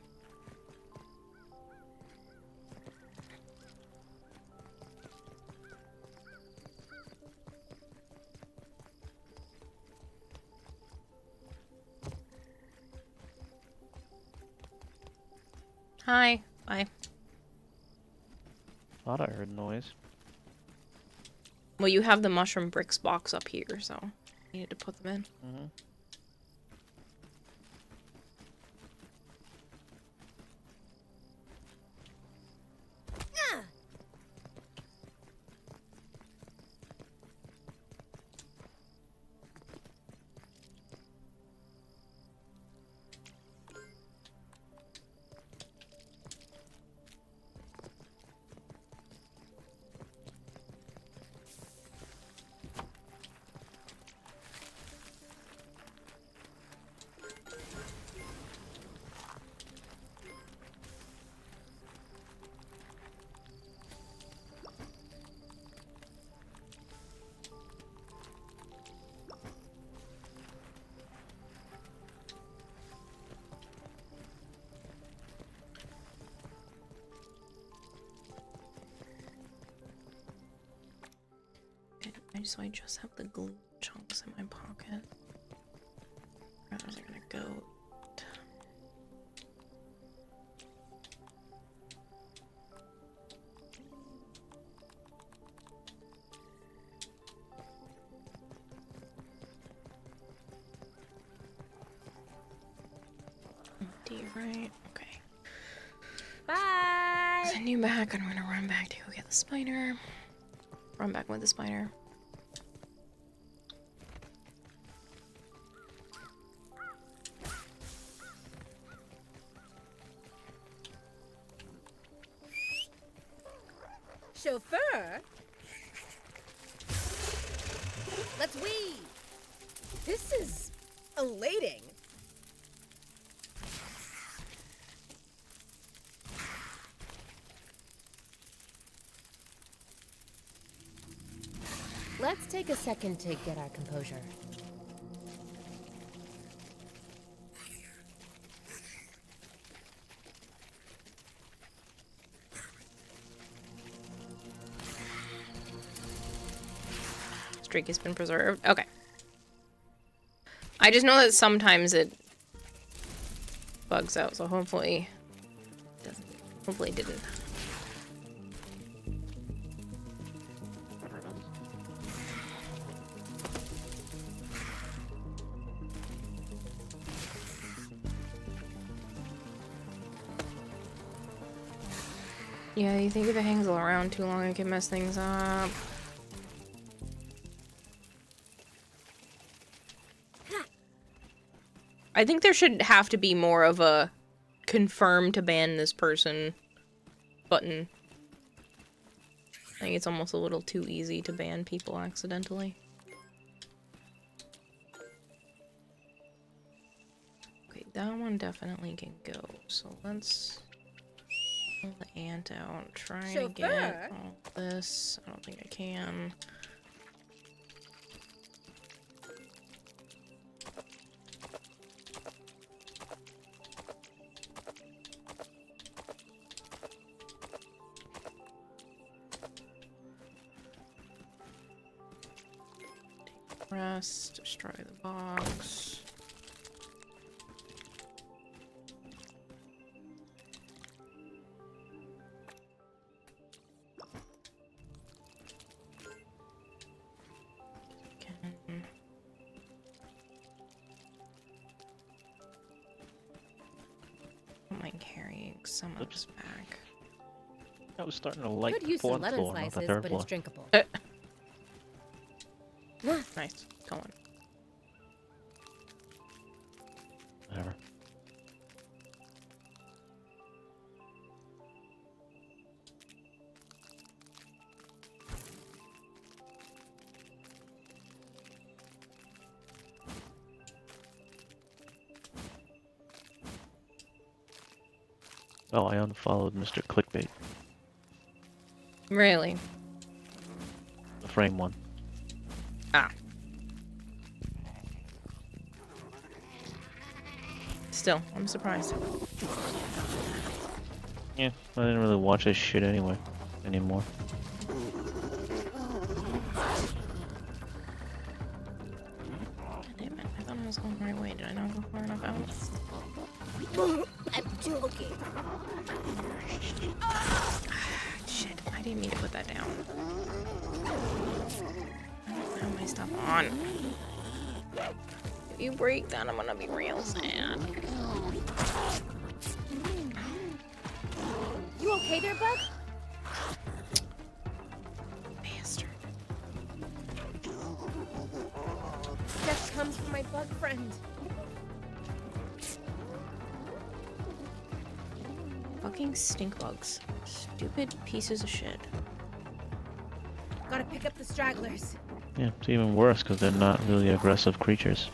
Speaker 1: Hi. Bye.
Speaker 17: Thought I heard noise.
Speaker 1: Well, you have the mushroom bricks box up here, so you need to put them in.
Speaker 17: Mm-hmm.
Speaker 1: so I just have the glue chunks in my pocket. Where was I gonna go? D, right? Okay.
Speaker 21: Bye!
Speaker 1: Send you back, and I'm gonna run back to go get the spider. Run back with the spider.
Speaker 21: Chauffeur? Let's weave! This is elating. Let's take a second to get our composure.
Speaker 1: Streak has been preserved. Okay. I just know that sometimes it bugs out, so hopefully it doesn't. Hopefully it didn't. Yeah, you think if it hangs around too long, it can mess things up. I think there should have to be more of a confirm to ban this person button. I think it's almost a little too easy to ban people accidentally. Okay, that one definitely can go. So let's pull the ant out. Try to get all this. I don't think I can. Rest, destroy the box. Don't mind carrying some of this back.
Speaker 17: I was starting to like
Speaker 21: Could
Speaker 17: the
Speaker 21: use some
Speaker 17: fourth
Speaker 21: lemon
Speaker 17: floor, not the
Speaker 21: slices,
Speaker 17: third
Speaker 21: but
Speaker 17: floor.
Speaker 21: it's drinkable.
Speaker 1: Nice. Go on.
Speaker 17: Whatever. Oh, I unfollowed Mr. Clickbait,
Speaker 1: Really?
Speaker 17: the frame one.
Speaker 1: Ah. Still, I'm surprised.
Speaker 17: Yeah, I didn't really watch this shit anyway, anymore.
Speaker 1: Damn it, I thought I was going the right way. Did I not go far enough out?
Speaker 21: I'm joking.
Speaker 1: Shit, I didn't mean to put that down. I don't have my stuff on. If you break that, I'm gonna be real sad.
Speaker 21: You okay there, bud?
Speaker 1: Bastard.
Speaker 21: Death comes from my bug friend.
Speaker 1: Fucking stink bugs. Stupid pieces of shit.
Speaker 21: Gotta pick up the stragglers.
Speaker 17: Yeah, it's even worse because they're not really aggressive creatures.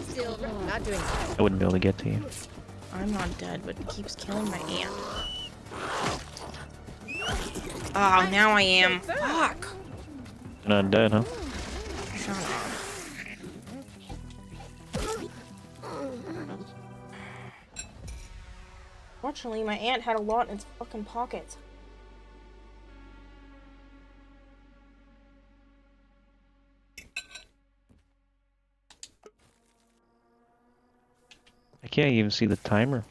Speaker 21: Still not doing
Speaker 17: I wouldn't be able to get to you.
Speaker 1: I'm not dead, but it keeps killing my ant. Oh, now I am. Fuck.
Speaker 17: You're not dead, huh?
Speaker 1: Shut up. Fortunately, my aunt had a lot in its fucking pockets.
Speaker 17: I can't even see the timer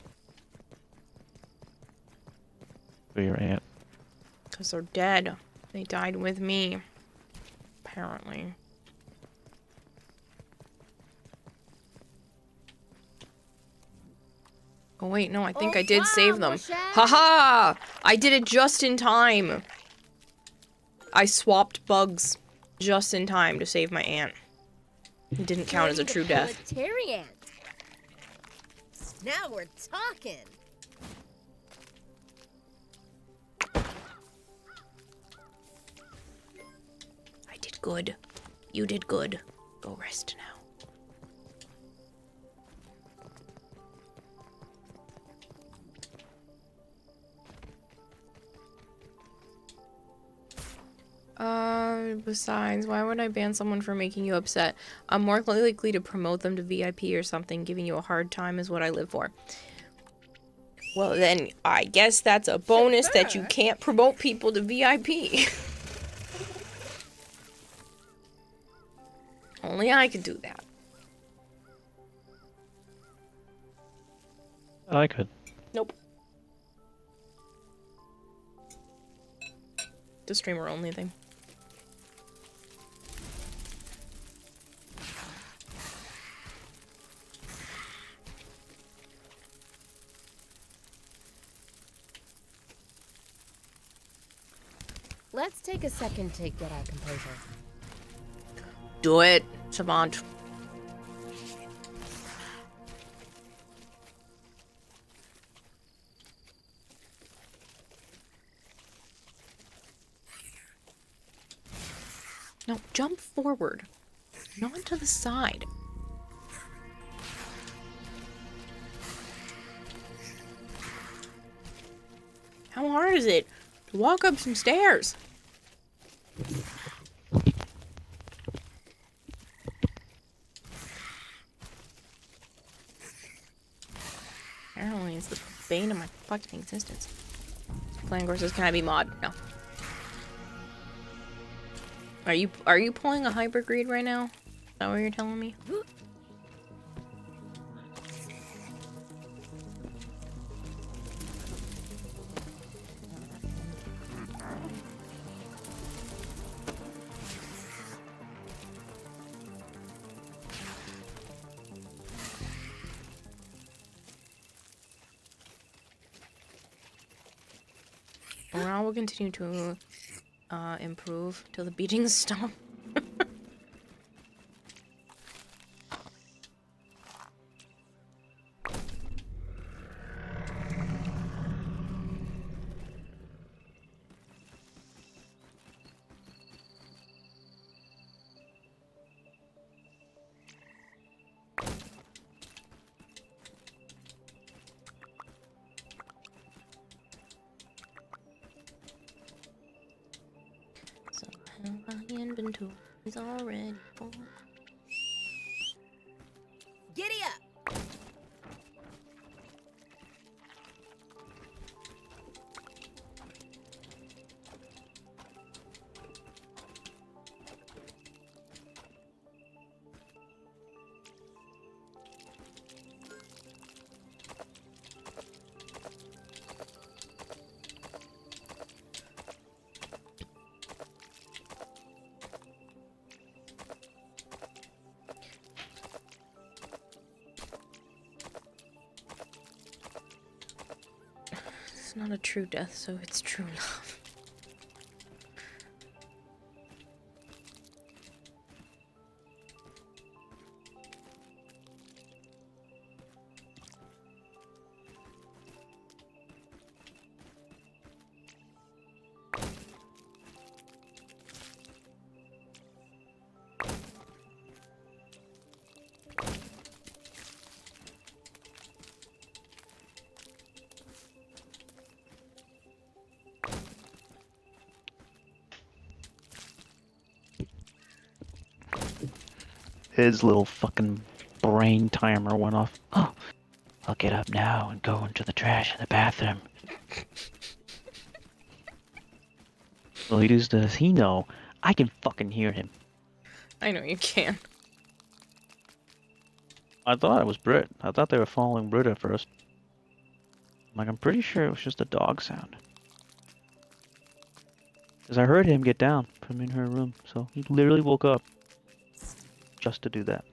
Speaker 17: for your aunt.
Speaker 1: Because they're dead. They died with me. Apparently. Oh wait, no, I think I did save them. Haha! I did it just in time. I swapped bugs just in time to save my aunt. It didn't count as a true death.
Speaker 21: Proletariat. Now we're talking.
Speaker 1: I did good. You did good. Go rest now. Besides, why would I ban someone for making you upset? I'm more likely to promote them to VIP or something. Giving you a hard time is what I live for. Well, then, I guess that's a bonus that you can't promote people to VIP. Only I could do that.
Speaker 17: I could.
Speaker 1: Nope. The streamer only thing.
Speaker 21: Let's take a second to get our composure.
Speaker 1: Do it, Savant. No, jump forward, not to the side. How hard is it to walk up some stairs? Apparently, it's the bane of my fucking existence. Playing courses, can I be mod? No. Are you pulling a hypergreed right now? Is that what you're telling me? Morale will continue to improve till the beatings stop. My inventory is already full.
Speaker 21: Giddy up!
Speaker 1: It's not a true death, so it's true love.
Speaker 17: His little fucking brain timer went off. Oh, I'll get up now and go into the trash in the bathroom. Well, does he know? I can fucking hear him.
Speaker 1: I know you can.
Speaker 17: I thought it was Brit. I thought they were following Brit at first. Like, I'm pretty sure it was just a dog sound. Because I heard him get down from in her room, so he literally woke up just to do that.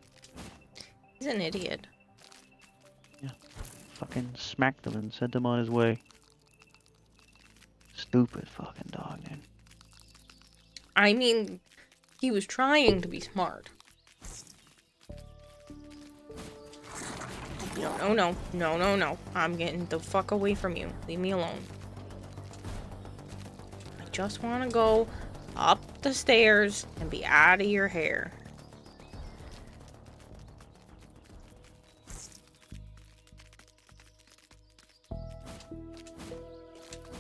Speaker 1: He's an idiot.
Speaker 17: Yeah. Fucking smacked him and sent him on his way. Stupid fucking dog, dude.
Speaker 1: I mean, he was trying to be smart. No. I'm getting the fuck away from you. Leave me alone. I just want to go up the stairs and be out of your hair.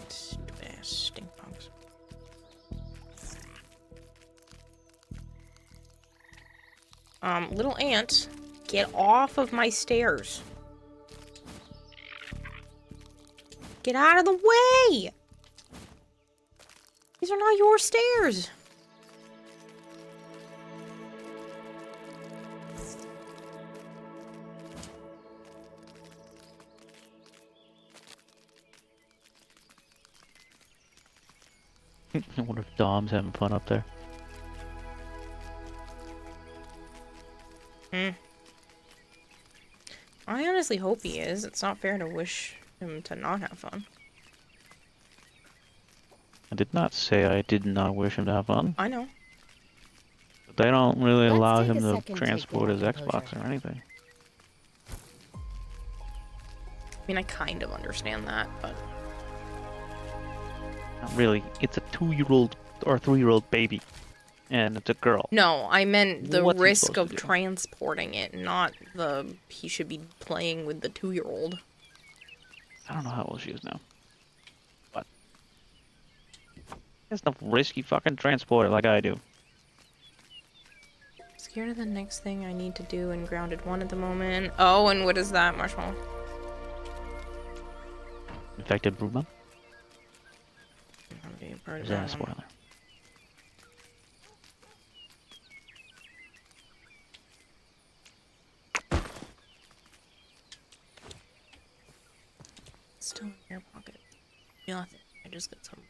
Speaker 1: Stupid ass stink bugs. Little ant, get off of my stairs. Get out of the way! These are not your stairs.
Speaker 17: I wonder if Dom's having fun up there.
Speaker 1: I honestly hope he is. It's not fair to wish him to not have fun.
Speaker 17: I did not say I did not wish him to have fun.
Speaker 1: I know.
Speaker 17: But they don't really
Speaker 21: Let's
Speaker 17: allow
Speaker 21: take
Speaker 17: him
Speaker 21: a
Speaker 17: to
Speaker 21: second to
Speaker 17: transport
Speaker 21: take
Speaker 17: his
Speaker 21: in
Speaker 17: Xbox or anything.
Speaker 1: I mean, I kind of understand that, but...
Speaker 17: Not really. It's a 2-year-old or 3-year-old baby. And it's a girl.
Speaker 1: No, I meant the
Speaker 17: What's he
Speaker 1: risk
Speaker 17: supposed to
Speaker 1: of
Speaker 17: do?
Speaker 1: transporting it, not the... He should be playing with the 2-year-old.
Speaker 17: I don't know how old she is now. But... There's no risky fucking transport it like I do.
Speaker 1: Scared of the next thing I need to do in Grounded 1 at the moment. Oh, and what is that, Marshmallow?
Speaker 17: Infected broodmom?
Speaker 1: Okay, part of
Speaker 17: Is that a
Speaker 1: that one.
Speaker 17: spoiler?
Speaker 1: Still in your pocket. Nothing. I just got some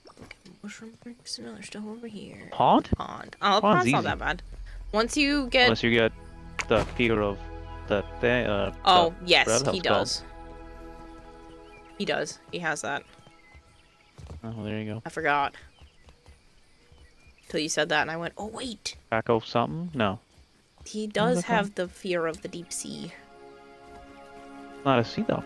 Speaker 1: fucking mushroom bricks. No, they're still over here.
Speaker 17: Pond?
Speaker 1: Pond. Oh,
Speaker 17: Pond's
Speaker 1: pond's not
Speaker 17: easy.
Speaker 1: that bad. Once you get...
Speaker 17: Unless you get the fear of the thing,
Speaker 1: Oh,
Speaker 17: the
Speaker 1: yes,
Speaker 17: bread
Speaker 1: he
Speaker 17: house
Speaker 1: does. He does. He has that.
Speaker 17: called. Oh, there you go.
Speaker 1: I forgot. Till you said that, and I went, oh, wait.
Speaker 17: Krakow something? No.
Speaker 1: He
Speaker 17: What
Speaker 1: does
Speaker 17: is it called?
Speaker 1: have the fear of the deep sea.
Speaker 17: Not a sea though.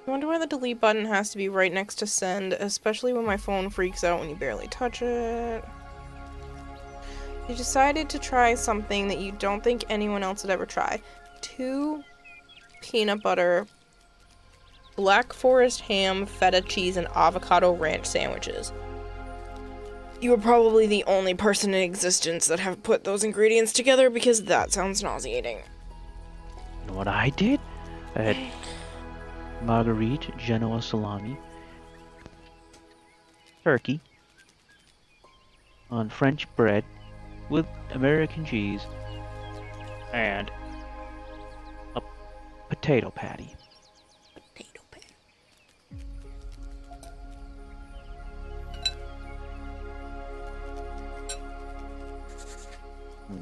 Speaker 1: I wonder why the delete button has to be right next to send, especially when my phone freaks out when you barely touch it. You decided to try something that you don't think anyone else would ever try. 2 peanut butter, black forest ham, feta cheese, and avocado ranch sandwiches. You are probably the only person in existence that have put those ingredients together because that sounds nauseating.
Speaker 17: You know what I did? I had Marguerite, Genoa salami, turkey, on French bread with American cheese, and a potato patty.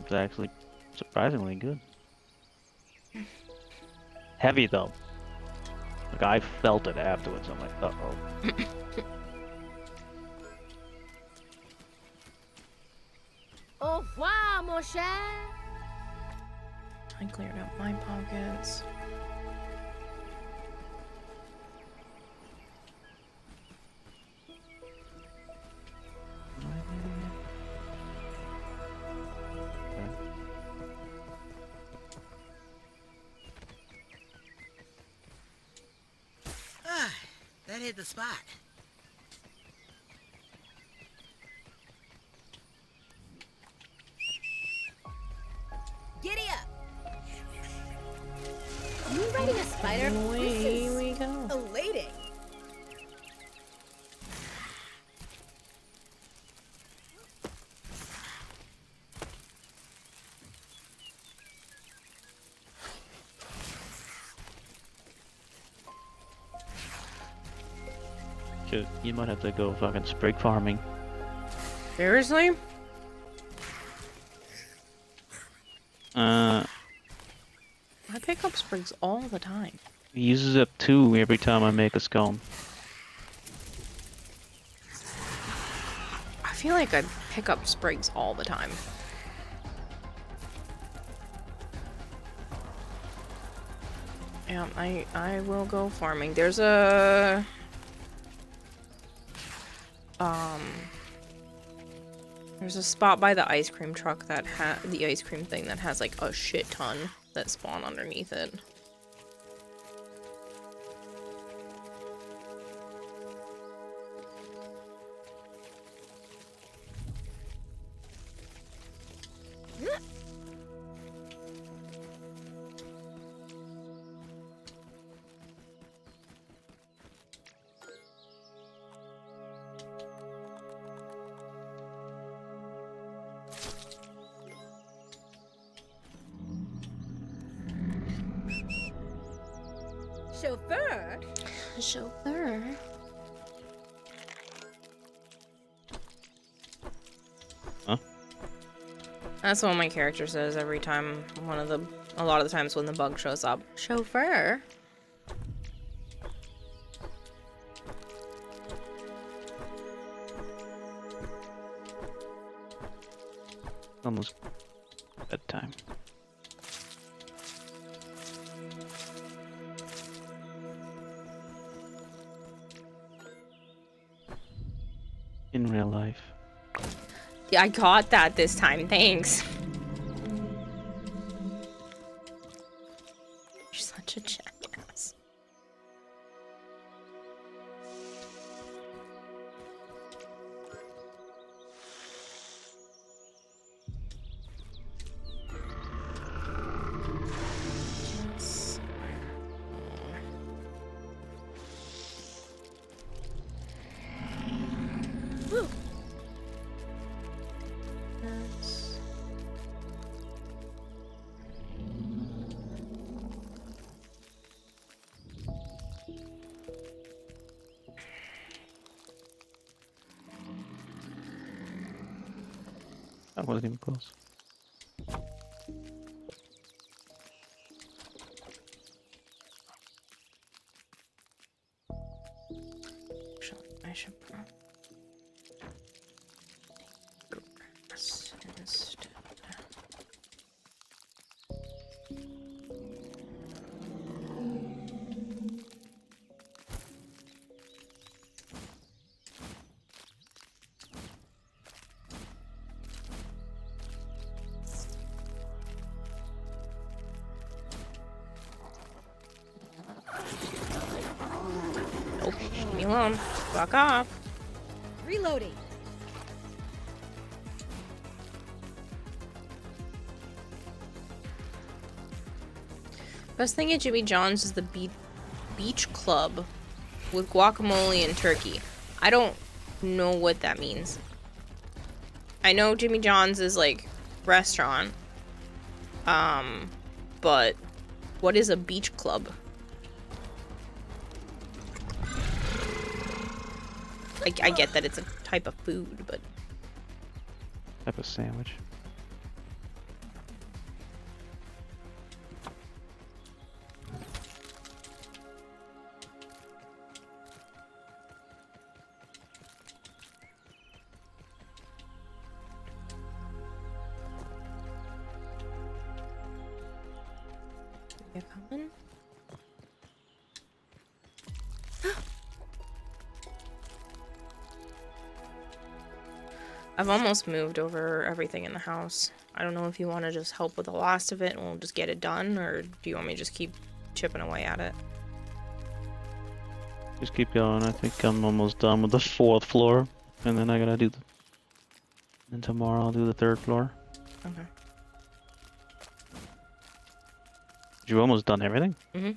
Speaker 17: It's actually surprisingly good. Heavy though. Like I felt it afterwards. I'm like, uh-oh.
Speaker 21: Au revoir, mon cher.
Speaker 1: I cleared out my pockets.
Speaker 18: hit the spot. Giddy up! You riding a spider?
Speaker 1: Away we go.
Speaker 18: Elating.
Speaker 17: Shoot, you might have to go fucking sprig farming.
Speaker 1: Seriously? I pick up sprigs all the time.
Speaker 17: He uses up 2 every time I make a scone.
Speaker 1: I feel like I pick up sprigs all the time. Yeah, I will go farming. There's a there's a spot by the ice cream truck that the ice cream thing that has like a shit ton that spawn underneath it.
Speaker 21: Chauffeur?
Speaker 1: Chauffeur?
Speaker 17: Huh?
Speaker 1: That's what my character says every time a lot of the times when the bug shows up. Chauffeur?
Speaker 17: Almost bedtime. In real life.
Speaker 1: Yeah, I got that this time, thanks. You're such a jackass.
Speaker 21: Woo.
Speaker 17: That wasn't even close.
Speaker 1: I should instead. Nope, leave me alone. Fuck off.
Speaker 21: Reloading.
Speaker 1: Best thing at Jimmy John's is the beach club with guacamole and turkey. I don't know what that means. I know Jimmy John's is like restaurant. But what is a beach club? I get that it's a type of food, but
Speaker 17: Type of sandwich.
Speaker 1: you coming? I've almost moved over everything in the house. I don't know if you want to just help with the last of it and we'll just get it done, or do you want me to just keep chipping away at it?
Speaker 17: Just keep going. I think I'm almost done with the 4th floor, and then I gotta do the. And tomorrow I'll do the 3rd floor.
Speaker 1: Okay.
Speaker 17: You almost done everything?
Speaker 1: Mm-hmm.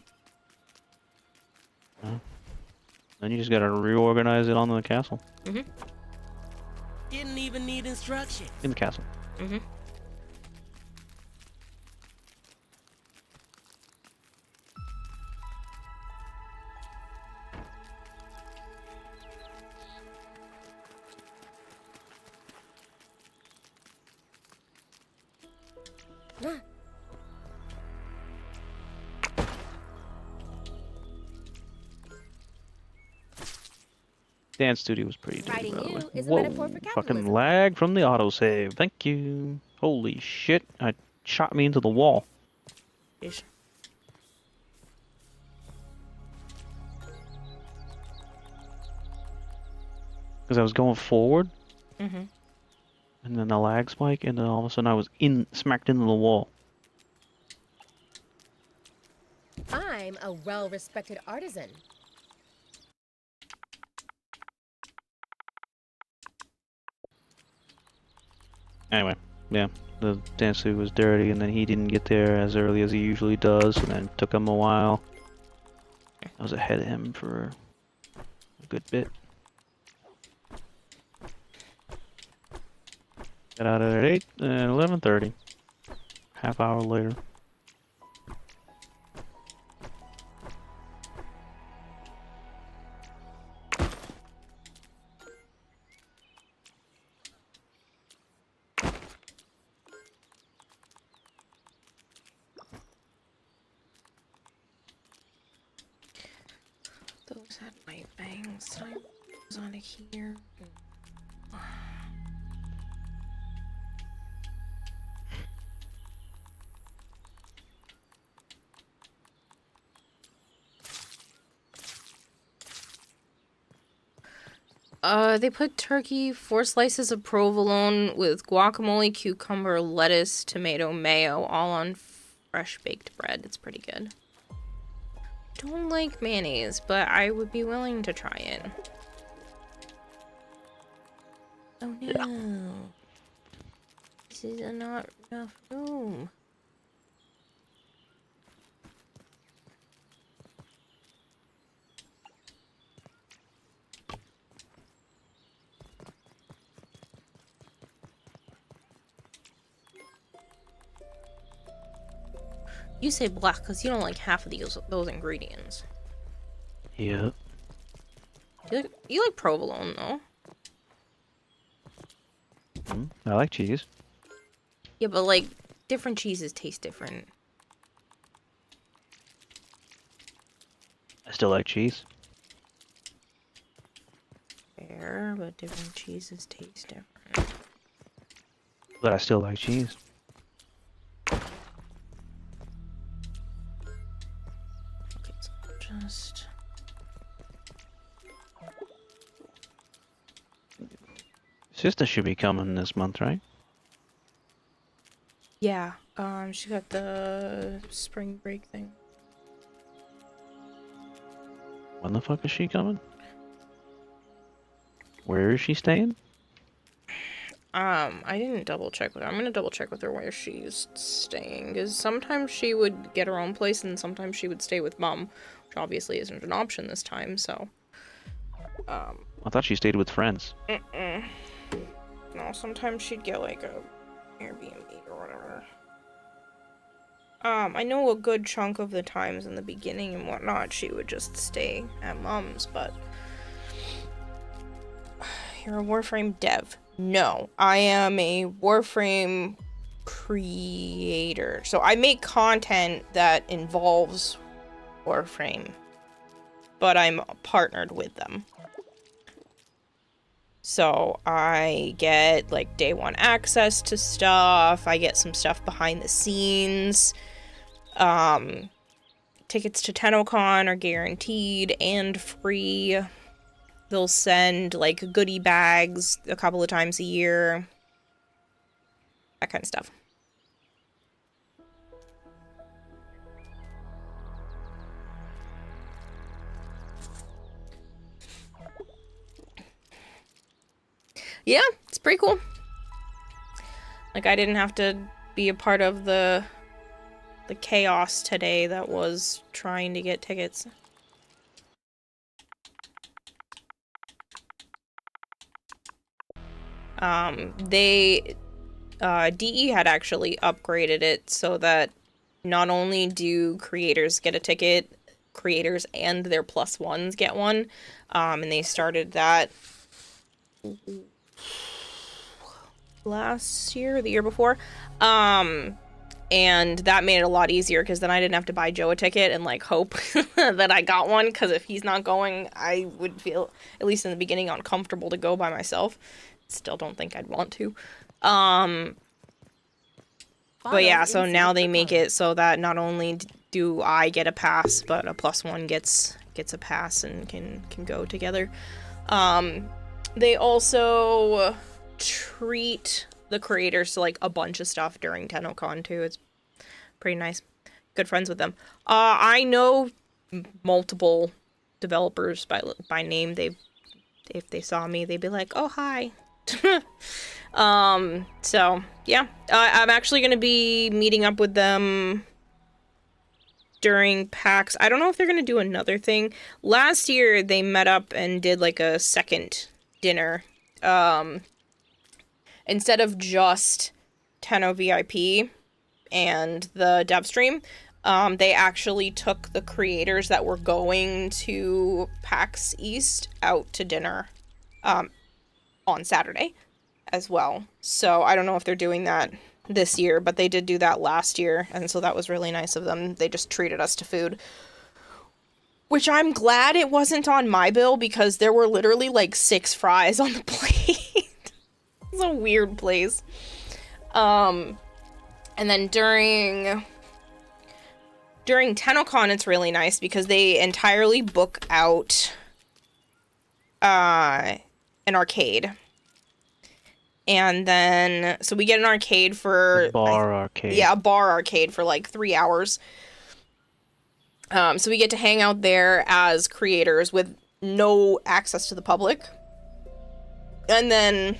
Speaker 17: Oh. Then you just gotta reorganize it on the castle.
Speaker 1: Mm-hmm.
Speaker 18: Didn't even need instructions.
Speaker 17: In the castle.
Speaker 1: Mm-hmm.
Speaker 21: Ah.
Speaker 17: Dance studio was pretty dirty,
Speaker 21: Writing
Speaker 17: by the way.
Speaker 21: you is a
Speaker 17: Whoa,
Speaker 21: metaphor for
Speaker 17: fucking
Speaker 21: capitalism.
Speaker 17: lag from the autosave. Thank you. Holy shit, it shot me into the wall.
Speaker 1: Ish.
Speaker 17: Because I was going forward,
Speaker 1: Mm-hmm.
Speaker 17: and then the lag spike, and then all of a sudden I was smacked into the wall.
Speaker 21: I'm a well-respected artisan.
Speaker 17: Anyway, yeah, the dance suit was dirty, and then he didn't get there as early as he usually does, and then it took him a while. I was ahead of him for a good bit. Got out at 8 and 11:30. Half hour later.
Speaker 1: Those had my bangs. Time was on here. They put turkey, 4 slices of provolone with guacamole, cucumber, lettuce, tomato, mayo, all on fresh baked bread. It's pretty good. Don't like mayonnaise, but I would be willing to try it. Oh no.
Speaker 17: Yeah.
Speaker 1: This is not enough room. You say black because you don't like half of those ingredients.
Speaker 17: Yeah.
Speaker 1: You like provolone though.
Speaker 17: I like cheese.
Speaker 1: Yeah, but like different cheeses taste different.
Speaker 17: I still like cheese.
Speaker 1: Fair, but different cheeses taste different.
Speaker 17: But I still like cheese.
Speaker 1: Okay, so just...
Speaker 17: Sister should be coming this month, right?
Speaker 1: Yeah, she got the spring break thing.
Speaker 17: When the fuck is she coming? Where is she staying?
Speaker 1: I didn't double check with her. I'm gonna double check with her where she's staying, because sometimes she would get her own place and sometimes she would stay with Mom, which obviously isn't an option this time, so...
Speaker 17: I thought she stayed with friends.
Speaker 1: No, sometimes she'd get like a Airbnb or whatever. I know a good chunk of the times in the beginning and whatnot, she would just stay at Mom's, but... You're a Warframe dev. No, I am a Warframe creator. So I make content that involves Warframe, but I'm partnered with them. So I get like day one access to stuff. I get some stuff behind the scenes. Tickets to TennoCon are guaranteed and free. They'll send like goodie bags a couple of times a year. That kind of stuff. Yeah, it's pretty cool. Like, I didn't have to be a part of the chaos today that was trying to get tickets. DE had actually upgraded it so that not only do creators get a ticket, creators and their +1s get one. And they started that last year, the year before. And that made it a lot easier because then I didn't have to buy Joe a ticket and like hope that I got one, because if he's not going, I would feel, at least in the beginning, uncomfortable to go by myself. Still don't think I'd want to. But yeah, so now they make it so that not only do I get a pass, but a +1 gets a pass and can go together. They also treat the creators to like a bunch of stuff during TennoCon too. It's pretty nice. Good friends with them. I know multiple developers by name. If they saw me, they'd be like, "Oh, hi." So yeah, I'm actually gonna be meeting up with them during PAX. I don't know if they're gonna do another thing. Last year they met up and did like a second dinner. Instead of just Tenno VIP and the dev stream, they actually took the creators that were going to PAX East out to dinner on Saturday as well. So I don't know if they're doing that this year, but they did do that last year, and so that was really nice of them. They just treated us to food, which I'm glad it wasn't on my bill, because there were literally like 6 fries on the plate. It's a weird place. And then during TennoCon, it's really nice because they entirely book out an arcade. And then, so we get an arcade for...
Speaker 17: arcade.
Speaker 1: Yeah, a bar arcade for like 3 hours. So we get to hang out there as creators with no access to the public. And then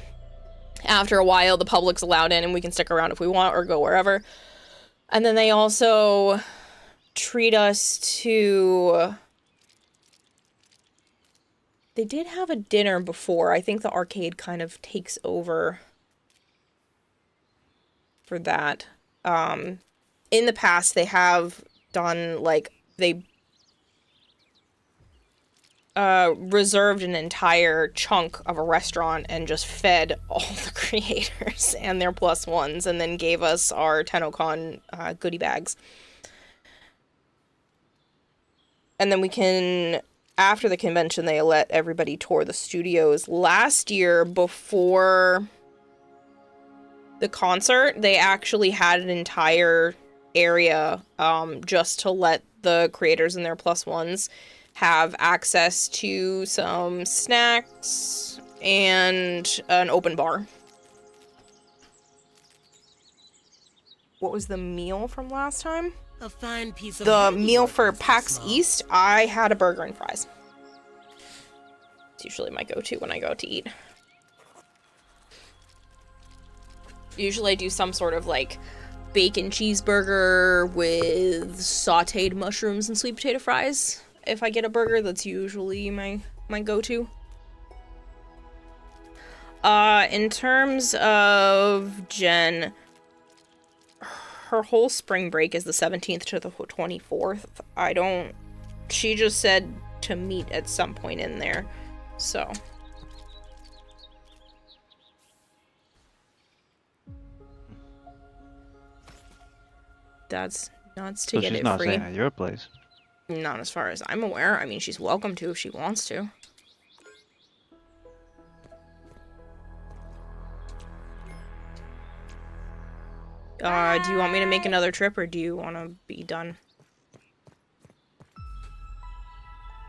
Speaker 1: after a while, the public's allowed in and we can stick around if we want or go wherever. And then they also treat us to... They did have a dinner before. I think the arcade kind of takes over for that. In the past, they have done, like, they reserved an entire chunk of a restaurant and just fed all the creators and their +1s, and then gave us our TennoCon goodie bags. And then we can... After the convention, they let everybody tour the studios. Last year, before the concert, they actually had an entire area just to let the creators and their +1s have access to some snacks and an open bar. What was the meal from last time?
Speaker 18: A fine piece of
Speaker 1: The meal for PAX East, I had a burger and fries. It's usually my go-to when I go out to eat. Usually I do some sort of like bacon cheeseburger with sauteed mushrooms and sweet potato fries. If I get a burger, that's usually my go-to. In terms of Jen, her whole spring break is the 17th to the 24th. She just said to meet at some point in there, so. That's nuts to
Speaker 17: So
Speaker 1: get
Speaker 17: she's
Speaker 1: it
Speaker 17: not
Speaker 1: free.
Speaker 17: staying at your place.
Speaker 1: Not as far as I'm aware. I mean, she's welcome to if she wants to. Do you want me to make another trip, or do you want to be done?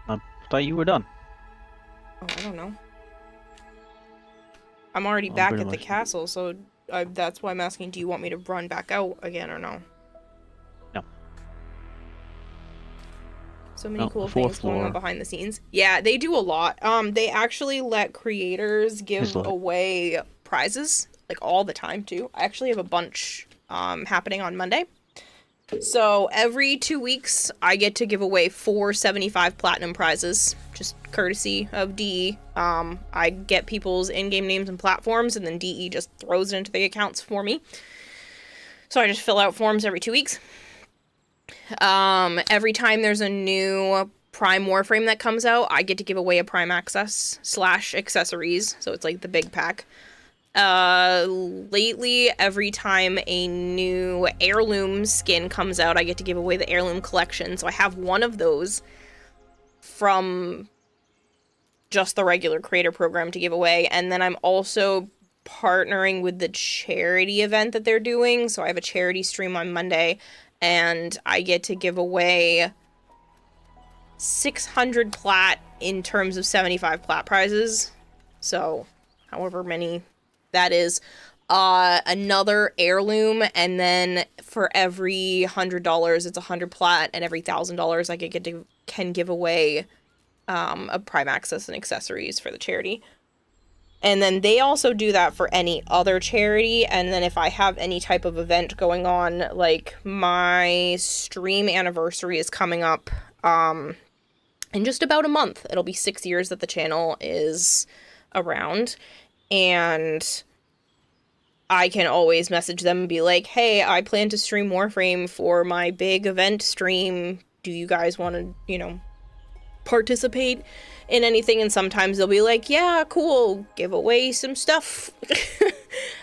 Speaker 17: I thought you were done.
Speaker 1: Oh, I don't know. I'm already
Speaker 17: I'm
Speaker 1: back
Speaker 17: pretty
Speaker 1: at the
Speaker 17: much-
Speaker 1: castle, so that's why I'm asking, do you want me to run back out again or no?
Speaker 17: No.
Speaker 1: So many cool
Speaker 17: fourth
Speaker 1: things going on
Speaker 17: floor.
Speaker 1: behind the scenes. Yeah, they do a lot. They actually let creators give away prizes like all the time too. I actually have a bunch happening on Monday. So every 2 weeks, I get to give away 475 platinum prizes, just courtesy of DE. I get people's in-game names and platforms, and then DE just throws it into the accounts for me. So I just fill out forms every 2 weeks. Every time there's a new Prime Warframe that comes out, I get to give away a Prime Access / accessories. So it's like the big pack. Lately, every time a new heirloom skin comes out, I get to give away the heirloom collection. So I have one of those from just the regular creator program to give away. And then I'm also partnering with the charity event that they're doing. So I have a charity stream on Monday, and I get to give away 600 plat in terms of 75 plat prizes. So however many that is. Another heirloom, and then for every $100 it's 100 plat, and every $1,000 I can give away a Prime Access and accessories for the charity. And then they also do that for any other charity. And then if I have any type of event going on, like my stream anniversary is coming up in just about a month. It'll be 6 years that the channel is around. And I can always message them and be like, hey, I plan to stream Warframe for my big event stream. Do you guys want to, you know, participate in anything? And sometimes they'll be like, yeah, cool, give away some stuff.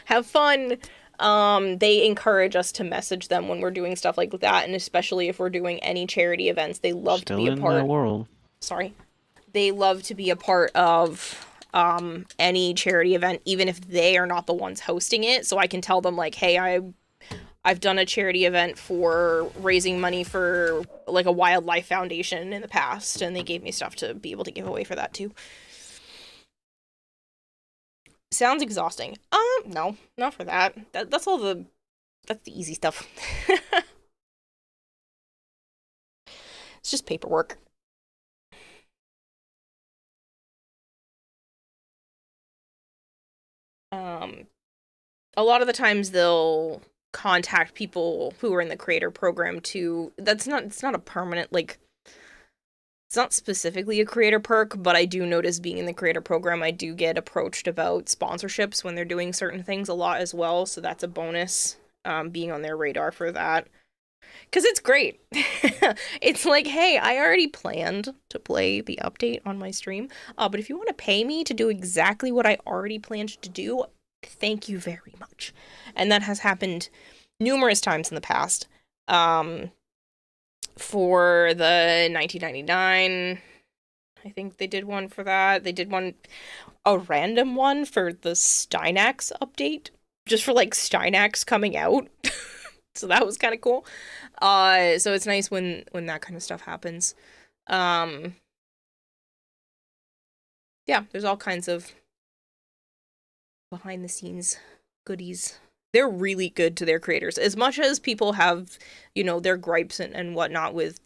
Speaker 1: Have fun. They encourage us to message them when we're doing stuff like that, and especially if we're doing any charity events, they love to be a part.
Speaker 17: Still in that world.
Speaker 1: Sorry. They love to be a part of any charity event, even if they are not the ones hosting it. So I can tell them like, hey, I've done a charity event for raising money for like a wildlife foundation in the past, and they gave me stuff to be able to give away for that too. Sounds exhausting. No, not for that. That's the easy stuff. It's just paperwork. A lot of the times they'll contact people who are in the creator program to, it's not a permanent, like, it's not specifically a creator perk, but I do notice being in the creator program, I do get approached about sponsorships when they're doing certain things a lot as well, so that's a bonus, being on their radar for that. Because it's great. It's like, hey, I already planned to play the update on my stream, but if you want to pay me to do exactly what I already planned to do, thank you very much. And that has happened numerous times in the past. For the 1999, I think they did one for that. They did a random one for the Steinax update, just for like Steinax coming out. So that was kind of cool. So it's nice when that kind of stuff happens. Yeah, there's all kinds of behind the scenes goodies. They're really good to their creators. As much as people have, you know, their gripes and whatnot with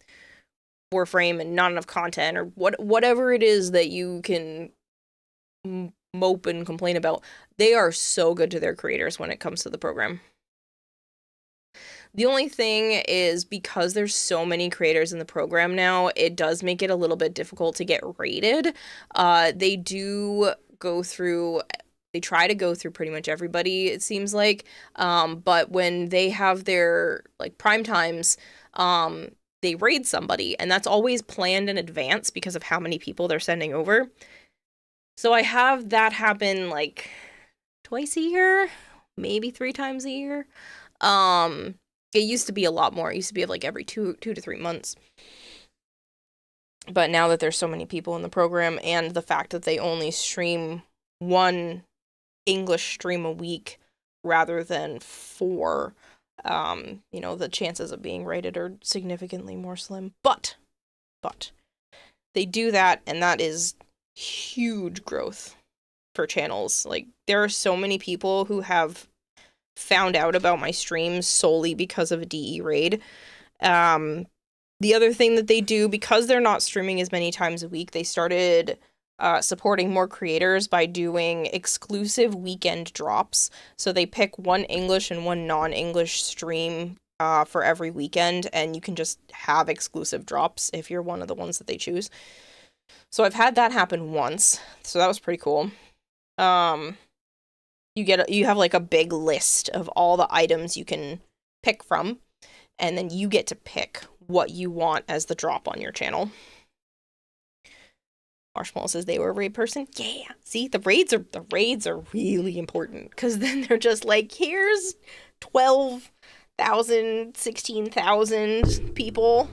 Speaker 1: Warframe and not enough content or whatever it is that you can mope and complain about, they are so good to their creators when it comes to the program. The only thing is, because there's so many creators in the program now, it does make it a little bit difficult to get rated. They try to go through pretty much everybody, it seems like. But when they have their like prime times, they raid somebody, and that's always planned in advance because of how many people they're sending over. So I have that happen like twice a year, maybe 3 times a year. It used to be a lot more. It used to be like every 2 to 3 months. But now that there's so many people in the program, and the fact that they only stream 1 English stream a week rather than 4, you know, the chances of being rated are significantly more slim. But they do that, and that is huge growth for channels. Like, there are so many people who have found out about my streams solely because of a DE raid. The other thing that they do, because they're not streaming as many times a week, they started supporting more creators by doing exclusive weekend drops. So they pick one English and one non-English stream for every weekend, and you can just have exclusive drops if you're one of the ones that they choose. So I've had that happen once, so that was pretty cool. You have like a big list of all the items you can pick from, and then you get to pick what you want as the drop on your channel. Marshmallow says they were a raid person. Yeah, see, the raids are really important, because then they're just like, here's 12,000, 16,000 people.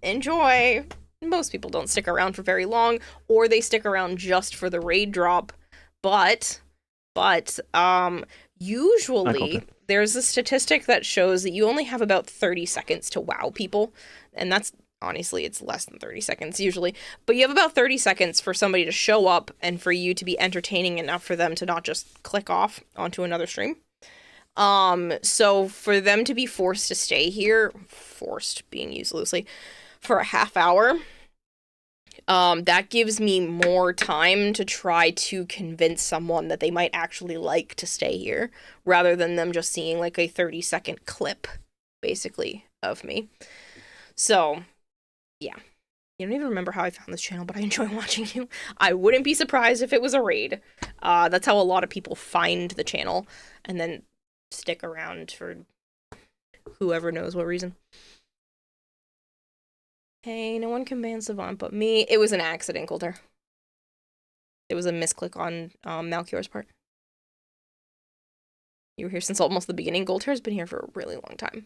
Speaker 1: Enjoy. Most people don't stick around for very long, or they stick around just for the raid drop. But usually there's a statistic that shows that you only have about 30 seconds to wow people, and that's honestly, it's less than 30 seconds usually, but you have about 30 seconds for somebody to show up and for you to be entertaining enough for them to not just click off onto another stream. So for them to be forced to stay here, forced being used loosely, for a half hour, that gives me more time to try to convince someone that they might actually like to stay here, rather than them just seeing like a 30-second clip, basically, of me. So, yeah. You don't even remember how I found this channel, but I enjoy watching you. I wouldn't be surprised if it was a raid. That's how a lot of people find the channel, and then stick around for whoever knows what reason. Hey, no one can ban Savant but me. It was an accident, Coulter. It was a misclick on Malchior's part. You were here since almost the beginning. Goldhair's been here for a really long time.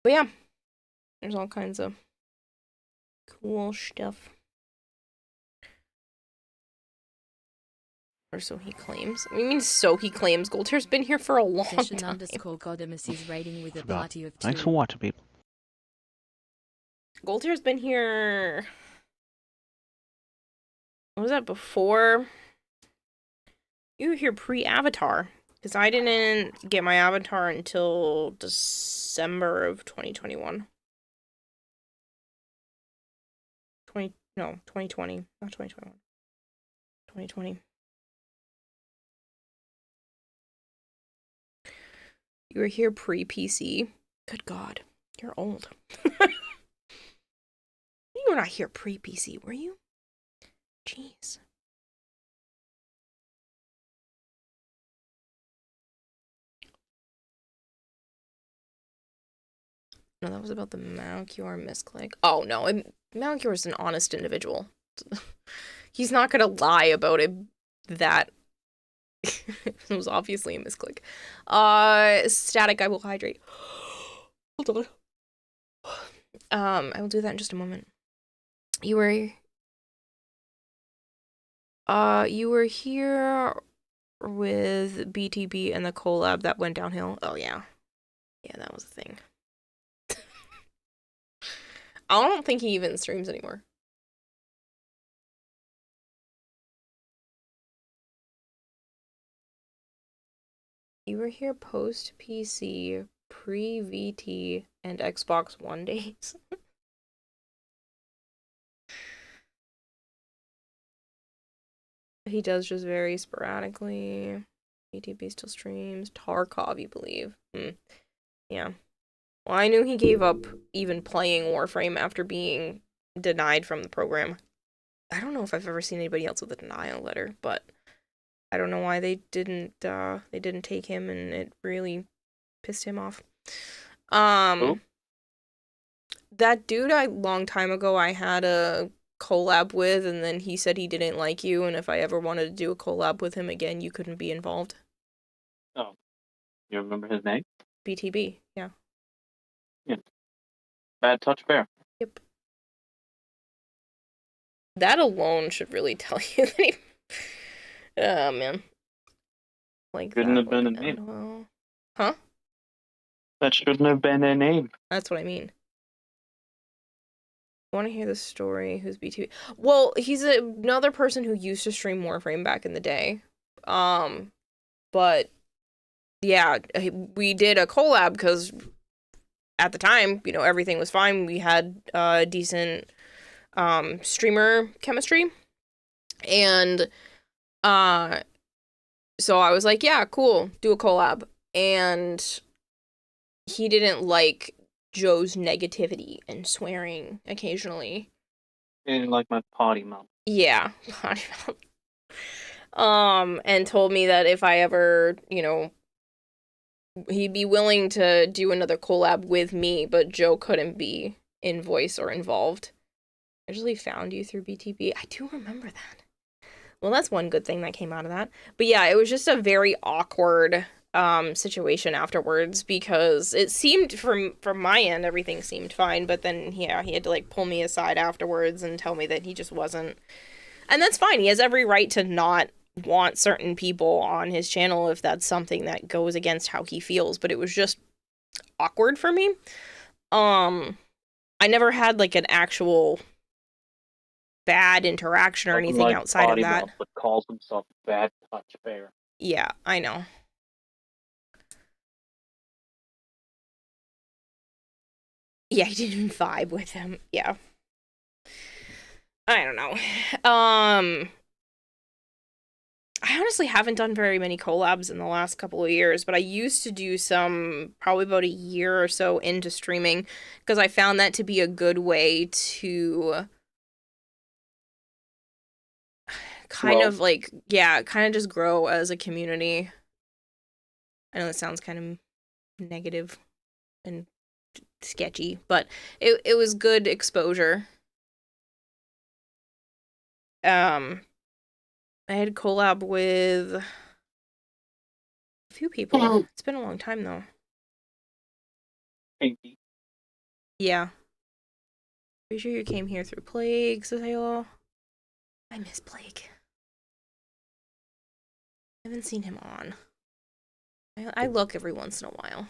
Speaker 1: But yeah, there's all kinds of cool stuff. Or so he claims. I mean, so he claims. Goldhair's been here for a long time.
Speaker 17: With a party of Thanks for watching, people.
Speaker 1: Goldhair's been here. What was that before? You were here pre-Avatar. Because I didn't get my Avatar until December of 2021. 2020. Not 2021. 2020. You were here pre-PC. Good God. You're old. You were not here pre-PC, were you? Jeez. No, that was about the Malchior misclick. Oh, no. Malchior is an honest individual. He's not going to lie about it that it was obviously a misclick. Static, I will hydrate. Hold on. I will do that in just a moment. You were here with BTB and the collab that went downhill. Oh yeah. Yeah, that was a thing. I don't think he even streams anymore. You were here post PC, pre VT, and Xbox One days. He does just very sporadically. BTB still streams. Tarkov, you believe? Yeah. Well, I knew he gave up even playing Warframe after being denied from the program. I don't know if I've ever seen anybody else with a denial letter, but I don't know why they didn't take him, and it really pissed him off. That dude long time ago I had a collab with, and then he said he didn't like you, and if I ever wanted to do a collab with him again, you couldn't be involved.
Speaker 4: Oh. You remember his name?
Speaker 1: BTB, yeah.
Speaker 4: Yeah. Bad Touch Bear.
Speaker 1: Yep. That alone should really tell you that he... Oh, man. Like,
Speaker 4: shouldn't have been a name.
Speaker 1: Well... Huh?
Speaker 4: That shouldn't have been a name.
Speaker 1: That's what I mean. I want to hear the story. Who's BTB? Well, he's another person who used to stream Warframe back in the day. But yeah, we did a collab because at the time, you know, everything was fine. We had decent streamer chemistry, and so I was like, yeah, cool, do a collab. And he didn't like Joe's negativity and swearing occasionally.
Speaker 4: And like my potty mouth.
Speaker 1: Yeah, potty mouth. And told me that if I ever, you know, he'd be willing to do another collab with me, but Joe couldn't be in voice or involved. I usually found you through BTB. I do remember that. Well, that's one good thing that came out of that. But yeah, it was just a very awkward situation afterwards, because it seemed from my end everything seemed fine, but then yeah, he had to like pull me aside afterwards and tell me that he just wasn't. And that's fine. He has every right to not want certain people on his channel if that's something that goes against how he feels, but it was just awkward for me. I never had like an actual bad interaction or anything
Speaker 4: like
Speaker 1: outside of that.
Speaker 4: But calls himself Bad Touch Bear.
Speaker 1: Yeah, I know. Yeah, he didn't vibe with him. Yeah. I don't know. I honestly haven't done very many collabs in the last couple of years, but I used to do some probably about a year or so into streaming, because I found that to be a good way to kind of like, yeah, kind of just grow as a community. I know that sounds kind of negative and sketchy, but it was good exposure. I had collab with a few people. It's been a long time though.
Speaker 4: Pinky.
Speaker 1: Yeah. Pretty sure you came here through Plague, Sahelo. I miss Plague. I haven't seen him on. I look every once in a while.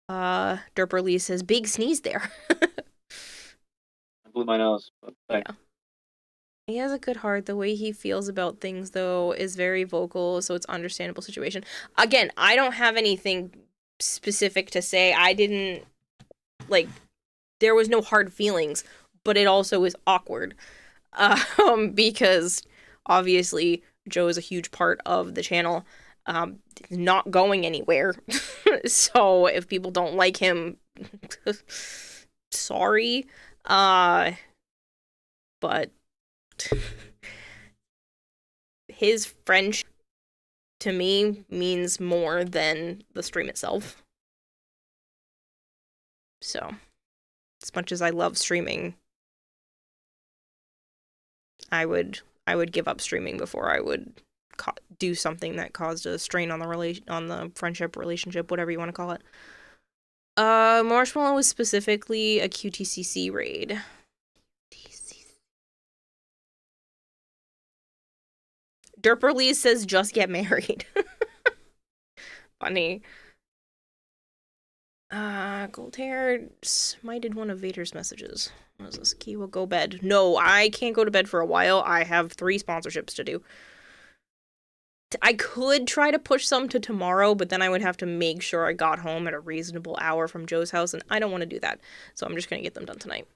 Speaker 1: Derper Lee says, big sneeze there.
Speaker 4: I blew my nose. But
Speaker 1: yeah. He has a good heart. The way he feels about things, though, is very vocal, so it's understandable situation. Again, I don't have anything specific to say. I didn't, like, there was no hard feelings, but it also is awkward. Because, obviously, Joe is a huge part of the channel. Not going anywhere. So, if people don't like him, sorry. But his friendship to me means more than the stream itself. So, as much as I love streaming, I would give up streaming before I would do something that caused a strain on the friendship, relationship, whatever you want to call it. Marshmallow was specifically a QTCC raid. Derper Lee says, just get married. Funny. Gold hair smited one of Vader's messages. What is this? Kiwa, go bed. No, I can't go to bed for a while. I have 3 sponsorships to do. I could try to push some to tomorrow, but then I would have to make sure I got home at a reasonable hour from Joe's house, and I don't want to do that. So I'm just going to get them done tonight.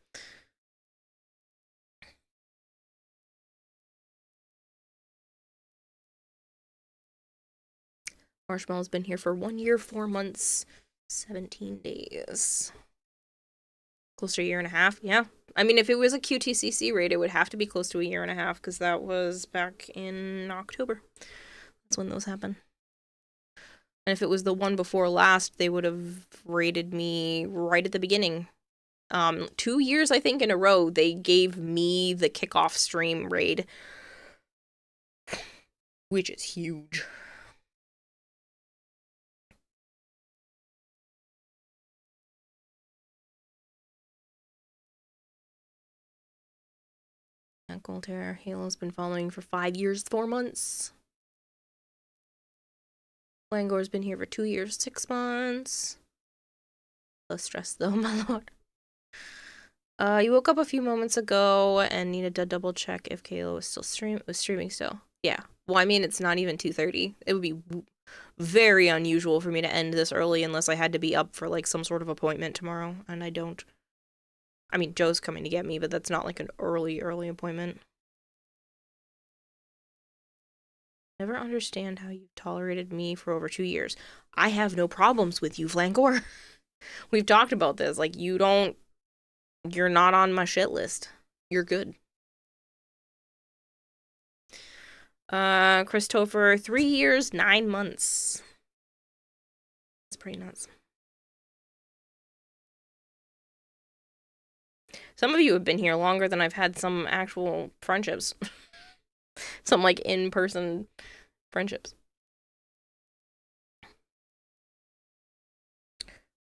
Speaker 1: Marshmallow's been here for 1 year, 4 months, 17 days. Close to a year and a half, yeah. I mean, if it was a QTCC raid, it would have to be close to a year and a half, because that was back in October. That's when those happened. And if it was the one before last, they would have raided me right at the beginning. 2 years, I think, in a row, they gave me the kickoff stream raid, which is huge. Gold hair. Halo's been following for 5 years, 4 months. Langor's been here for 2 years, 6 months. Less stress though, my lord. You woke up a few moments ago and needed to double check if Kayla was still streaming still. Yeah. Well, I mean, it's not even 2:30. It would be very unusual for me to end this early unless I had to be up for, like, some sort of appointment tomorrow, and I don't. I mean, Joe's coming to get me, but that's not, like, an early appointment. Never understand how you've tolerated me for over 2 years. I have no problems with you, Flancor. We've talked about this. Like, you're not on my shit list. You're good. Christopher, 3 years, 9 months. That's pretty nuts. Some of you have been here longer than I've had some actual friendships. Some, like, in-person friendships.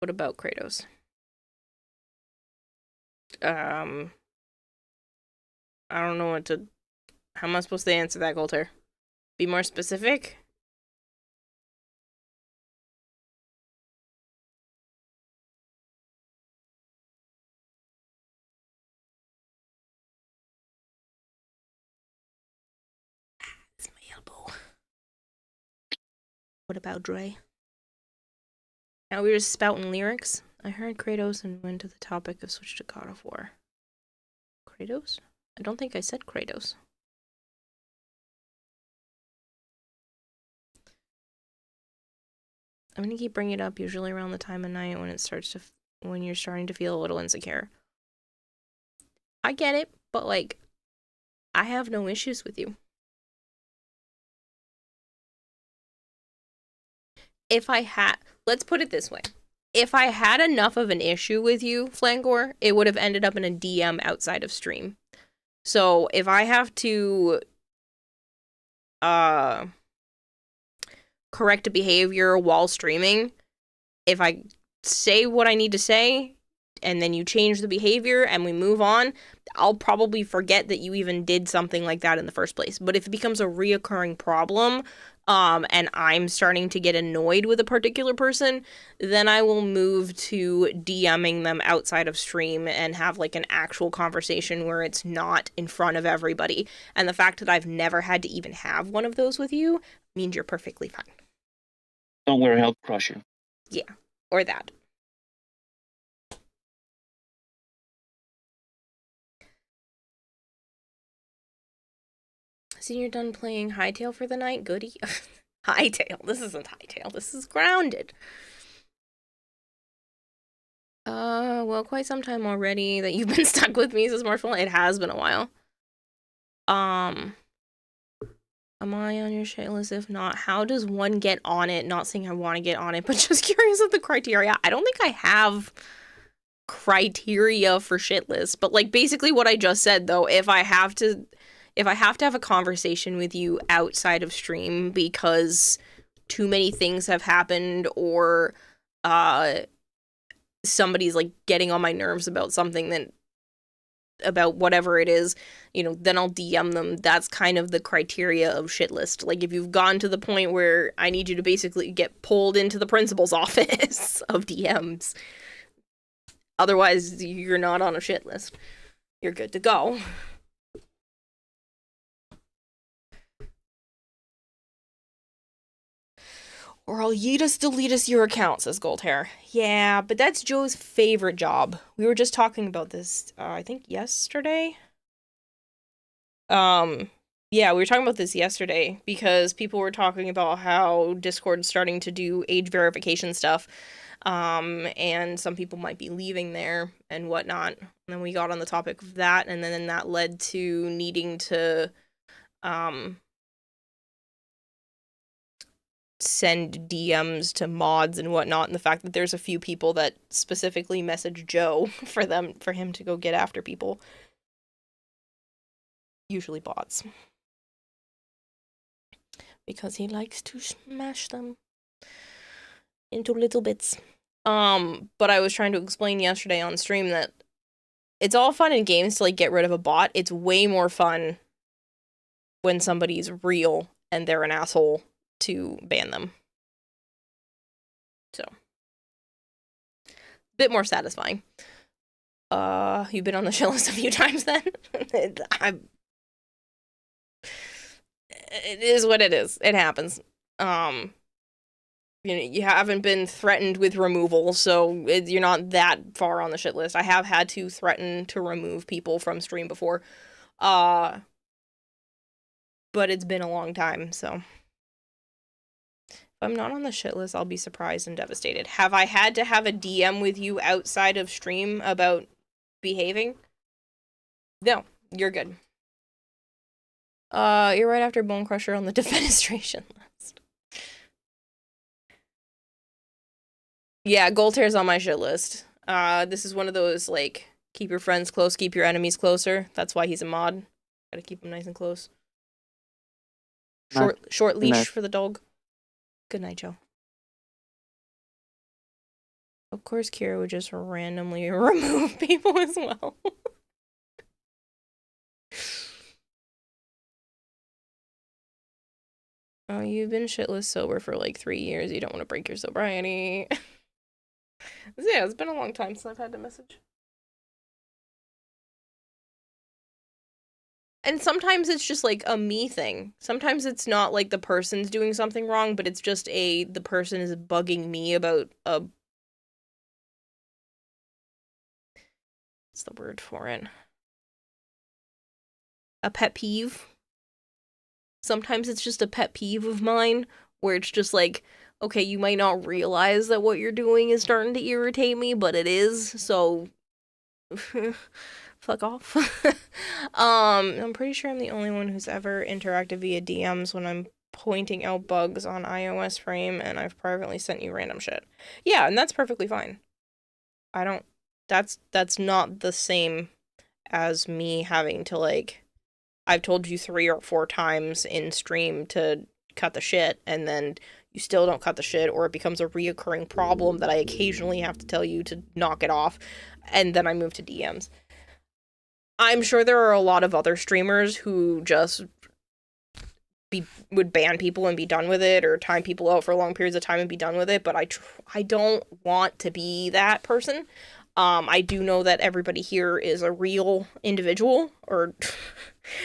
Speaker 1: What about Kratos? I don't know how am I supposed to answer that, Golter? Be more specific? It's my elbow. What about Dre? Now we're just spouting lyrics. I heard Kratos and went to the topic of switch to God of War. Kratos? I don't think I said Kratos. I'm gonna keep bringing it up usually around the time of night when you're starting to feel a little insecure. I get it, but, like, I have no issues with you. Let's put it this way. If I had enough of an issue with you, Flancor, it would have ended up in a DM outside of stream. So if I have to correct a behavior while streaming, if I say what I need to say and then you change the behavior and we move on, I'll probably forget that you even did something like that in the first place. But if it becomes a reoccurring problem, and I'm starting to get annoyed with a particular person, then I will move to DMing them outside of stream and have, like, an actual conversation where it's not in front of everybody. And the fact that I've never had to even have one of those with you means you're perfectly fine.
Speaker 4: Don't wear a health crusher.
Speaker 1: Yeah, or that. So you're done playing Hightail for the night? Goody. Hightail. This isn't Hightail. This is Grounded. Well, quite some time already that you've been stuck with me, says Marshall. It has been a while. Am I on your shit list? If not, how does one get on it? Not saying I want to get on it, but just curious of the criteria. I don't think I have criteria for shit list, but, like, basically what I just said, though, if I have to have a conversation with you outside of stream because too many things have happened or somebody's, like, getting on my nerves about something about whatever it is, then I'll DM them. That's kind of the criteria of shit list. Like, if you've gone to the point where I need you to basically get pulled into the principal's office of DMs. Otherwise, you're not on a shit list. You're good to go. Or I'll yeetus delete your account, says Goldhair. Yeah, but that's Joe's favorite job. We were just talking about this, I think yesterday? Yeah, we were talking about this yesterday because people were talking about how Discord's starting to do age verification stuff, and some people might be leaving there and whatnot. And then we got on the topic of that, and then that led to needing to, send DMs to mods and whatnot, and the fact that there's a few people that specifically message Joe for him to go get after people. Usually bots. Because he likes to smash them into little bits. But I was trying to explain yesterday on stream that it's all fun in games to, like, get rid of a bot. It's way more fun when somebody's real and they're an asshole to ban them. So, bit more satisfying. You've been on the show list a few times then? it is what it is. It happens. You haven't been threatened with removal, so you're not that far on the shit list. I have had to threaten to remove people from stream before. But it's been a long time, so. If I'm not on the shit list, I'll be surprised and devastated. Have I had to have a DM with you outside of stream about behaving? No, you're good. You're right after Bone Crusher on the defenestration list. Yeah, Goltair's on my shit list. This is one of those, like, keep your friends close, keep your enemies closer. That's why he's a mod. Gotta keep him nice and close. Short leash for the dog. Good night, Joe. Of course, Kira would just randomly remove people as well. Oh, you've been shitless sober for like 3 years. You don't want to break your sobriety. Yeah, it's been a long time since I've had to message. And sometimes it's just like a me thing. Sometimes it's not like the person's doing something wrong, but it's just the person is bugging me about what's the word for it? A pet peeve. Sometimes it's just a pet peeve of mine where it's just like, okay, you might not realize that what you're doing is starting to irritate me, but it is, so fuck off. I'm pretty sure I'm the only one who's ever interacted via DMs when I'm pointing out bugs on iOS frame, and I've privately sent you random shit. Yeah, and that's perfectly fine. That's not the same as me having to, like, I've told you 3 or 4 times in stream to cut the shit, and then you still don't cut the shit, or it becomes a reoccurring problem that I occasionally have to tell you to knock it off, and then I move to DMs. I'm sure there are a lot of other streamers who just would ban people and be done with it, or time people out for long periods of time and be done with it, but I don't want to be that person. I do know that everybody here is a real individual, or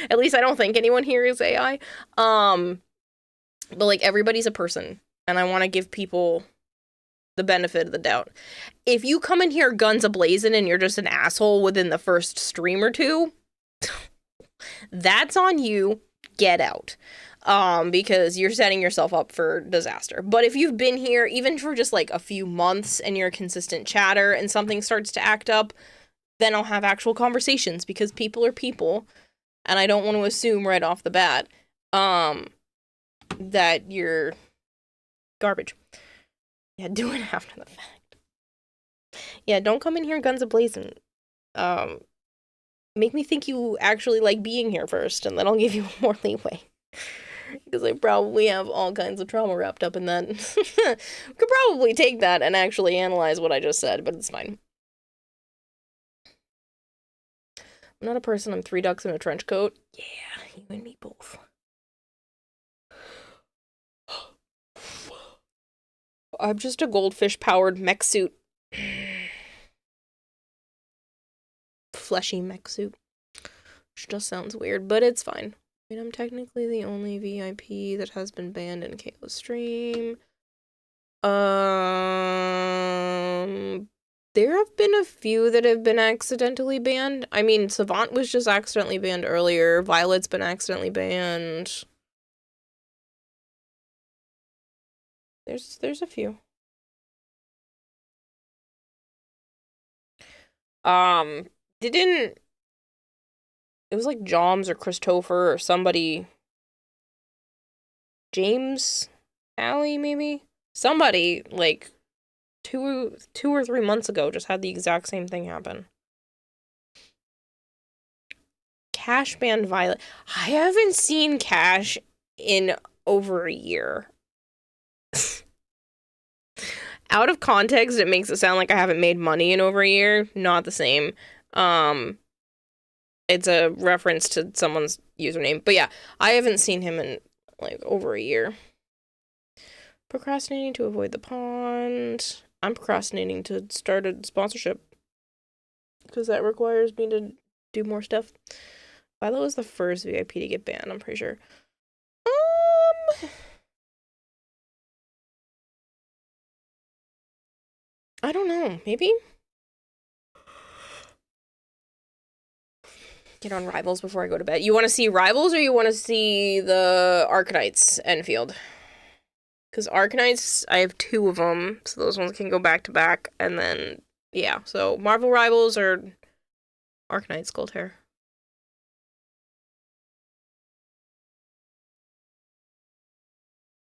Speaker 1: at least I don't think anyone here is AI. But like, everybody's a person, and I want to give people the benefit of the doubt. If you come in here guns a-blazing and you're just an asshole within the first stream or 2, that's on you. Get out. Because you're setting yourself up for disaster. But if you've been here, even for just like a few months, and you're a consistent chatter, and something starts to act up, then I'll have actual conversations, because people are people, and I don't want to assume right off the bat, that you're garbage. Yeah, do it after the fact. Yeah, don't come in here guns a-blazing. Make me think you actually like being here first, and then I'll give you more leeway. Because I probably have all kinds of trauma wrapped up in that. Could probably take that and actually analyze what I just said, but it's fine. I'm not a person, I'm 3 ducks in a trench coat. Yeah, you and me both. I'm just a goldfish-powered mech suit. Fleshy mech suit. Which just sounds weird, but it's fine. I mean, I'm technically the only VIP that has been banned in Kayla's stream. There have been a few that have been accidentally banned. I mean, Savant was just accidentally banned earlier. Violet's been accidentally banned. There's a few. It was like Joms or Christopher or somebody. James Alley, maybe? Somebody, like, two or 3 months ago just had the exact same thing happen. Cash banned Violet. I haven't seen Cash in over a year. Out of context, it makes it sound like I haven't made money in over a year. Not the same. It's a reference to someone's username. But yeah, I haven't seen him in, like, over a year. Procrastinating to avoid the pond. I'm procrastinating to start a sponsorship, because that requires me to do more stuff. Violet was the first VIP to get banned, I'm pretty sure. I don't know. Maybe? Get on Rivals before I go to bed. You want to see Rivals or you want to see the Arknights Enfield? Because Arknights, I have 2 of them, so those ones can go back to back. And then, yeah. So Marvel Rivals or Arknights Gold Hair.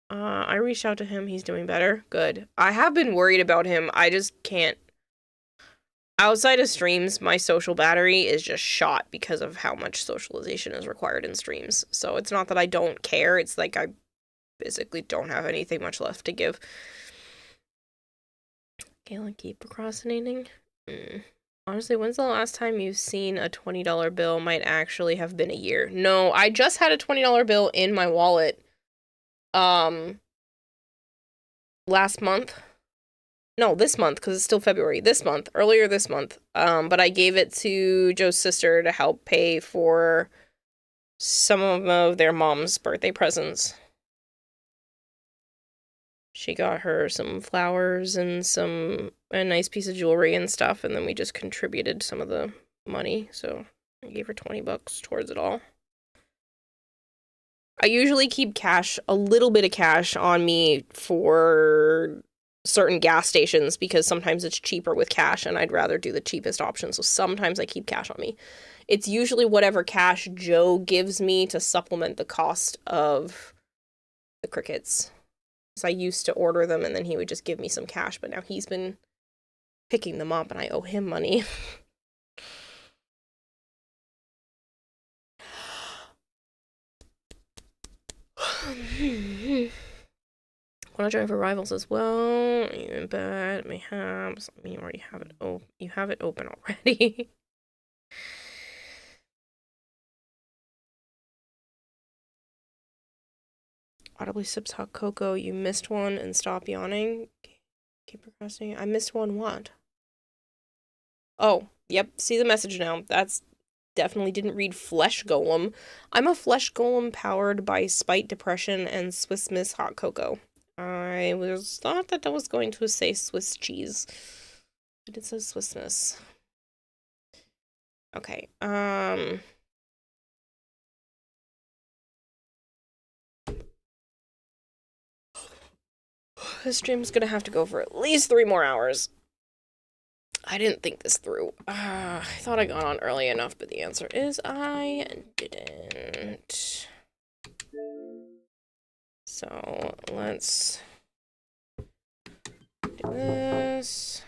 Speaker 1: I reached out to him. He's doing better. Good. I have been worried about him. I just can't. Outside of streams, my social battery is just shot because of how much socialization is required in streams. So it's not that I don't care. It's like I basically don't have anything much left to give. Galen, keep procrastinating. Honestly, when's the last time you've seen a $20 bill? Might actually have been a year. No, I just had a $20 bill in my wallet. Last month. No, this month, because it's still February. This month. Earlier this month. But I gave it to Joe's sister to help pay for some of their mom's birthday presents. She got her some flowers and a nice piece of jewelry and stuff, and then we just contributed some of the money. So I gave her $20 towards it all. I usually keep cash, a little bit of cash on me for certain gas stations because sometimes it's cheaper with cash and I'd rather do the cheapest option. So sometimes I keep cash on me. It's usually whatever cash Joe gives me to supplement the cost of the crickets. So I used to order them and then he would just give me some cash, but now he's been picking them up and I owe him money. Want to join for Rivals as well? You in bed? Mayhaps. I mean, you already have it. Oh, you have it open already. Audibly sips hot cocoa. You missed one and stop yawning. Keep procrastinating. I missed one. What? Oh, yep. See the message now. That's definitely didn't read Flesh Golem. I'm a Flesh Golem powered by Spite Depression and Swiss Miss Hot Cocoa. I thought that was going to say Swiss cheese, but it says Swiss Miss. Okay, this stream's gonna have to go for at least 3 more hours. I didn't think this through. I thought I got on early enough, but the answer is I didn't. So let's do this.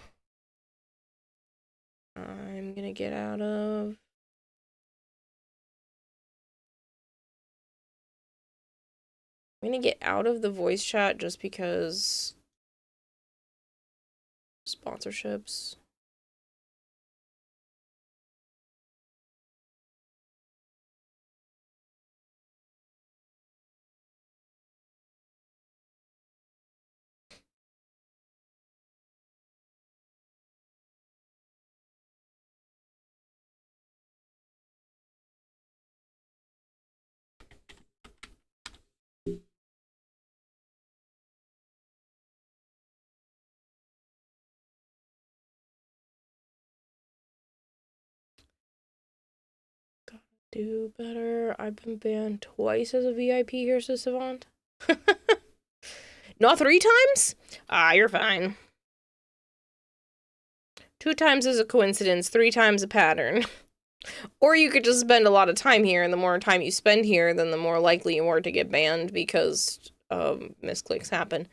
Speaker 1: I'm gonna get out of. I'm gonna get out of the voice chat just because sponsorships. Do better. I've been banned twice as a VIP here, says Savant. Not 3 times? Ah, you're fine. 2 times is a coincidence, 3 times a pattern. Or you could just spend a lot of time here, and the more time you spend here, then the more likely you are to get banned because misclicks happen.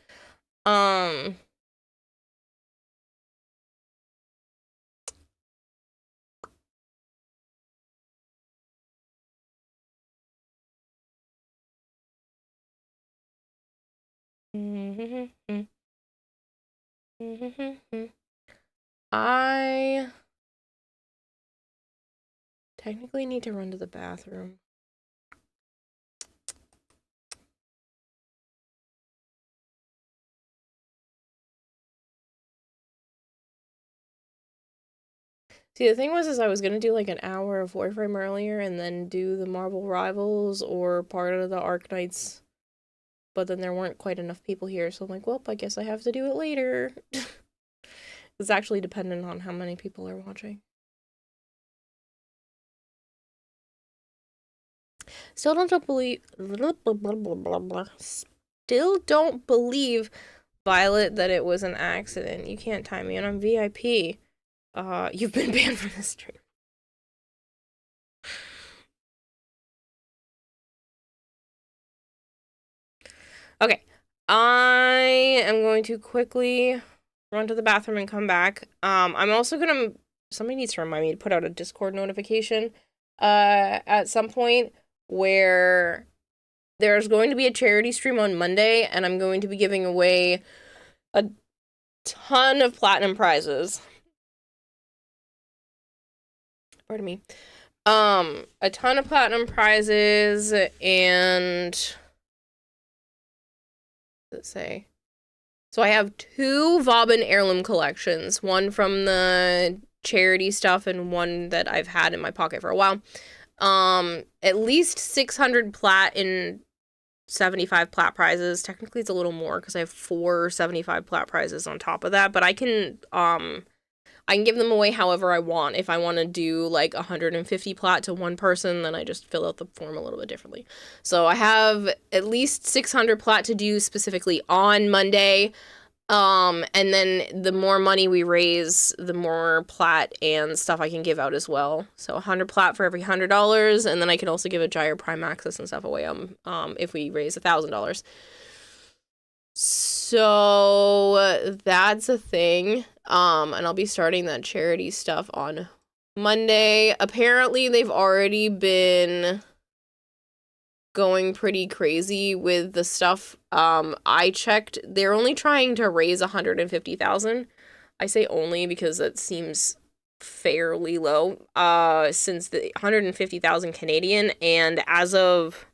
Speaker 1: I technically need to run to the bathroom. See, the thing was I was gonna do like an hour of Warframe earlier and then do the Marvel Rivals or part of the Arknights. But then there weren't quite enough people here, so I'm like, well, I guess I have to do it later. It's actually dependent on how many people are watching. Still don't believe. Still don't believe, Violet, that it was an accident. You can't time me, and I'm VIP. You've been banned from this stream. Okay, I am going to quickly run to the bathroom and come back. I'm also gonna. Somebody needs to remind me to put out a Discord notification, at some point where there's going to be a charity stream on Monday, and I'm going to be giving away a ton of platinum prizes. Pardon me. A ton of platinum prizes, and let's say, so I have 2 Vauban heirloom collections, one from the charity stuff and one that I've had in my pocket for a while. At least 600 plat in 75 plat prizes. Technically it's a little more because I have 4 75 plat prizes on top of that, but I can give them away however I want. If I want to do like 150 plat to one person, then I just fill out the form a little bit differently. So I have at least 600 plat to do specifically on Monday. And then the more money we raise, the more plat and stuff I can give out as well. So 100 plat for every $100, and then I can also give a Gyre Prime Access and stuff away if we raise $1,000. So that's a thing. And I'll be starting that charity stuff on Monday. Apparently they've already been going pretty crazy with the stuff. I checked, they're only trying to raise 150,000. I say only because it seems fairly low, since the 150,000 Canadian, and as of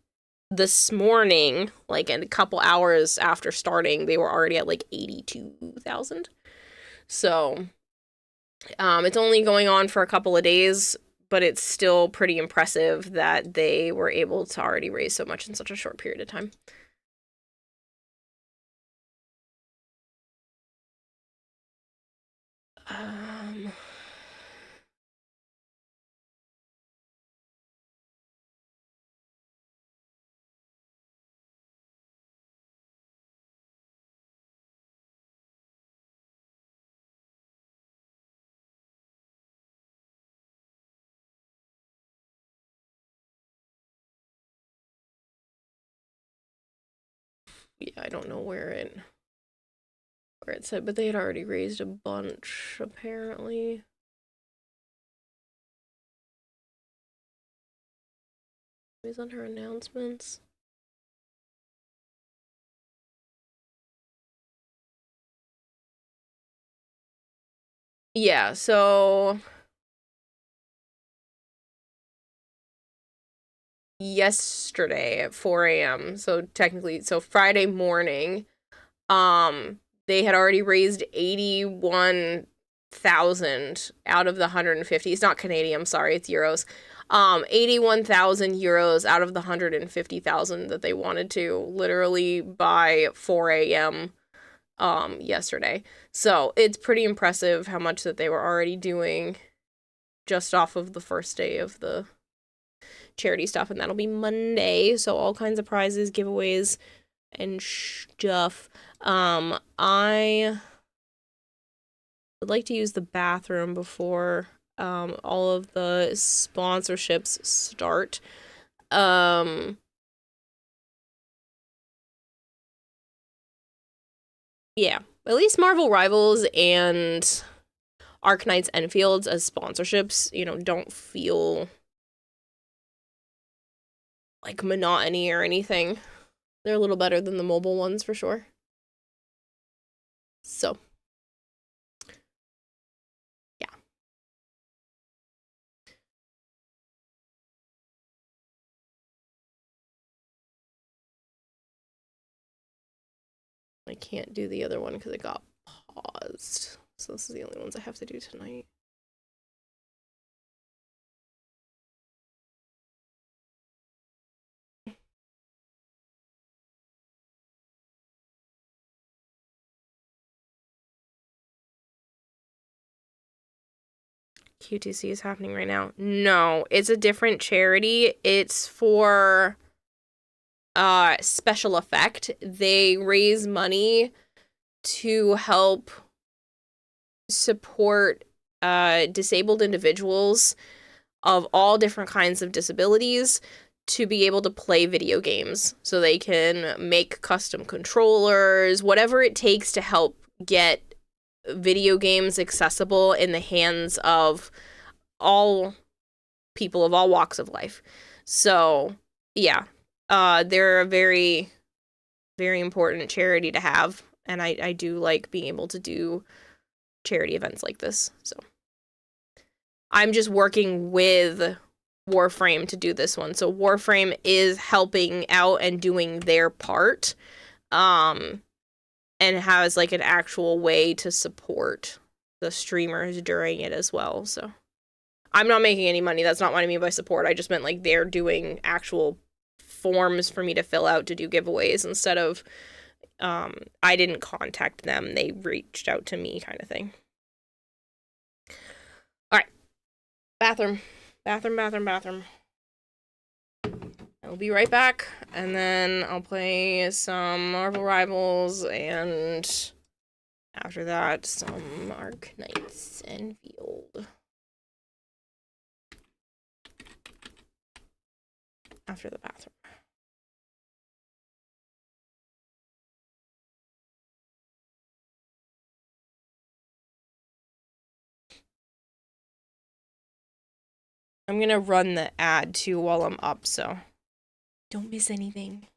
Speaker 1: this morning, like in a couple hours after starting, they were already at like 82,000. So it's only going on for a couple of days, but it's still pretty impressive that they were able to already raise so much in such a short period of time. Yeah, I don't know where it said, but they had already raised a bunch, apparently. Is under announcements. Yeah, so yesterday at 4 a.m. So technically, so Friday morning, they had already raised 81,000 out of the 150. It's not Canadian, I'm sorry, it's euros. 81,000 euros out of the 150,000 that they wanted to, literally by 4 a.m. Yesterday. So it's pretty impressive how much that they were already doing just off of the first day of the charity stuff, and that'll be Monday. So all kinds of prizes, giveaways, and stuff. I would like to use the bathroom before all of the sponsorships start. Yeah, at least Marvel Rivals and Arknights Enfields as sponsorships, you know, don't feel like monotony or anything. They're a little better than the mobile ones for sure. So, yeah. I can't do the other one because it got paused. So this is the only ones I have to do tonight. QTC is happening right now. No, it's a different charity. It's for special effect. They raise money to help support disabled individuals of all different kinds of disabilities to be able to play video games. So they can make custom controllers, whatever it takes to help get video games accessible in the hands of all people of all walks of life. So, yeah, they're a very, very important charity to have, and I do like being able to do charity events like this. So, I'm just working with Warframe to do this one. So, Warframe is helping out and doing their part, and has like an actual way to support the streamers during it as well. So I'm not making any money. That's not what I mean by support. I just meant like they're doing actual forms for me to fill out to do giveaways instead of I didn't contact them. They reached out to me kind of thing. All right. Bathroom. I'll be right back, and then I'll play some Marvel Rivals, and after that, some Arknights and Field. After the bathroom. I'm gonna run the ad too while I'm up, so don't miss anything.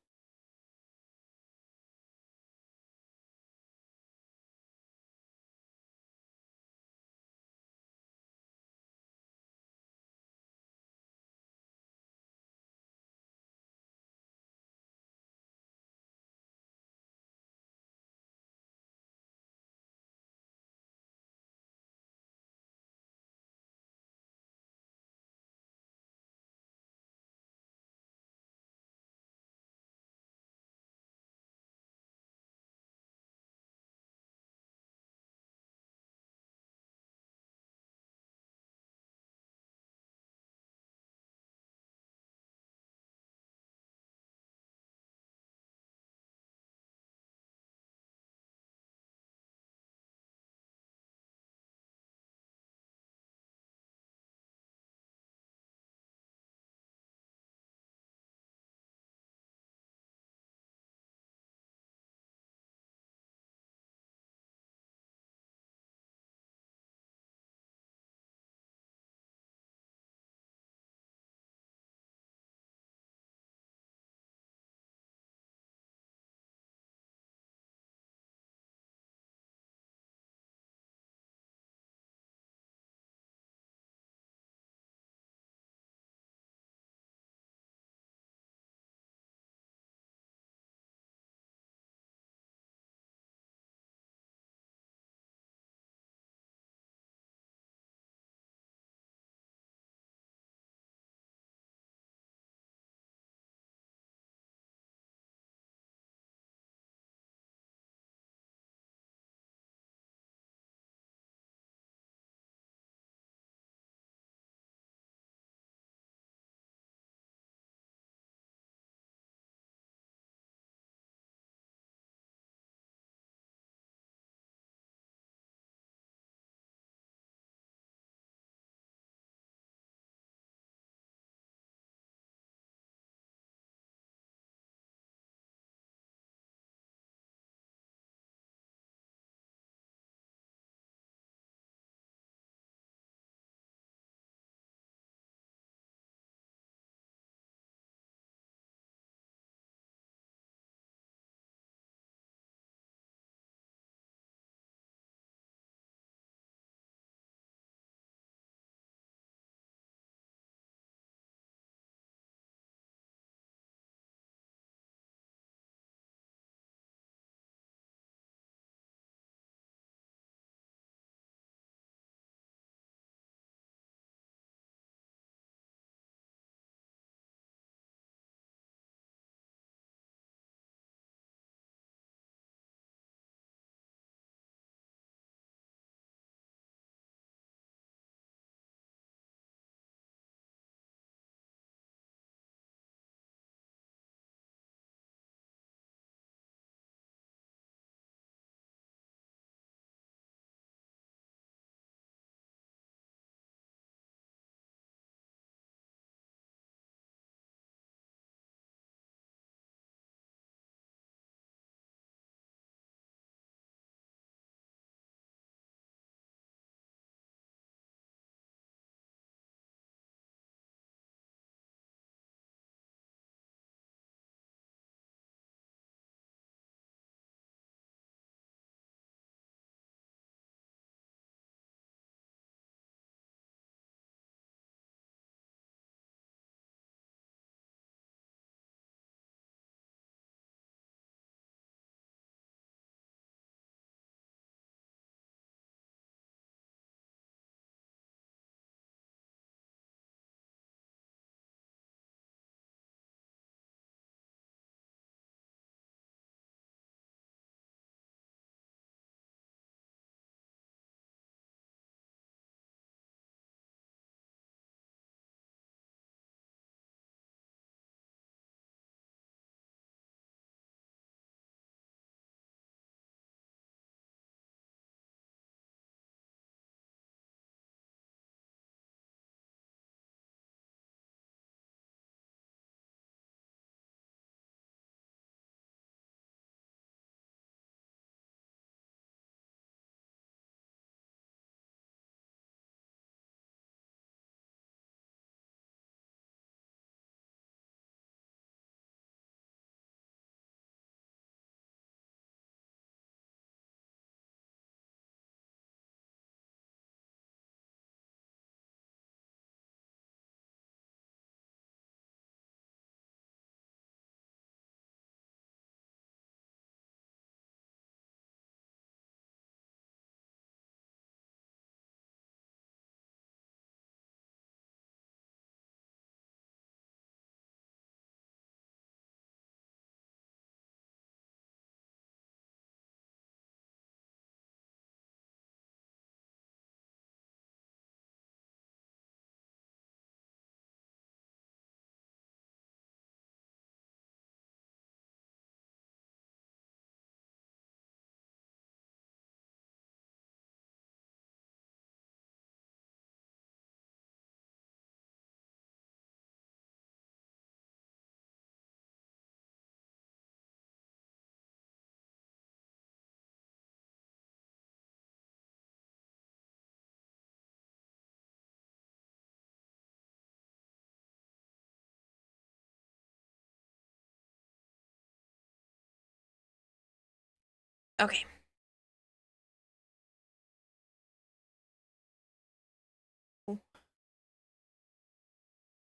Speaker 1: Okay.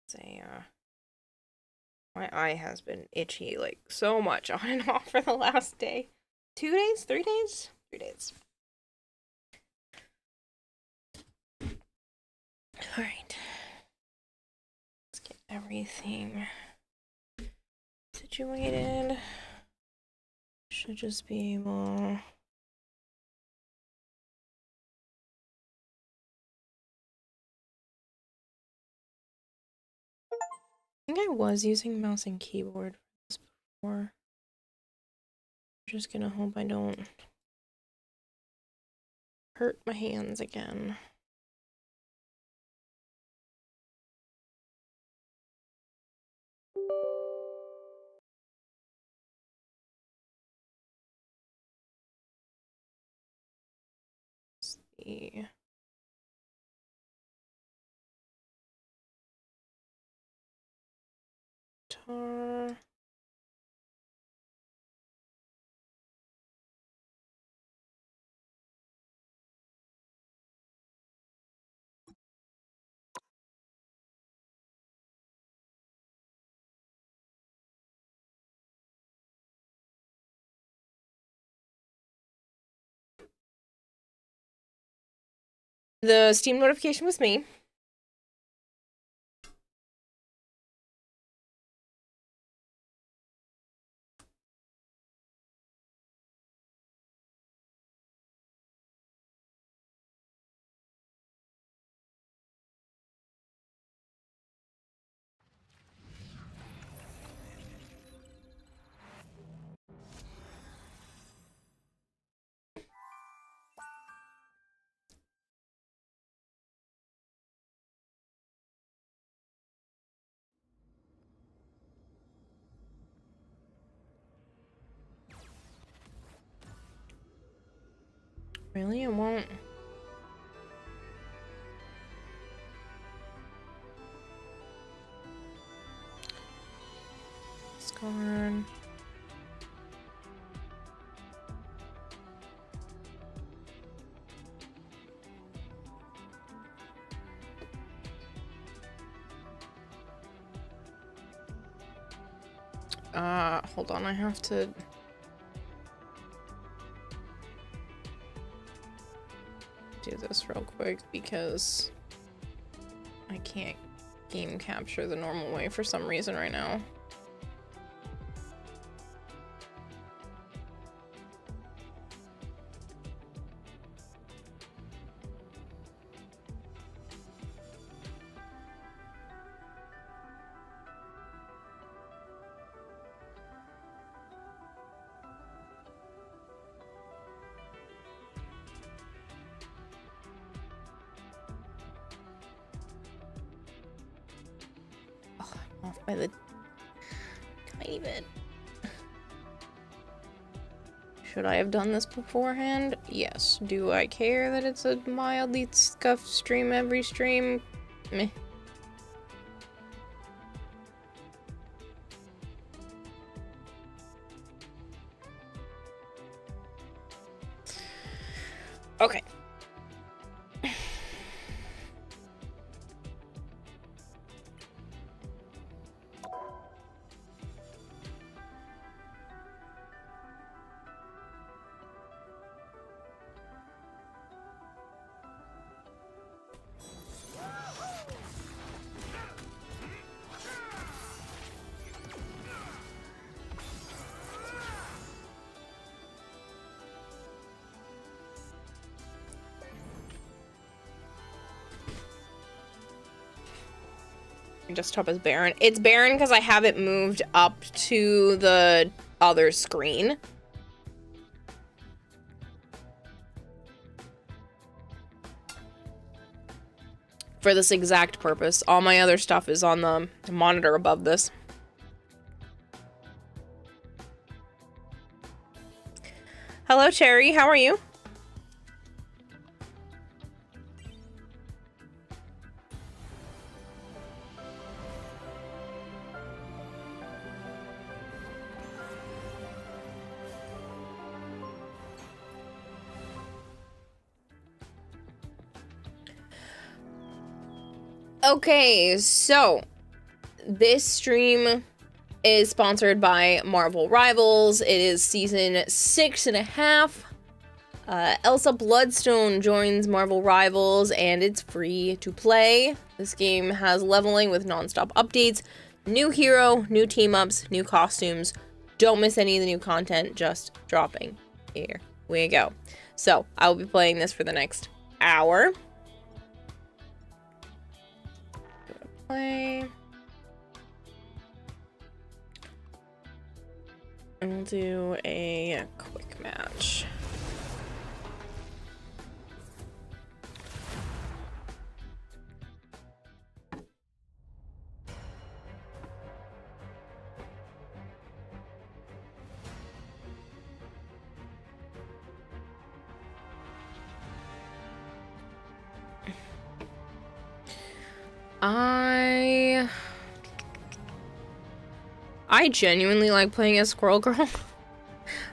Speaker 1: Say, my eye has been itchy like so much on and off for the last day. 2 days? 3 days? 3 days. Alright. Let's get everything situated. Should just be able... I think I was using mouse and keyboard for this before. I'm just gonna hope I don't hurt my hands again. Let's see. Guitar. The Steam notification was me. Really? It won't. Scorn. Hold on, I have to... do this real quick because I can't game capture the normal way for some reason right now. Off by the tiny bit. Should I have done this beforehand? Yes. Do I care that it's a mildly scuffed stream every stream? Meh. Okay. Desktop is barren. It's barren because I have it moved up to the other screen. For this exact purpose. All my other stuff is on the monitor above this. Hello, Cherry. How are you? Okay, so this stream is sponsored by Marvel Rivals. It is season 6.5. Elsa Bloodstone joins Marvel Rivals, and it's free to play. This game has leveling with non-stop updates, new hero, new team-ups, new costumes. Don't miss any of the new content just dropping. Here we go. So, I will be playing this for the next hour. Play. And we'll do a quick match. I genuinely like playing as Squirrel Girl.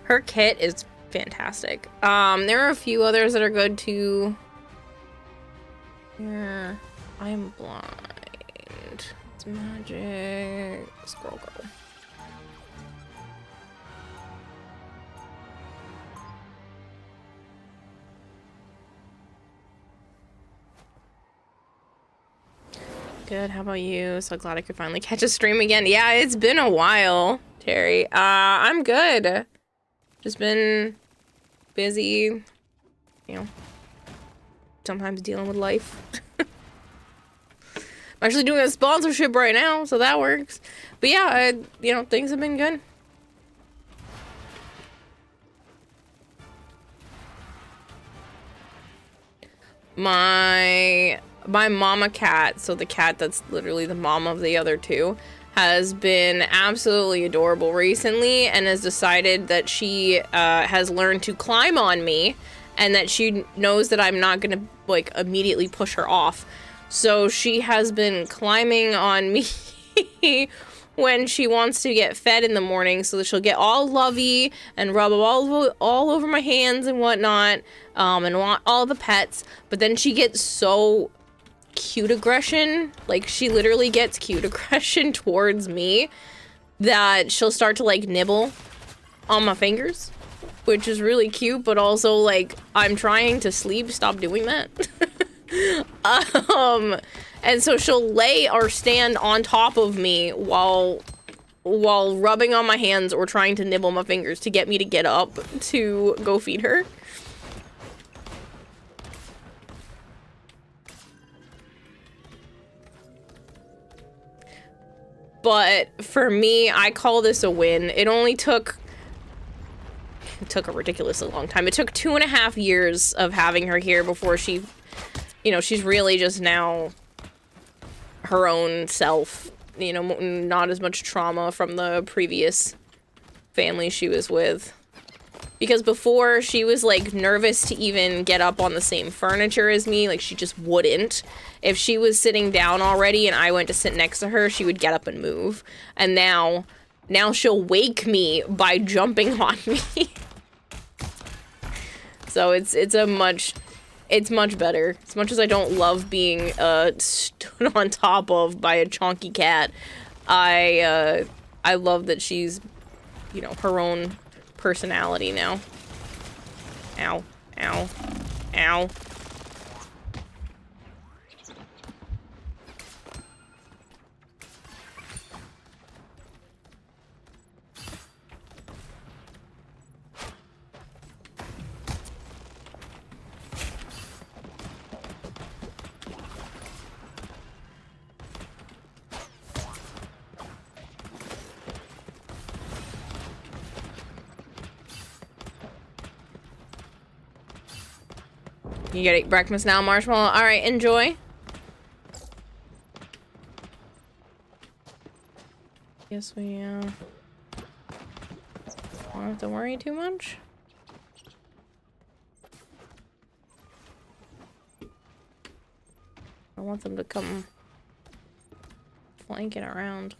Speaker 1: Her kit is fantastic. There are a few others that are good too. Yeah, I'm blind. It's magic. Squirrel Girl. Good, how about you? So glad I could finally catch a stream again. Yeah, it's been a while, Terry. I'm good. Just been busy, you know, sometimes dealing with life. I'm actually doing a sponsorship right now, so that works. But yeah, you know, things have been good. My mama cat, so the cat that's literally the mom of the other two, has been absolutely adorable recently and has decided that she has learned to climb on me and that she knows that I'm not gonna like immediately push her off. So she has been climbing on me when she wants to get fed in the morning, so that she'll get all lovey and rub all over my hands and whatnot, and want all the pets. But then she gets so cute aggression, like she literally gets cute aggression towards me, that she'll start to like nibble on my fingers, which is really cute, but also like I'm trying to sleep, stop doing that. And so she'll lay or stand on top of me while rubbing on my hands or trying to nibble my fingers to get me to get up to go feed her. But for me, I call this a win. It took a ridiculously long time. It took 2.5 years of having her here before she, you know, she's really just now her own self, you know, not as much trauma from the previous family she was with. Because before, she was, like, nervous to even get up on the same furniture as me. Like, she just wouldn't. If she was sitting down already and I went to sit next to her, she would get up and move. And now she'll wake me by jumping on me. So it's much better. As much as I don't love being stood on top of by a chonky cat, I love that she's, you know, her own personality now. Ow, ow, ow. You gotta eat breakfast now, Marshmallow? Alright, enjoy. Guess we, don't have to worry too much. I want them to come flanking around.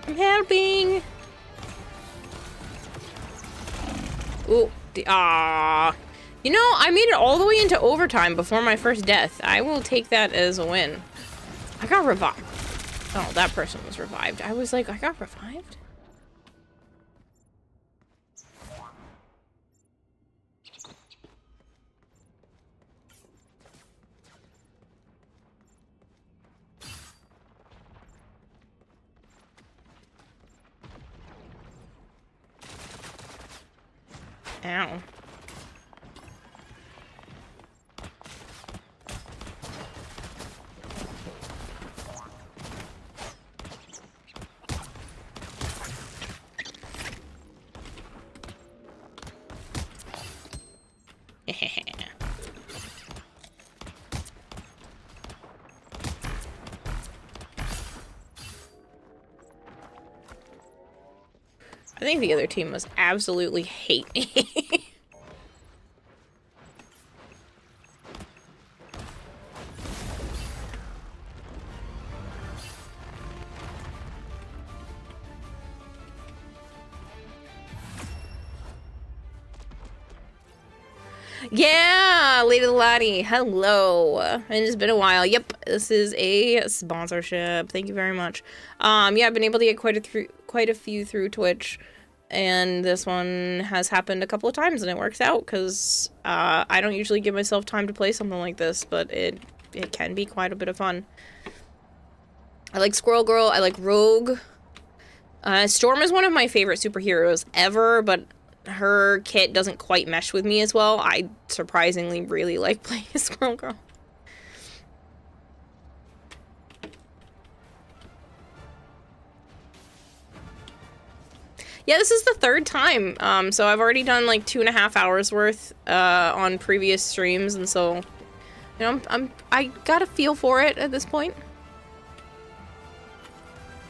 Speaker 1: I'm helping. Ooh, ah. You know, I made it all the way into overtime before my first death. I will take that as a win. I got revived. Oh, that person was revived. I was like, I got revived? Ow. I think the other team must absolutely hate me. Yeah, Lady Lottie, hello. And it's been a while. Yep, this is a sponsorship. Thank you very much. Yeah, I've been able to get quite a few through Twitch, and this one has happened a couple of times, and it works out because I don't usually give myself time to play something like this, but it can be quite a bit of fun. I like Squirrel Girl. I like Rogue. Storm is one of my favorite superheroes ever, but her kit doesn't quite mesh with me as well. I surprisingly really like playing as Squirrel Girl. Yeah, this is the third time. So I've already done like 2.5 hours worth on previous streams, and so you know I got a feel for it at this point.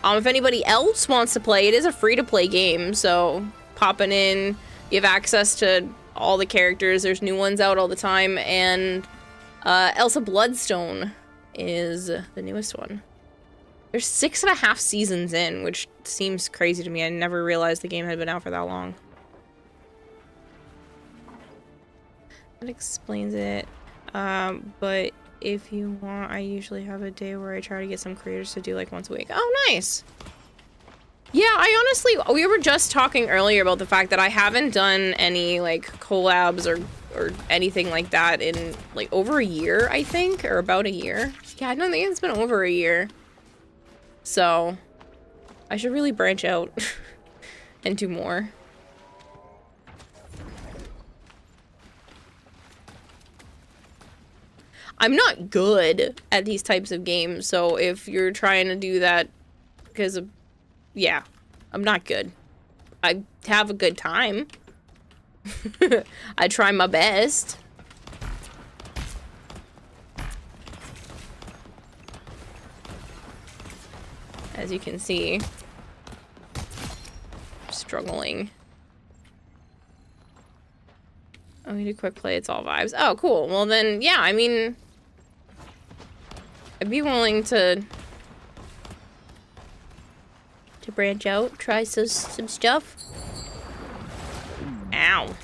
Speaker 1: If anybody else wants to play, it is a free-to-play game, so popping in, you have access to all the characters. There's new ones out all the time, and Elsa Bloodstone is the newest one. There's 6.5 seasons in, which seems crazy to me. I never realized the game had been out for that long. That explains it. But if you want, I usually have a day where I try to get some creators to do like once a week. Oh, nice! Yeah, I honestly, we were just talking earlier about the fact that I haven't done any like collabs or anything like that in like over a year, I think, or about a year. Yeah, I don't think it's been over a year. So, I should really branch out and do more. I'm not good at these types of games, so if you're trying to do that because of, yeah, I'm not good. I have a good time. I try my best. As you can see, I'm struggling. Oh, we did quick play, it's all vibes. Oh, cool. Well then, yeah, I mean, I'd be willing to branch out, try some stuff. Ow.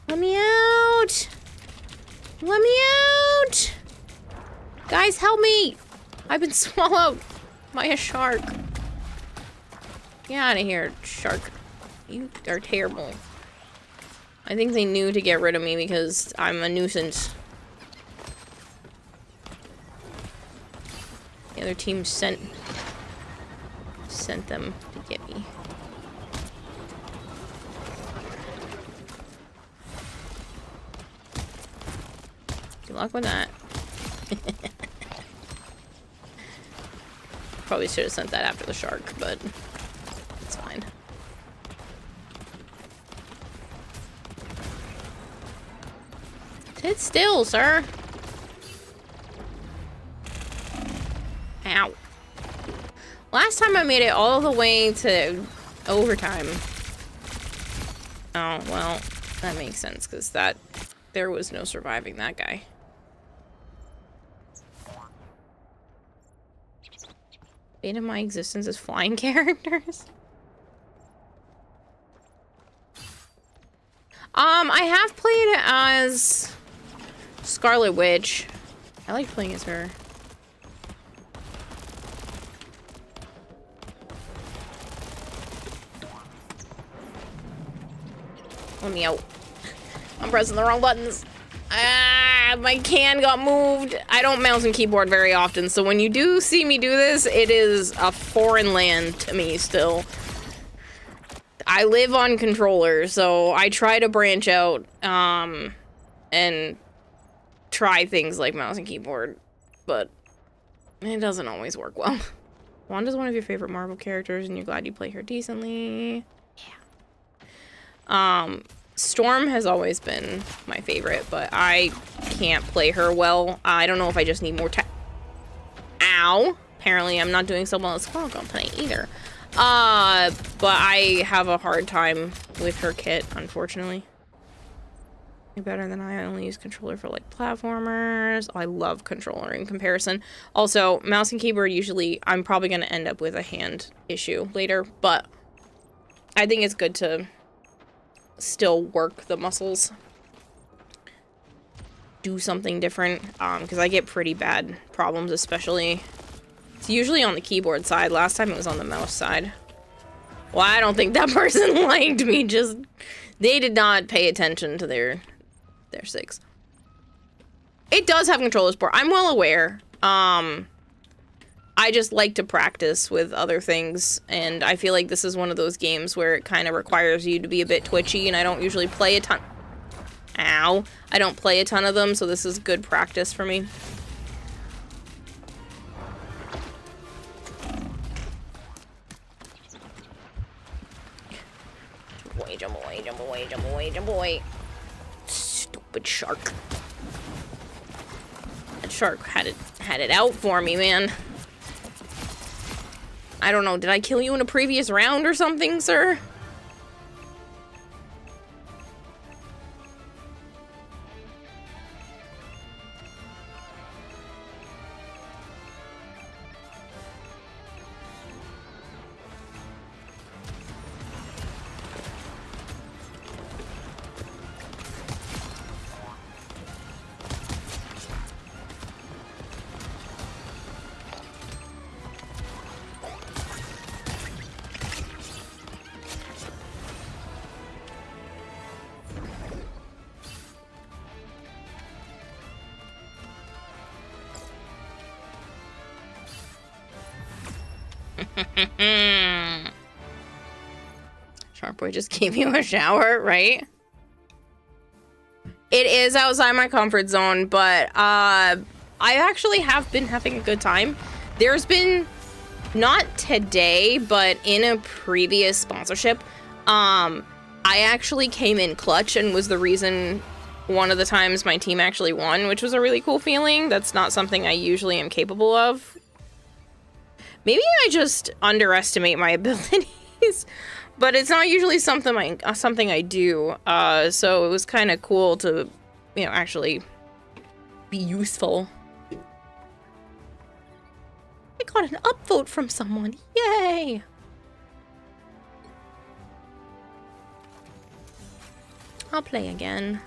Speaker 1: Let me out! Let me out! Guys, help me! I've been swallowed by a shark. Get out of here, shark. You are terrible. I think they knew to get rid of me because I'm a nuisance. The other team sent them to get me. Good luck with that. Probably should have sent that after the shark, but it's fine. Sit still, sir. Ow. Last time I made it all the way to overtime. Oh, well, that makes sense, because there was no surviving that guy. Fate of my existence is flying characters. I have played as Scarlet Witch. I like playing as her. Let me out. I'm pressing the wrong buttons. Ah, my can got moved. I don't mouse and keyboard very often, so when you do see me do this, it is a foreign land to me still. I live on controller, so I try to branch out, and try things like mouse and keyboard, but it doesn't always work well. Wanda's one of your favorite Marvel characters, and you're glad you play her decently. Yeah. Storm has always been my favorite, but I can't play her well. I don't know if I just need more Ow! Apparently I'm not doing so well as Squirrel Company either. But I have a hard time with her kit, unfortunately. You're better than I only use controller for like platformers. Oh, I love controller in comparison. Also, mouse and keyboard usually I'm probably gonna end up with a hand issue later, but I think it's good to still work the muscles. Do something different, because I get pretty bad problems, especially. It's usually on the keyboard side. Last time it was on the mouse side. Well, I don't think that person liked me, just they did not pay attention to their six. It does have controller support. I'm well aware. I just like to practice with other things, and I feel like this is one of those games where it kind of requires you to be a bit twitchy, and I don't usually play a ton. Ow. I don't play a ton of them, so this is good practice for me. Jump away, jump away, jump away, jump away, jump away. Stupid shark. That shark had it out for me, man. I don't know, did I kill you in a previous round or something, sir? Shark Boy just gave you a shower, right? It is outside my comfort zone, but I actually have been having a good time. There's been, not today, but in a previous sponsorship, I actually came in clutch and was the reason one of the times my team actually won, which was a really cool feeling. That's not something I usually am capable of. Maybe I just underestimate my abilities, but it's not usually something I do. So it was kind of cool to, you know, actually be useful. I got an upvote from someone. Yay! I'll play again.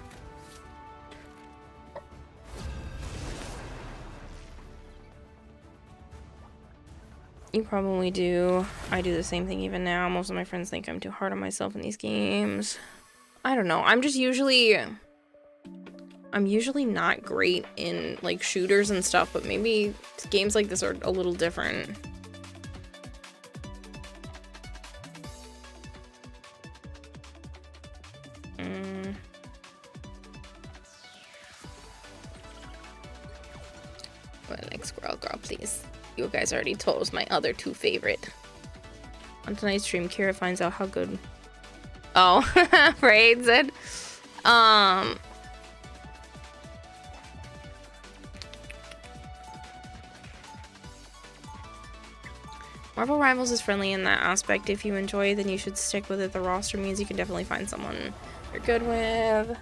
Speaker 1: You probably do. I do the same thing even now. Most of my friends think I'm too hard on myself in these games. I don't know. I'm usually not great in like shooters and stuff, but maybe games like this are a little different. Well, next Squirrel Girl, please. You guys already told us my other two favorite. On tonight's stream, Kira finds out how good. Oh, Raid said. Marvel Rivals is friendly in that aspect. If you enjoy, then you should stick with it. The roster means you can definitely find someone you're good with.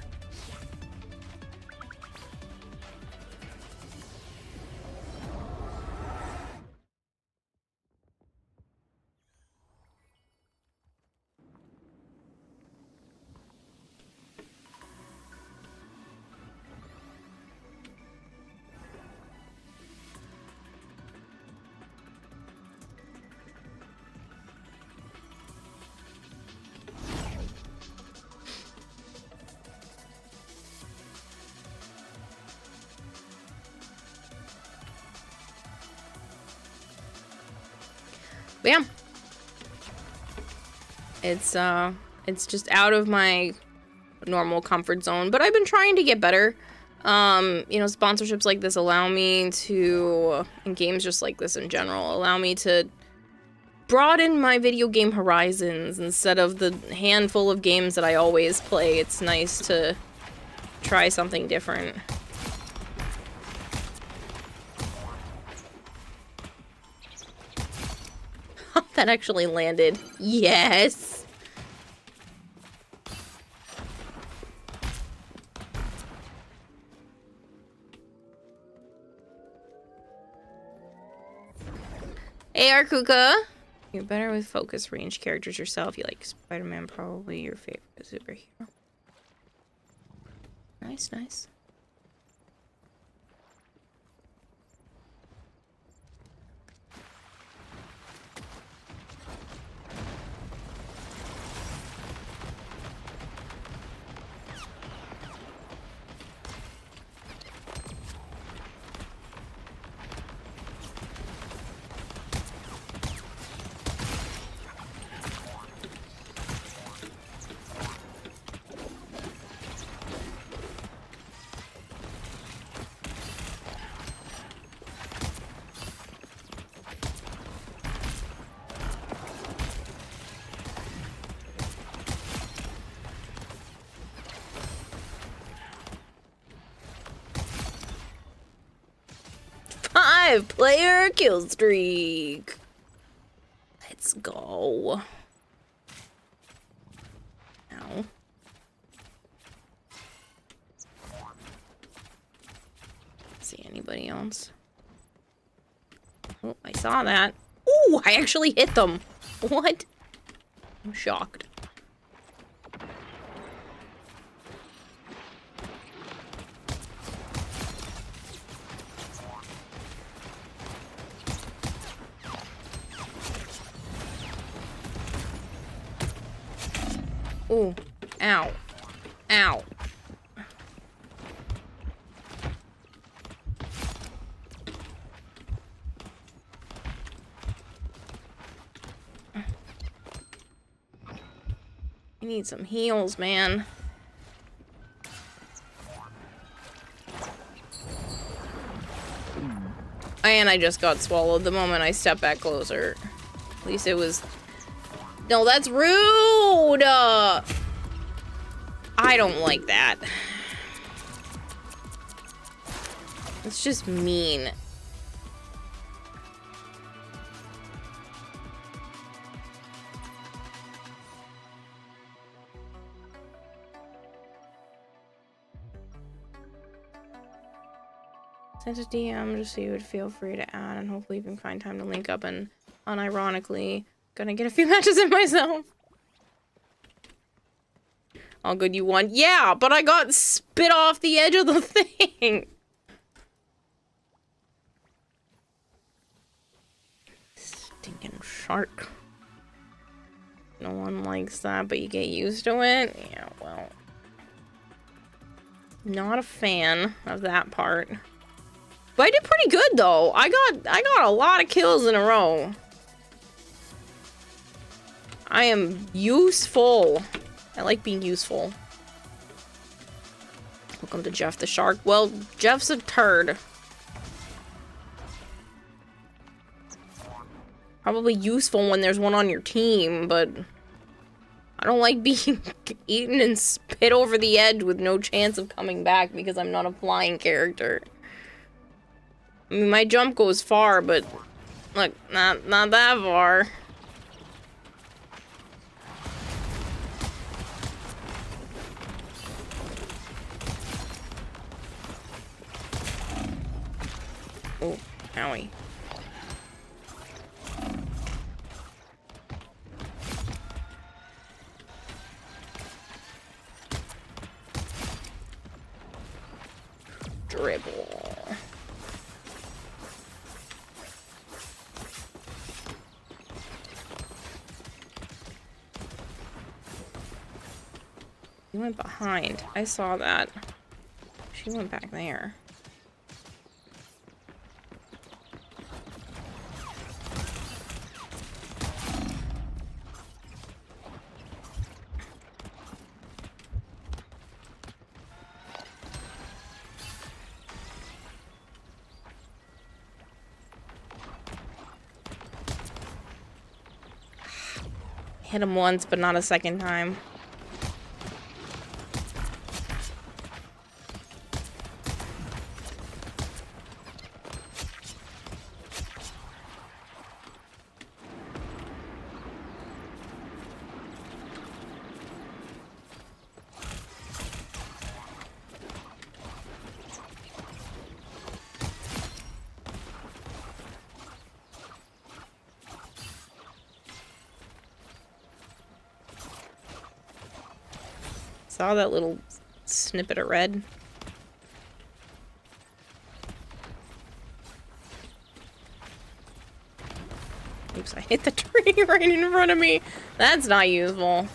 Speaker 1: But yeah. It's just out of my normal comfort zone, but I've been trying to get better. You know, sponsorships like this allow me to, and games just like this in general, allow me to broaden my video game horizons instead of the handful of games that I always play. It's nice to try something different. That actually landed. Yes! Hey, Arkuka! You're better with focus range characters yourself. You like Spider-Man, probably your favorite superhero. Nice, nice. Player kill streak. Let's go. Ow. See anybody else? Oh, I saw that. Ooh, I actually hit them. What? I'm shocked. Ooh. Ow. Ow. I need some heals, man. And I just got swallowed the moment I stepped back closer. At least it was... No, that's rude! I don't like that. It's just mean. Sent a DM just so you would feel free to add, and hopefully you can find time to link up, and unironically gonna get a few matches in myself. All good, you won. Yeah, but I got spit off the edge of the thing. Stinking shark. No one likes that, but you get used to it. Yeah, well. Not a fan of that part. But I did pretty good though. I got a lot of kills in a row. I am useful. I like being useful. Welcome to Jeff the Shark. Well, Jeff's a turd. Probably useful when there's one on your team, but I don't like being eaten and spit over the edge with no chance of coming back because I'm not a flying character. I mean, my jump goes far, but look, not that far. Oh, owie. Dribble. She went behind. I saw that. She went back there. Hit him once, but not a second time. Saw that little snippet of red. Oops, I hit the tree right in front of me. That's not useful.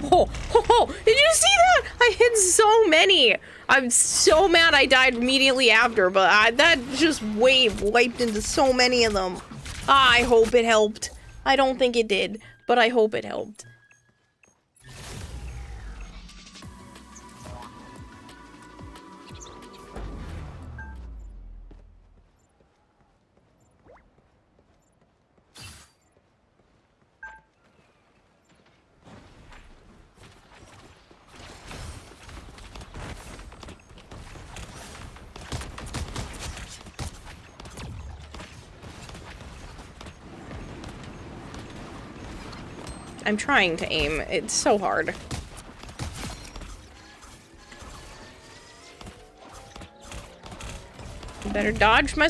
Speaker 1: Oh, oh, oh, did you see that? I hit so many. I'm so mad I died immediately after, but that just wave wiped into so many of them. I hope it helped. I don't think it did, but I hope it helped. I'm trying to aim. It's so hard. Better dodge my...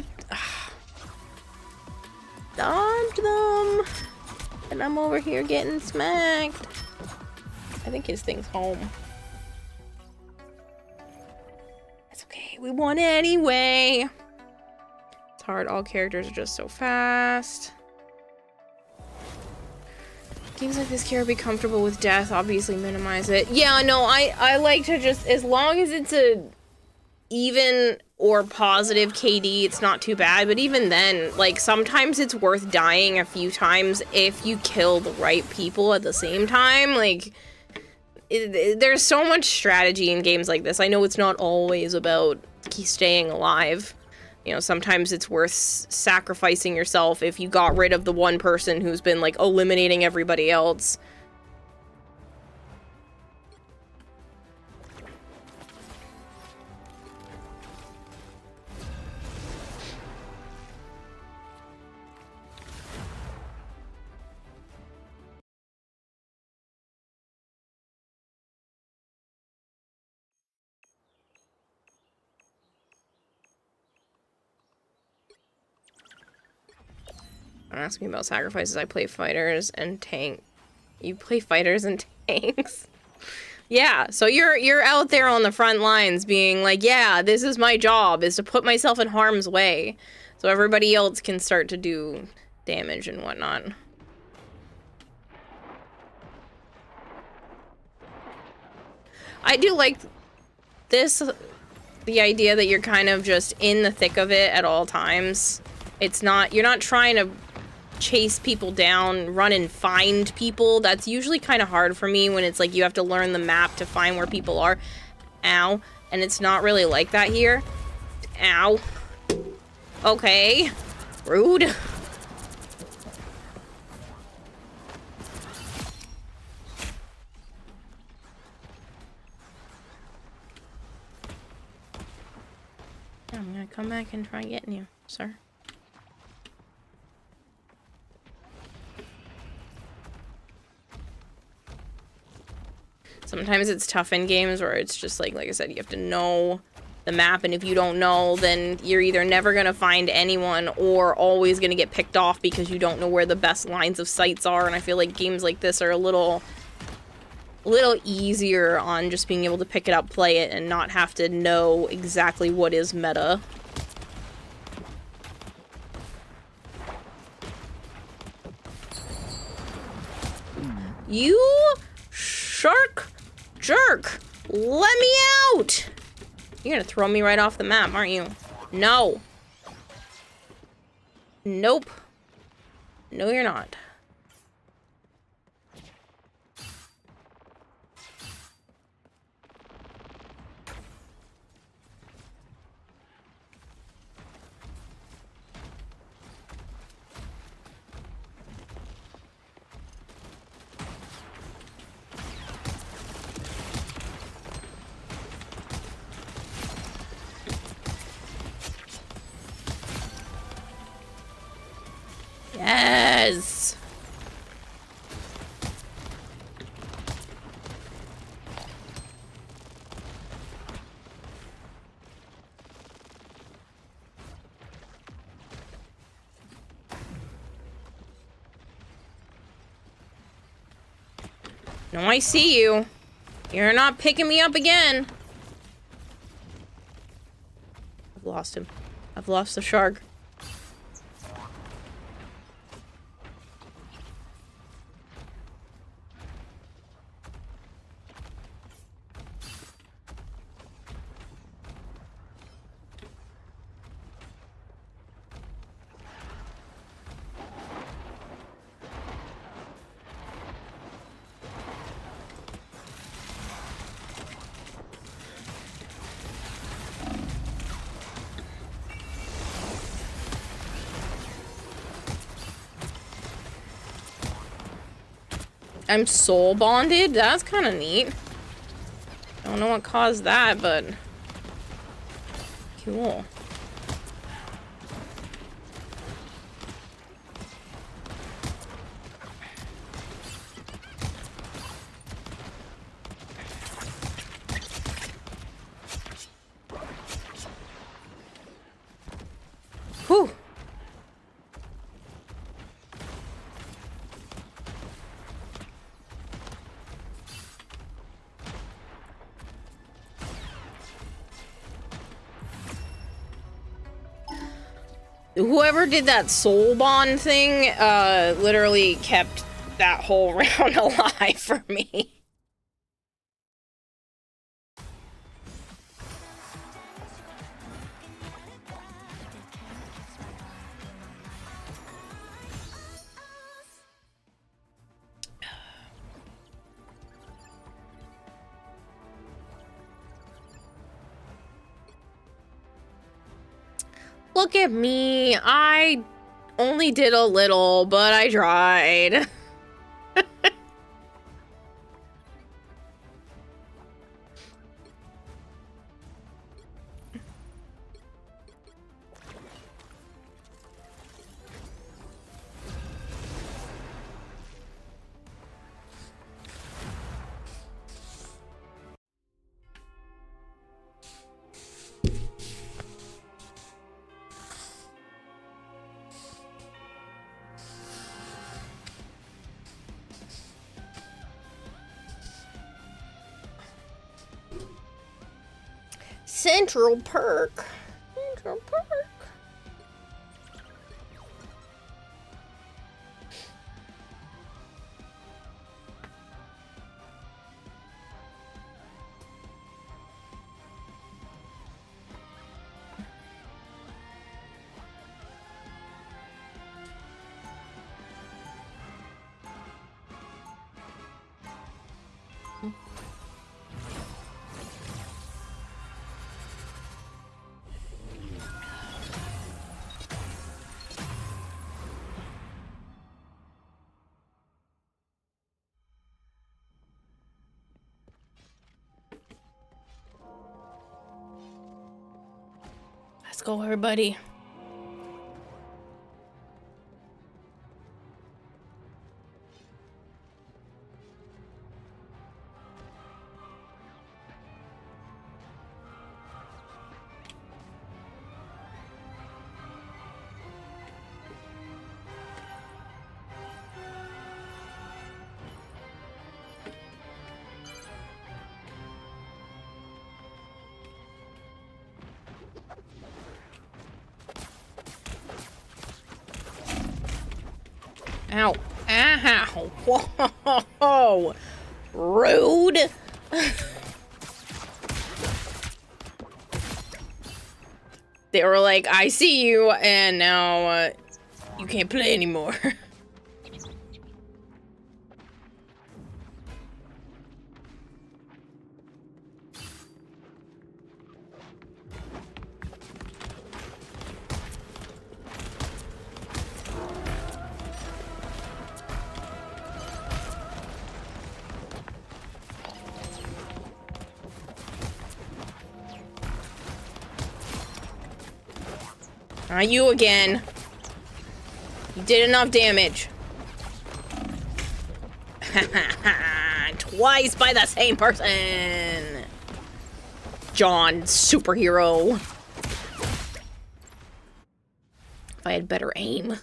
Speaker 1: Dodge them! And I'm over here getting smacked. I think his thing's home. That's okay. We won anyway. It's hard. All characters are just so fast. Games like this care be comfortable with death, obviously minimize it. Yeah, no, I like to just, as long as it's a even or positive KD, it's not too bad. But even then, like, sometimes it's worth dying a few times if you kill the right people at the same time. Like, there's so much strategy in games like this. I know it's not always about staying alive. You know, sometimes it's worth sacrificing yourself if you got rid of the one person who's been, like, eliminating everybody else. Don't ask me about sacrifices. I play fighters and tank. You play fighters and tanks? Yeah, so you're out there on the front lines being like, yeah, this is my job, is to put myself in harm's way. So everybody else can start to do damage and whatnot. I do like this, the idea that you're kind of just in the thick of it at all times. It's not, you're not trying to chase people down, run and find people. That's usually kind of hard for me when it's like you have to learn the map to find where people are. Ow. And it's not really like that here. Ow. Okay. Rude. I'm gonna come back and try getting you, sir. Sometimes it's tough in games where it's just like I said, you have to know the map, and if you don't know, then you're either never gonna find anyone or always gonna get picked off because you don't know where the best lines of sights are. And I feel like games like this are a little easier on just being able to pick it up, play it, and not have to know exactly what is meta. You shark jerk! Let me out! You're gonna throw me right off the map, aren't you? No. Nope. No, you're not. Yes! No, I see you. You're not picking me up again. I've lost him. I've lost the shark. I'm soul bonded? That's kind of neat. Don't know what caused that, but cool. Whew. Whoever did that soul bond thing, literally kept that whole round alive for me. Look at me. I only did a little, but I tried. Central Perk. Central Perk. Let's go, everybody. Ow. Ow. Whoa. Rude. They were like, I see you, and now you can't play anymore. Not you again. You did enough damage. Twice by the same person. John, superhero. If I had better aim.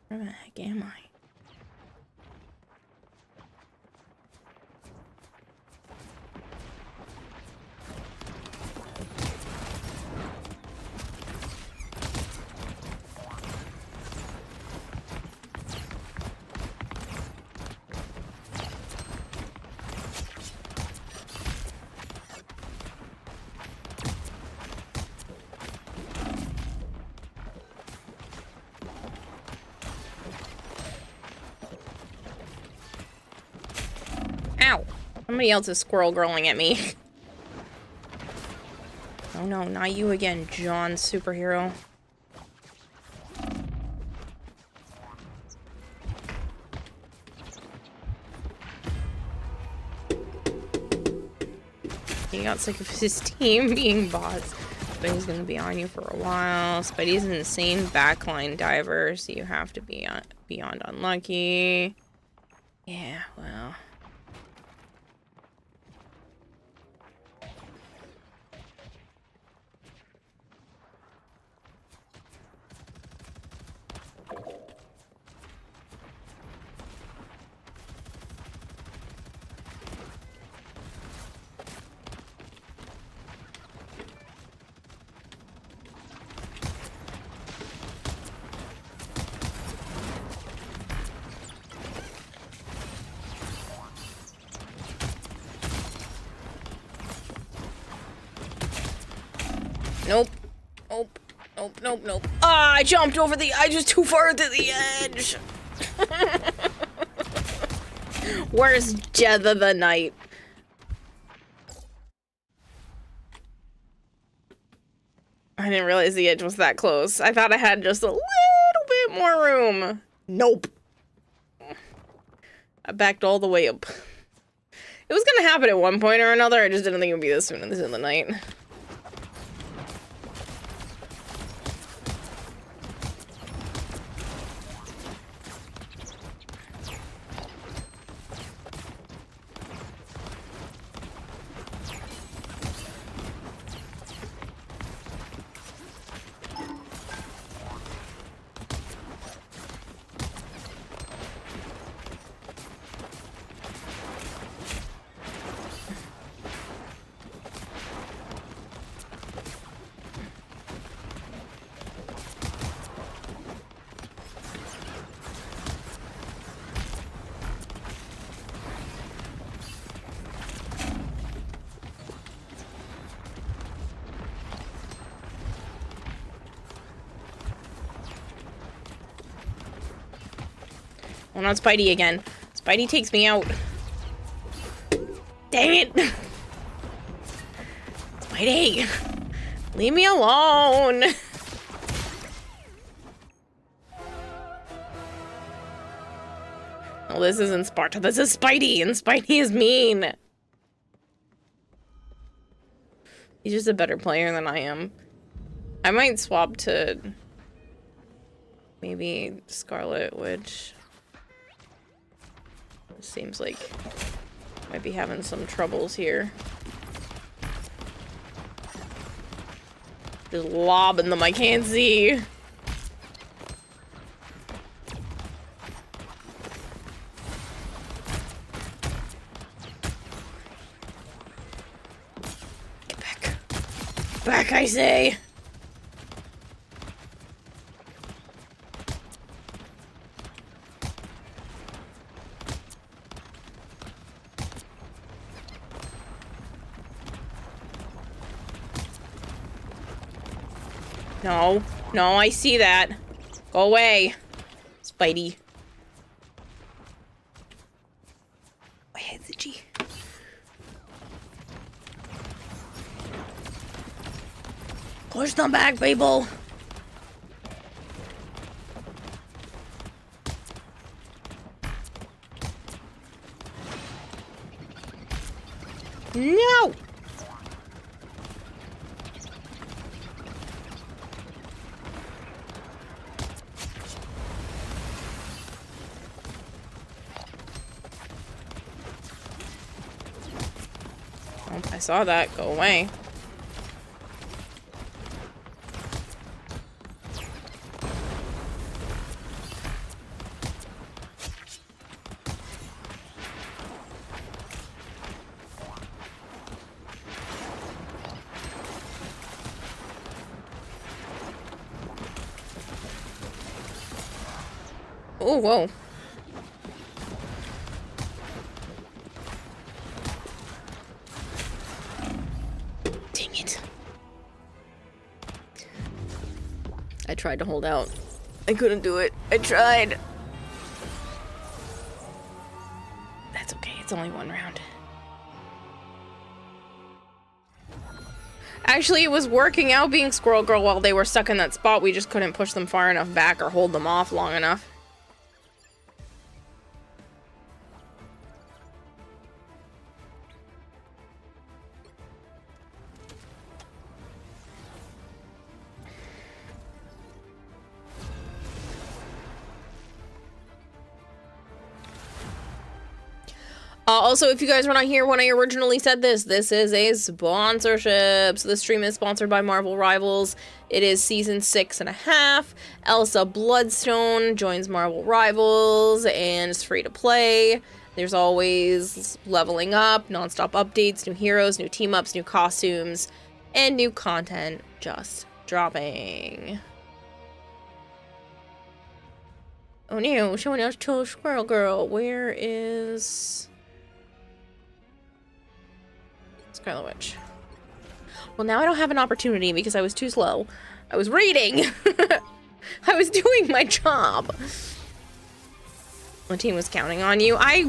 Speaker 1: Where the heck am I? Ow! Somebody else is squirrel girling at me. Oh no, not you again, John, superhero. He got sick of his team being bots. Spidey's gonna be on you for a while. Spidey's an insane backline diver, so you have to be beyond unlucky. Yeah, well... Nope. Nope. Nope, nope, nope. Ah, I jumped over the... I just too far to the edge. Where's Jetha the Knight? I didn't realize the edge was that close. I thought I had just a little bit more room. Nope. I backed all the way up. It was gonna happen at one point or another. I just didn't think it would be this soon in the night. Well, not Spidey again. Spidey takes me out. Dang it! Spidey! Leave me alone! Well, this isn't Sparta. This is Spidey, and Spidey is mean. He's just a better player than I am. I might swap to maybe Scarlet Witch. Seems like might be having some troubles here. Just lobbing them, I can't see. Get back. Back, I say. No. No, I see that. Go away. Spidey. Where's the G? Push them back, people. No! I saw that. Go away. Oh, whoa. Dang it. I tried to hold out. I couldn't do it. I tried. That's okay. It's only one round. Actually, it was working out being Squirrel Girl while they were stuck in that spot. We just couldn't push them far enough back or hold them off long enough. Also, if you guys were not here when I originally said this, this is a sponsorship. So this stream is sponsored by Marvel Rivals. It is season 6.5. Elsa Bloodstone joins Marvel Rivals and it's free to play. There's always leveling up, non-stop updates, new heroes, new team-ups, new costumes, and new content just dropping. Oh no, someone else told Squirrel Girl. Where is... Scarlet Witch. Well, now I don't have an opportunity because I was too slow. I was reading. I was doing my job. My team was counting on you. I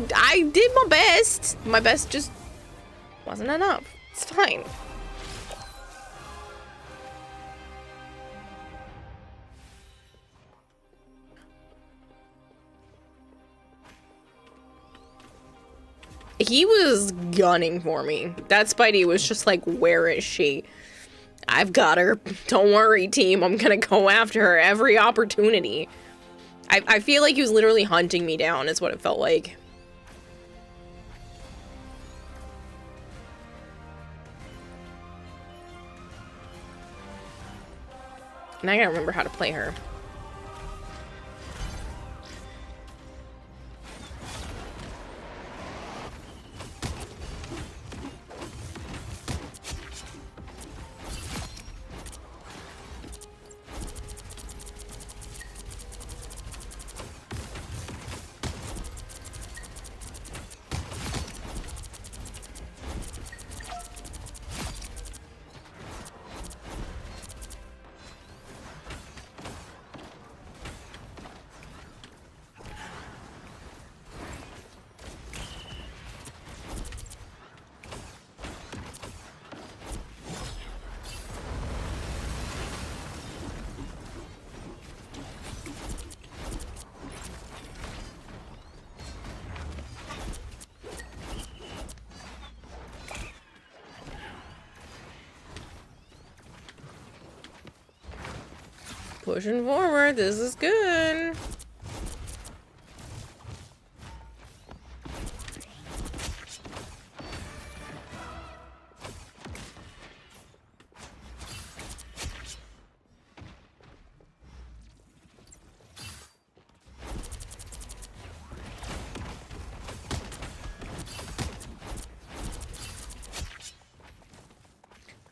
Speaker 1: did my best. My best just wasn't enough. It's fine. He was gunning for me. That Spidey was just like, where is she? I've got her. Don't worry, team. I'm gonna go after her every opportunity. I feel like he was literally hunting me down is what it felt like. And I gotta remember how to play her. Pushing forward, this is good.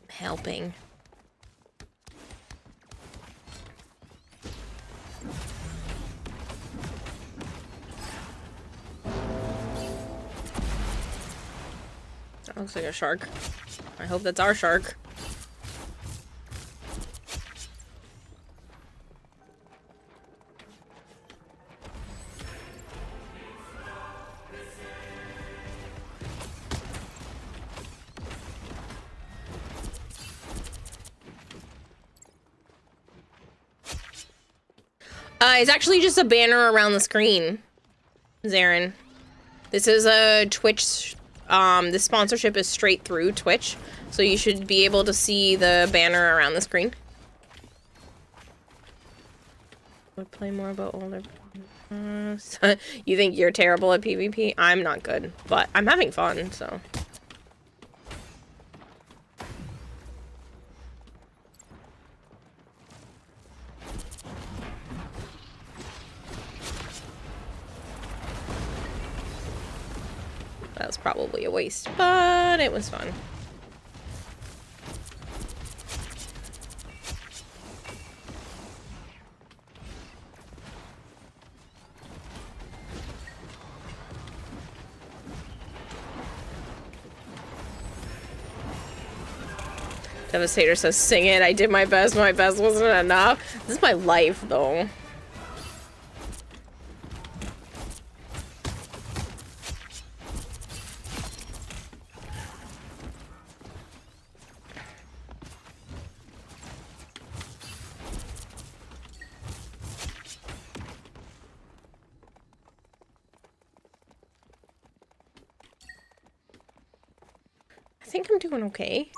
Speaker 1: Helping. That looks like a shark. I hope that's our shark. It's actually just a banner around the screen, Zarin. This is a Twitch, this sponsorship is straight through Twitch, so you should be able to see the banner around the screen. Would play more about older... you think you're terrible at PvP? I'm not good, but I'm having fun, so... was probably a waste, but it was fun. Devastator says, sing it. I did my best wasn't enough. This is my life, though. I think I'm doing okay.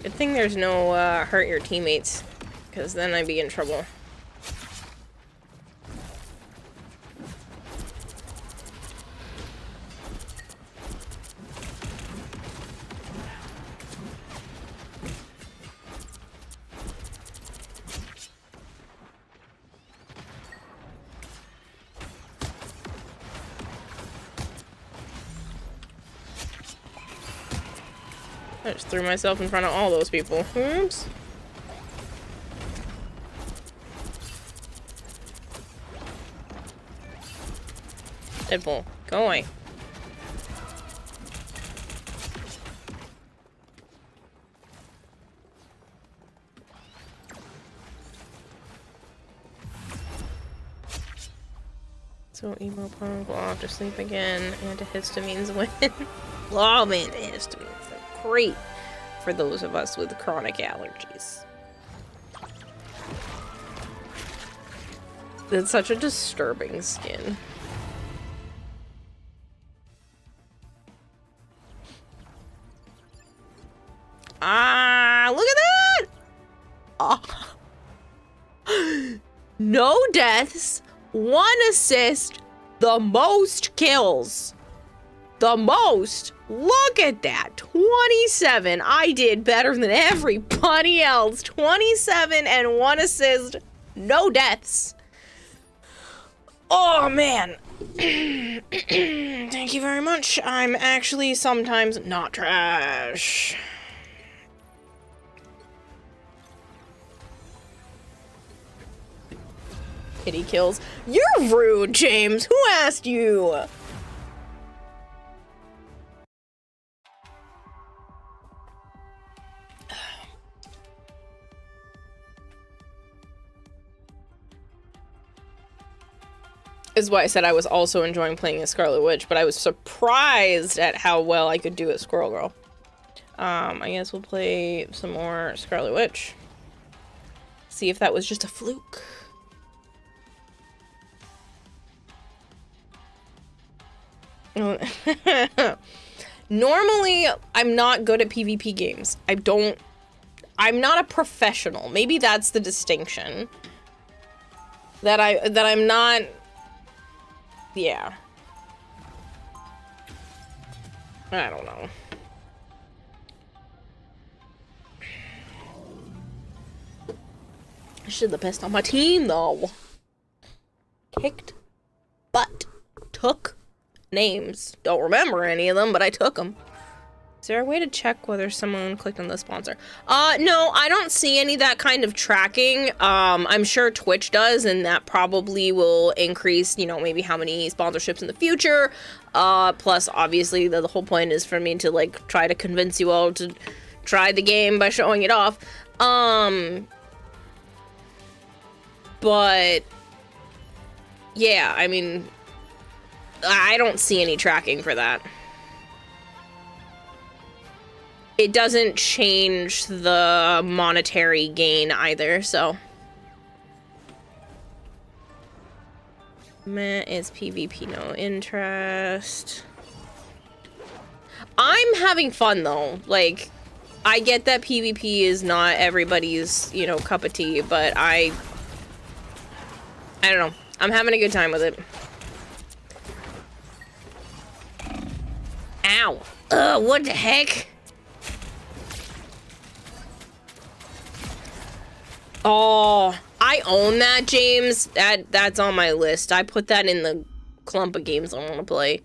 Speaker 1: Good thing there's no hurt your teammates, because then I'd be in trouble. I just threw myself in front of all those people. Oops. Deadpool, go away. So emo punk will off to sleep again. Antihistamines win. Love antihistamines. They're great for those of us with chronic allergies. It's such a disturbing skin. Ah, look at that! Oh. No deaths, 1 assist, the most kills. The most. Look at that. 27. I did better than everybody else. 27 and 1 assist, no deaths. Oh, man. Thank you very much. I'm actually sometimes not trash. Kitty kills. You're rude, James. Who asked you? Is why I said I was also enjoying playing as Scarlet Witch, but I was surprised at how well I could do as Squirrel Girl. I guess we'll play some more Scarlet Witch. See if that was just a fluke. Normally, I'm not good at PvP games. I'm not a professional. Maybe that's the distinction. That I'm not... Yeah. I don't know. I should have best on my team, though. Kicked butt. Took names. Don't remember any of them, but I took them. Is there a way to check whether someone clicked on the sponsor? No, I don't see any of that kind of tracking. I'm sure Twitch does, and that probably will increase, you know, maybe how many sponsorships in the future. Plus, obviously, the whole point is for me to, like, try to convince you all to try the game by showing it off. But, yeah, I mean, I don't see any tracking for that. It doesn't change the monetary gain either, so. Meh is PvP, no interest. I'm having fun though. Like, I get that PvP is not everybody's, you know, cup of tea, but I I don't know. I'm having a good time with it. Ow. Ugh, what the heck? Oh, I own that, James. That's on my list. I put that in the clump of games I want to play.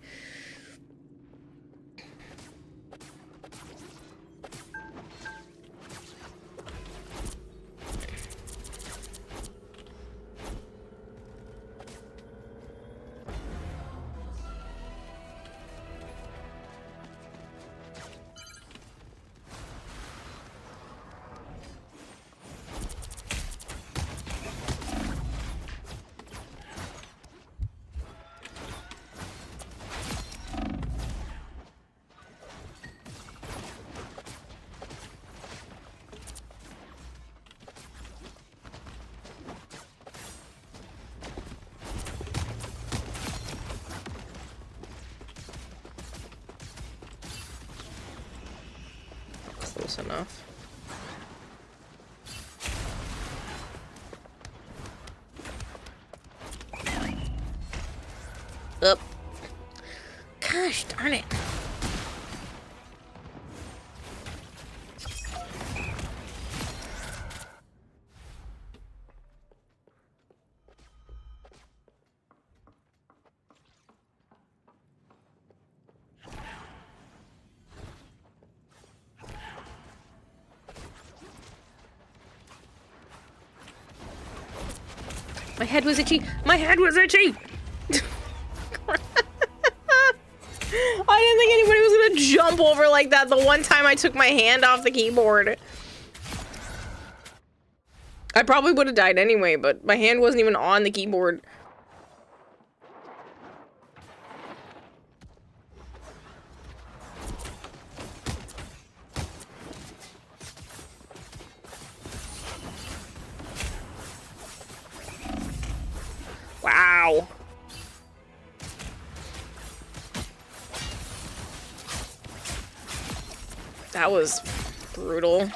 Speaker 1: Close enough. Up. Gosh darn it. My head was itchy. My head was itchy. I didn't think anybody was gonna jump over like that the one time I took my hand off the keyboard. I probably would have died anyway, but my hand wasn't even on the keyboard. Wow. That was brutal.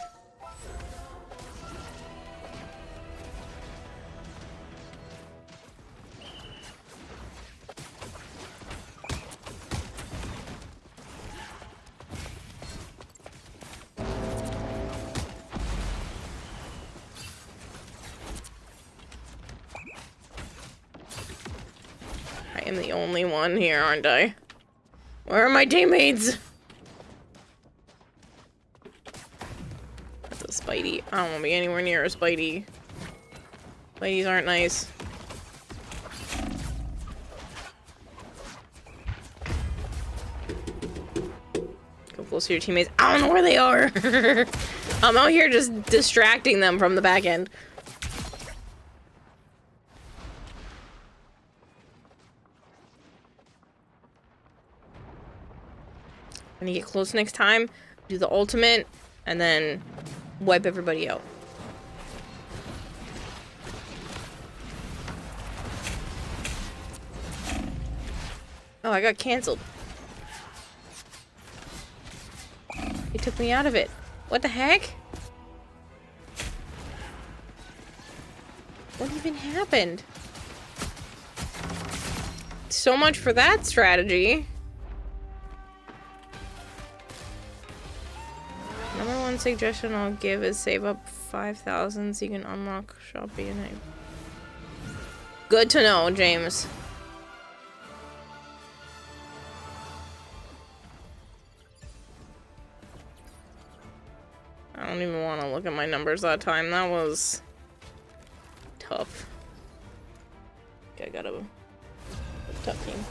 Speaker 1: I am the only one here, aren't I? Where are my teammates? That's a Spidey. I don't want to be anywhere near a Spidey. Spideys aren't nice. Go close to your teammates. I don't know where they are. I'm out here just distracting them from the back end. When you get close next time, do the ultimate, and then wipe everybody out. Oh, I got canceled. He took me out of it. What the heck? What even happened? So much for that strategy. Number one suggestion I'll give is save up 5,000 so you can unlock Shopee and good to know, James. I don't even want to look at my numbers that time. That was tough. Okay, I got a tough team.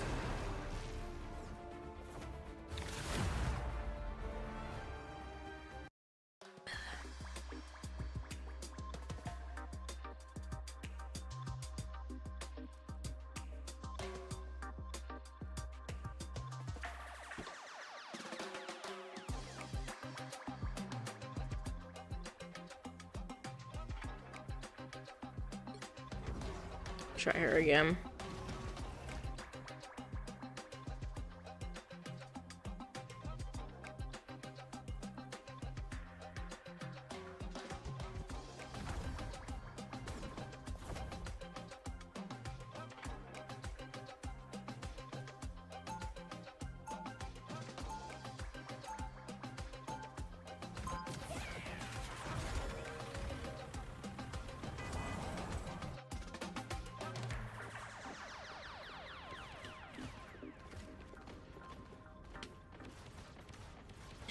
Speaker 1: Try her again.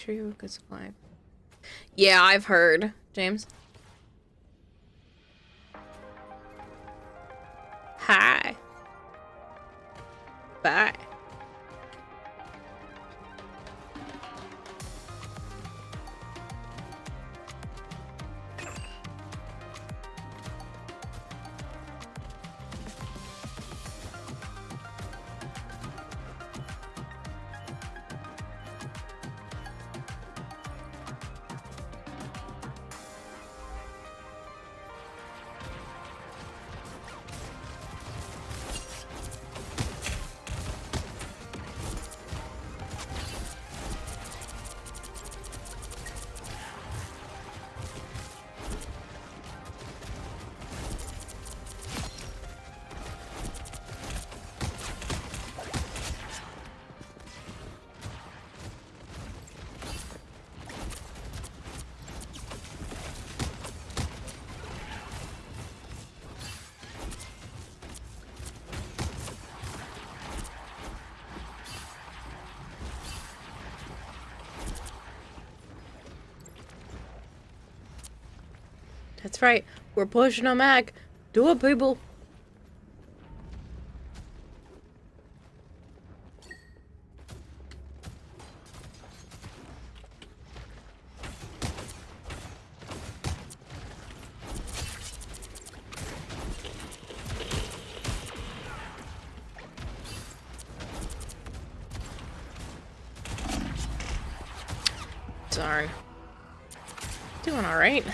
Speaker 1: sure you have a good supply. Yeah, I've heard, James. Hi. Bye. That's right. We're pushing them back. Do it, people. Darn. Doing all right.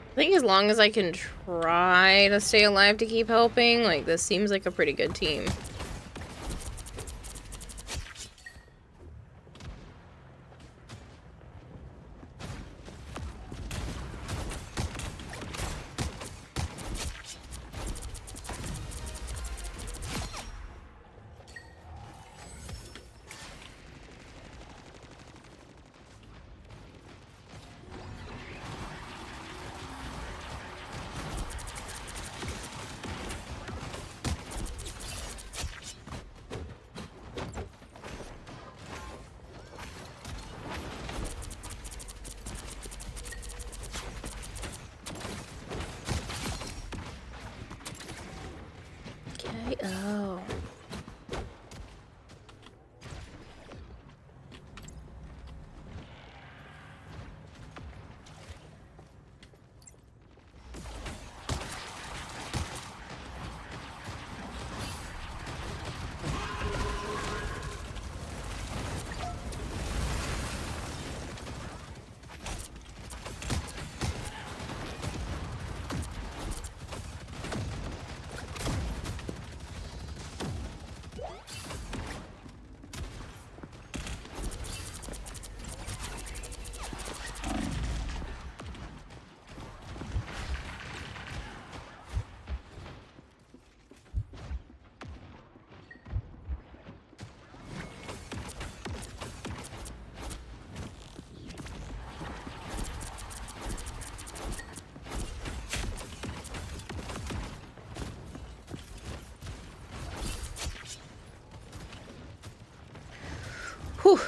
Speaker 1: I think as long as I can try to stay alive to keep helping, like, this seems like a pretty good team. Oh. Whew.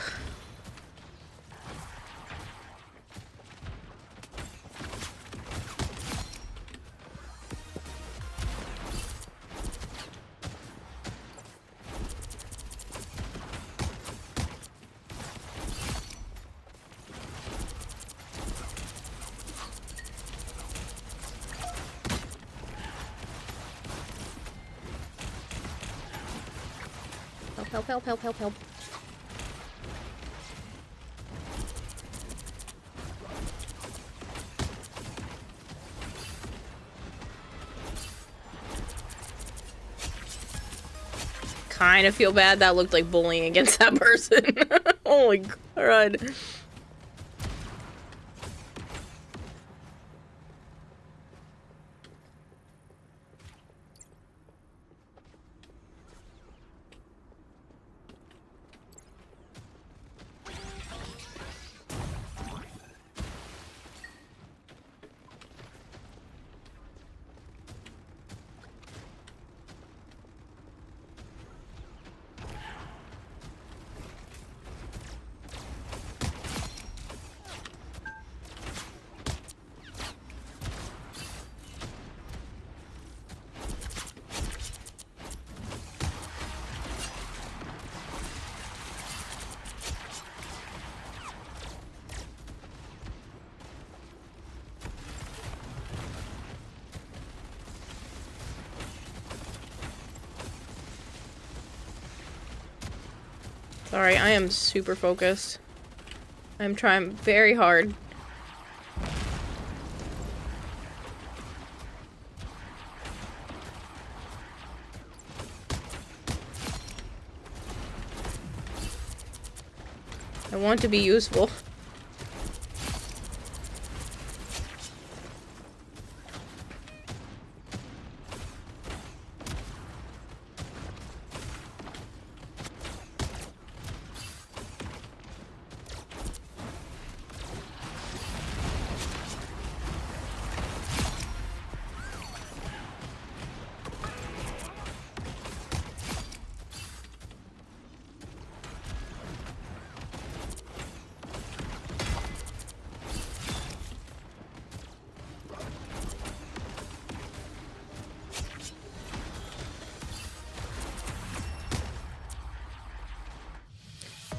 Speaker 1: Help, help, help, help, help. kind of feel bad. That looked like bullying against that person. Oh my god. Sorry, I am super focused. I'm trying very hard. I want to be useful.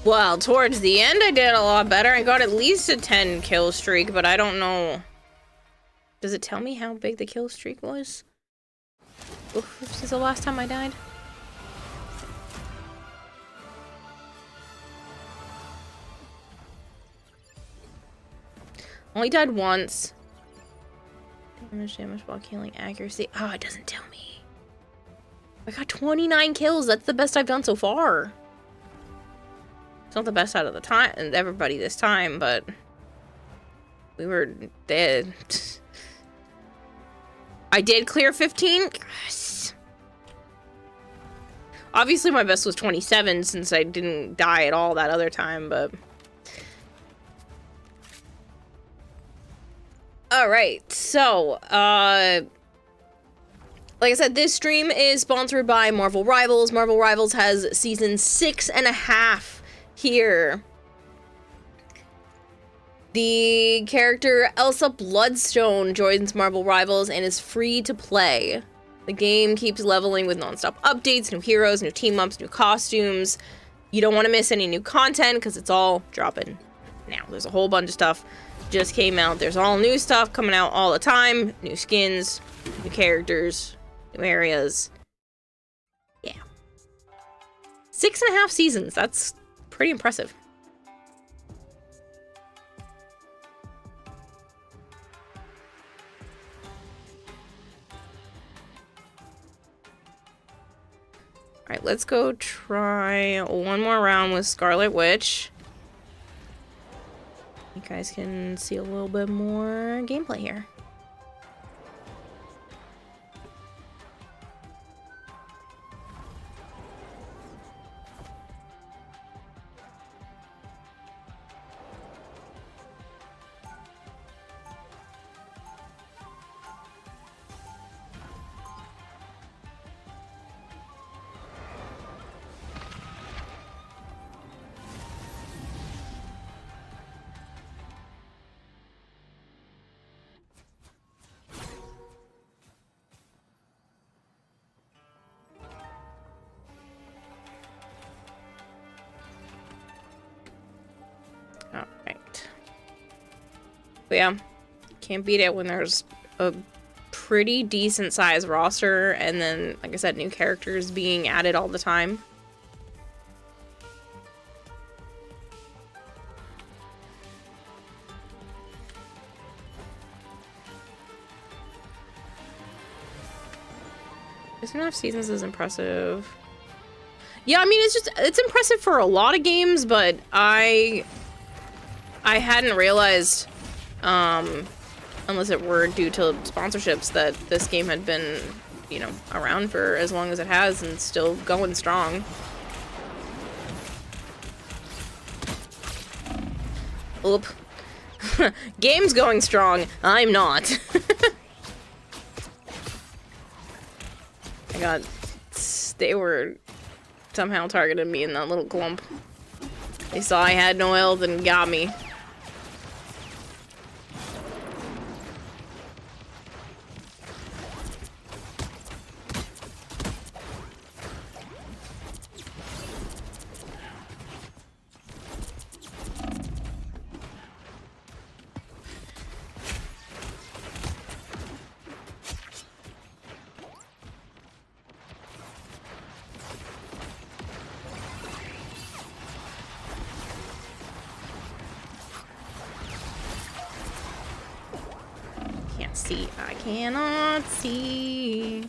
Speaker 1: Well, towards the end, I did a lot better. I got at least a 10 kill streak, but I don't know. Does it tell me how big the kill streak was? Oof, since the last time I died. Only died once. Damage while killing accuracy. Oh, it doesn't tell me. I got 29 kills. That's the best I've done so far. It's not the best out of the time and everybody this time, but we were dead. I did clear 15. Yes. Obviously, my best was 27 since I didn't die at all that other time, but. Alright, so, like I said, this stream is sponsored by Marvel Rivals. Marvel Rivals has season 6.5 here. The character Elsa Bloodstone joins Marvel Rivals and is free to play. The game keeps leveling with non-stop updates, new heroes, new team-ups, new costumes. You don't want to miss any new content because it's all dropping now. There's a whole bunch of stuff just came out. There's all new stuff coming out all the time. New skins, new characters, new areas. Yeah. 6.5 seasons. That's pretty impressive. Alright, let's go try one more round with Scarlet Witch. You guys can see a little bit more gameplay here. But yeah, can't beat it when there's a pretty decent sized roster and then, like I said, new characters being added all the time. There's enough seasons is impressive. Yeah, I mean, it's impressive for a lot of games, but I hadn't realized, unless it were due to sponsorships, that this game had been, you know, around for as long as it has and still going strong. Oop. Game's going strong. I'm not. They were somehow targeted me in that little clump. They saw I had no health and got me. See, I cannot see.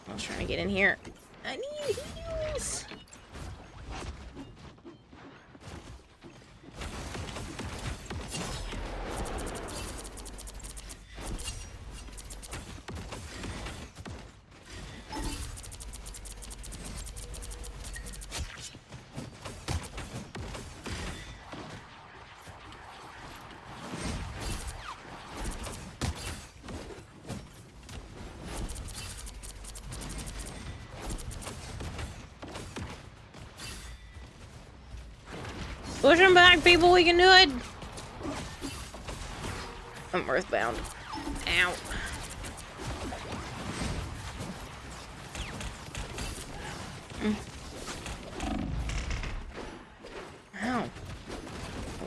Speaker 1: I was trying to get in here. I need heals. Push him back, people, we can do it! I'm earthbound. Ow. Ow.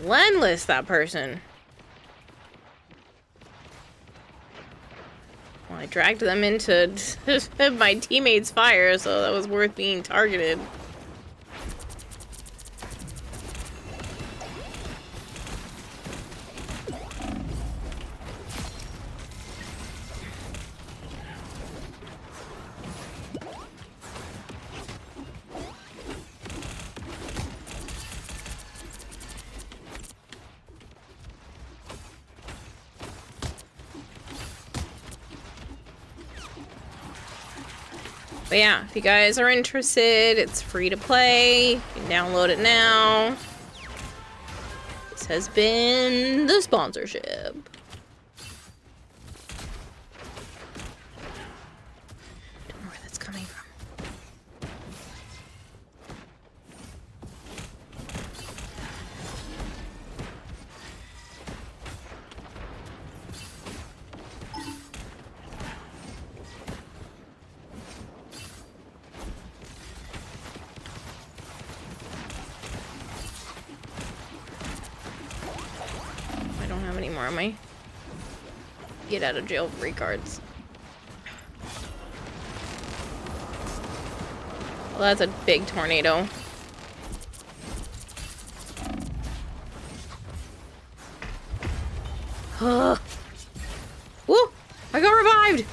Speaker 1: Relentless, that person. Well, I dragged them into my teammate's fire, so that was worth being targeted. But yeah, if you guys are interested, it's free to play. You can download it now. This has been the sponsorship. I don't know where that's coming from. How many more am I? Get out of jail free cards. Well, that's a big tornado. Woo! I got revived!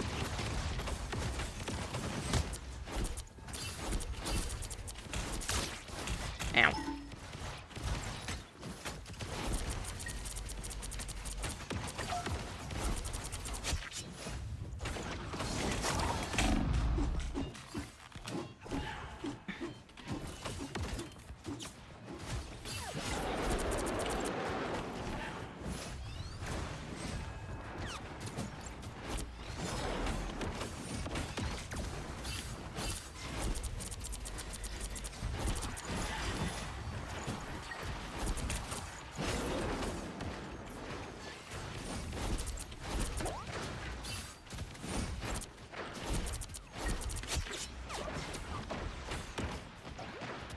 Speaker 1: Ow.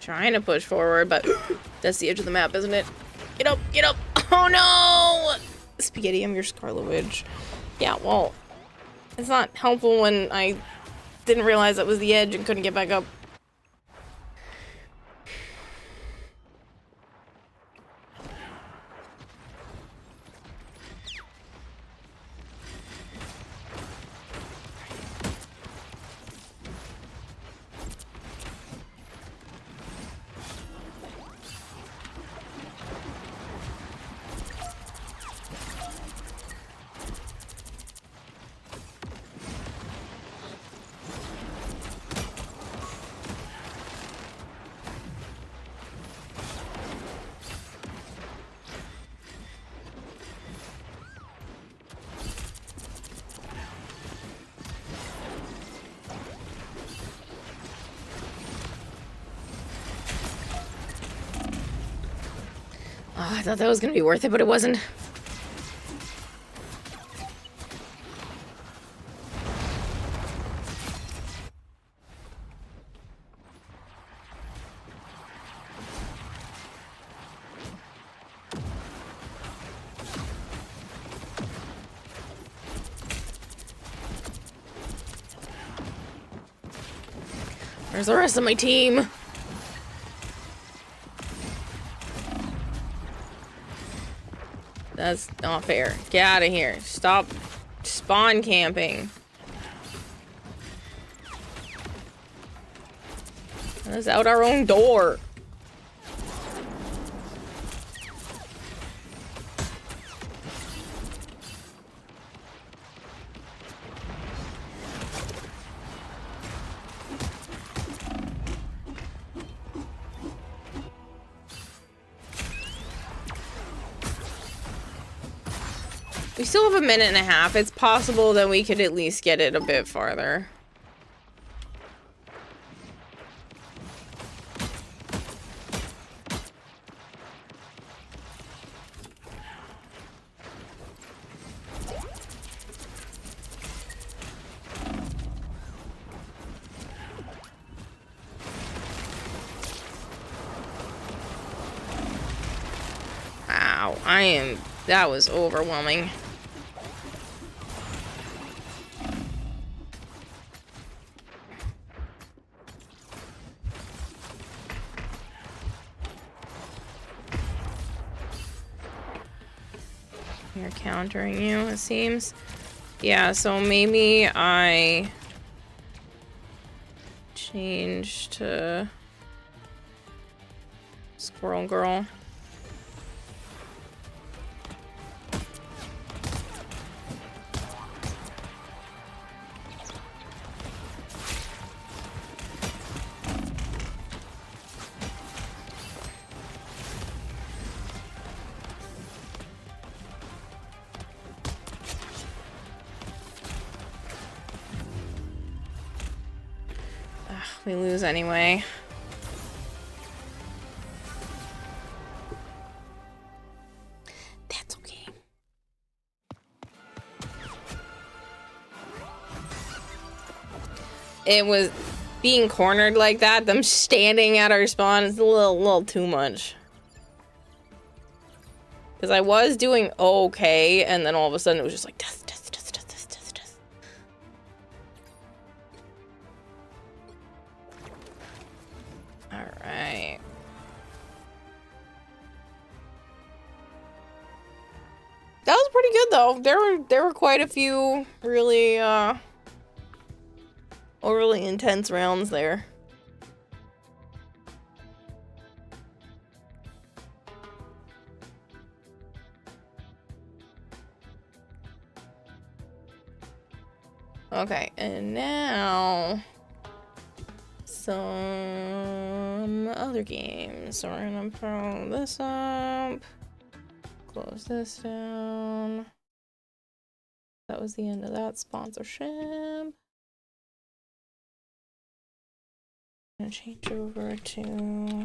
Speaker 1: Trying to push forward, but that's the edge of the map, isn't it? Get up, get up! Oh no! Spaghetti, I'm your Scarlet Witch. Yeah, well, it's not helpful when I didn't realize that was the edge and couldn't get back up. Oh, I thought that was gonna be worth it, but it wasn't. Where's the rest of my team? That's not fair. Get out of here. Stop spawn camping. Let's out our own door. We still have a minute and a half. It's possible that we could at least get it a bit farther. Wow, that was overwhelming. You're countering you, it seems. Yeah, so maybe I change to Squirrel Girl. We lose anyway. That's okay. It was being cornered like that, them standing at our spawn is a little too much. Because I was doing okay, and then all of a sudden it was just like death, death, death, death, death, death, death. Alright. That was pretty good though. There were quite a few really overly intense rounds there. Okay, and now some other games. So we're gonna throw this up, close this down. That was the end of that sponsorship. I'm gonna change over to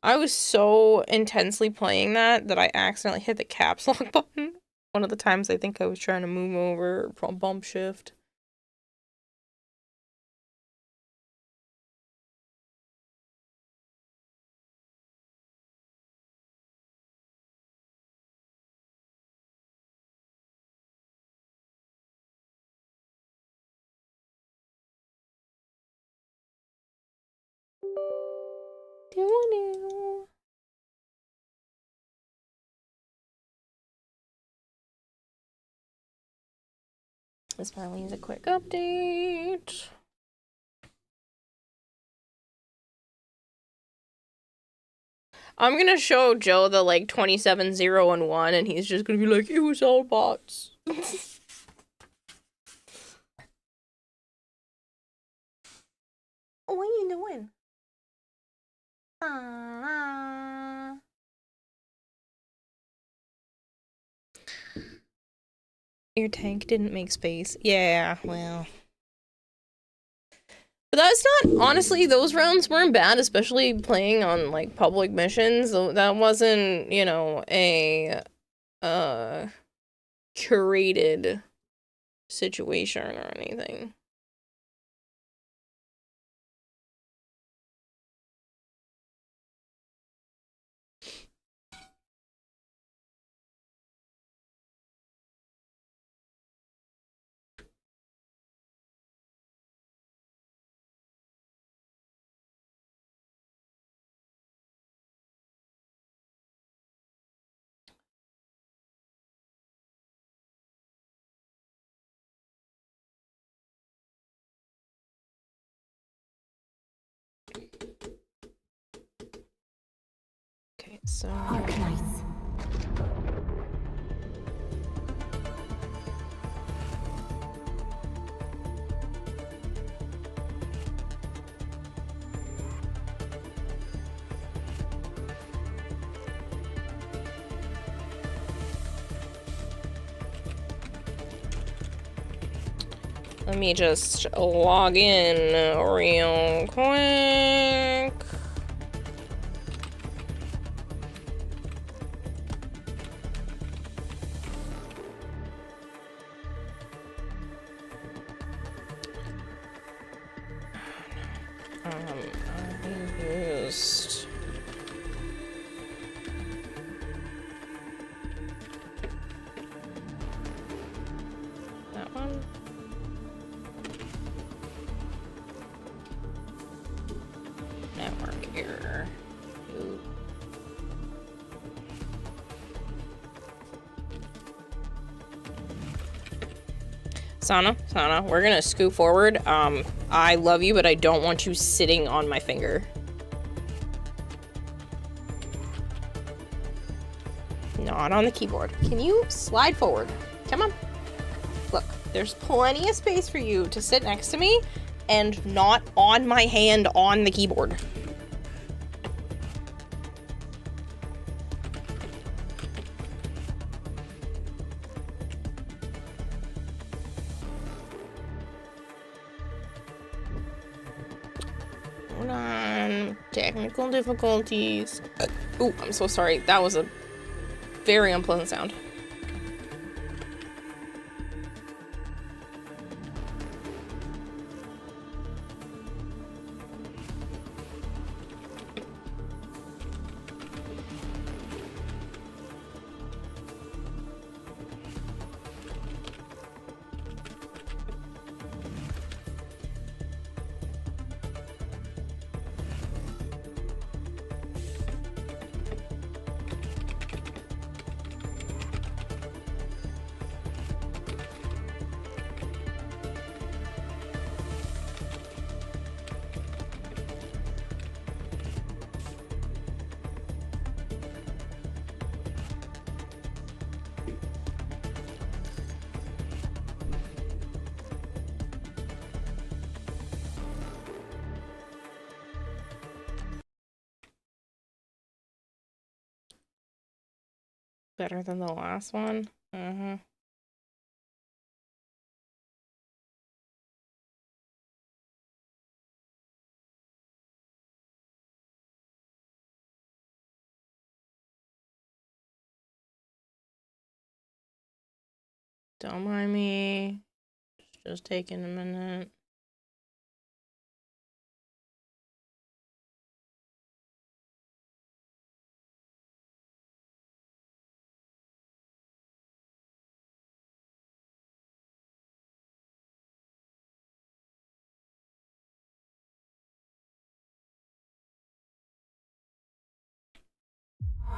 Speaker 1: I was so intensely playing that I accidentally hit the caps lock button. One of the times I think I was trying to move over from bump shift. This finally is a quick update. I'm gonna show Joe the like 27, 0, and 1, and he's just gonna be like, it was all bots. What are you doing? Your tank didn't make space. Yeah, well. But that's not, honestly, those rounds weren't bad, especially playing on, like, public missions. That wasn't, you know, a, curated situation or anything. Okay, so...
Speaker 2: Arknights.
Speaker 1: Let me just log in real quick. I used... that one? Network error. Ooh. Sana, we're gonna scoot forward. I love you, but I don't want you sitting on my finger. Not on the keyboard. Can you slide forward? Come on. Look, there's plenty of space for you to sit next to me and not on my hand on the keyboard. Hold on. Technical difficulties. Oh, I'm so sorry. That was a very unpleasant sound. Better than the last one? Mm-hmm. Don't mind me. Just taking a minute.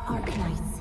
Speaker 2: Arknights.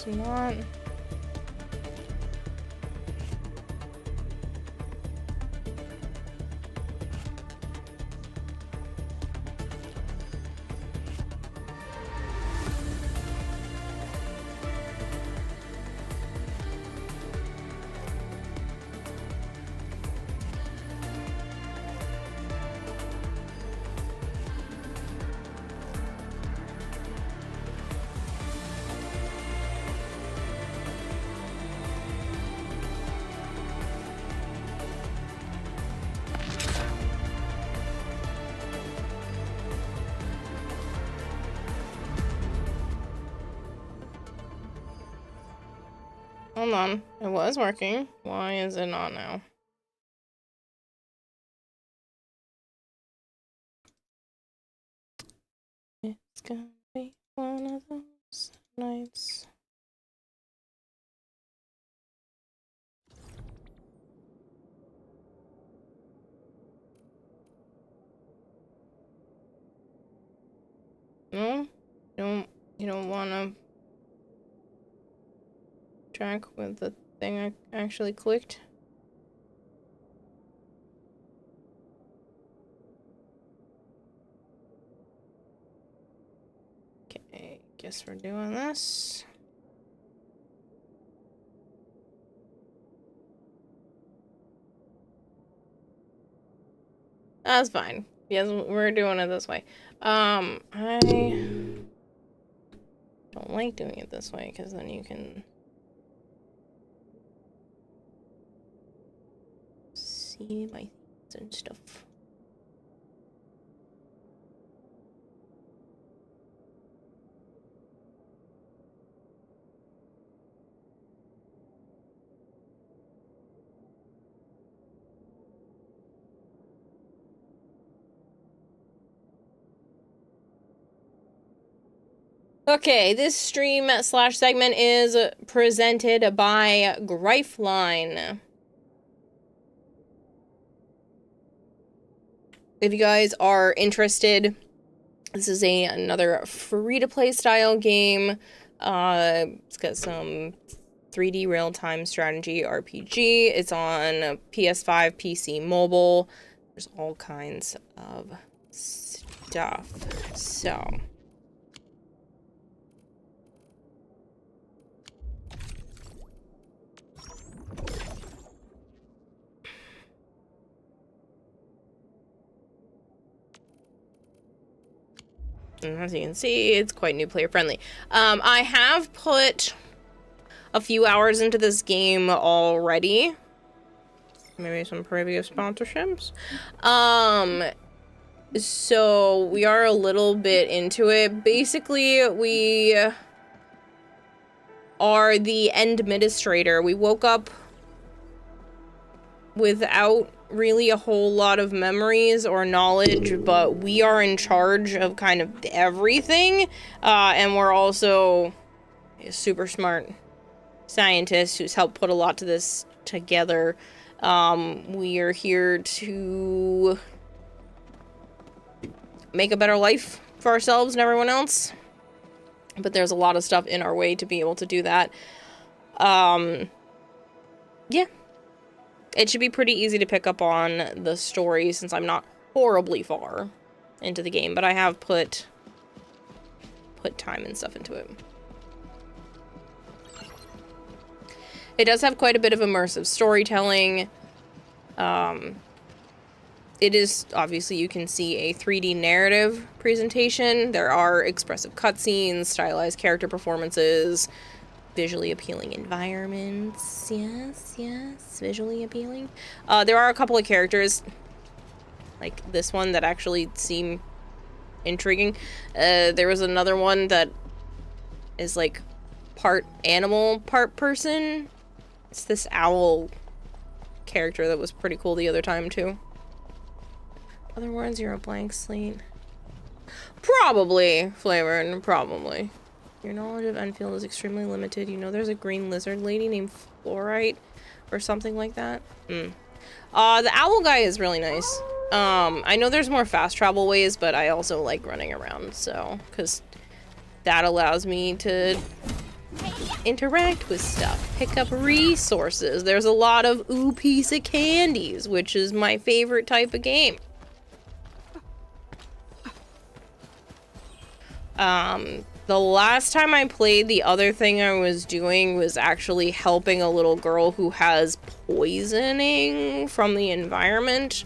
Speaker 1: It's not. Hold on. It was working. Why is it not now? It's gonna be one of those nights. No? You don't wanna track with the thing I actually clicked? Okay, guess we're doing this. That's fine. Yes, we're doing it this way. I don't like doing it this way because then you can see my things and stuff. Okay, this stream / segment is presented by Grifeline. If you guys are interested, this is another free-to-play style game. It's got some 3D real-time strategy RPG. It's on PS5, PC, mobile. There's all kinds of stuff. So... and as you can see, it's quite new player friendly. I have put a few hours into this game already. Maybe some previous sponsorships. So we are a little bit into it. Basically, we are the end administrator. We woke up without really a whole lot of memories or knowledge, but we are in charge of kind of everything, and we're also a super smart scientist who's helped put a lot to this together. We are here to make a better life for ourselves and everyone else, but there's a lot of stuff in our way to be able to do that. Yeah. It should be pretty easy to pick up on the story since I'm not horribly far into the game, but I have put time and stuff into it. It does have quite a bit of immersive storytelling. It is, obviously, you can see a 3D narrative presentation. There are expressive cutscenes, stylized character performances, visually appealing environments. Yes, visually appealing. There are a couple of characters, like this one, that actually seem intriguing. There was another one that is like part animal, part person. It's this owl character that was pretty cool the other time too. Other words, you're a blank slate. Probably, Flavored, probably. Your knowledge of Enfield is extremely limited. You know there's a green lizard lady named Fluorite or something like that? The owl guy is really nice. I know there's more fast travel ways, but I also like running around, so, because that allows me to interact with stuff, pick up resources. There's a lot of ooh piece of candies, which is my favorite type of game. The last time I played, the other thing I was doing was actually helping a little girl who has poisoning from the environment.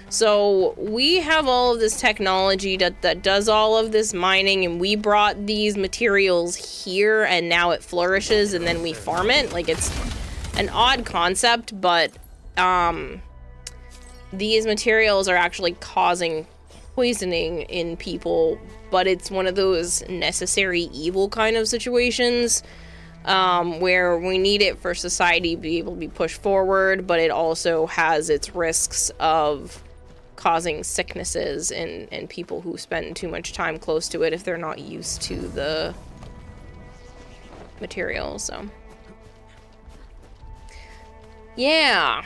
Speaker 1: So we have all of this technology that does all of this mining, and we brought these materials here, and now it flourishes, and then we farm it. Like, it's an odd concept, but these materials are actually causing poisoning in people, but it's one of those necessary evil kind of situations where we need it for society to be able to be pushed forward, but it also has its risks of causing sicknesses in people who spend too much time close to it if they're not used to the material. So yeah.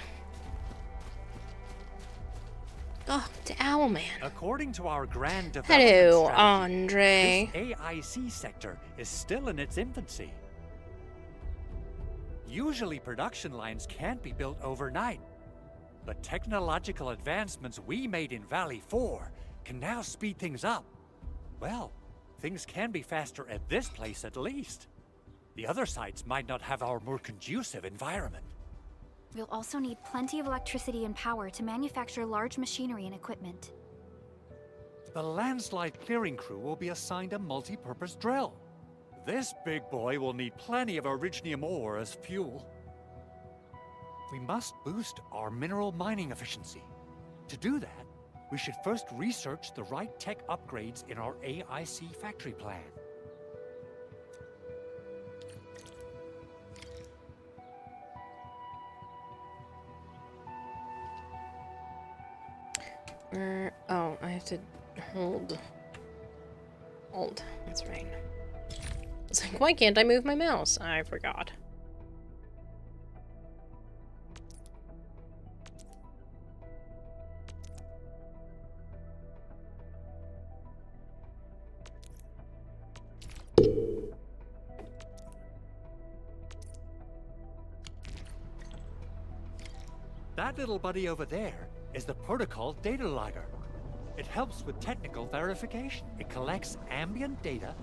Speaker 1: Oh, the Owlman.
Speaker 9: According to our grand development
Speaker 1: Hello,
Speaker 9: strategy,
Speaker 1: Andre.
Speaker 9: this AIC sector is still in its infancy. Usually production lines can't be built overnight, but technological advancements we made in Valley 4 can now speed things up. Well, things can be faster at this place at least. The other sites might not have our more conducive environment.
Speaker 22: We'll also need plenty of electricity and power to manufacture large machinery and equipment.
Speaker 9: The landslide clearing crew will be assigned a multi-purpose drill. This big boy will need plenty of originium ore as fuel. We must boost our mineral mining efficiency. To do that, we should first research the right tech upgrades in our AIC factory plan.
Speaker 1: Oh, I have to hold. Hold. That's right. It's like, why can't I move my mouse? I forgot.
Speaker 9: That little buddy over there is the protocol data logger. It helps with technical verification. It collects ambient data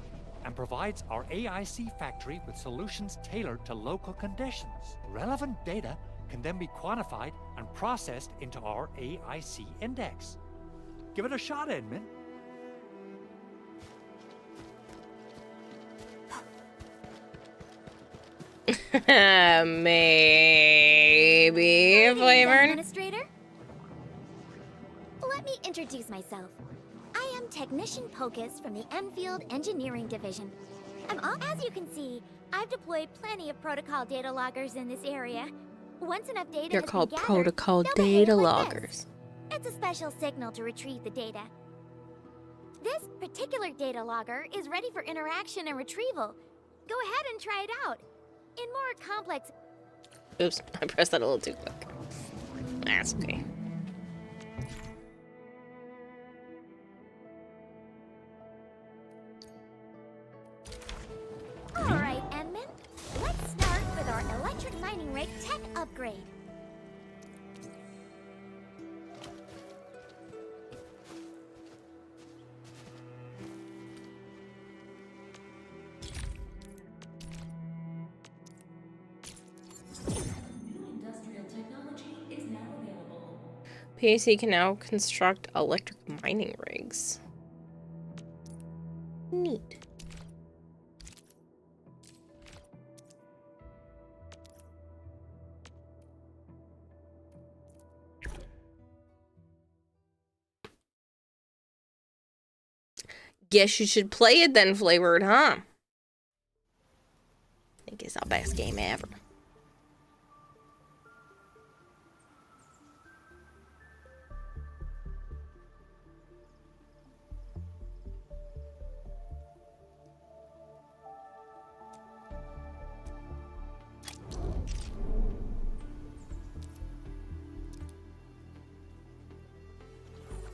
Speaker 9: and provides our AIC factory with solutions tailored to local conditions. Relevant data can then be quantified and processed into our AIC index. Give it a shot, Edmund.
Speaker 1: Maybe flavored.
Speaker 23: Administrator? Let me introduce myself. I am Technician Pocus from the Enfield Engineering Division. As you can see, I've deployed plenty of protocol data loggers in this area. Once enough data
Speaker 1: They're
Speaker 23: has
Speaker 1: called
Speaker 23: been gathered,
Speaker 1: protocol
Speaker 23: they'll
Speaker 1: data
Speaker 23: behave like
Speaker 1: loggers.
Speaker 23: this. It's a special signal to retrieve the data. This particular data logger is ready for interaction and retrieval. Go ahead and try it out. In more complex...
Speaker 1: Oops, I pressed that a little too quick. That's okay.
Speaker 23: Alright, Edmund. Let's start with our electric mining rig tech upgrade.
Speaker 1: PAC can now construct electric mining rigs. Neat. Guess you should play it then, Flavored, huh? I think it's our best game ever.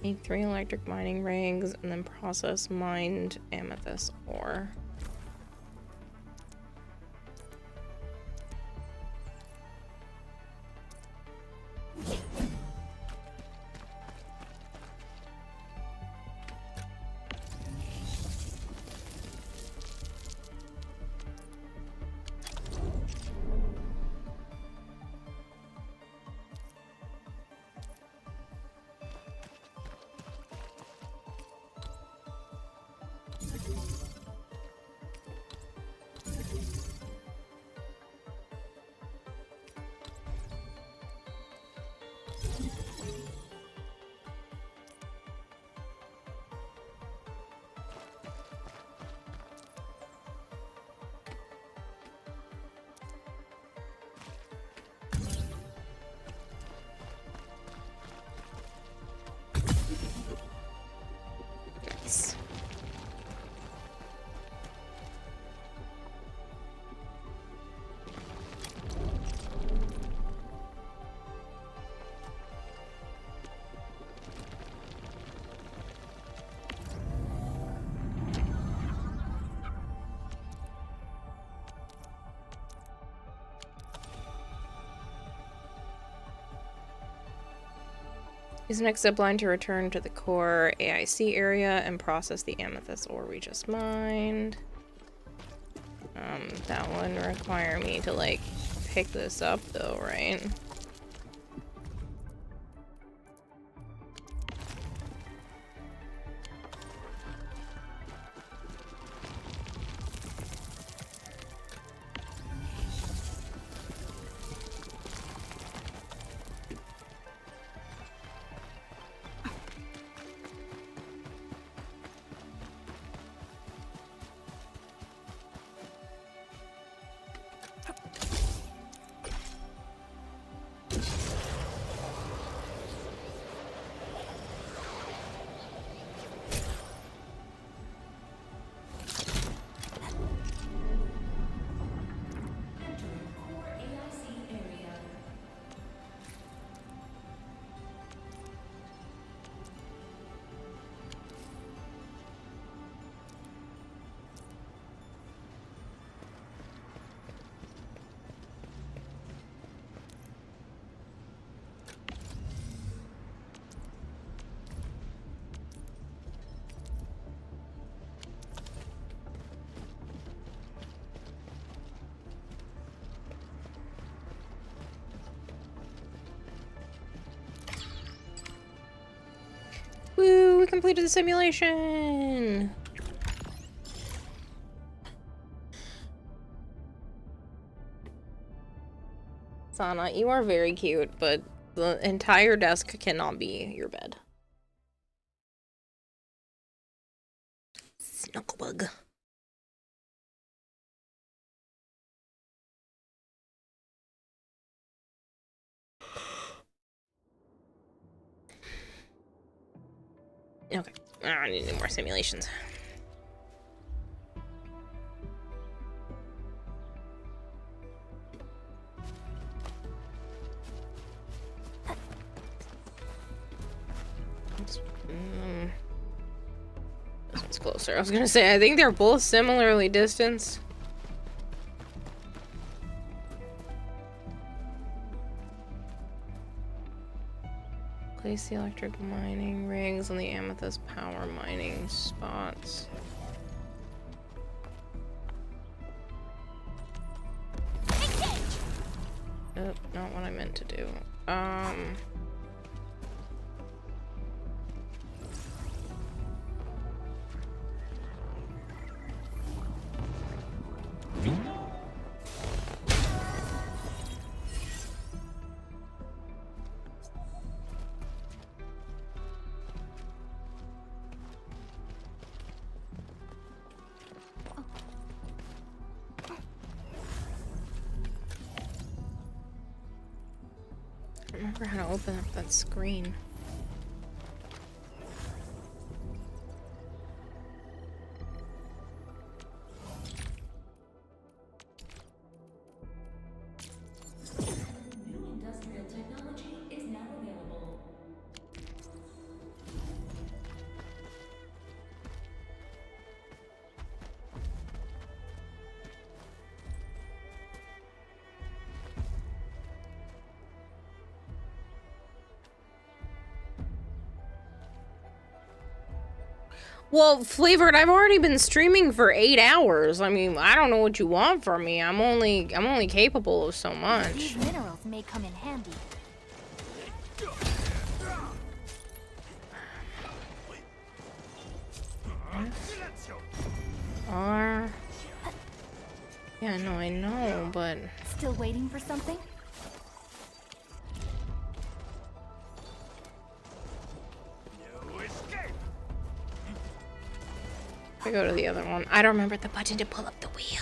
Speaker 1: Need 3 electric mining rigs and then process mined amethyst ore. Use the next zipline to return to the core AIC area and process the amethyst ore we just mined. That wouldn't require me to, like, pick this up, though, right? Woo, we completed the simulation! Sana, you are very cute, but the entire desk cannot be your bed. Snugglebug. Okay, I need to do more simulations. This one's closer. I was gonna say, I think they're both similarly distanced. Place the electric mining rigs on the amethyst power mining spots. Oh, not what I meant to do. I remember how to open up that screen.
Speaker 10: New industrial technology is now available.
Speaker 1: Well, Flavored, I've already been streaming for 8 hours. I mean, I don't know what you want from me. I'm only capable of so much.
Speaker 23: These minerals may come in handy.
Speaker 1: R. Yeah, no, I know, but
Speaker 23: Still waiting for something?
Speaker 1: I go to the other one. I don't remember the button to pull up the wheel.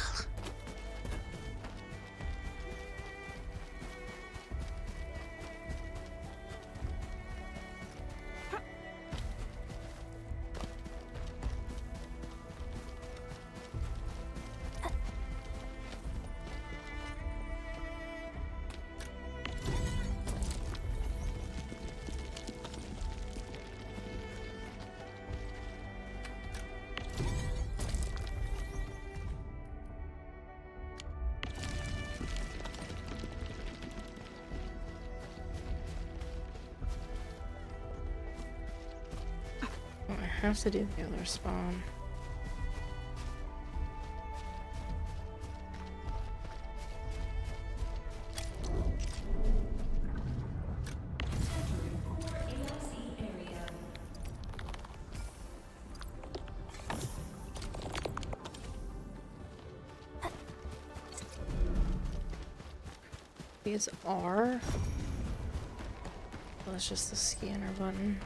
Speaker 1: have to do the other spawn. Is R. Well, that's just the scanner button.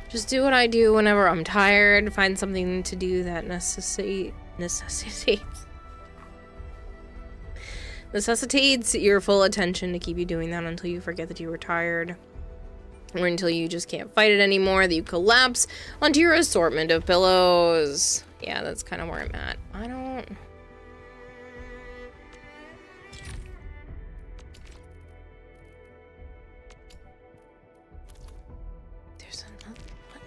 Speaker 1: Just do what I do whenever I'm tired. Find something to do that necessitates your full attention to keep you doing that until you forget that you were tired. Or until you just can't fight it anymore, that you collapse onto your assortment of pillows. Yeah, that's kind of where I'm at. I don't... There's another button.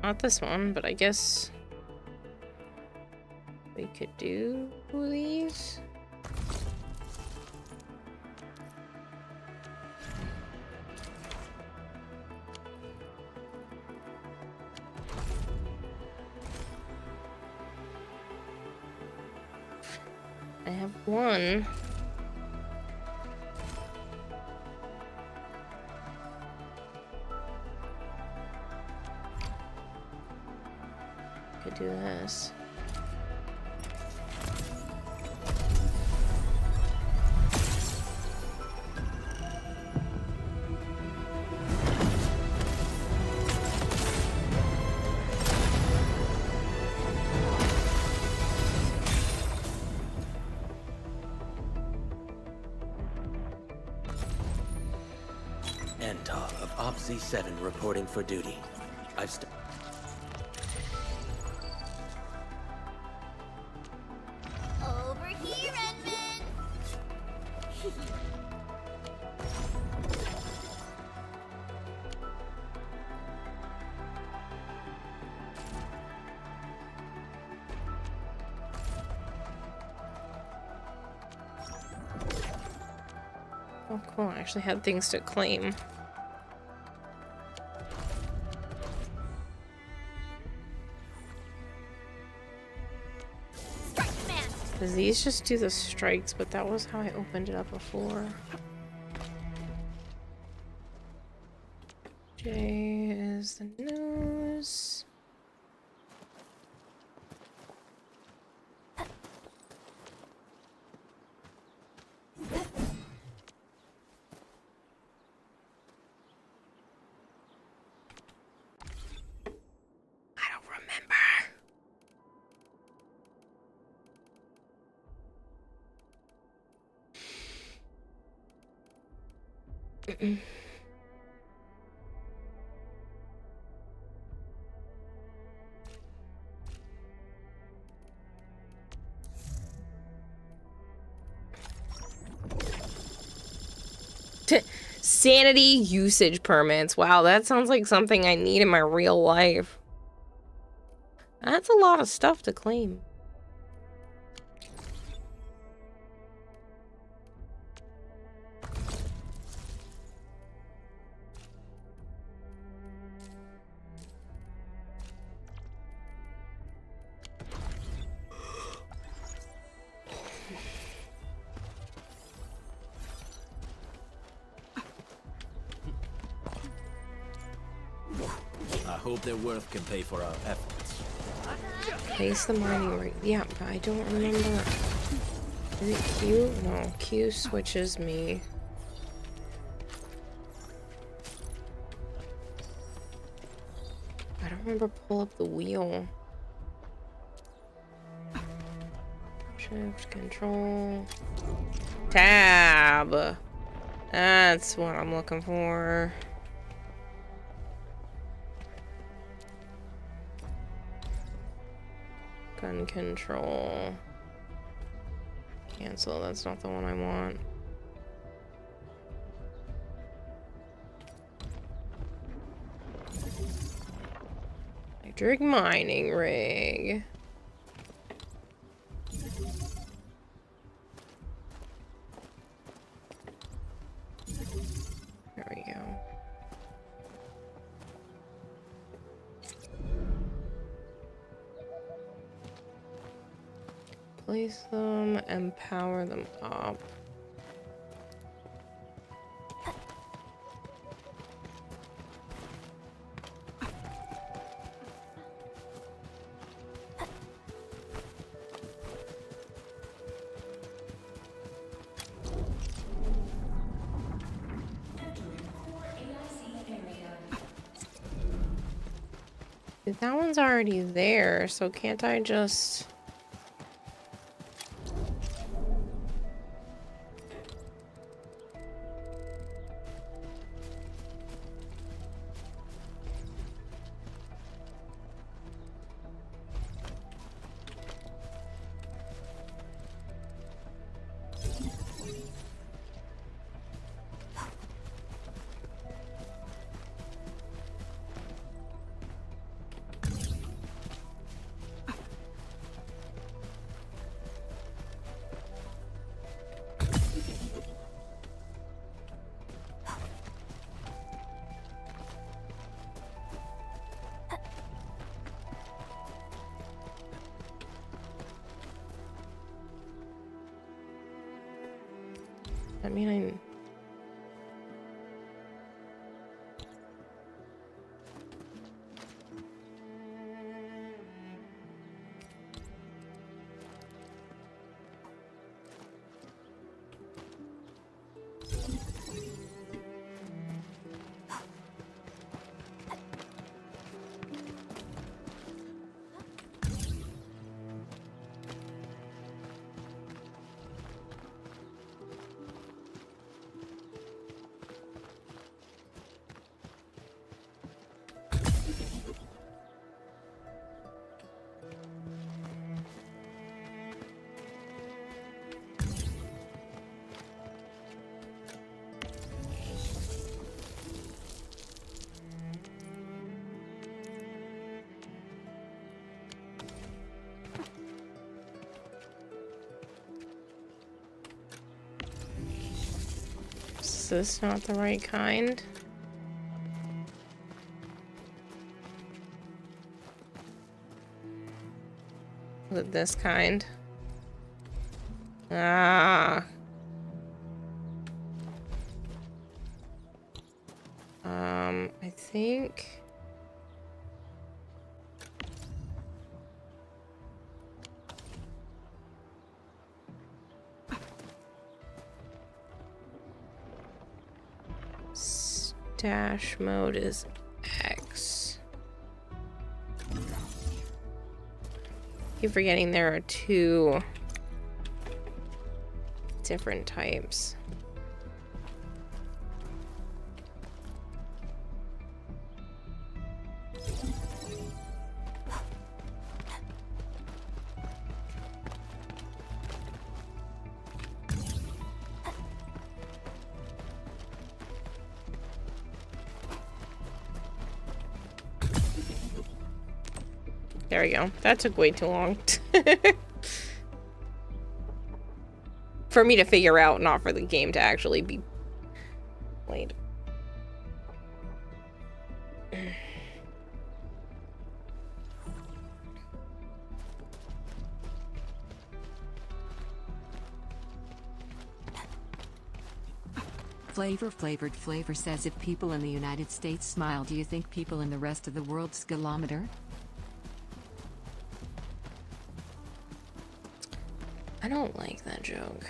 Speaker 1: Not this one, but I guess we could do these. I have one. Could do this.
Speaker 3: Entar of OPZ-7 reporting for duty. I've
Speaker 23: Over here, Edmund!
Speaker 1: Oh, cool. I actually had things to claim. Because these just do the strikes, but that was how I opened it up before. J is the nose. Sanity usage permits. Wow, that sounds like something I need in my real life. That's a lot of stuff to claim.
Speaker 3: I hope their worth can pay for our efforts.
Speaker 1: Place the mining rig. Yeah, but I don't remember. Is it Q? No, Q switches me. I don't remember pull up the wheel. Shift, control, tab. That's what I'm looking for. Gun control. Cancel, that's not the one I want. Electric mining rig. There we go. Place them and power them up. That one's already there, so can't I just... I mean, is this not the right kind? Is it this kind? Ah. I think... Dash mode is X. Keep forgetting there are two different types. There we go. That took way too long. For me to figure out, not for the game to actually be played.
Speaker 11: Flavor says if people in the United States smile, do you think people in the rest of the world skilometer?
Speaker 1: I don't like that joke.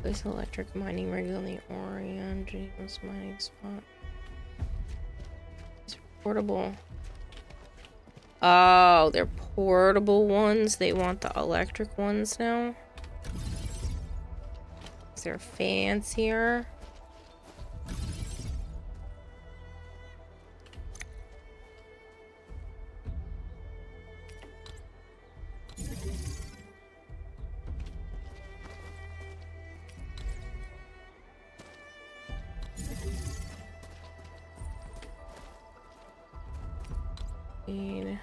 Speaker 1: Place electric mining rig on the Orion mining spot. It's portable. Oh, they're portable ones. They want the electric ones now. They're fancier. And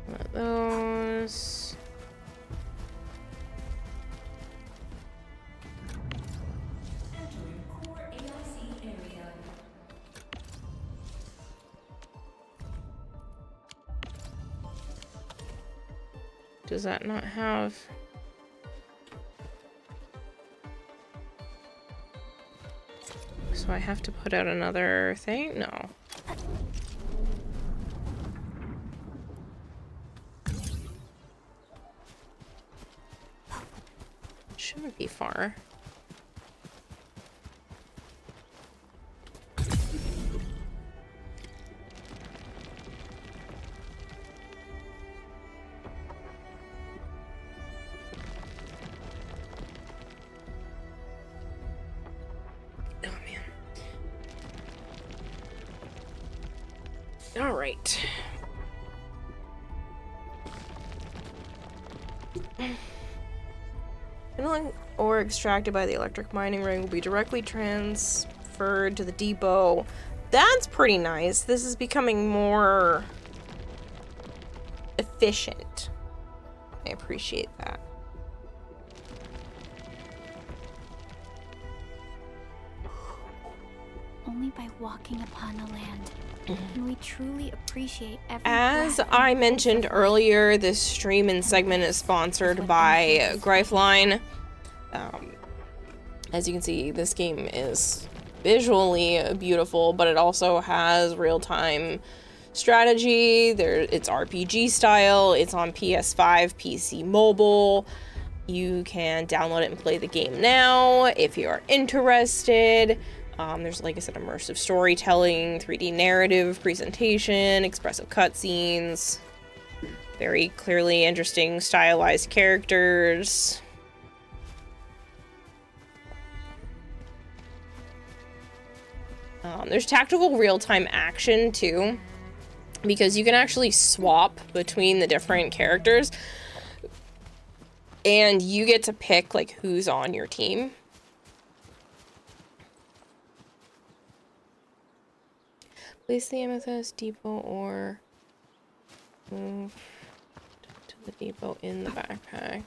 Speaker 1: one of those. Does that not have... So I have to put out another thing? No. Shouldn't be far. All right. Mineral ore extracted by the electric mining ring will be directly transferred to the depot. That's pretty nice. This is becoming more efficient. I appreciate that.
Speaker 22: Only by walking upon the land can we truly appreciate every
Speaker 1: As
Speaker 22: breath
Speaker 1: I
Speaker 22: and
Speaker 1: mentioned earlier, this stream and segment is sponsored by Grifeline. As you can see, this game is visually beautiful, but it also has real-time strategy. It's RPG style. It's on PS5, PC mobile. You can download it and play the game now if you are interested. There's, like I said, immersive storytelling, 3D narrative presentation, expressive cutscenes, very clearly interesting stylized characters. There's tactical real-time action too, because you can actually swap between the different characters, and you get to pick like who's on your team. Place the amethyst depot or move to the depot in the backpack.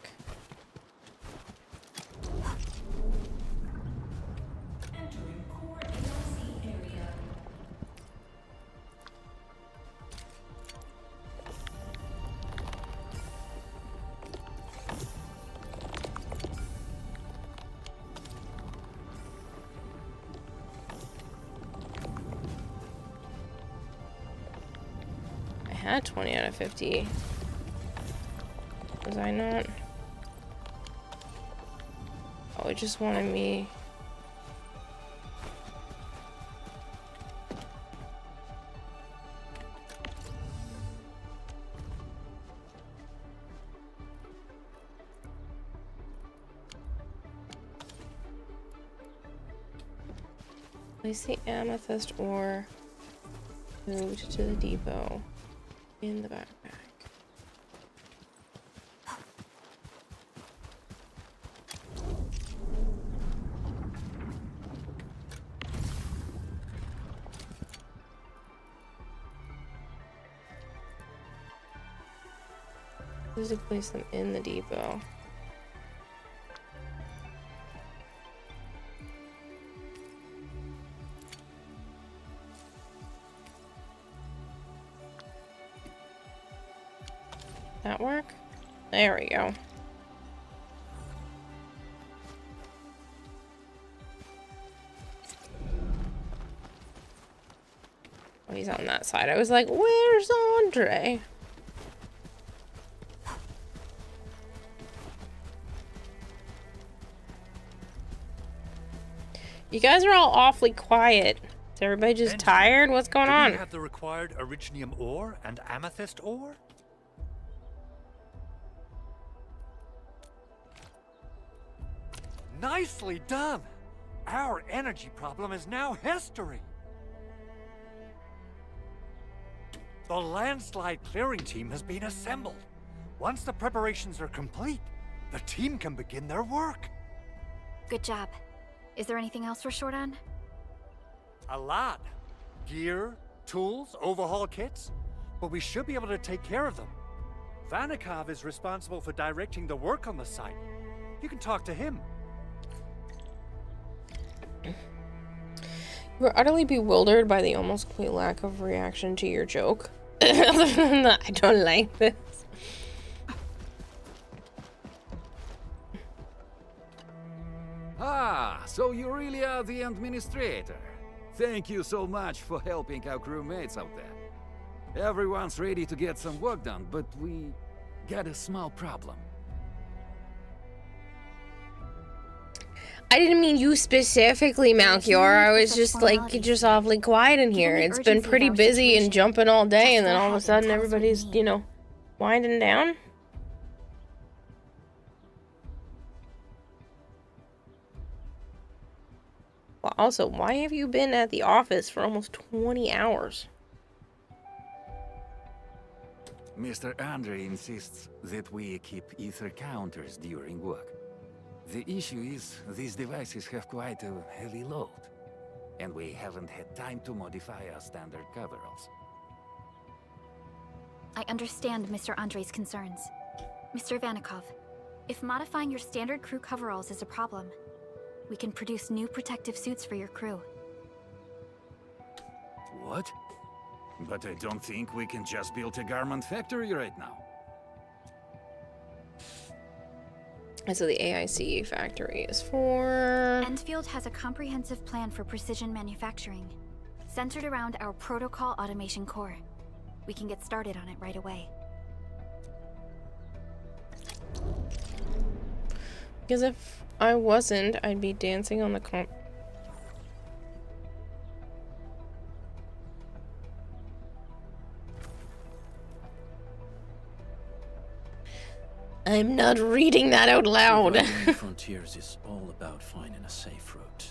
Speaker 1: I had 20 out of 50. Was I not? Oh, it just wanted me. Place the amethyst ore moved to the depot in the backpack. Just to place them in the depot. That work? There we go. Oh, he's on that side. I was like, where's Andre? You guys are all awfully quiet. Is everybody just tired? What's going on?
Speaker 9: Do we have the required originium ore and amethyst ore? Nicely done! Our energy problem is now history. The landslide clearing team has been assembled. Once the preparations are complete, the team can begin their work.
Speaker 22: Good job. Is there anything else we're short on?
Speaker 9: A lot. Gear, tools, overhaul kits. But we should be able to take care of them. Vanikov is responsible for directing the work on the site. You can talk to him.
Speaker 1: You were utterly bewildered by the almost complete lack of reaction to your joke. Other than that, I don't like this.
Speaker 3: Ah, so you really are the administrator. Thank you so much for helping our crewmates out there. Everyone's ready to get some work done, but we got a small problem.
Speaker 1: I didn't mean you specifically, Malchior. I was just like, you're just awfully quiet in here. It's been pretty busy and jumping all day, and then all of a sudden everybody's, you know, winding down. Well, also, why have you been at the office for almost 20 hours?
Speaker 3: Mr. Andre insists that we keep ether counters during work. The issue is, these devices have quite a heavy load, and we haven't had time to modify our standard coveralls.
Speaker 22: I understand Mr. Andre's concerns. Mr. Vanikov, if modifying your standard crew coveralls is a problem, we can produce new protective suits for your crew.
Speaker 3: What? But I don't think we can just build a garment factory right now.
Speaker 1: And so the AIC factory is for...
Speaker 22: Enfield has a comprehensive plan for precision manufacturing, centered around our protocol automation core. We can get started on it right away.
Speaker 1: Because if I wasn't, I'd be dancing on the comp. I'm not reading that out loud.
Speaker 3: Frontiers is all about finding a safe route.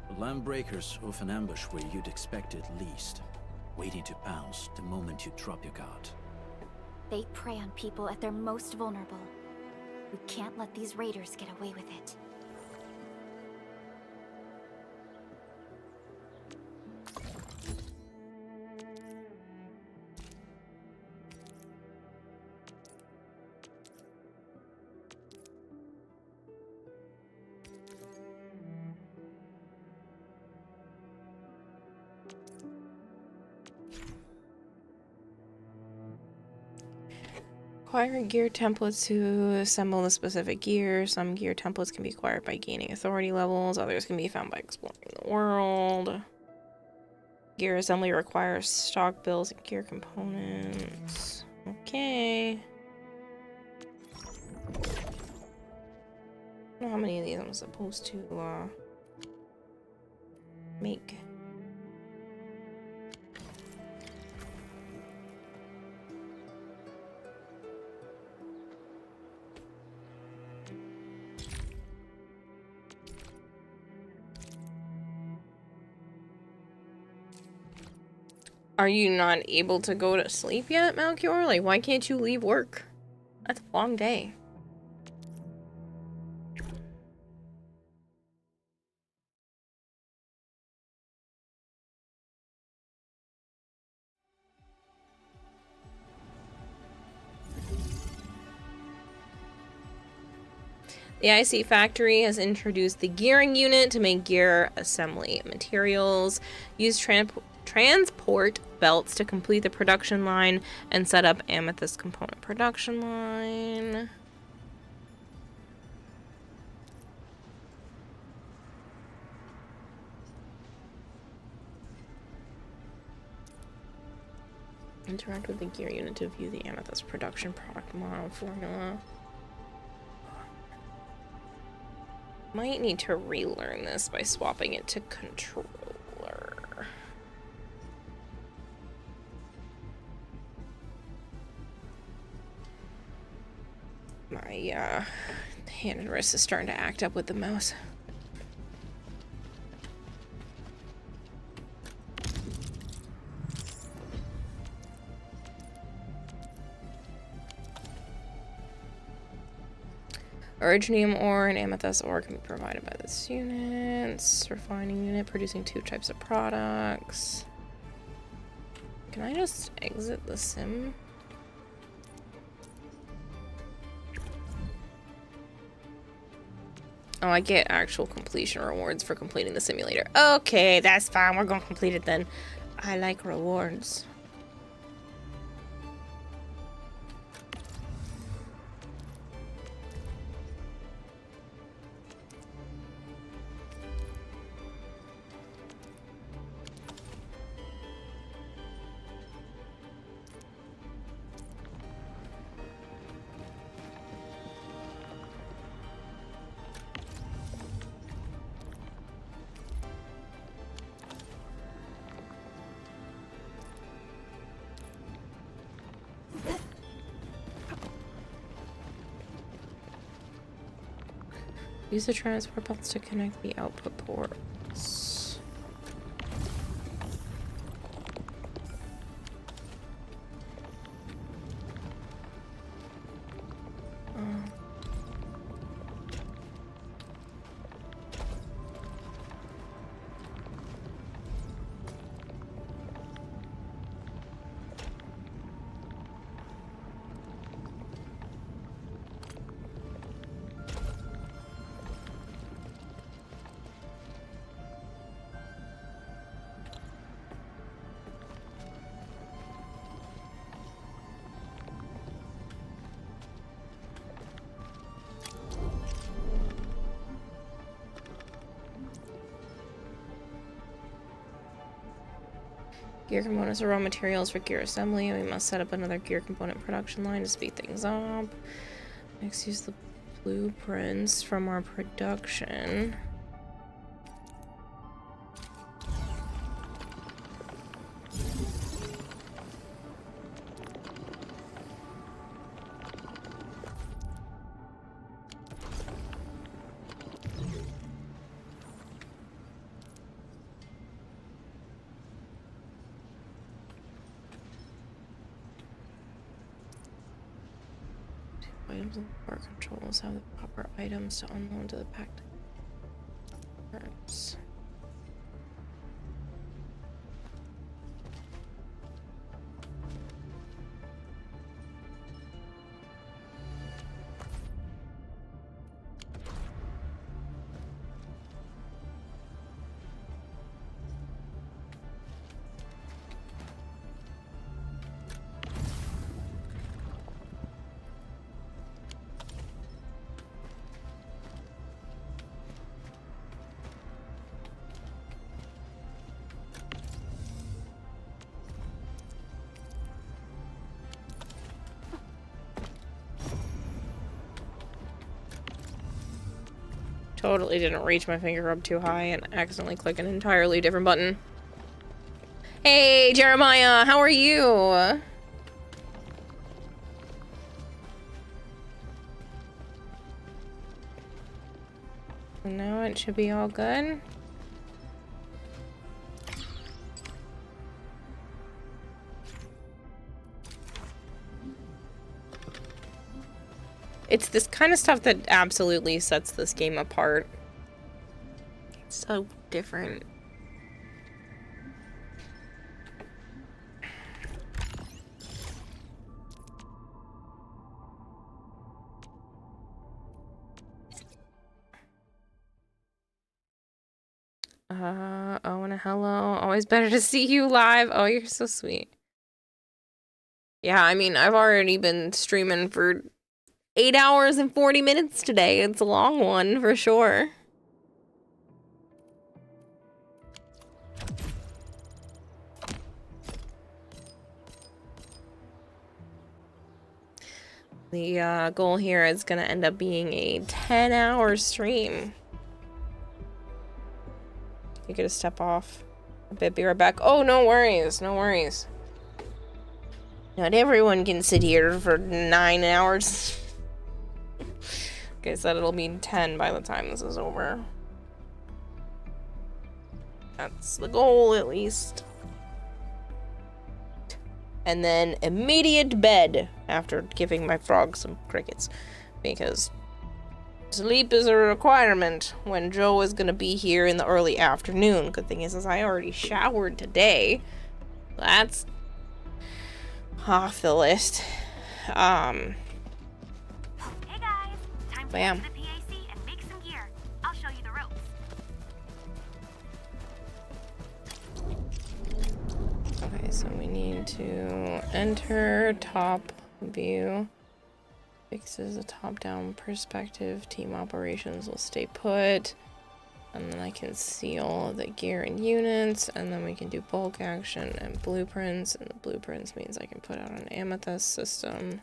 Speaker 3: The land breakers often ambush where you'd expect it least, waiting to pounce the moment you drop your guard.
Speaker 22: They prey on people at their most vulnerable. We can't let these raiders get away with it.
Speaker 1: Acquire gear templates to assemble the specific gear. Some gear templates can be acquired by gaining authority levels. Others can be found by exploring the world. Gear assembly requires stock bills and gear components. Okay. I don't know how many of these I'm supposed to make. Are you not able to go to sleep yet, Malchior? Like, why can't you leave work? That's a long day. The IC factory has introduced the gearing unit to make gear assembly materials. Use transport belts to complete the production line and set up amethyst component production line. Interact with the gear unit to view the Amethyst production product model formula. Might need to relearn this by swapping it to controller. My hand and wrist is starting to act up with the mouse. Originium ore and amethyst ore can be provided by this unit. Refining unit producing 2 types of products. Can I just exit the sim? Oh, I get actual completion rewards for completing the simulator. Okay, that's fine. We're gonna complete it then. I like rewards. Use the transport belts to connect the output ports. Gear components are raw materials for gear assembly. We must set up another gear component production line to speed things up. Next, use the blueprints from our production. Items and port controls have the proper items to unload to the packed parts. Totally didn't reach my finger up too high and accidentally click an entirely different button. Hey, Jeremiah, how are you? No, it should be all good. It's this kind of stuff that absolutely sets this game apart. It's so different. Oh, and a hello. Always better to see you live. Oh, you're so sweet. Yeah, I mean, I've already been streaming for 8 hours and 40 minutes today. It's a long one for sure. The goal here is gonna end up being a 10-hour stream. You gotta step off a bit, be right back. Oh, no worries, no worries. Not everyone can sit here for 9 hours. Like I said, it'll be 10 by the time this is over. That's the goal, at least. And then immediate bed after giving my frog some crickets. Because sleep is a requirement when Joe is going to be here in the early afternoon. Good thing is I already showered today. That's off the list.
Speaker 23: Hey guys, time to
Speaker 1: Bam.
Speaker 23: get to the PAC and make some gear. I'll show you the ropes.
Speaker 1: Okay, so we need to enter top view. Fixes a top-down perspective. Team operations will stay put. And then I can see all of the gear and units. And then we can do bulk action and blueprints. And the blueprints means I can put out an amethyst system.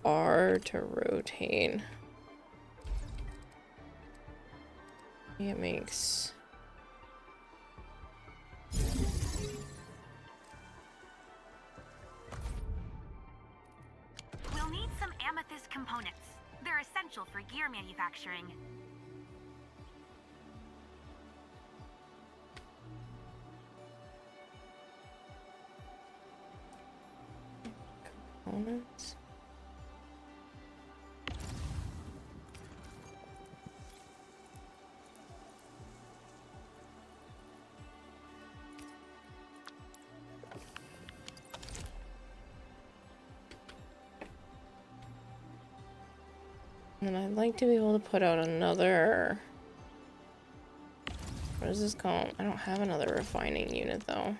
Speaker 1: R to rotate. It makes...
Speaker 23: We'll need some amethyst components. They're essential for gear manufacturing.
Speaker 1: Components. And I'd like to be able to put out another... What is this called? I don't have another refining unit though.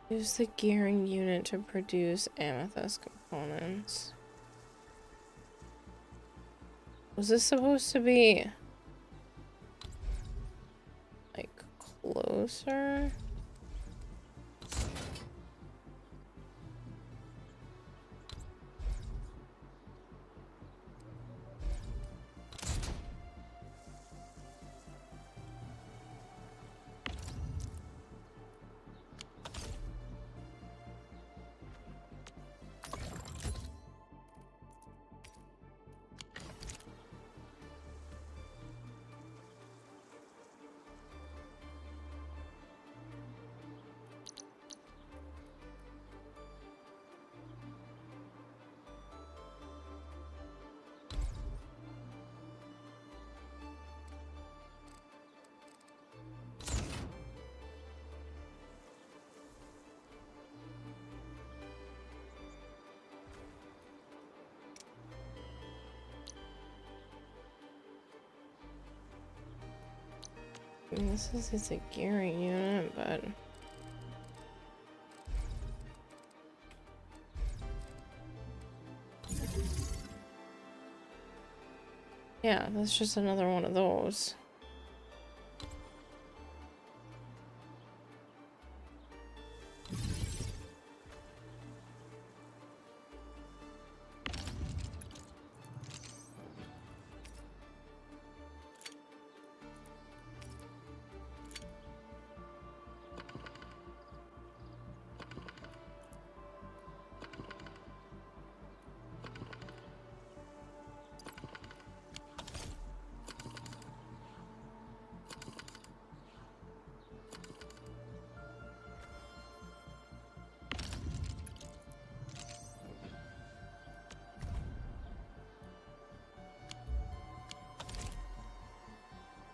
Speaker 1: Use the gearing unit to produce amethyst components. Was this supposed to be like closer? I mean, this is it's a gearing unit, but yeah, that's just another one of those.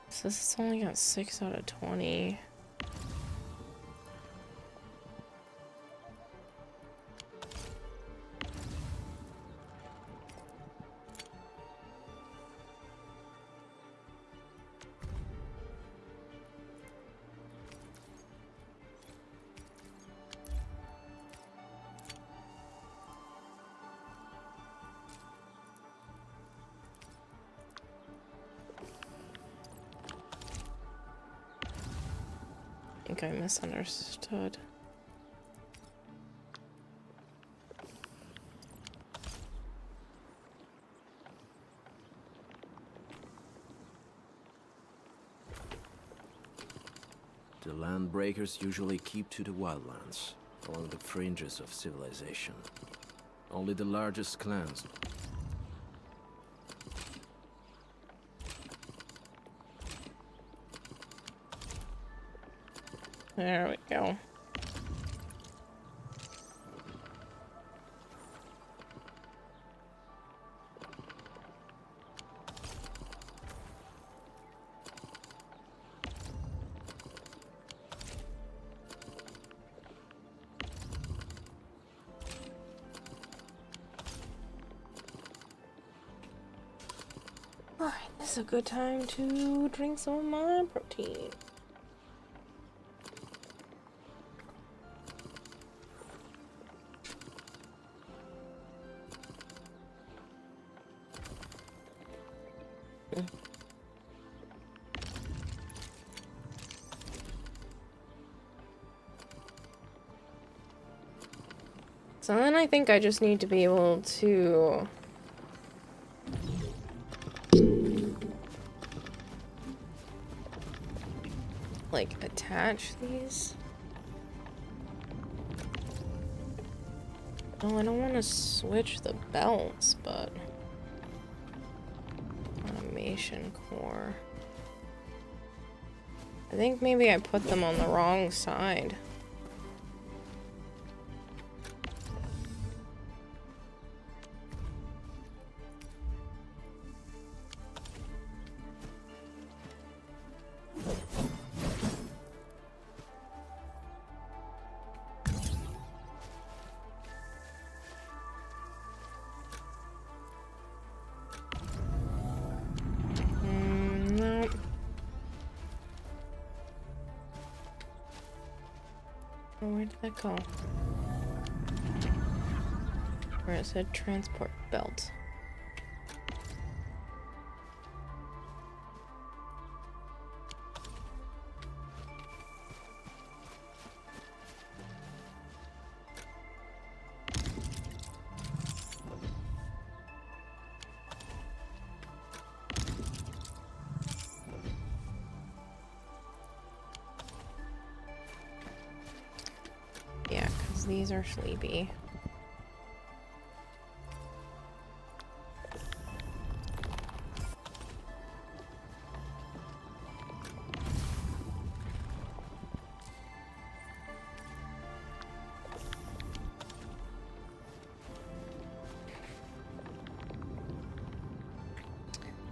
Speaker 1: So this has only got 6 out of 20. think I misunderstood.
Speaker 12: The landbreakers usually keep to the wildlands, along the fringes of civilization. Only the largest clans.
Speaker 1: There we go. Alright, this is a good time to drink some of my protein. So then I think I just need to be able to like attach these. Oh, I don't want to switch the belts, but automation core. I think maybe I put them on the wrong side. No. Oh, where did that go? Where it said transport belt. Yeah, because these are sleepy.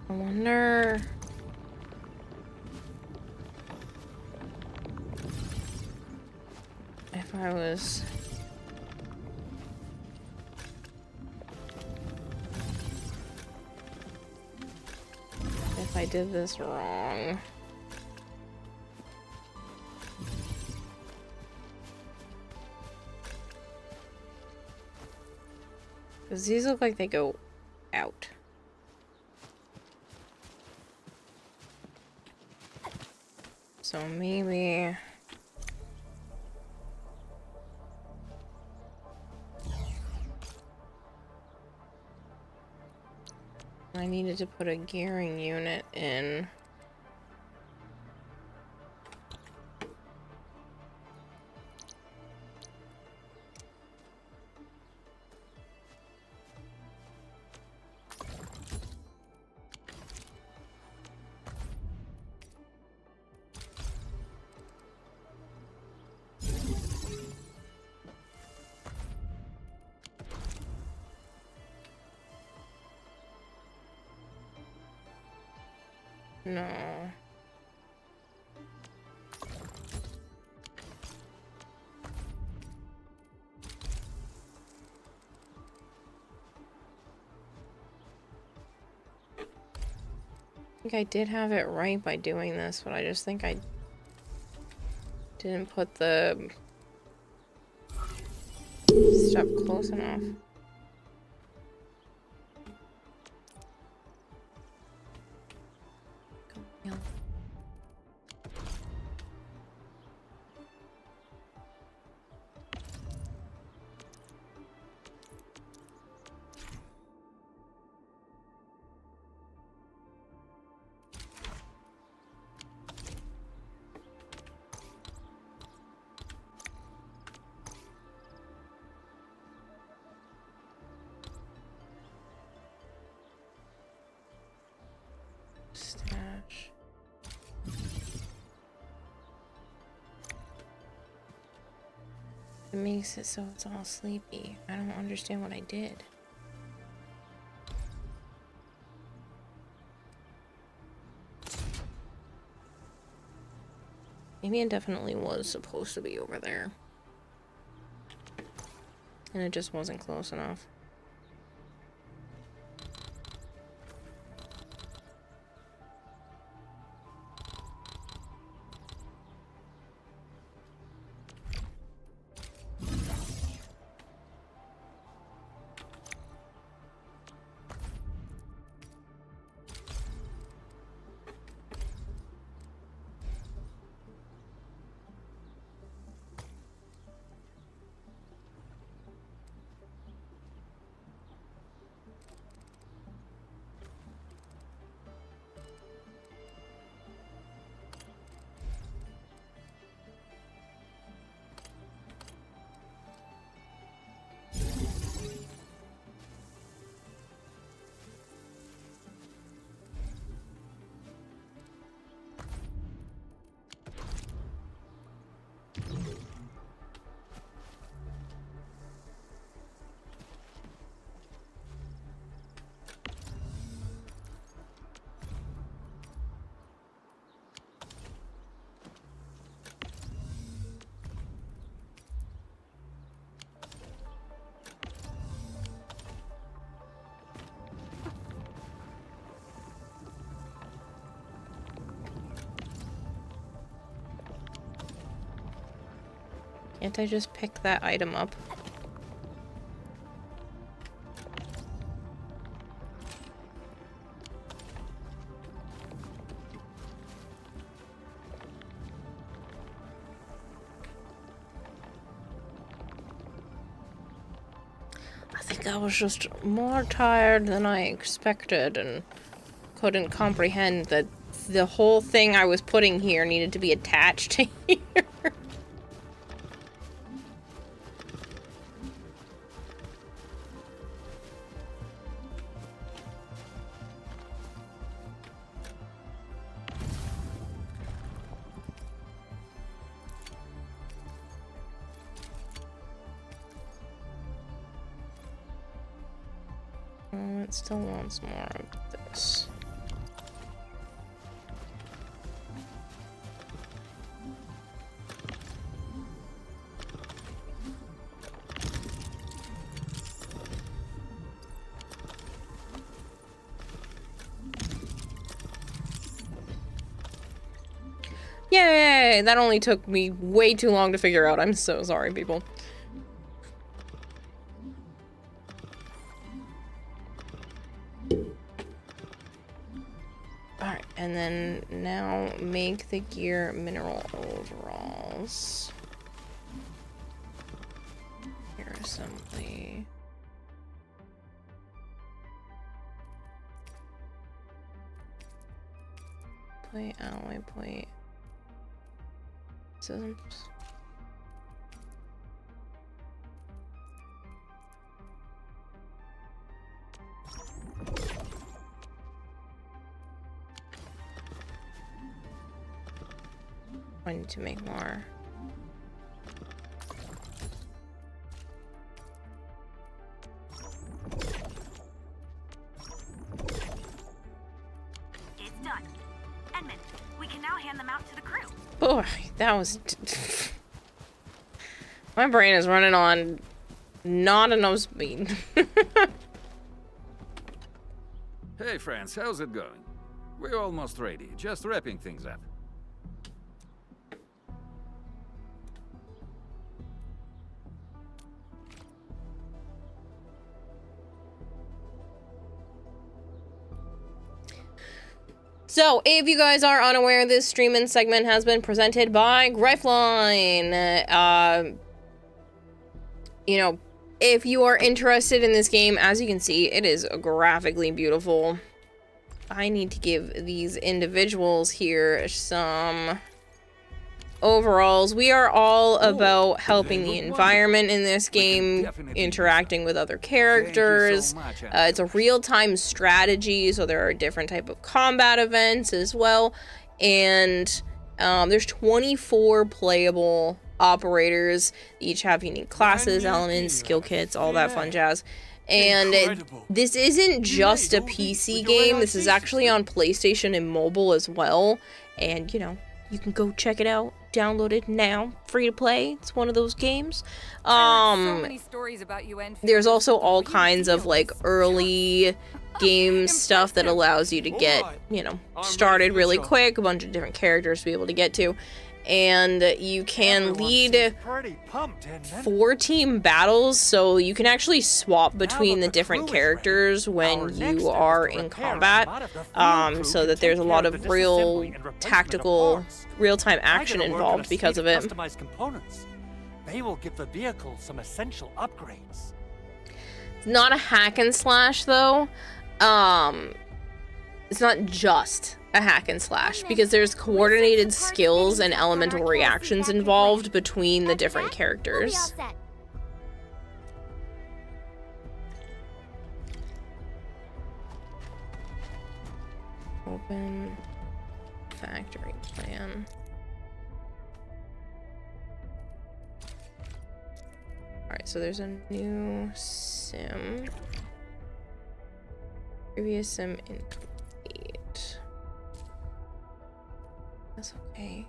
Speaker 1: I wonder... if I was... if I did this wrong. Because these look like they go out. So maybe... I needed to put a gearing unit in. No. I think I did have it right by doing this, but I just think I didn't put the stuff close enough. It makes it so it's all sleepy. I don't understand what I did. Maybe it definitely was supposed to be over there. And it just wasn't close enough. Can't I just pick that item up? I think I was just more tired than I expected and couldn't comprehend that the whole thing I was putting here needed to be attached to here. It still wants more of this. Yay! That only took me way too long to figure out. I'm so sorry, people. Alright, and then now make the gear mineral overalls. Gear assembly. Plate, alloy plate. Systems. I need to make more.
Speaker 20: It's done. Edmund, we can now hand them out to the crew.
Speaker 1: Boy, that was... My brain is running on not enough speed.
Speaker 3: Hey friends, how's it going? We're almost ready, just wrapping things up.
Speaker 1: So, if you guys are unaware, this streaming segment has been presented by Grifeline. You know, if you are interested in this game, as you can see, it is graphically beautiful. I need to give these individuals here some overalls. We are all about helping the environment in this game, interacting with other characters. It's a real-time strategy, so there are different type of combat events as well. And there's 24 playable operators. Each have unique classes, elements, skill kits, all that fun jazz. And this isn't just a PC game. This is actually on PlayStation and mobile as well. And, you know, you can go check it out. Download it now. Free to play. It's one of those games.
Speaker 13: So many stories about you, Enfield.
Speaker 1: There's also all kinds of, like, early game stuff that allows you to get, you know, started really quick. A bunch of different characters to be able to get to. And you can lead 4-team battles, so you can actually swap between the different characters when you are in combat, so that there's a lot of real tactical, real-time action involved because of it.
Speaker 9: Customized components. They will give the vehicle some essential upgrades.
Speaker 1: It's not a hack and slash, though. It's not just a hack and slash, because there's coordinated skills and elemental reactions involved between the different characters. Open factory plan. Alright, so there's a new sim. Previous sim incomplete. That's okay.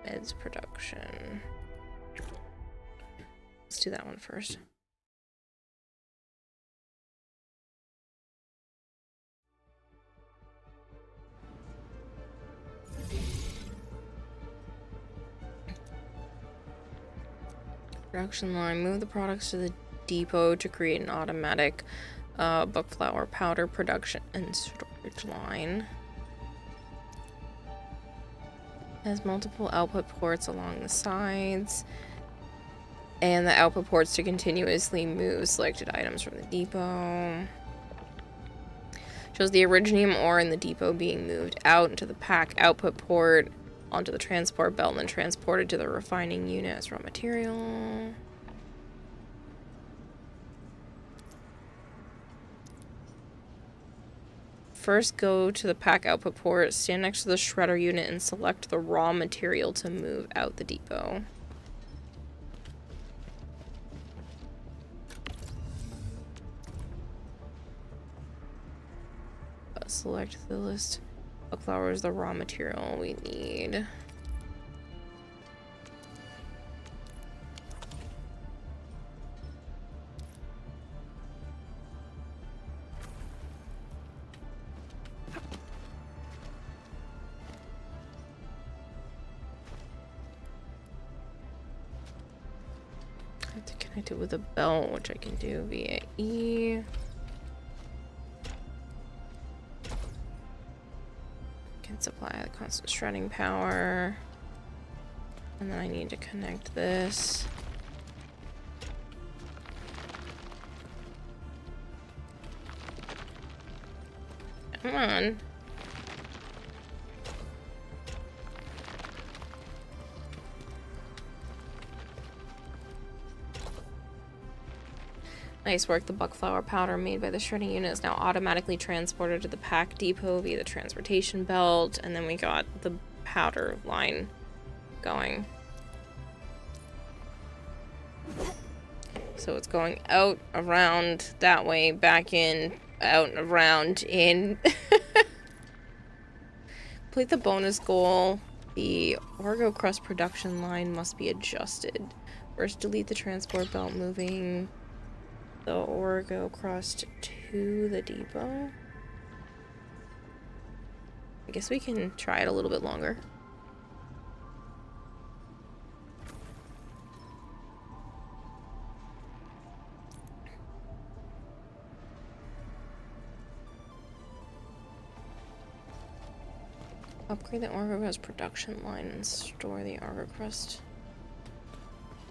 Speaker 1: Meds production. Let's do that one first. Production line. Move the products to the depot to create an automatic buckflower powder production and storage line. Has multiple output ports along the sides, and the output ports to continuously move selected items from the depot. Shows the originium ore in the depot being moved out into the pack output port, onto the transport belt, and then transported to the refining unit as raw material. First, go to the pack output port, stand next to the shredder unit, and select the raw material to move out the depot. Select the list of flowers, the raw material we need. I have to connect it with a belt, which I can do via E. Can supply the constant shredding power. And then I need to connect this. Come on. Nice work. The buckflower powder made by the shredding unit is now automatically transported to the pack depot via the transportation belt, and then we got the powder line going. So it's going out, around, that way, back in, out, around, in. Complete the bonus goal. The Orgo crust production line must be adjusted. First, delete the transport belt moving the Orgo crust to the depot. I guess we can try it a little bit longer. Upgrade the Orgo crust production line and store the Orgo crust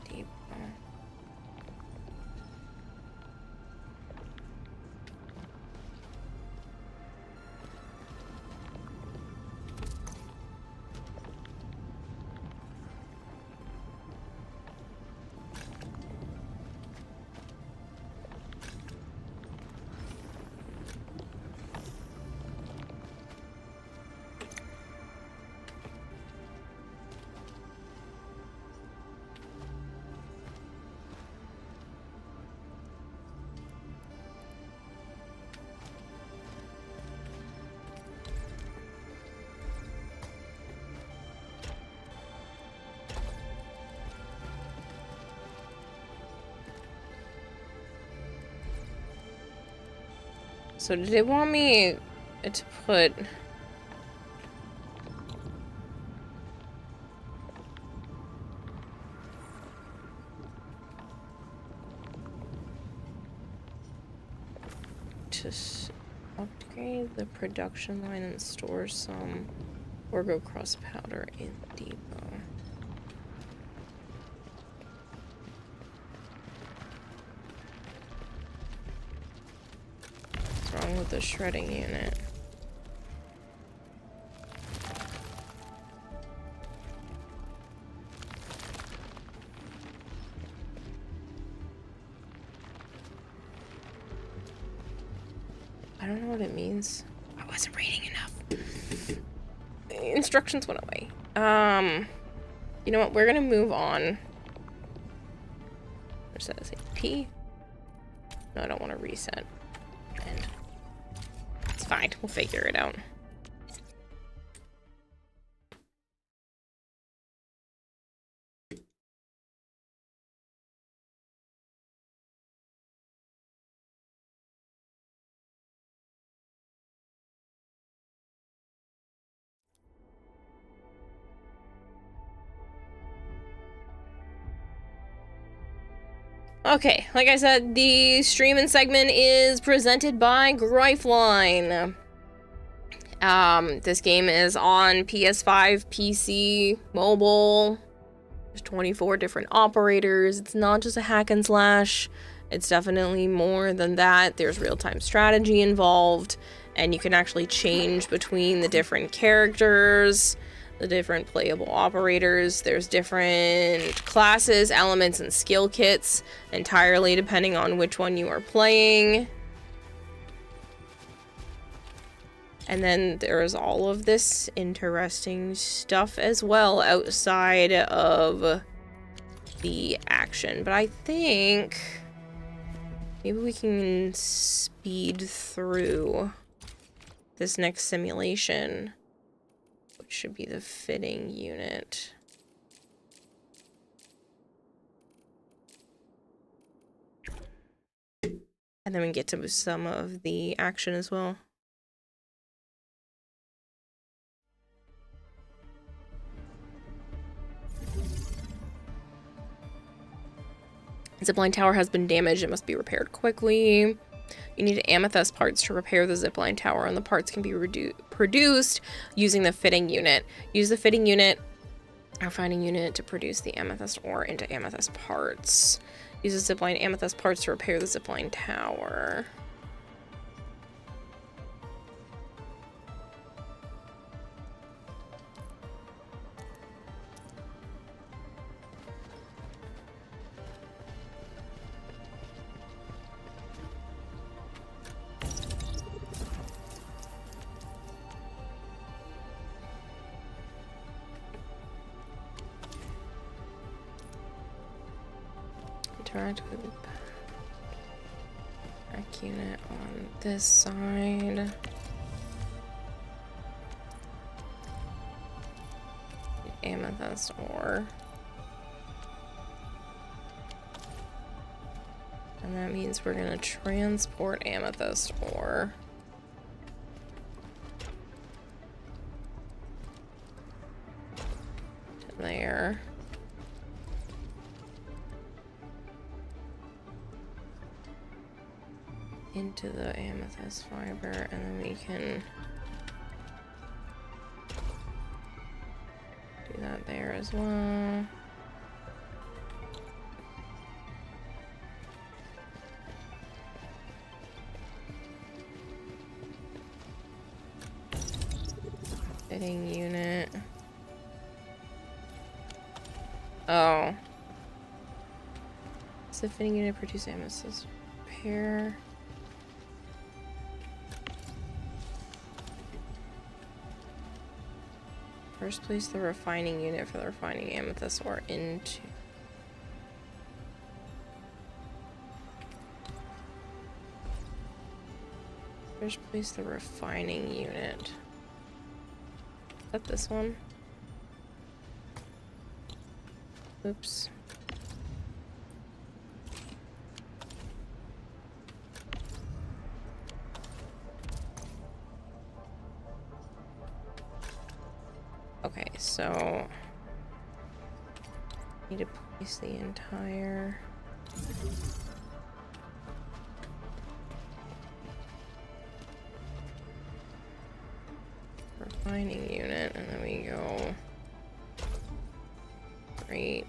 Speaker 1: depot. So did they want me to put... to upgrade the production line and store some Orgo Cross powder in depot. What's wrong with the shredding unit? I don't know what it means. I wasn't reading enough. The instructions went away. You know what? We're gonna move on. What does that say? P? No, I don't want to reset. And it's fine. We'll figure it out. Okay, like I said, the stream and segment is presented by Grifeline. This game is on PS5, PC, mobile. There's 24 different operators. It's not just a hack and slash. It's definitely more than that. There's real-time strategy involved, and you can actually change between the different characters, the different playable operators. There's different classes, elements, and skill kits entirely depending on which one you are playing. And then there's all of this interesting stuff as well outside of the action. But I think maybe we can speed through this next simulation, which should be the fitting unit. And then we get to some of the action as well. Zipline tower has been damaged. It must be repaired quickly. You need amethyst parts to repair the zipline tower, and the parts can be produced using the fitting unit. Use the fitting unit or finding unit to produce the amethyst ore into amethyst parts. Use the zipline amethyst parts to repair the zipline tower. Interact with the back unit on this side. Amethyst ore. And that means we're gonna transport amethyst ore. To there. Into the amethyst fiber, and then we can do that there as well. Fitting unit. Oh. Does the fitting unit produce amethyst repair? First, place the refining unit for the refining amethyst ore into... First, place the refining unit. Is that this one? Oops. Okay, so need to place the entire refining unit, and then we go great.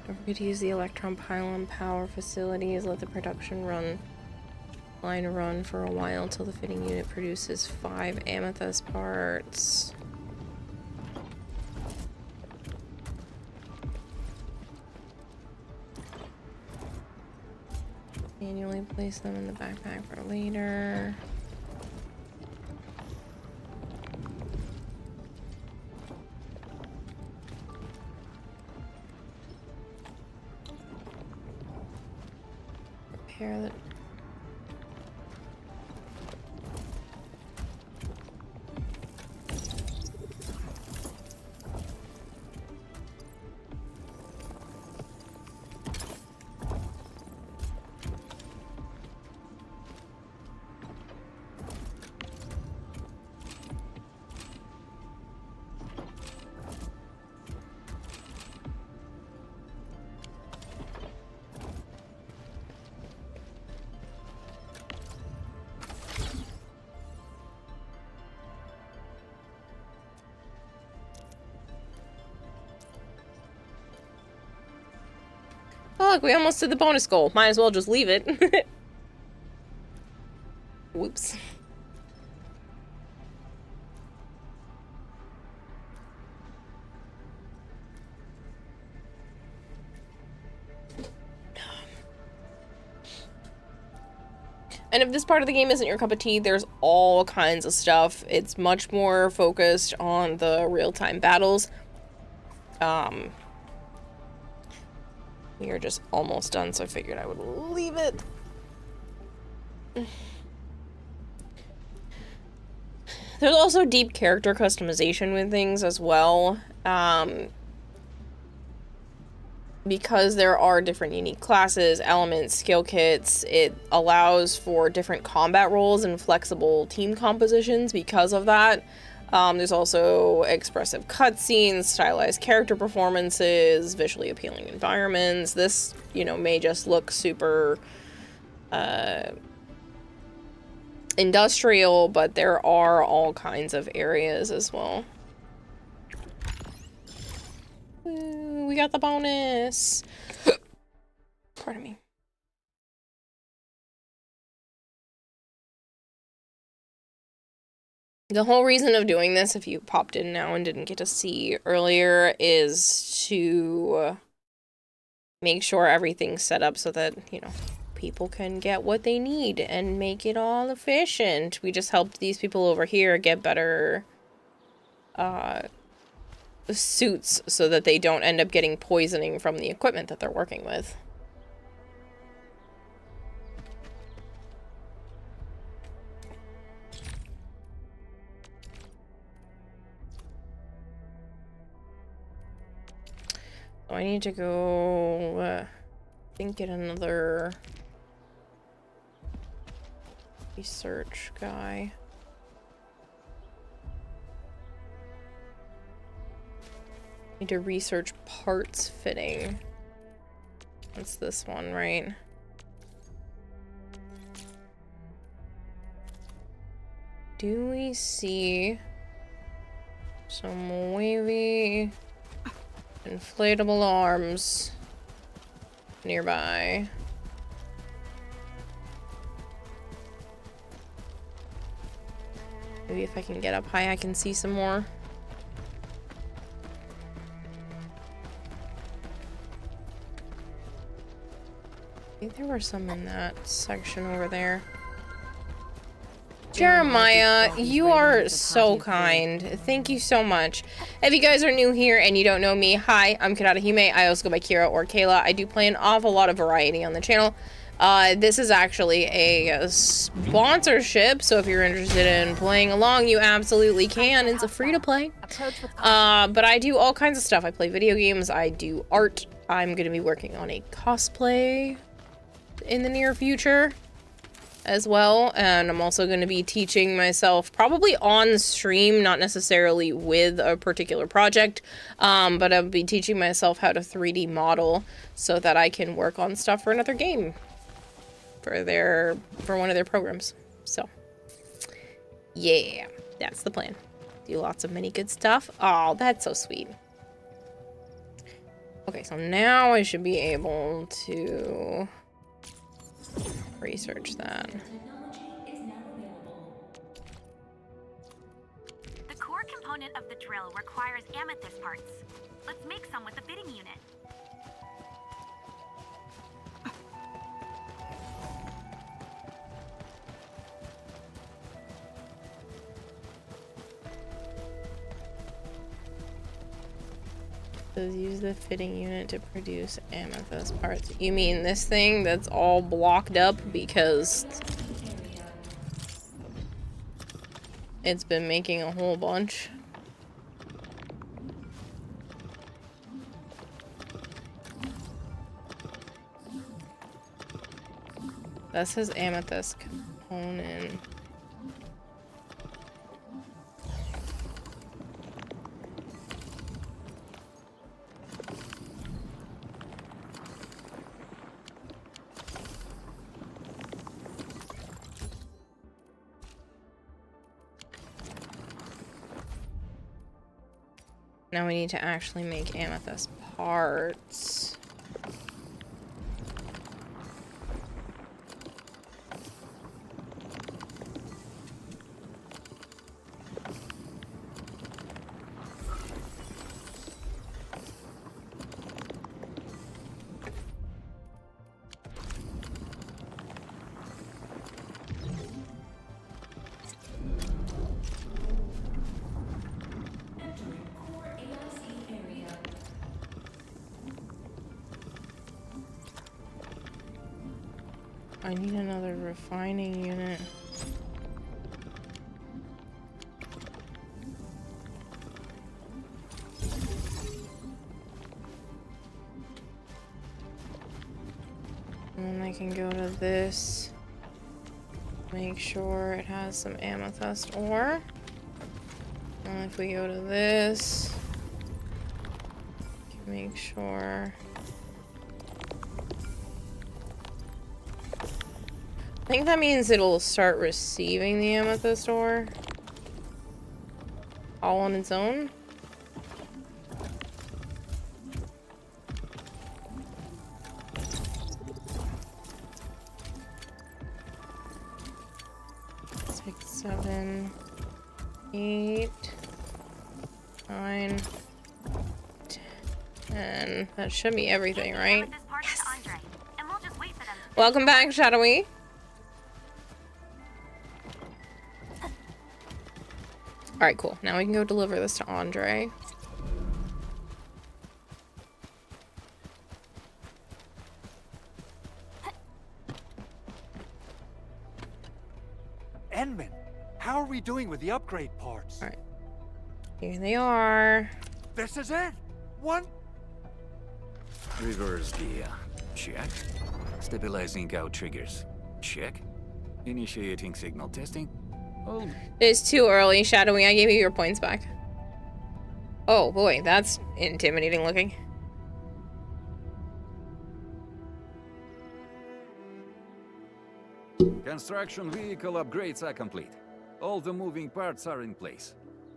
Speaker 1: Don't forget to use the electron pylon power facilities. Let the production line run for a while until the fitting unit produces 5 amethyst parts. Manually place them in the backpack for later. Repair the Oh, look, we almost did the bonus goal. Might as well just leave it. Whoops. And if this part of the game isn't your cup of tea, there's all kinds of stuff. It's much more focused on the real-time battles. We are just almost done, so I figured I would leave it. There's also deep character customization with things as well. Because there are different unique classes, elements, skill kits, it allows for different combat roles and flexible team compositions because of that. There's also expressive cutscenes, stylized character performances, visually appealing environments. This, you know, may just look super industrial, but there are all kinds of areas as well. Ooh, we got the bonus. Pardon me. The whole reason of doing this, if you popped in now and didn't get to see earlier, is to make sure everything's set up so that, you know, people can get what they need and make it all efficient. We just helped these people over here get better suits so that they don't end up getting poisoning from the equipment that they're working with. So I need to go, I think, get another research guy. Need to research parts fitting. That's this one, right? Do we see some wavy inflatable arms nearby? Maybe if I can get up high, I can see some more. I think there were some in that section over there. Jeremiah, you are so kind. Thank you so much. If you guys are new here and you don't know me, hi, I'm Kadata Hime. I also go by Kira or Kayla. I do play an awful lot of variety on the channel. This is actually a sponsorship, so if you're interested in playing along, you absolutely can. It's a free to play. But I do all kinds of stuff. I play video games, I do art, I'm going to be working on a cosplay in the near future as well, and I'm also going to be teaching myself probably on stream, not necessarily with a particular project, but I'll be teaching myself how to 3D model so that I can work on stuff for another game for one of their programs. So yeah, that's the plan. Do lots of mini good stuff. Oh, that's so sweet. Okay, so now I should be able to research that.
Speaker 23: The core component of the drill requires amethyst parts. Let's make some with the fitting unit.
Speaker 1: Says use the fitting unit to produce amethyst parts. You mean this thing that's all blocked up because it's been making a whole bunch? That says amethyst component. Now we need to actually make amethyst parts. I need another refining unit. And then I can go to this. Make sure it has some amethyst ore. And if we go to this, make sure. I think that means it'll start receiving the amethyst ore all on its own. Six, 7, 8, 9, 10. That should be everything, right? Yes. Welcome back, Shadowy. Alright, cool. Now we can go deliver this to Andre.
Speaker 9: Enman, how are we doing with the upgrade parts?
Speaker 1: Alright. Here they are.
Speaker 9: This is it! One...
Speaker 3: Reverse gear. Check. Stabilizing out triggers. Check. Initiating signal testing. Oh.
Speaker 1: It's too early, Shadowy. I gave you your points back. Oh boy, that's intimidating looking.
Speaker 3: Construction vehicle upgrades are complete. All the moving parts are in place.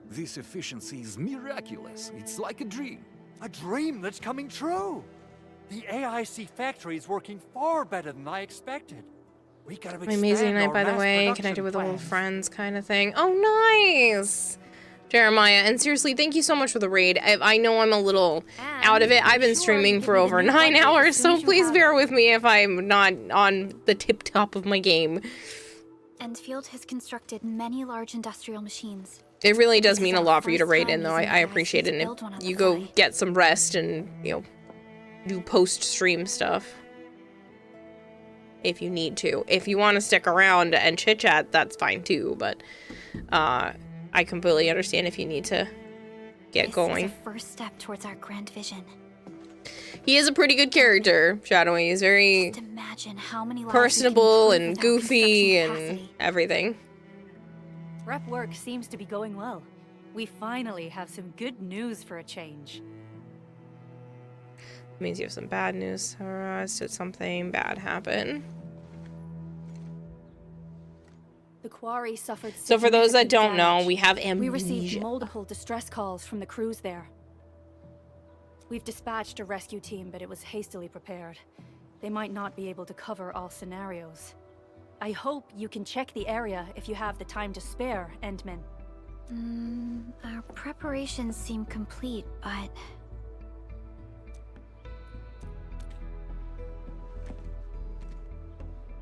Speaker 3: This efficiency is miraculous. It's like a dream.
Speaker 9: A dream that's coming true! The AIC factory is working far better than I expected. We gotta
Speaker 1: My amazing night, by the way, connected with old friends kind of thing. Oh, nice! Jeremiah, and seriously, thank you so much for the raid. I know I'm a little out of it. I've been streaming for over 9 hours, so please bear with me if I'm not on the tip-top of my game.
Speaker 22: Enfield has constructed many large industrial machines.
Speaker 1: It really does mean a lot for you to raid in, though. I appreciate it. And if you go get some rest and, you know, do post-stream stuff. If you need to. If you want to stick around and chit-chat, that's fine too, but I completely understand if you need to get going.
Speaker 22: This is a first step towards our grand vision.
Speaker 1: He is a pretty good character, Shadowy. He's very
Speaker 22: Just imagine how many lives
Speaker 1: personable
Speaker 22: we can
Speaker 1: and
Speaker 22: improve
Speaker 1: goofy
Speaker 22: without
Speaker 1: and
Speaker 22: construction
Speaker 1: everything.
Speaker 7: Prep work seems to be going well. We finally have some good news for a change.
Speaker 1: Means you have some bad news for us. Did something bad happen?
Speaker 7: The quarry suffered.
Speaker 1: So for those that don't
Speaker 7: significant
Speaker 1: know,
Speaker 7: damage.
Speaker 1: we have
Speaker 7: We
Speaker 1: amnesia.
Speaker 7: received multiple distress calls from the crews there. We've dispatched a rescue team, but it was hastily prepared. They might not be able to cover all scenarios. I hope you can check the area if you have the time to spare, Endman.
Speaker 22: Our preparations seem complete, but...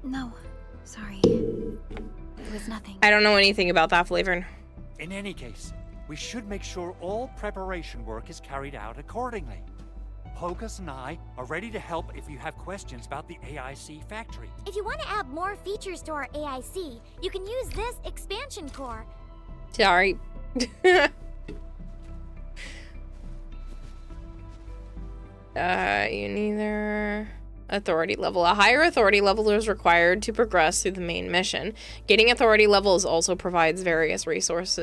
Speaker 22: No, sorry. It was nothing.
Speaker 1: I don't know anything about that, Flavor.
Speaker 9: In any case, we should make sure all preparation work is carried out accordingly. Pogus and I are ready to help if you have questions about the AIC factory.
Speaker 23: If you want to add more features to our AIC, you can use this expansion core.
Speaker 1: Sorry. You neither authority level. A higher authority level is required to progress through the main mission. Getting authority levels also provides various rewards.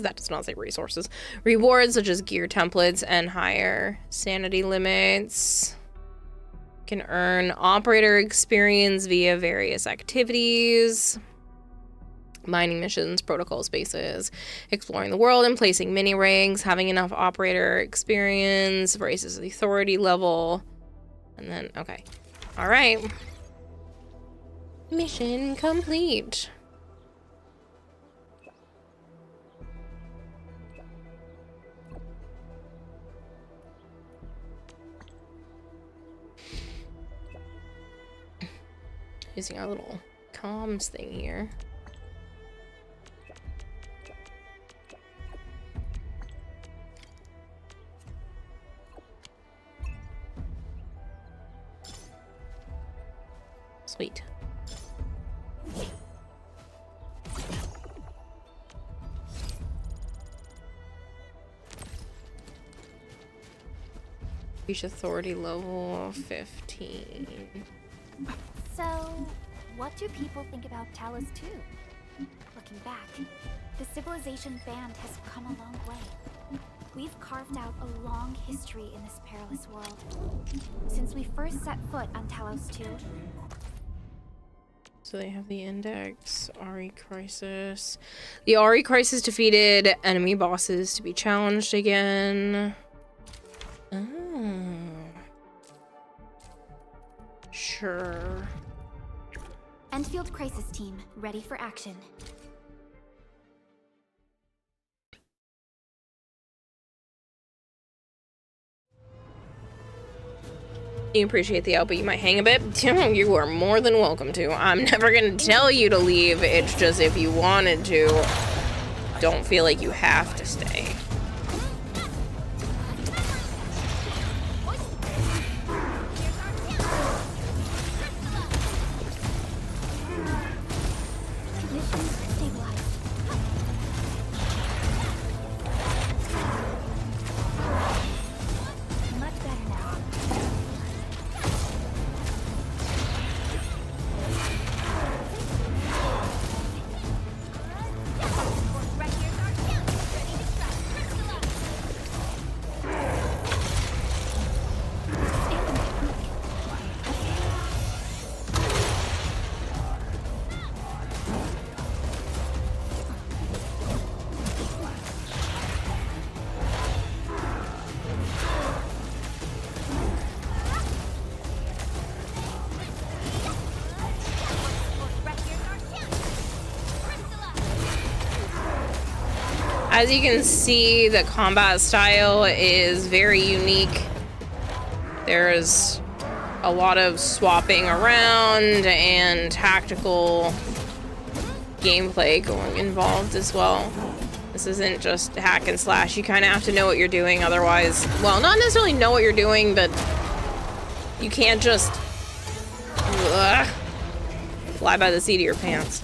Speaker 1: That does not say resources. Rewards such as gear templates and higher sanity limits. Can earn operator experience via various activities. Mining missions, protocol spaces, exploring the world and placing mini rigs, having enough operator experience, raises the authority level, and then, okay. All right. Mission complete. Using our little comms thing here. Sweet. Reach authority level 15.
Speaker 23: So, what do people think about Talos 2? Looking back, the civilization band has come a long way. We've carved out a long history in this perilous world. Since we first set foot on Talos 2,
Speaker 1: so they have the index, Ari Crisis. The Ari Crisis defeated enemy bosses to be challenged again. Oh. Sure.
Speaker 22: Enfield Crisis Team, ready for action.
Speaker 1: You appreciate the help, but you might hang a bit. You are more than welcome to. I'm never gonna tell you to leave. It's just if you wanted to, don't feel like you have to stay. As you can see, the combat style is very unique. There's a lot of swapping around and tactical gameplay involved as well. This isn't just hack and slash. You kind of have to know what you're doing, otherwise, well, not necessarily know what you're doing, but you can't just fly by the seat of your pants.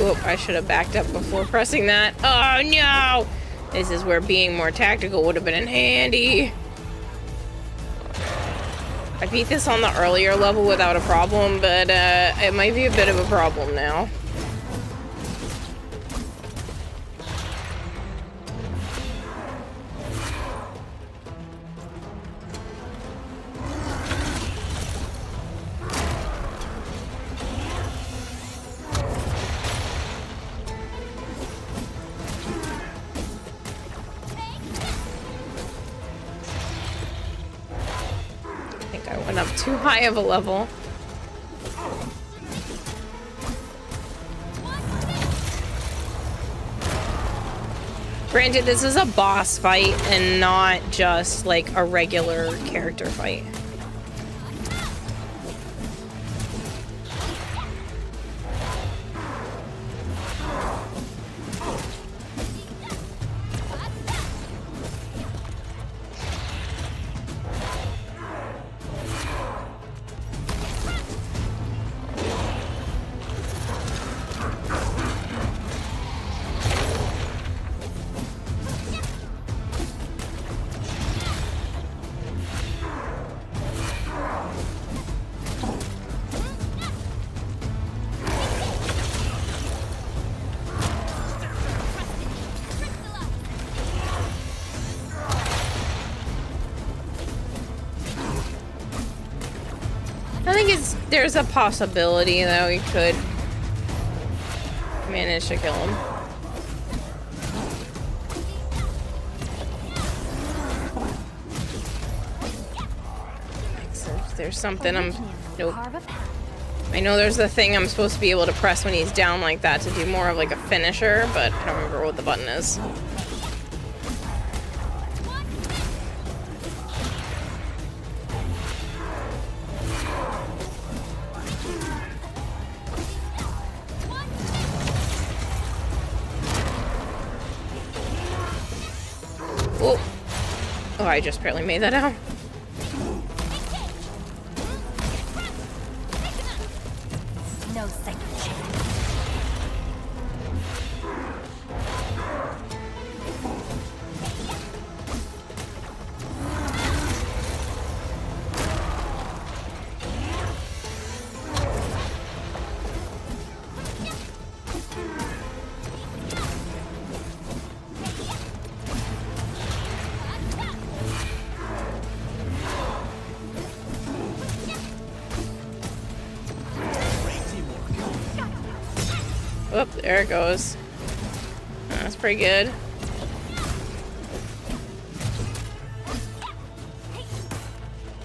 Speaker 1: Oop, I should have backed up before pressing that. Oh no! This is where being more tactical would have been handy. I beat this on the earlier level without a problem, but it might be a bit of a problem now. Up too high of a level. Granted, this is a boss fight and not just like a regular character fight. There's a possibility that we could manage to kill him. There's something I'm... Nope. I know there's the thing I'm supposed to be able to press when he's down like that to do more of like a finisher, but I don't remember what the button is. Oh, I just barely made that out.
Speaker 23: No second chance.
Speaker 1: Oh, there it goes. That's pretty good. I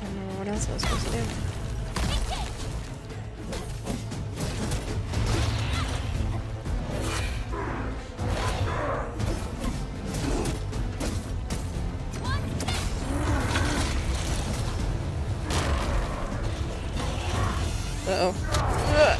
Speaker 1: don't know what else I was supposed to do. Uh-oh. Ugh.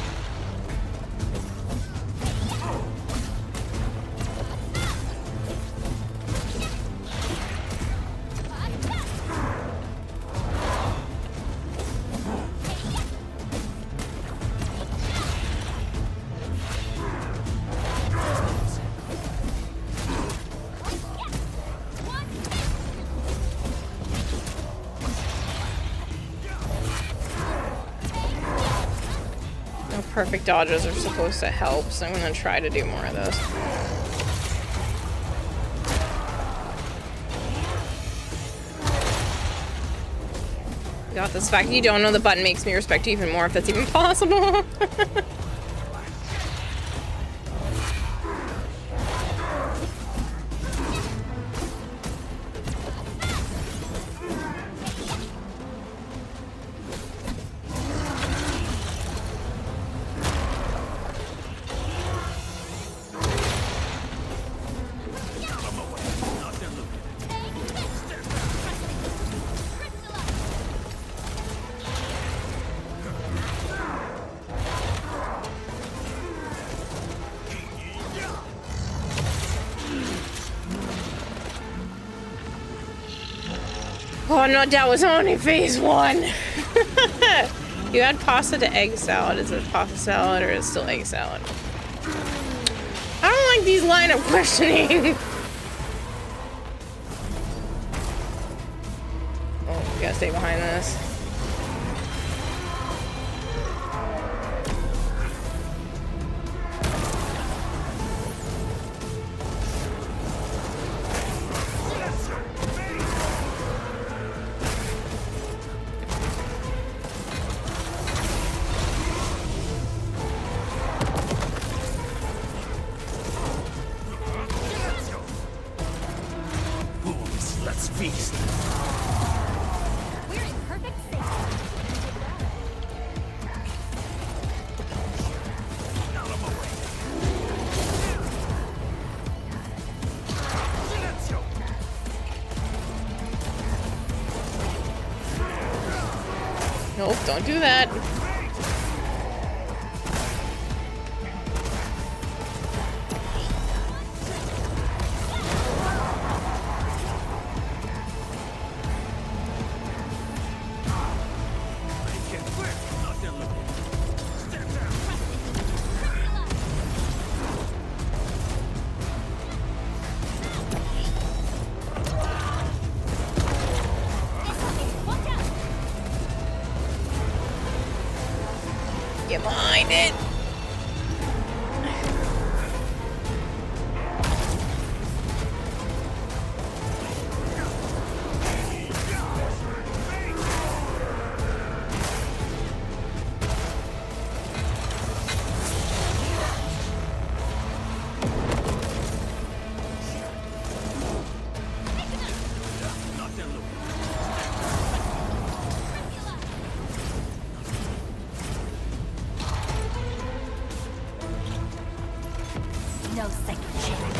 Speaker 1: Perfect dodges are supposed to help, so I'm gonna try to do more of those. Got this. Fact you don't know the button makes me respect you even more, if that's even possible. Oh no, that was only phase 1. You had pasta to egg salad. Is it pasta salad or is it still egg salad? these line of questioning. Oh, we gotta stay behind this.
Speaker 12: Let's feast.
Speaker 23: We're in perfect sync.
Speaker 1: Nope, don't do that. Get behind it.
Speaker 23: No second chance.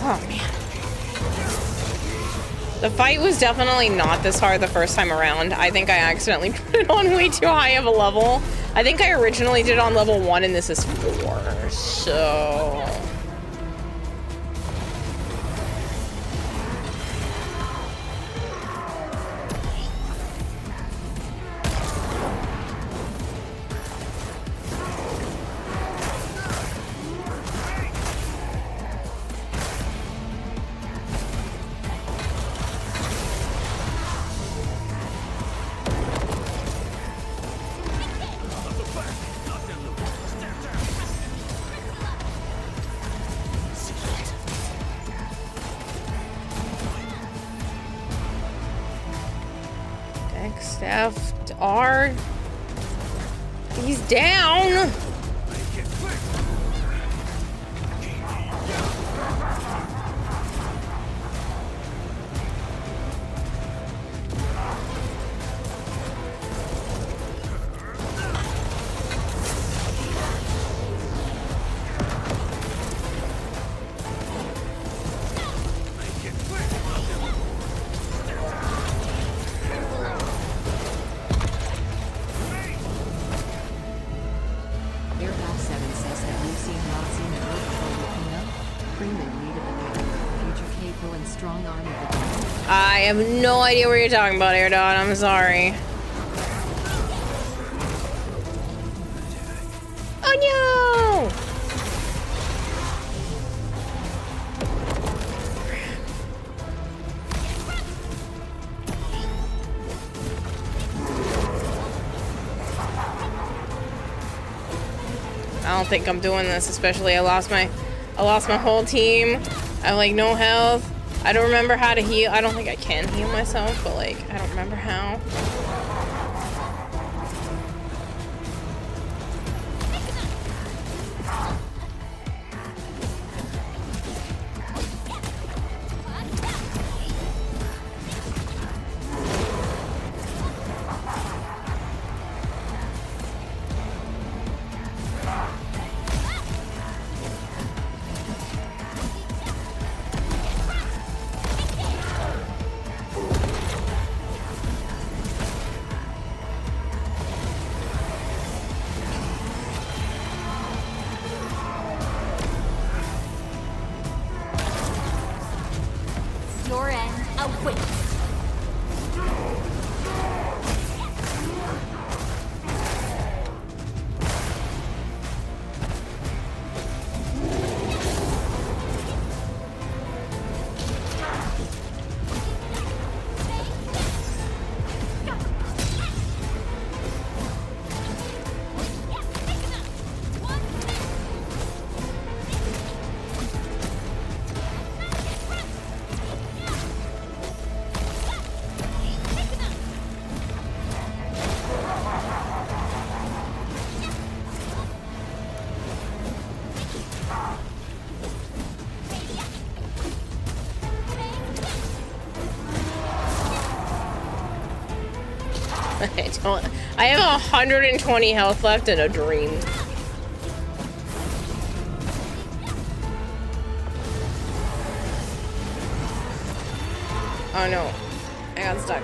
Speaker 1: Oh man. The fight was definitely not this hard the first time around. I think I accidentally put it on way too high of a level. I think I originally did it on level 1 and this is 4, so... Staff R. He's down. I have no idea what you're talking about, Air Dot. I'm sorry. Oh no! I don't think I'm doing this, especially I lost my whole team. I have like no health. I don't remember how to heal. I don't think I can heal myself, but like I don't remember how. I have 120 health left and a dream. Oh no, I got stuck.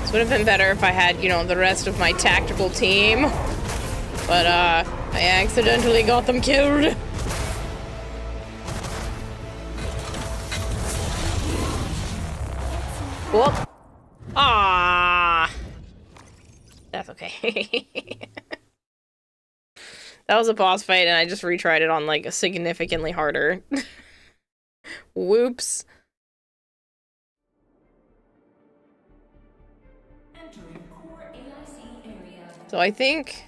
Speaker 1: This would have been better if I had, you know, the rest of my tactical team. But, I accidentally got them killed. Whoop. Ah. That's okay. That was a boss fight, and I just retried it on, like, a significantly harder. Whoops. So I think...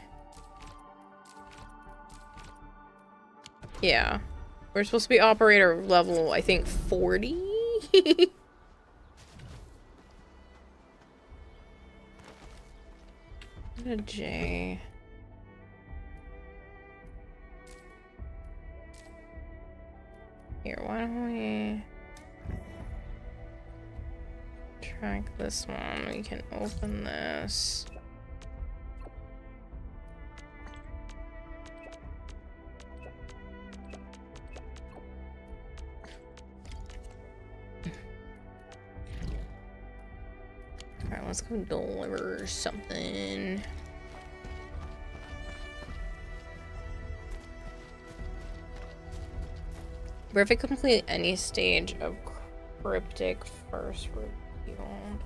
Speaker 1: yeah. We're supposed to be operator level, I think, 40? What a J. Here, why don't we track this one? We can open this. Alright, let's go deliver something. Where if it complete any stage of cryptic first revealed.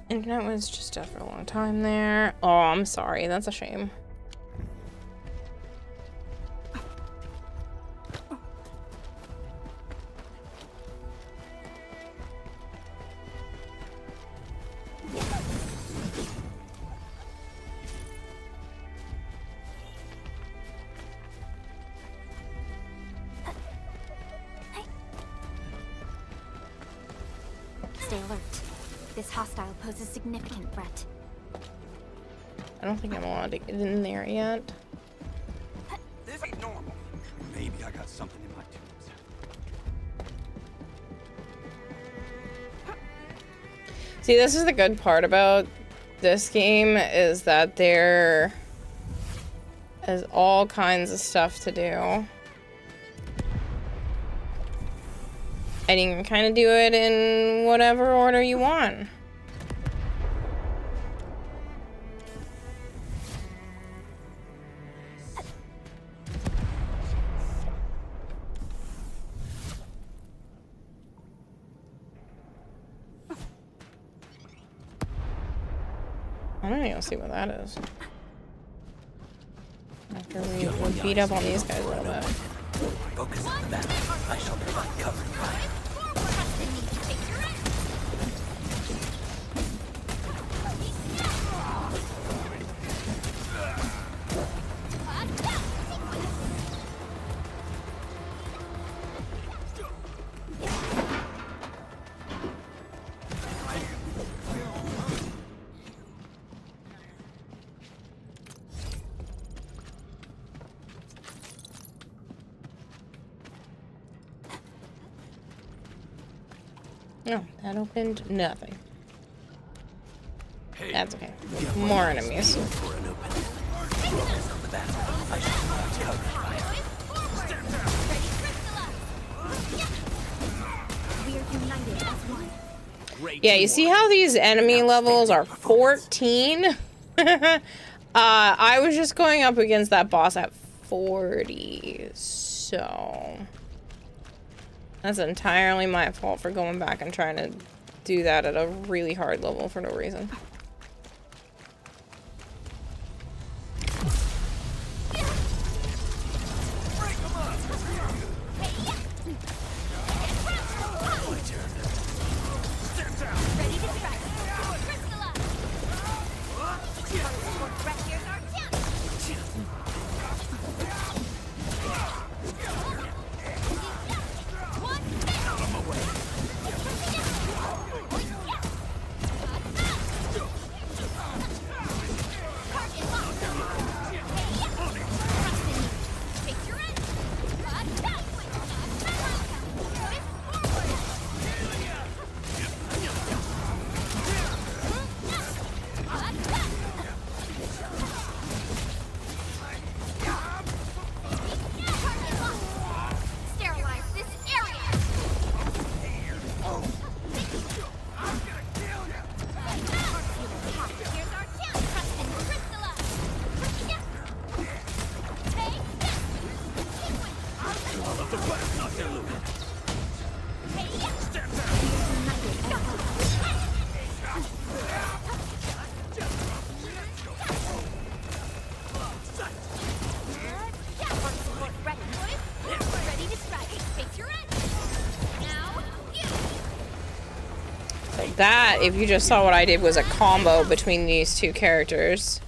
Speaker 1: Internet was just dead for a long time there. Oh, I'm sorry. That's a shame.
Speaker 22: Stay alert. This hostile poses a significant threat.
Speaker 1: I don't think I'm allowed to get in there yet.
Speaker 5: This ain't normal. Maybe I got something in my tubes.
Speaker 1: See, this is the good part about this game, is that there is all kinds of stuff to do. And you can kind of do it in whatever order you want. I'm gonna go see what that is. After we beat up on these guys a little bit.
Speaker 5: Focus on the battle. I shall provide cover and fire.
Speaker 1: No, that opened nothing. That's okay. More enemies. Yeah, you see how these enemy levels are 14? I was just going up against that boss at 40, so that's entirely my fault for going back and trying to do that at a really hard level for no reason. That, if you just saw what I did, was a combo between these two characters.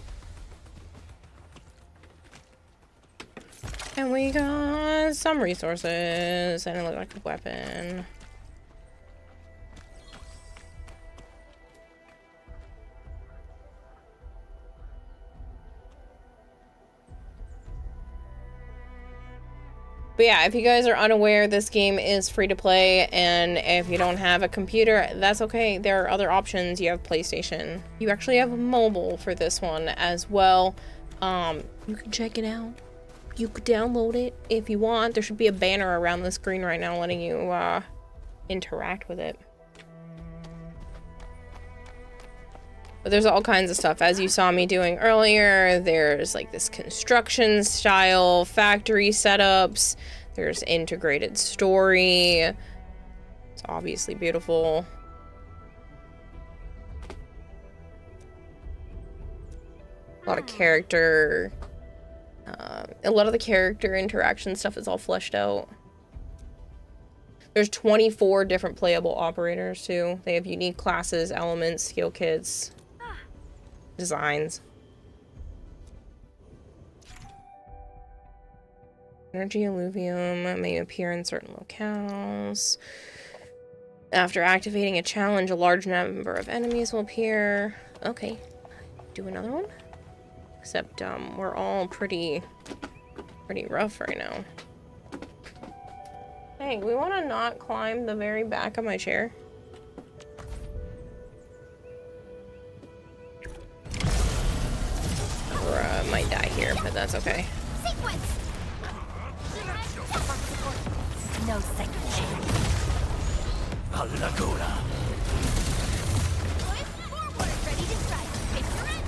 Speaker 1: And we got some resources and it looked like a weapon. But yeah, if you guys are unaware, this game is free to play, and if you don't have a computer, that's okay. There are other options. You have PlayStation. You actually have mobile for this one as well. You can check it out. You could download it if you want. There should be a banner around the screen right now letting you interact with it. But there's all kinds of stuff, as you saw me doing earlier. There's like this construction style factory setups. There's integrated story. It's obviously beautiful. A lot of character. A lot of the character interaction stuff is all fleshed out. There's 24 different playable operators too. They have unique classes, elements, skill kits, designs. Energy alluvium may appear in certain locales. After activating a challenge, a large number of enemies will appear. Okay, do another one. Except we're all pretty rough right now. Hey, we want to not climb the very back of my chair. Or might die here, but that's okay.
Speaker 23: Sequence. No second chance.
Speaker 5: Laguna.
Speaker 23: Forward, ready to strike. Picture it.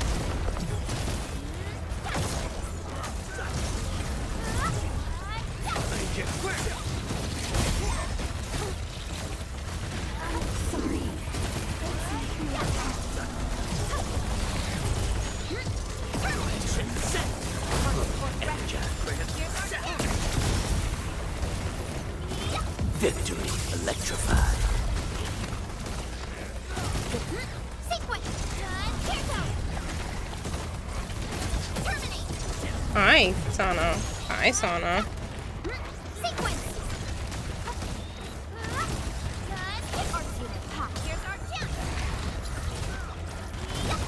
Speaker 5: Victory electrified.
Speaker 23: Sequence. Here goes. Terminate.
Speaker 1: Hi, Sana. Hi, Sana.
Speaker 23: Sequence. Here's our chance.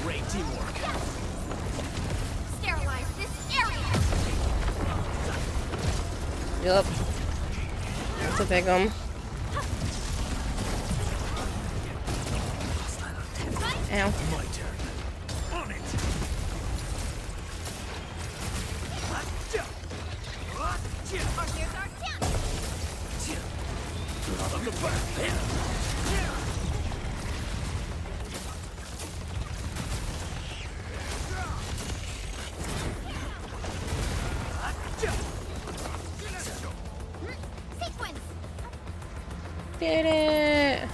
Speaker 5: Great teamwork.
Speaker 23: Sterilize this area.
Speaker 1: Yup. That's a big one. Ow.
Speaker 5: My turn. On it. On the back.
Speaker 1: Did it.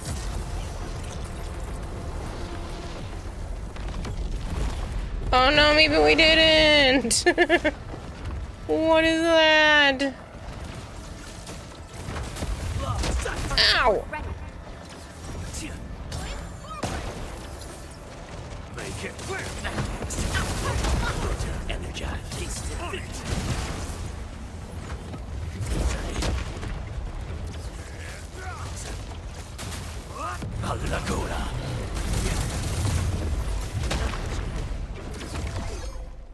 Speaker 1: Oh no, maybe we didn't. What is that? Ow!
Speaker 5: Make it clear. Energize. Laguna.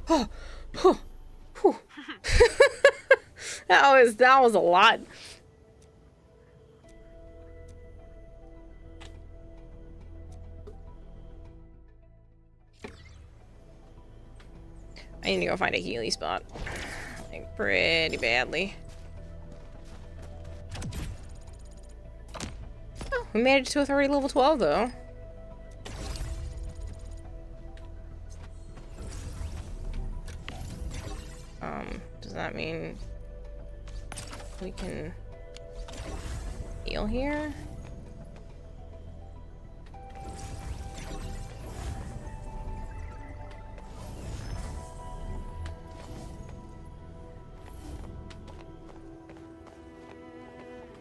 Speaker 1: Oh, whew, whew. that was a lot. I need to go find a Healy spot. Like, pretty badly. Oh, we made it to authority level 12 though. Does that mean we can heal here?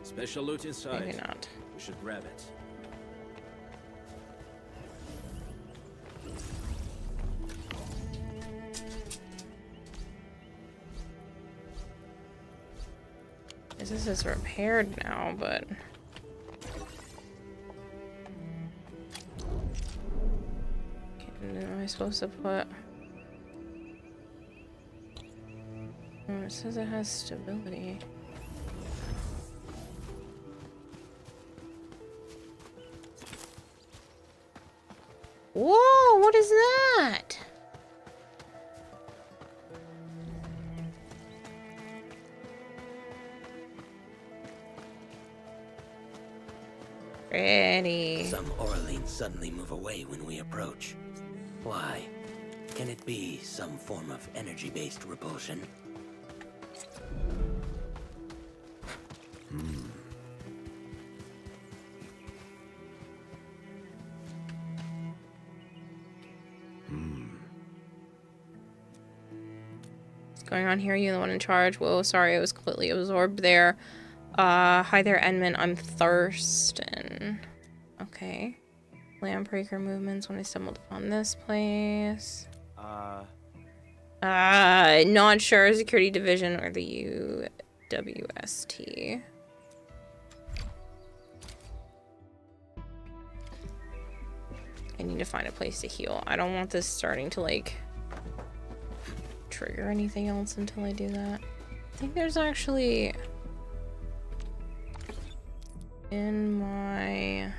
Speaker 12: Special loot inside.
Speaker 1: Maybe not.
Speaker 12: We should grab it.
Speaker 1: This is repaired now, but am I supposed to put? Oh, it says it has stability. Whoa, what is that? Ready.
Speaker 6: Some Orleans suddenly move away when we approach. Why? Can it be some form of energy-based repulsion?
Speaker 1: What's going on here? Are you the one in charge? Whoa, sorry, I was completely absorbed there. Hi there, Edmund. I'm Thurston. Okay. Landbreaker movements when I stumbled upon this place. Not sure. Security Division or the UWST. I need to find a place to heal. I don't want this starting to, like, trigger anything else until I do that. I think there's actually... in my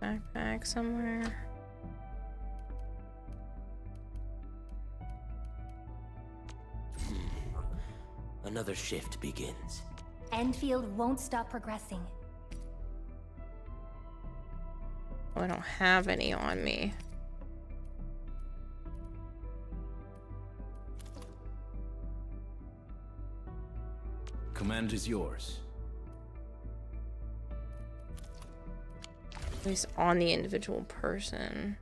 Speaker 1: backpack somewhere.
Speaker 6: Another shift begins.
Speaker 22: Enfield won't stop progressing.
Speaker 1: Oh, I don't have any on me.
Speaker 12: Command is yours.
Speaker 1: At least on the individual person.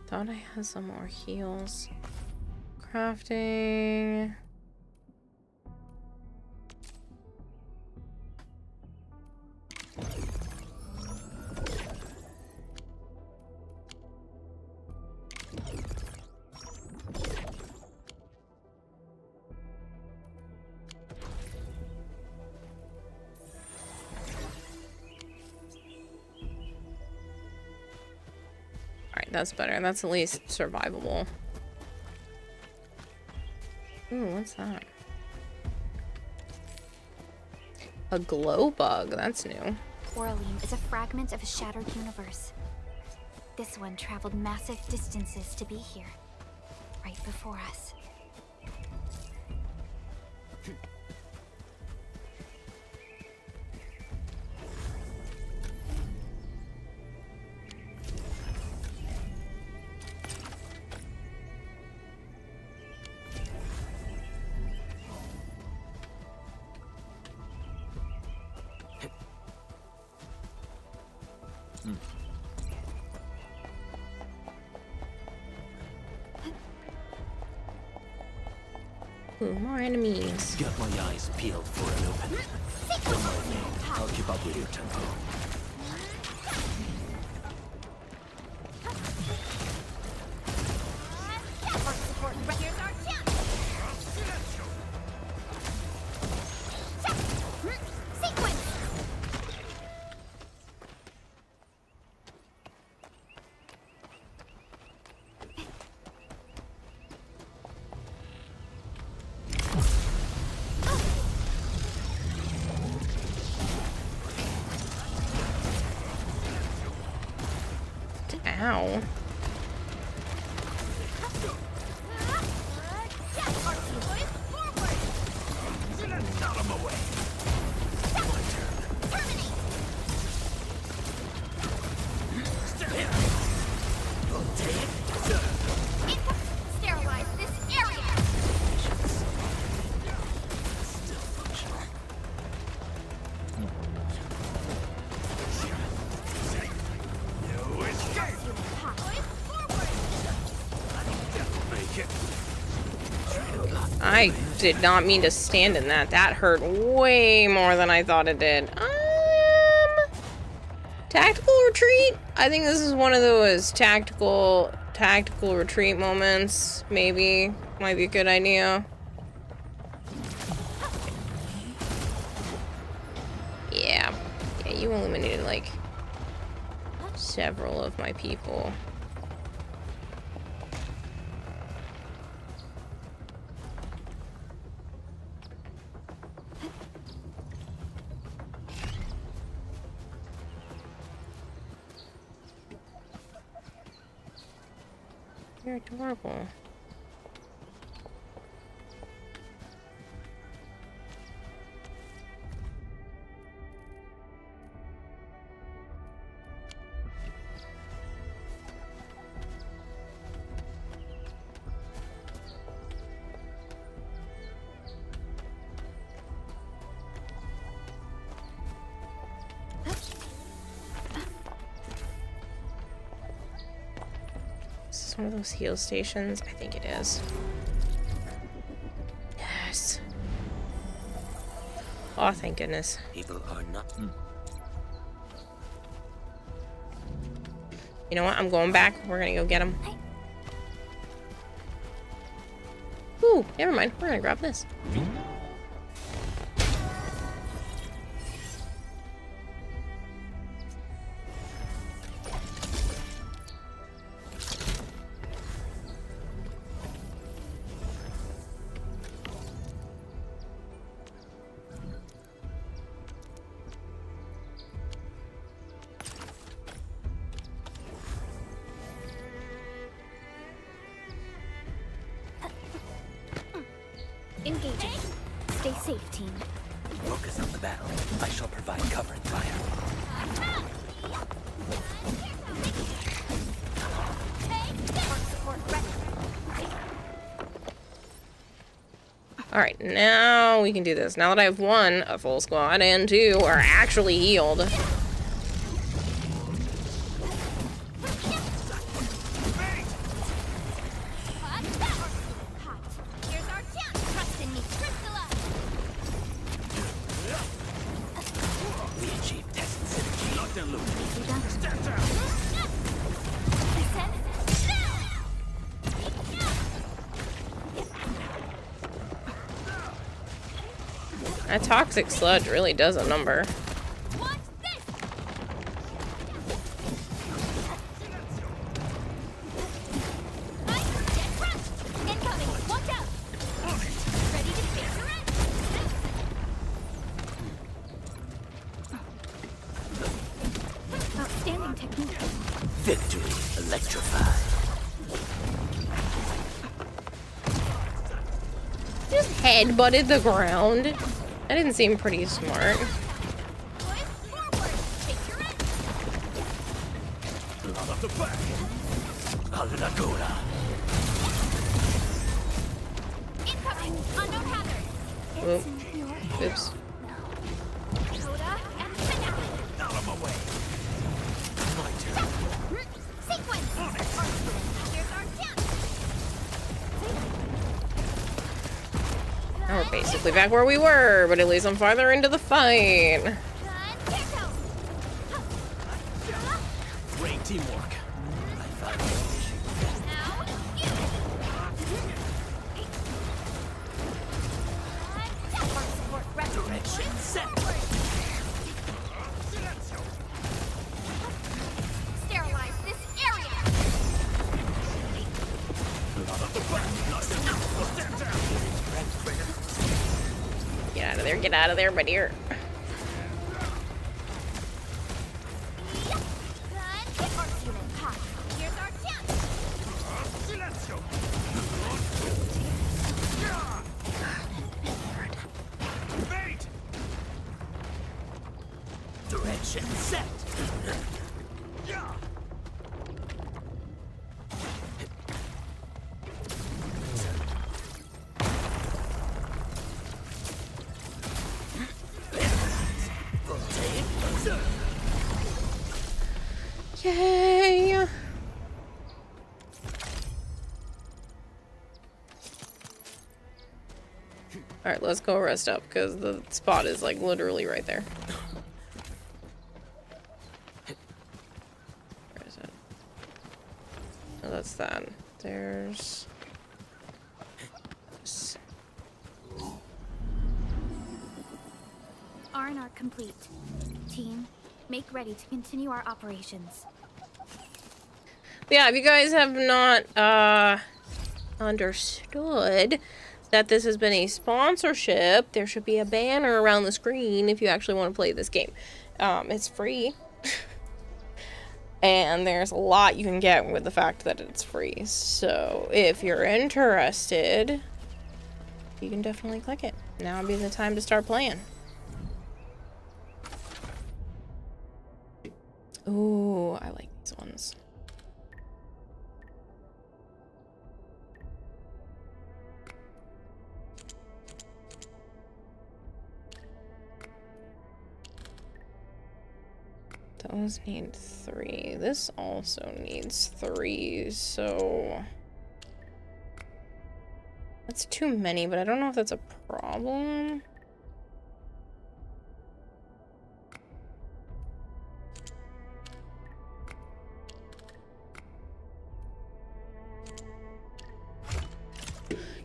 Speaker 1: Thought I had some more heals. Crafting. Alright, that's better. That's at least survivable. Ooh, what's that? A glow bug. That's new.
Speaker 22: Oraline is a fragment of a shattered universe. This one traveled massive distances to be here, right before us.
Speaker 1: Ooh, more enemies.
Speaker 6: Got my eyes peeled for an opening. Don't worry, I'll keep up with your tempo.
Speaker 1: Ow.
Speaker 23: Sterilize this area.
Speaker 1: I did not mean to stand in that. That hurt way more than I thought it did. Tactical retreat? I think this is one of those tactical retreat moments. Maybe. Might be a good idea. Yeah. Yeah, you eliminated, like, several of my people. You're adorable. Is this one of those heal stations? I think it is. Yes. Oh, thank goodness.
Speaker 6: People are not.
Speaker 1: You know what? I'm going back. We're gonna go get him. Ooh, never mind. We're gonna grab this.
Speaker 22: Engaging. Stay safe, team.
Speaker 6: Focus on the battle. I shall provide cover and fire.
Speaker 1: Alright, now we can do this. Now that I have one, a full squad, and two are actually healed. That toxic sludge really does a number.
Speaker 6: Putrefied.
Speaker 1: Just headbutted the ground. That didn't seem pretty smart.
Speaker 6: Out of the back. Alagona.
Speaker 23: Incoming! Unknown hazard!
Speaker 1: Oop. Oops.
Speaker 23: Coda and connect!
Speaker 6: Out of my way. My turn.
Speaker 23: Sequence! Here's our chance!
Speaker 1: Now we're basically back where we were, but at least I'm farther into the fight.
Speaker 6: Great teamwork. Direction set.
Speaker 23: Sterilize this area!
Speaker 1: Get out of there, my dear.
Speaker 23: Here's our chance!
Speaker 6: Direction set.
Speaker 1: Yay! Alright, let's go rest up, because the spot is, like, literally right there. Where is it? Oh, that's that. There's... this.
Speaker 22: R&R complete. Team, make ready to continue our operations.
Speaker 1: Yeah, if you guys have not, understood that this has been a sponsorship, there should be a banner around the screen if you actually want to play this game. It's free. And there's a lot you can get with the fact that it's free. So if you're interested, you can definitely click it. Now would be the time to start playing. Ooh, I like these ones. Those need 3. This also needs 3, so... that's too many, but I don't know if that's a problem.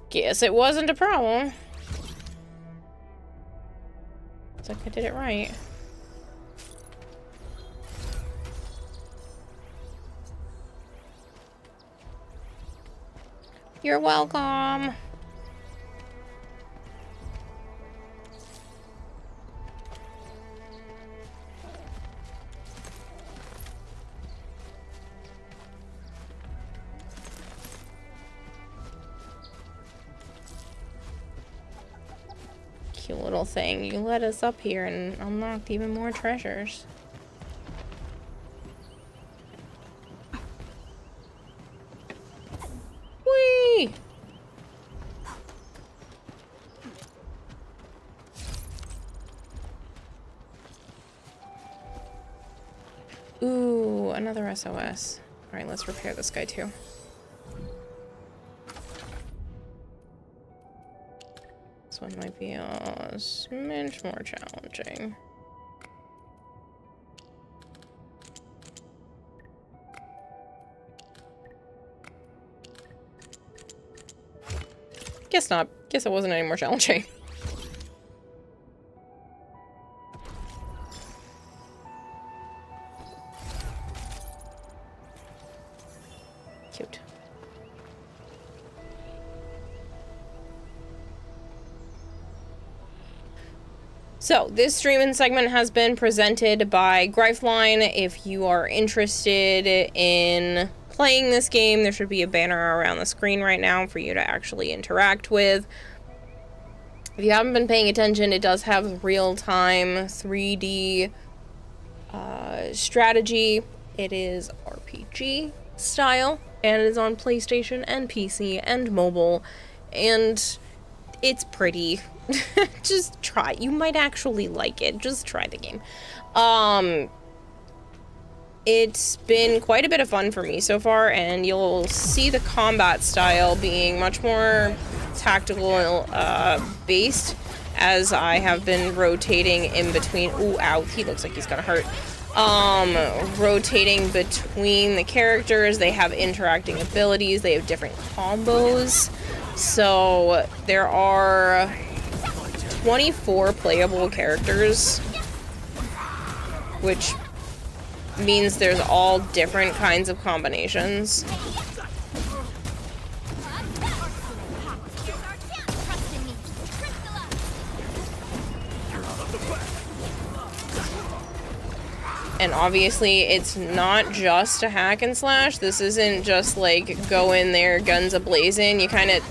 Speaker 1: Guess it wasn't a problem. Looks like I did it right. You're welcome. Cute little thing. You let us up here and unlocked even more treasures. Whee! Ooh, another SOS. Alright, let's repair this guy too. This one might be a smidge more challenging. Guess not. Guess it wasn't any more challenging. Cute. So, this streaming segment has been presented by Grifeline. If you are interested in playing this game, there should be a banner around the screen right now for you to actually interact with. If you haven't been paying attention, it does have real-time 3D strategy. It is RPG style, and it is on PlayStation and PC and mobile, and it's pretty. Just try. You might actually like it. Just try the game. It's been quite a bit of fun for me so far, and you'll see the combat style being much more tactical based, as I have been rotating in between. Ooh, ow, he looks like he's gonna hurt. Rotating between the characters. They have interacting abilities, they have different combos. So there are 24 playable characters, which means there's all different kinds of combinations. And obviously, it's not just a hack and slash. This isn't just like go in there, guns a-blazing. You kind of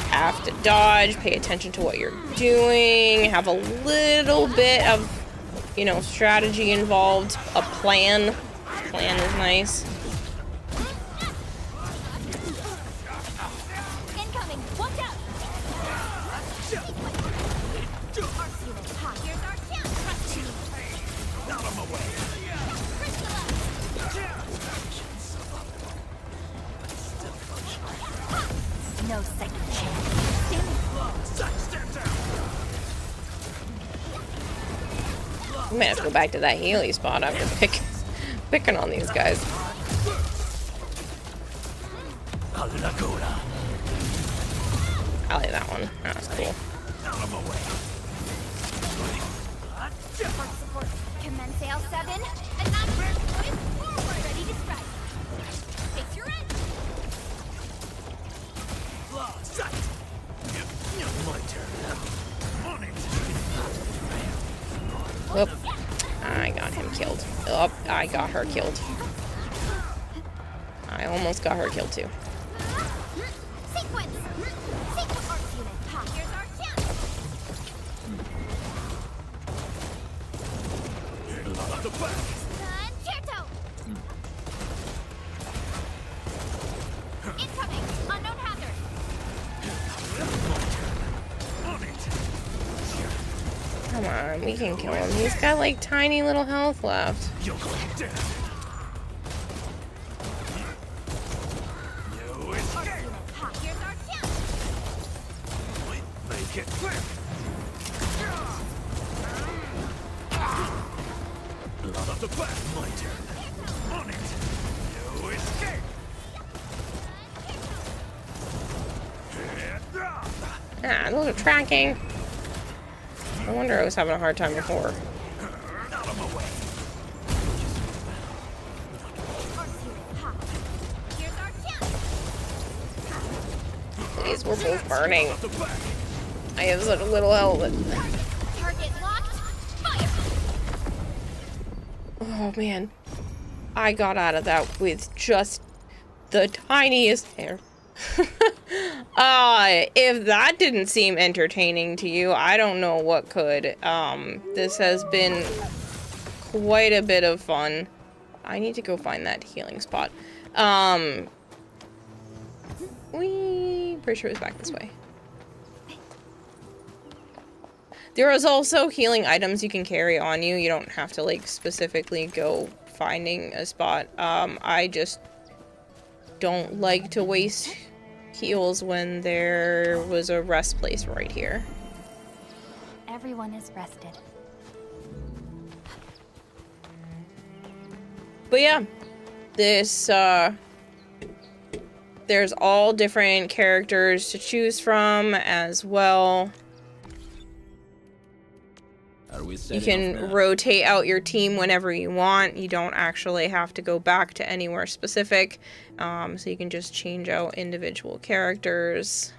Speaker 1: have to dodge, pay attention to what you're doing, have a little bit of, you know, strategy involved. A plan. Plan is nice.
Speaker 23: Incoming! Watch out! No second chance.
Speaker 1: I'm gonna have to go back to that Healy spot after picking on these guys. I like that one. That's cool.
Speaker 23: Commence L7, and I'm ready to strike. Take your end.
Speaker 1: Whoop. I got him killed. Oh, I got her killed. I almost got her killed too.
Speaker 23: Sequence. Arts unit. Here's our chance. Concerto. Incoming. Unknown hazard.
Speaker 1: Come on, we can kill him. He's got like tiny little health left. Ah, those are tracking. No wonder I was having a hard time before. Please, we're both burning. I have such a little health.
Speaker 23: Target locked. Fire.
Speaker 1: Oh man. I got out of that with just the tiniest hair. If that didn't seem entertaining to you, I don't know what could. This has been quite a bit of fun. I need to go find that healing spot. Pretty sure it was back this way. There is also healing items you can carry on you. You don't have to like specifically go finding a spot. I just don't like to waste heals when there was a rest place right here.
Speaker 22: Everyone is rested.
Speaker 1: But yeah, this there's all different characters to choose from as well. You can rotate out your team whenever you want. You don't actually have to go back to anywhere specific. So you can just change out individual characters.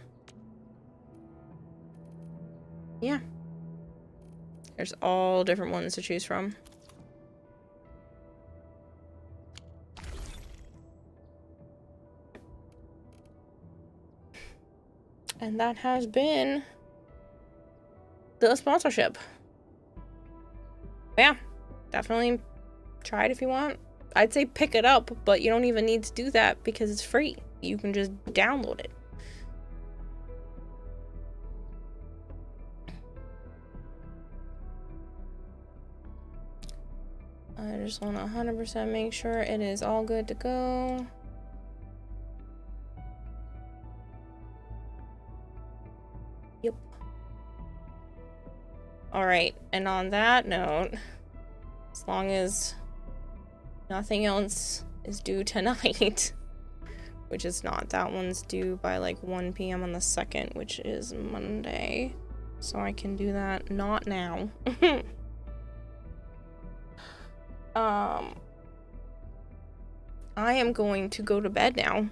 Speaker 1: Yeah. There's all different ones to choose from. And that has been the sponsorship. Yeah, definitely try it if you want. I'd say pick it up, but you don't even need to do that because it's free. You can just download it. I just want to 100% make sure it is all good to go. Yep. Alright, and on that note, as long as nothing else is due tonight, which is not, that one's due by like 1 p.m. on the 2nd, which is Monday. So I can do that not now. I am going to go to bed now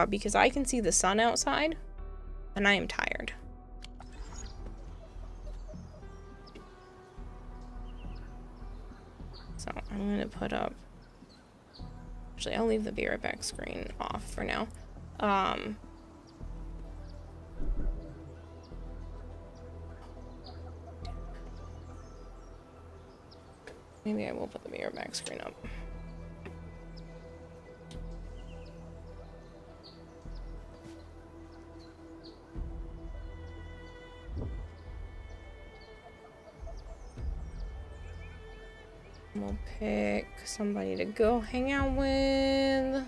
Speaker 1: because I can see the sun outside and I am tired. So I'm going to put up, actually I'll leave the be right back screen off for now. Maybe I will put the mirror back screen up. We'll pick somebody to go hang out with.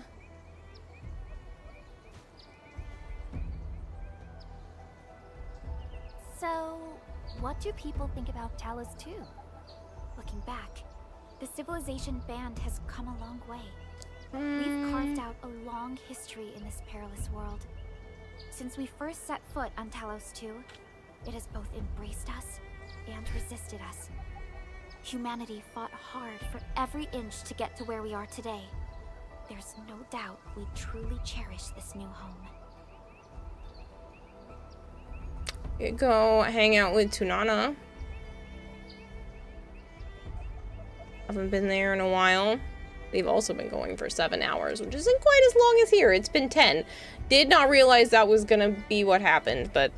Speaker 22: So, what do people think about Talos 2? Looking back, the civilization band has come a long way. We've carved out a long history in this perilous world. Since we first set foot on Talos 2, it has both embraced us and resisted us. Humanity fought hard for every inch to get to where we are today. There's no doubt we truly cherish this new home.
Speaker 1: You go hang out with Tunana. Haven't been there in a while. They've also been going for 7 hours, which isn't quite as long as here. It's been 10. Did not realize that was gonna be what happened, but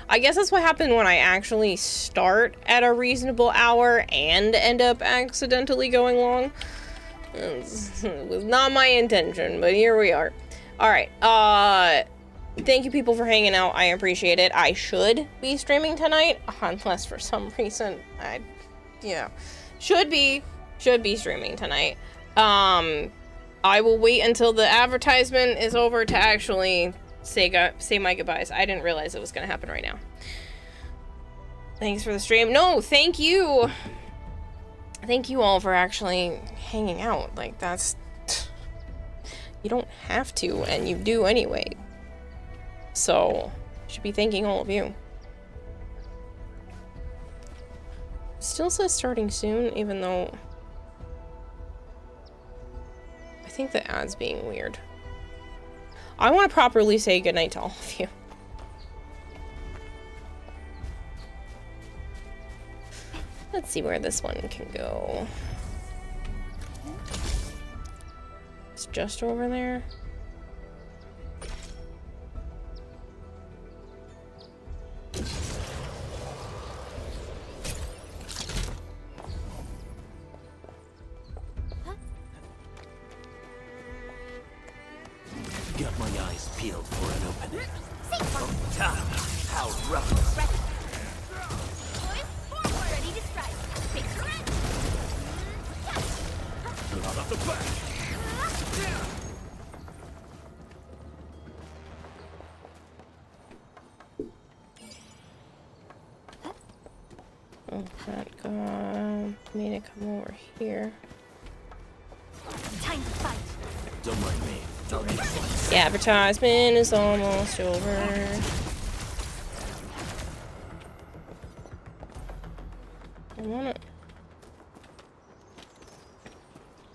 Speaker 1: I guess that's what happened when I actually start at a reasonable hour and end up accidentally going long. It was not my intention, but here we are. Alright, thank you people for hanging out. I appreciate it. I should be streaming tonight, unless for some reason should be streaming tonight. I will wait until the advertisement is over to actually say my goodbyes. I didn't realize it was gonna happen right now. Thanks for the stream. No, thank you. Thank you all for actually hanging out. Like, that's... You don't have to, and you do anyway. So, should be thanking all of you. Still says starting soon, even though... I think the ad's being weird. I want to properly say goodnight to all of you. Let's see where this one can go. It's just over there.
Speaker 6: Got my eyes peeled for an opening. How rough.
Speaker 23: Ready to strike. Picture it.
Speaker 6: Out of the back.
Speaker 1: Oh, that made it come over here.
Speaker 23: Time to fight.
Speaker 6: Don't mind me. I'll be fine.
Speaker 1: The advertisement is almost over. I want it.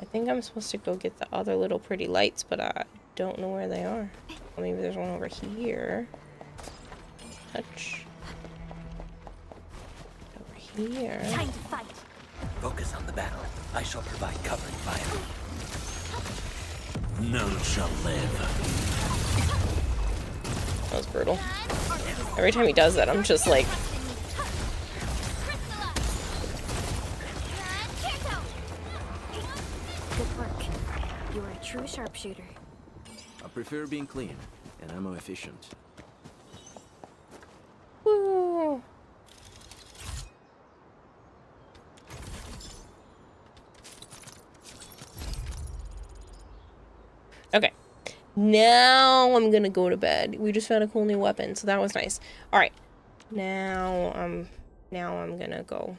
Speaker 1: I think I'm supposed to go get the other little pretty lights, but I don't know where they are. Well, maybe there's one over here. Touch. Over here.
Speaker 23: Time to fight.
Speaker 6: Focus on the battle. I shall provide covering fire. None shall live.
Speaker 1: That was brutal. Every time he does that, I'm just like...
Speaker 22: Good work. You are a true sharpshooter.
Speaker 12: I prefer being clean and ammo efficient.
Speaker 1: Woo. Okay. Now I'm gonna go to bed. We just found a cool new weapon, so that was nice. Alright. Now I'm gonna go.